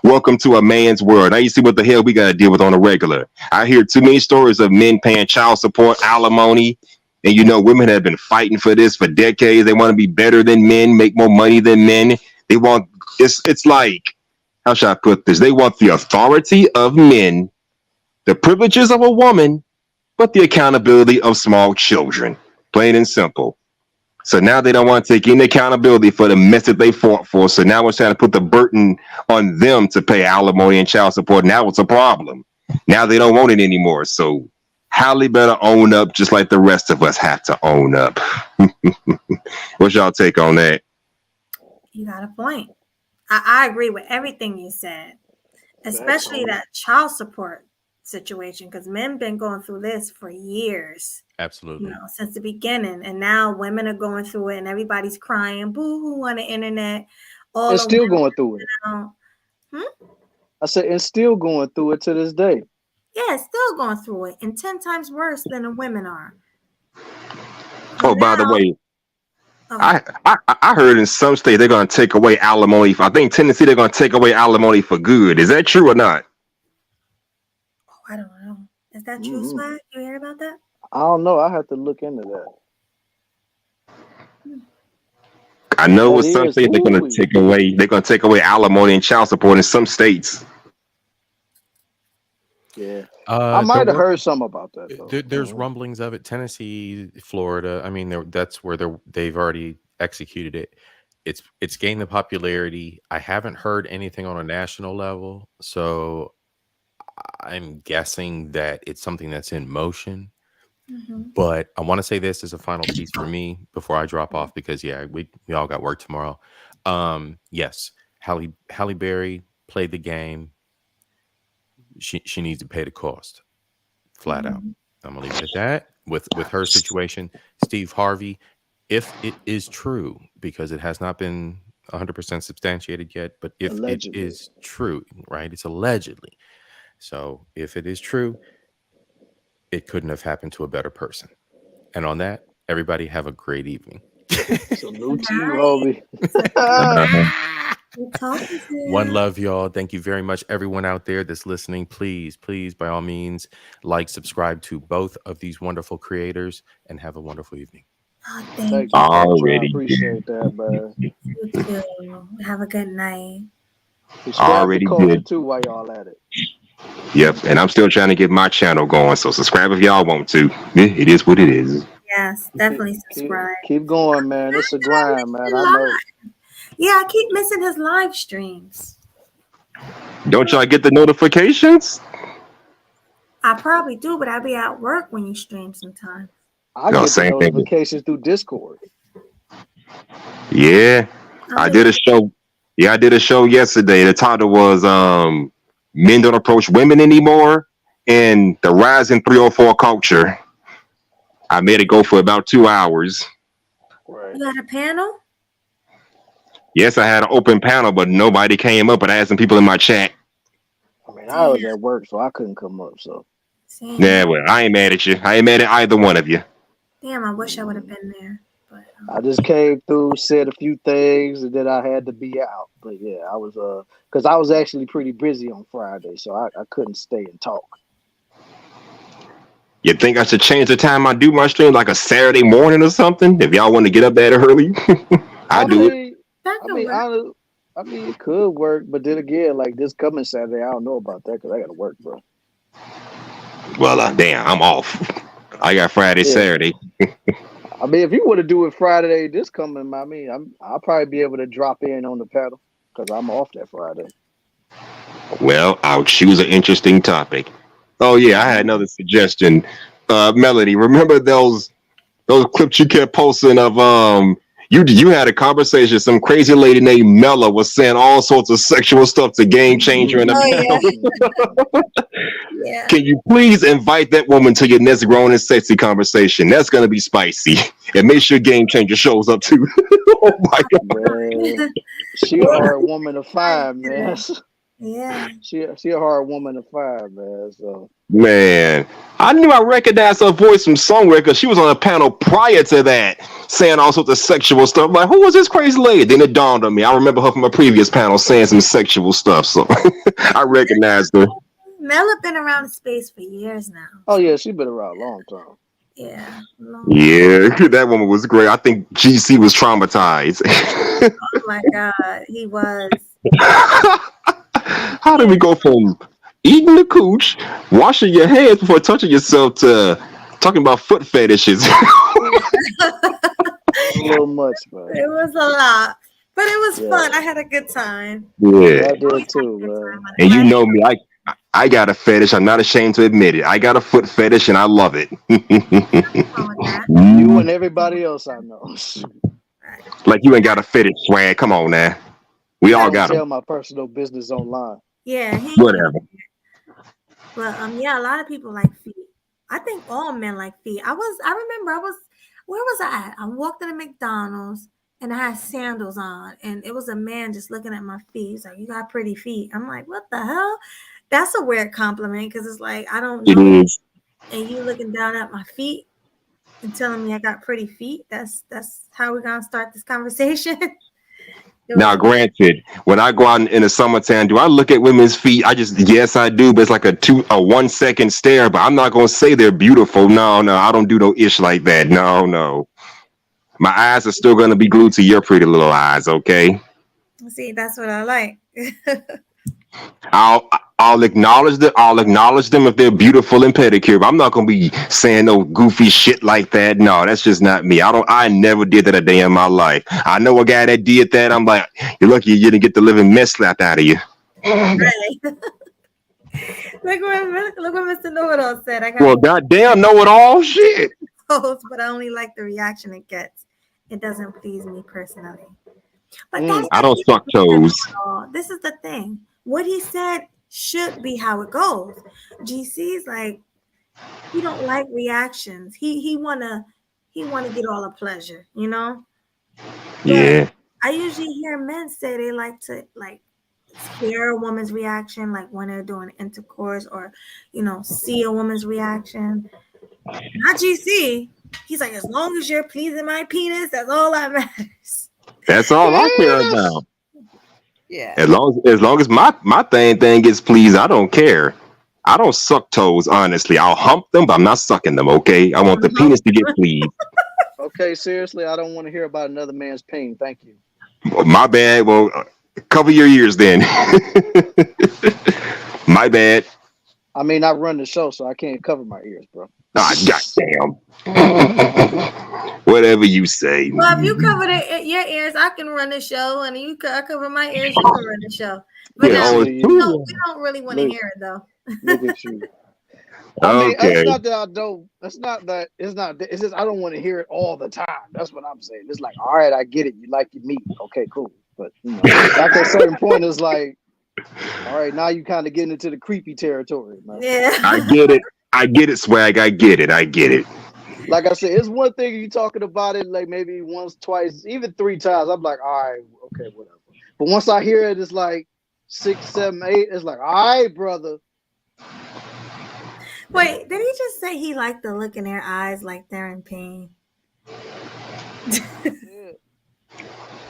Welcome to a man's world. Now you see what the hell we gotta deal with on a regular. I hear too many stories of men paying child support, alimony. And you know, women have been fighting for this for decades. They want to be better than men, make more money than men. They want it's like, how should I put this? They want the authority of men, the privileges of a woman, but the accountability of small children. Plain and simple. So now they don't want to take any accountability for the mess that they fought for. So now we're trying to put the burden on them to pay alimony and child support. Now it's a problem. Now they don't want it anymore. So Halle better own up, just like the rest of us have to own up. What's y'all take on that? You got a point. I agree with everything you said, especially that child support situation, because men been going through this for years. Absolutely. You know, since the beginning, and now women are going through it, and everybody's crying boo-hoo on the internet. All and still going through it. I said, and still going through it to this day. Yeah, still going through it, and 10 times worse than the women are. Oh, by the way, I heard in some states they're going to take away alimony. I think Tennessee they're going to take away alimony for good. Is that true or not? Oh, I don't know. Is that true, Swag? You hear about that? I don't know. I have to look into that. I know with some states they're going to take away. They're going to take away alimony and child support in some states. Yeah, I might have heard some about that. There's rumblings of it. Tennessee, Florida. I mean, that's where they've already executed it. It's gained the popularity. I haven't heard anything on a national level, so I'm guessing that it's something that's in motion. But I want to say this as a final piece for me before I drop off, because we all got work tomorrow. Yes, Halle Berry played the game. She needs to pay the cost, flat out. I'm gonna leave it at that. With her situation, Steve Harvey, if it is true, because it has not been 100% substantiated yet, but if allegedly. It is true, right? It's allegedly. So if it is true, it couldn't have happened to a better person. And on that, everybody have a great evening. Salute to you, homie. One love, y'all. Thank you very much. Everyone out there that's listening, please, by all means, subscribe to both of these wonderful creators, and have a wonderful evening. Thank you. I appreciate that, man. You too. Have a good night. Already did too while y'all at it. Yep, and I'm still trying to get my channel going, so subscribe if y'all want to. It is what it is. Yes, definitely subscribe. Keep going, man. It's a grind, man. I know. Yeah, I keep missing his live streams. Don't y'all get the notifications? I probably do, but I'll be at work when you stream sometimes. I get the notifications through Discord. Yeah, I did a show. Yeah, I did a show yesterday. The title was Men Don't Approach Women Anymore and the Rise in 304 Culture. I made it go for about 2 hours. You got a panel? Yes, I had an open panel, but nobody came up. But I had some people in my chat. I mean, I was at work, so I couldn't come up. So yeah, well, I ain't mad at you. I ain't mad at either one of you. Damn, I wish I would have been there. But I just came through, said a few things, and then I had to be out. But yeah, I was because I was actually pretty busy on Friday, so I couldn't stay and talk. You think I should change the time I do my stream, like a Saturday morning or something? If y'all want to get up that early, I do it. I mean, it could work, but then again, like this coming Saturday, I don't know about that because I got to work, bro. Well, damn, I'm off. I got Friday, Saturday. I mean, if you were to do it Friday this coming, I mean, I'll probably be able to drop in on the pedal because I'm off that Friday. Well, I'll choose an interesting topic. Oh yeah, I had another suggestion. Melody, remember those clips you kept posting of you had a conversation. Some crazy lady named Mella was saying all sorts of sexual stuff to Game Changer in the panel. Yeah. Can you please invite that woman to your next grown and sexy conversation? That's gonna be spicy. And make sure Game Changer shows up too. Oh my god. Man, she a hard woman to find, man. Yeah. She a hard woman to find, man. So Man, I knew I recognized her voice from somewhere because she was on a panel prior to that saying all sorts of sexual stuff. Like, who was this crazy lady? Then it dawned on me. I remember her from a previous panel saying some sexual stuff. So I recognized her. Mela been around the space for years now. oh yeah, she been around a long time. Yeah. Yeah, that woman was great. I think GC was traumatized. Oh my God, he was. How did we go from eating the cooch, washing your hands before touching yourself to talking about foot fetishes? A little much, man. It was a lot, but it was fun. I had a good time. Yeah, I did too, man. and you know me, I got a fetish. I'm not ashamed to admit it. I got a foot fetish, and I love it. You and everybody else I know. Like you ain't got a fetish, swag. Come on now, we all got tell them. my personal business online. Yeah. Whatever. But yeah, a lot of people like feet. I think all men like feet. I remember where was I at? I walked in a McDonald's and I had sandals on, and it was a man just looking at my feet. He's like, "You got pretty feet." I'm like, "What the hell?" That's a weird compliment because it's like I don't It know, is. and you looking down at my feet and telling me I got pretty feet. That's how we're gonna start this conversation. Now, granted, when I go out in the summertime, do I look at women's feet? Yes, I do, but it's like a 1 second stare. But I'm not gonna say they're beautiful. No, I don't do no ish like that. No. My eyes are still gonna be glued to your pretty little eyes. Okay. See, that's what I like. I'll acknowledge them. I'll acknowledge them if they're beautiful and pedicure. But I'm not gonna be saying no goofy shit like that. No, that's just not me. I never did that a day in my life. I know a guy that did that. I'm like, you're lucky you didn't get the living mess slapped out of you. Really? Look what Mr. Know-It-All said. I got Well, goddamn, know it all shit. post, but I only like the reaction it gets. It doesn't please me personally. But I don't suck toes. This is the thing. What he said should be how it goes. GC's like, he don't like reactions. He wanna get all the pleasure, you know? Yeah. I usually hear men say they like to hear a woman's reaction, like when they're doing intercourse, or see a woman's reaction. Not GC. He's like, as long as you're pleasing my penis, that's all that matters. That's all I care about. Yeah. As long as my thing gets pleased, I don't care. I don't suck toes, honestly. I'll hump them, but I'm not sucking them. Okay, I want the penis to get pleased. Okay, seriously, I don't want to hear about another man's pain. Thank you. My bad. Well, cover your ears then. My bad. I mean, I run the show, so I can't cover my ears, bro. Ah, goddamn. Whatever you say. Well, if you cover your ears, I can run the show, and I cover my ears, you can run the show. But we don't really want to hear it though. Look at you. I mean, Okay. it's not that I don't. It's not that. It's not. It's just I don't want to hear it all the time. That's what I'm saying. It's like, all right, I get it. You like your meat. Okay, cool. But after a certain point, it's like, all right, now you kind of getting into the creepy territory, man. Yeah. I get it, swag. I get it. Like I said, it's one thing you talking about it like maybe once, twice, even 3 times. I'm like, all right, okay, whatever. But once I hear it, it's like 6, 7, 8. It's like, all right, brother. Wait, did he just say he liked the look in their eyes like they're in pain?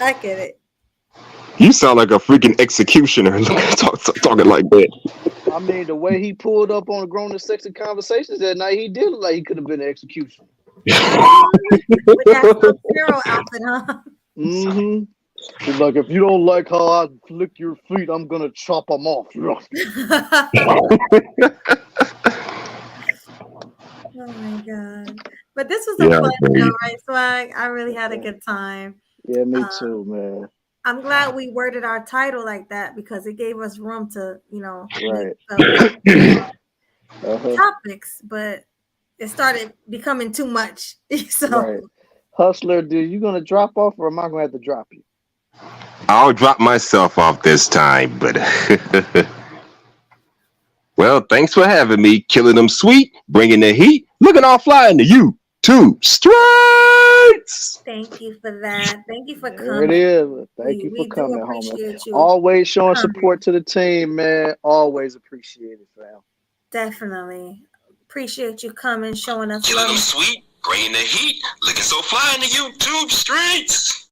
I get it. You sound like a freaking executioner talking like that. I mean, the way he pulled up on Grown and Sexy Conversations that night, he did look like he could have been an executioner. With that Sub-Zero outfit, huh? Mm-hmm. He's like, if you don't like how I flick your feet, I'm gonna chop them off. Oh my god! But But this was a Yeah, fun show, baby. right, Swag? I really had a good time. Yeah, me too, man. I'm glad we worded our title like that because it gave us room to, Right. topics, but it started becoming too much. So Right. Hustler, dude, you gonna drop off or am I gonna have to drop you? I'll drop myself off this time, but well, thanks for having me. Killing them sweet, bringing the heat, looking all fly in the YouTube streets. thank you for that. Thank you for There it coming. is. Thank you for We do coming, homie. appreciate you Always showing coming. support to the team, man. Always appreciate it, fam. Definitely. Appreciate you coming, showing us Killing love. them sweet, bringing the heat, looking so fly in the YouTube streets.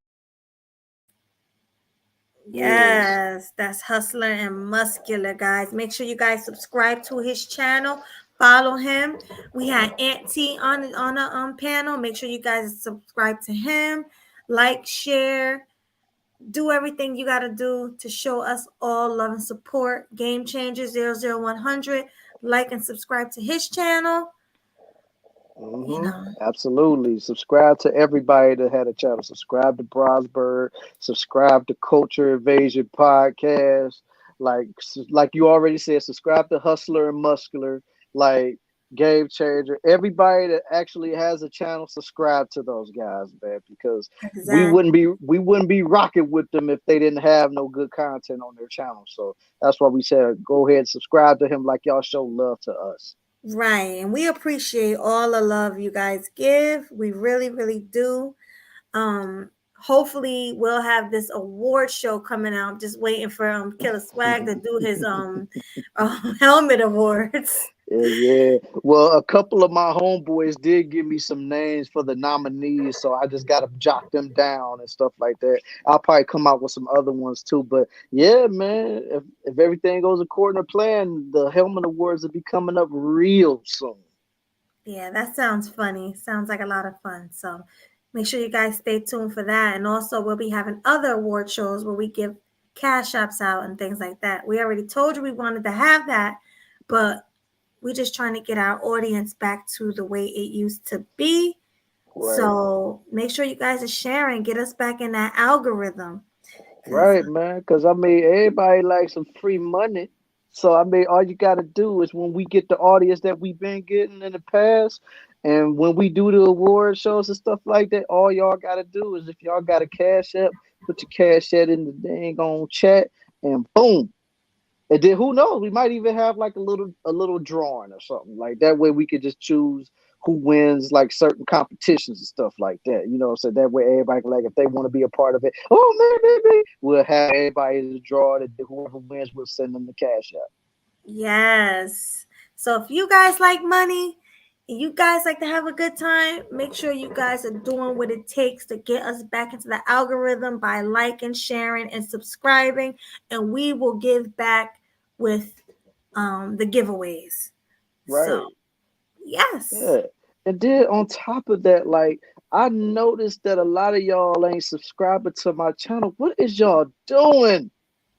Yes, that's Hustler and Muscular, guys. Make sure you guys subscribe to his channel. Follow him. We had Aunt T on the panel. Make sure you guys subscribe to him. Like, share, do everything you got to do to show us all love and support. Game Changer 00100. Like and subscribe to his channel. Absolutely. Subscribe to everybody that had a channel. Subscribe to Brosberg. Subscribe to Culture Invasion Podcast. Like you already said, subscribe to Hustler and Muscular. Like Game Changer. Everybody that actually has a channel, subscribe to those guys, man, because we wouldn't be rocking with them if they didn't have no good content on their channel. So that's why we said go ahead and subscribe to him like y'all show love to us. Right. And we appreciate all the love you guys give. We really, really do. Hopefully we'll have this award show coming out. Just waiting for Killer Swag to do his helmet awards. Yeah. Well, a couple of my homeboys did give me some names for the nominees, so I just gotta jot them down and stuff like that. I'll probably come out with some other ones too. But yeah, man, if everything goes according to plan, the helmet awards will be coming up real soon. Yeah, that sounds funny. Sounds like a lot of fun. So make sure you guys stay tuned for that. And also we'll be having other award shows where we give cash apps out and things like that. We already told you we wanted to have that, but we're just trying to get our audience back to the way it used to be. Right. So make sure you guys are sharing, get us back in that algorithm. Right, man. Because, I mean, everybody likes some free money. So, I mean, all you got to do is when we get the audience that we've been getting in the past, and when we do the award shows and stuff like that, all y'all got to do is if y'all got a cash app, put your cash app in the dang on chat, and boom. And then who knows? We might even have like a little drawing or something like that. Way we could just choose who wins like certain competitions and stuff like that. You know, so that way everybody can, like, if they want to be a part of it, maybe we'll have everybody to draw it. Whoever wins, we'll send them the cash app. Yes. So if you guys like money, and you guys like to have a good time, make sure you guys are doing what it takes to get us back into the algorithm by liking, sharing, and subscribing. And we will give back with the giveaways. Right. So, yes. Yeah. And then on top of that, like, I noticed that a lot of y'all ain't subscribing to my channel. What is y'all doing?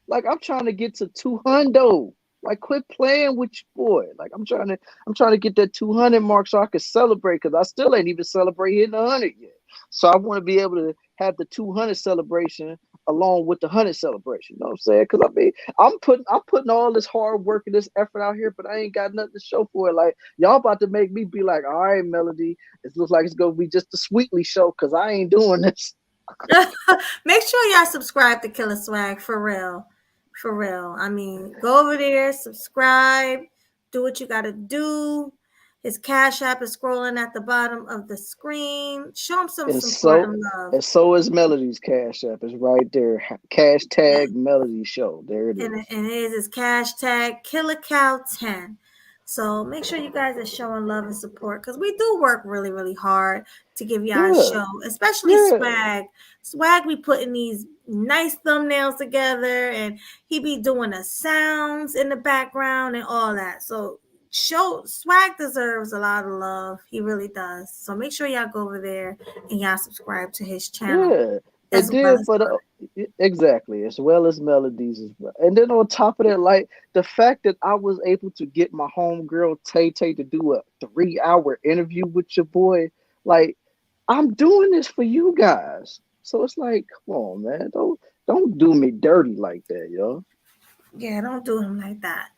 Like, I'm trying to get to 200. Like, quit playing with your boy. Like, I'm trying to get that 200 mark so I can celebrate, because I still ain't even celebrated hitting 100 yet. So I want to be able to have the 200 celebration along with the 100 celebration. You know what I'm saying? Because I mean, I'm putting all this hard work and this effort out here, but I ain't got nothing to show for it. Like, y'all about to make me be like, all right, Melody, it looks like it's gonna be just a Sweetly show because I ain't doing this. Make sure y'all subscribe to Killer Swag for real. For real. I mean, go over there, subscribe, do what you got to do. His cash app is scrolling at the bottom of the screen. Show him some support and love. And so is Melody's cash app. It's right there. Cash tag Melody show. There it is. And it is his cash tag KillerCow10. So make sure you guys are showing love and support, because we do work really, really hard to give y'all a show, especially Swag. Swag be putting these nice thumbnails together, and he be doing the sounds in the background and all that. So Swag deserves a lot of love. He really does. So make sure y'all go over there and y'all subscribe to his channel. Yeah. Exactly, as well as Melodies as well. And then on top of that, like, the fact that I was able to get my homegirl Tay Tay to do a 3-hour interview with your boy, Like, I'm doing this for you guys. So it's like, come on, man. Don't do me dirty like that, yo. Yeah, don't do him like that.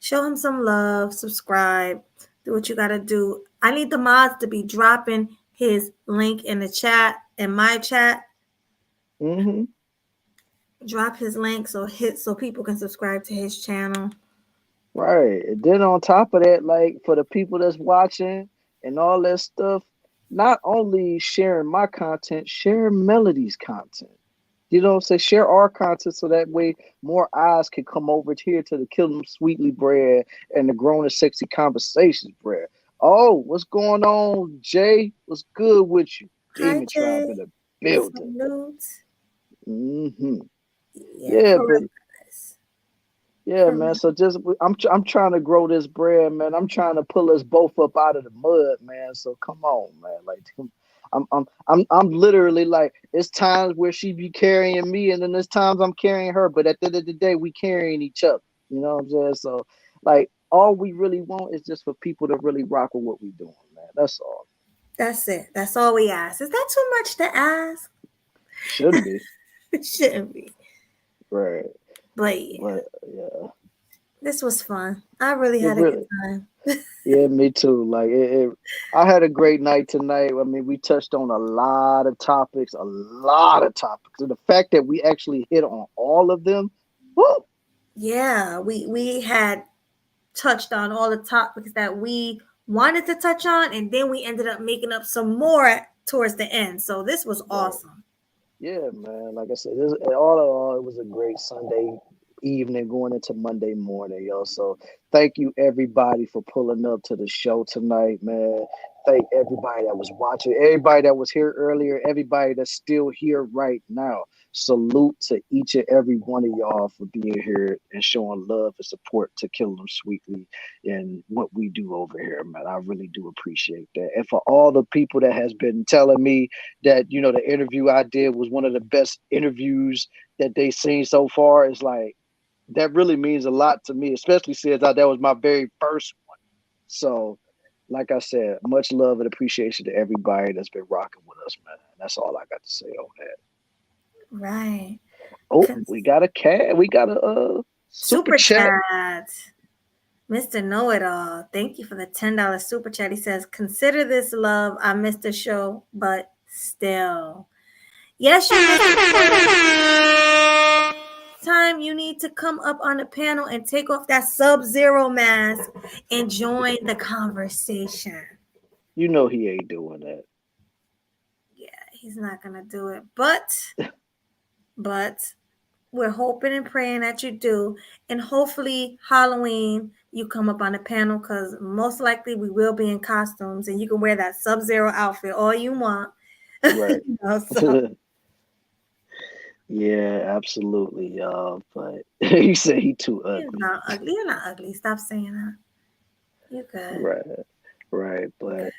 Show him some love, subscribe, do what you gotta do. I need the mods to be dropping his link in the chat, in my chat. Mm-hmm. Drop his link so people can subscribe to his channel. Right. And then on top of that, like for the people that's watching and all that stuff, not only sharing my content, share Melody's content. You know what I'm saying? Share our content so that way more eyes can come over here to the Kill 'Em Sweetly bread and the Grown and Sexy Conversations bread. Oh, what's going on, Jay? What's good with you? Hi, Demon Tribe in Jay. the building. Salute. Mm-hmm. Yeah, Yeah, for but real, guys. yeah, For man. real. So just I'm trying to grow this bread, man. I'm trying to pull us both up out of the mud, man. So come on, man. Like I'm literally like it's times where she be carrying me, and then there's times I'm carrying her. But at the end of the day, we carrying each other. You know what I'm saying? So like all we really want is just for people to really rock with what we doing, man. That's all. That's it. That's all we ask. Is that too much to ask? Shouldn't be. It shouldn't be. Right. But yeah, But yeah. this was fun. I really It had a good really time. Yeah, me too. Like I had a great night tonight. I mean, we touched on a lot of topics, and the fact that we actually hit on all of them, woo, Yeah, we had touched on all the topics that we wanted to touch on, and then we ended up making up some more towards the end. So this was right. awesome. Yeah, man. Like I said, all in all, it was a great Sunday evening going into Monday morning, yo. So thank you everybody for pulling up to the show tonight, man. Thank everybody that was watching, everybody that was here earlier, everybody that's still here right now. Salute to each and every one of y'all for being here and showing love and support to Kill 'Em Sweetly and what we do over here, man. I really do appreciate that. And for all the people that has been telling me that the interview I did was one of the best interviews that they seen so far. Is like that really means a lot to me, especially since that was my very first one. So, like I said, much love and appreciation to everybody that's been rocking with us, man. That's all I got to say on that. Right. Oh, we got a super Super chat. chat. Mr. Know It All. Thank you for the $10 super chat. He says, "Consider this love. I missed the show, but still." Yes, you missed it. Time you need to come up on the panel and take off that Sub-Zero mask and join the conversation. You know he ain't doing that. Yeah, he's not gonna do it. But we're hoping and praying that you do. And hopefully Halloween you come up on the panel, because most likely we will be in costumes and you can wear that Sub-Zero outfit all you want. Right. So. Yeah, absolutely, y'all. But he said he too ugly. You're not ugly. You're not ugly. Stop saying that. You're good. Right. But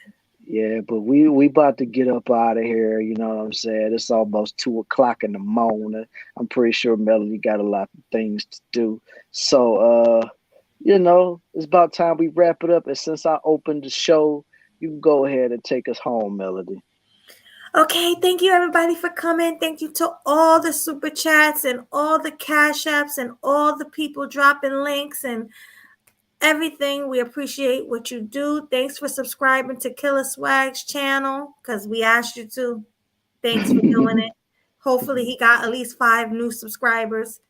yeah, but we about to get up out of here. You know what I'm saying? It's almost 2:00 in the morning. I'm pretty sure Melody got a lot of things to do. So it's about time we wrap it up. And since I opened the show, you can go ahead and take us home, Melody. Okay, thank you everybody for coming. Thank you to all the super chats and all the cash apps and all the people dropping links and everything. We appreciate what you do. Thanks for subscribing to Killer Swag's channel, because we asked you to. Thanks for doing it. Hopefully he got at least 5 new subscribers.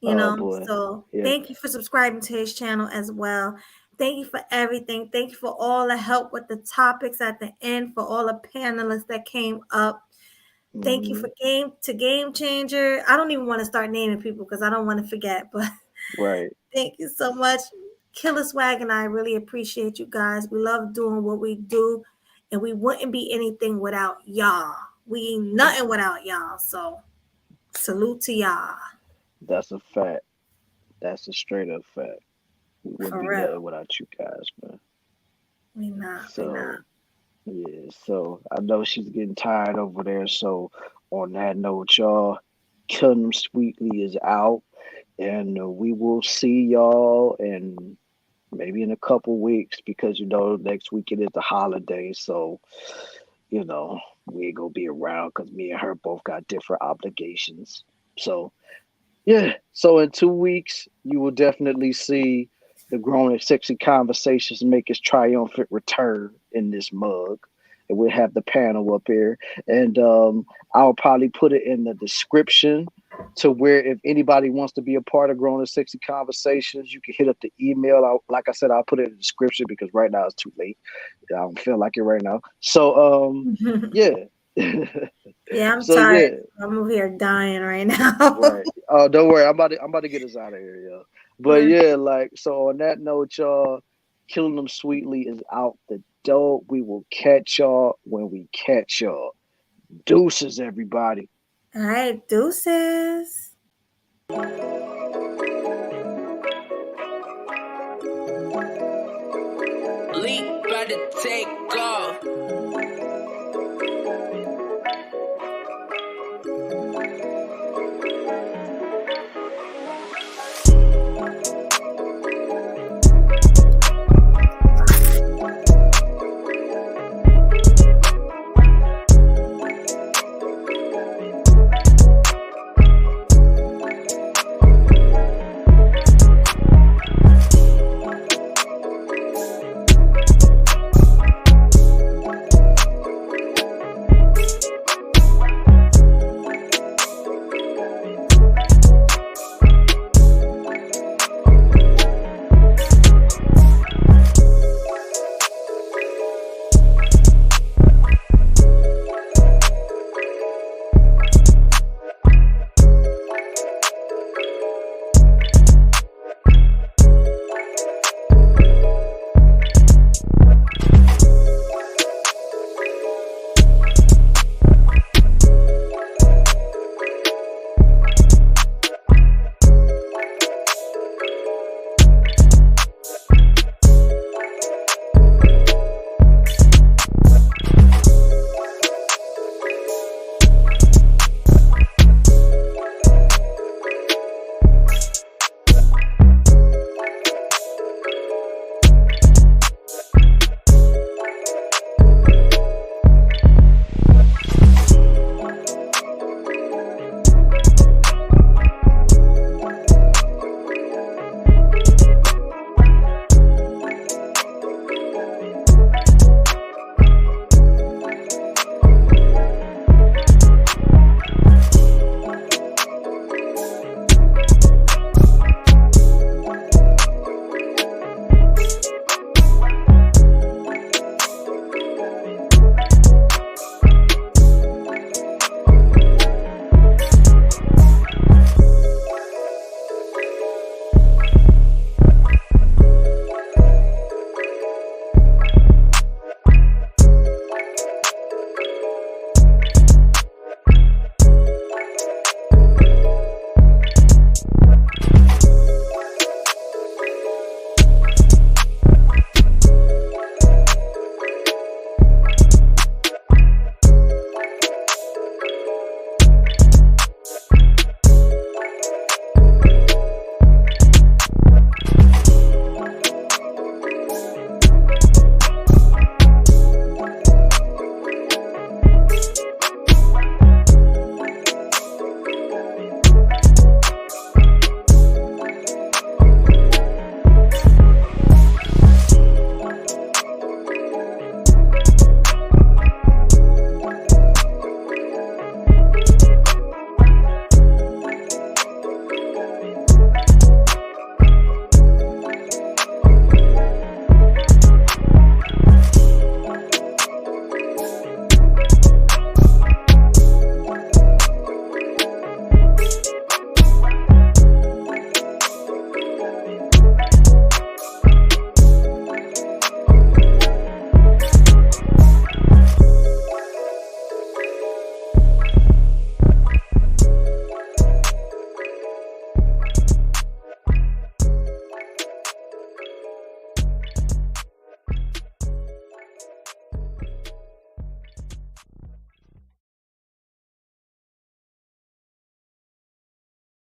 Boy. So Yeah. thank you for subscribing to his channel as well. Thank you for everything. Thank you for all the help with the topics at the end, for all the panelists that came up. Thank you for Game Changer. I don't even want to start naming people because I don't want to forget, but right. Thank you so much. Killer Swag and I really appreciate you guys. We love doing what we do, and we wouldn't be anything without y'all. We ain't nothing without y'all. So salute to y'all. That's a fact. That's a straight up fact. We wouldn't For be real. nothing without you guys, man. We not. Yeah, so I know she's getting tired over there. So on that note, y'all, Killing 'Em Sweetly is out, and we will see y'all in maybe in a couple weeks, because next weekend is the holiday, so we ain't gonna be around because me and her both got different obligations. So yeah, so in 2 weeks you will definitely see the Grown and Sexy Conversations make its triumphant return in this mug. And we'll have the panel up here. And I'll probably put it in the description to where if anybody wants to be a part of Grown and Sexy Conversations, you can hit up the email. Like I said, I'll put it in the description because right now it's too late. I don't feel like it right now. So yeah. Yeah, I'm So tired. I'm over here dying right now. right. Oh, don't worry. I'm about to get us out of here, yo. But yeah, so on that note, y'all, Killing Them Sweetly is out the door. We will catch y'all when we catch y'all. Deuces, everybody. All right, deuces. Leak, about to take off.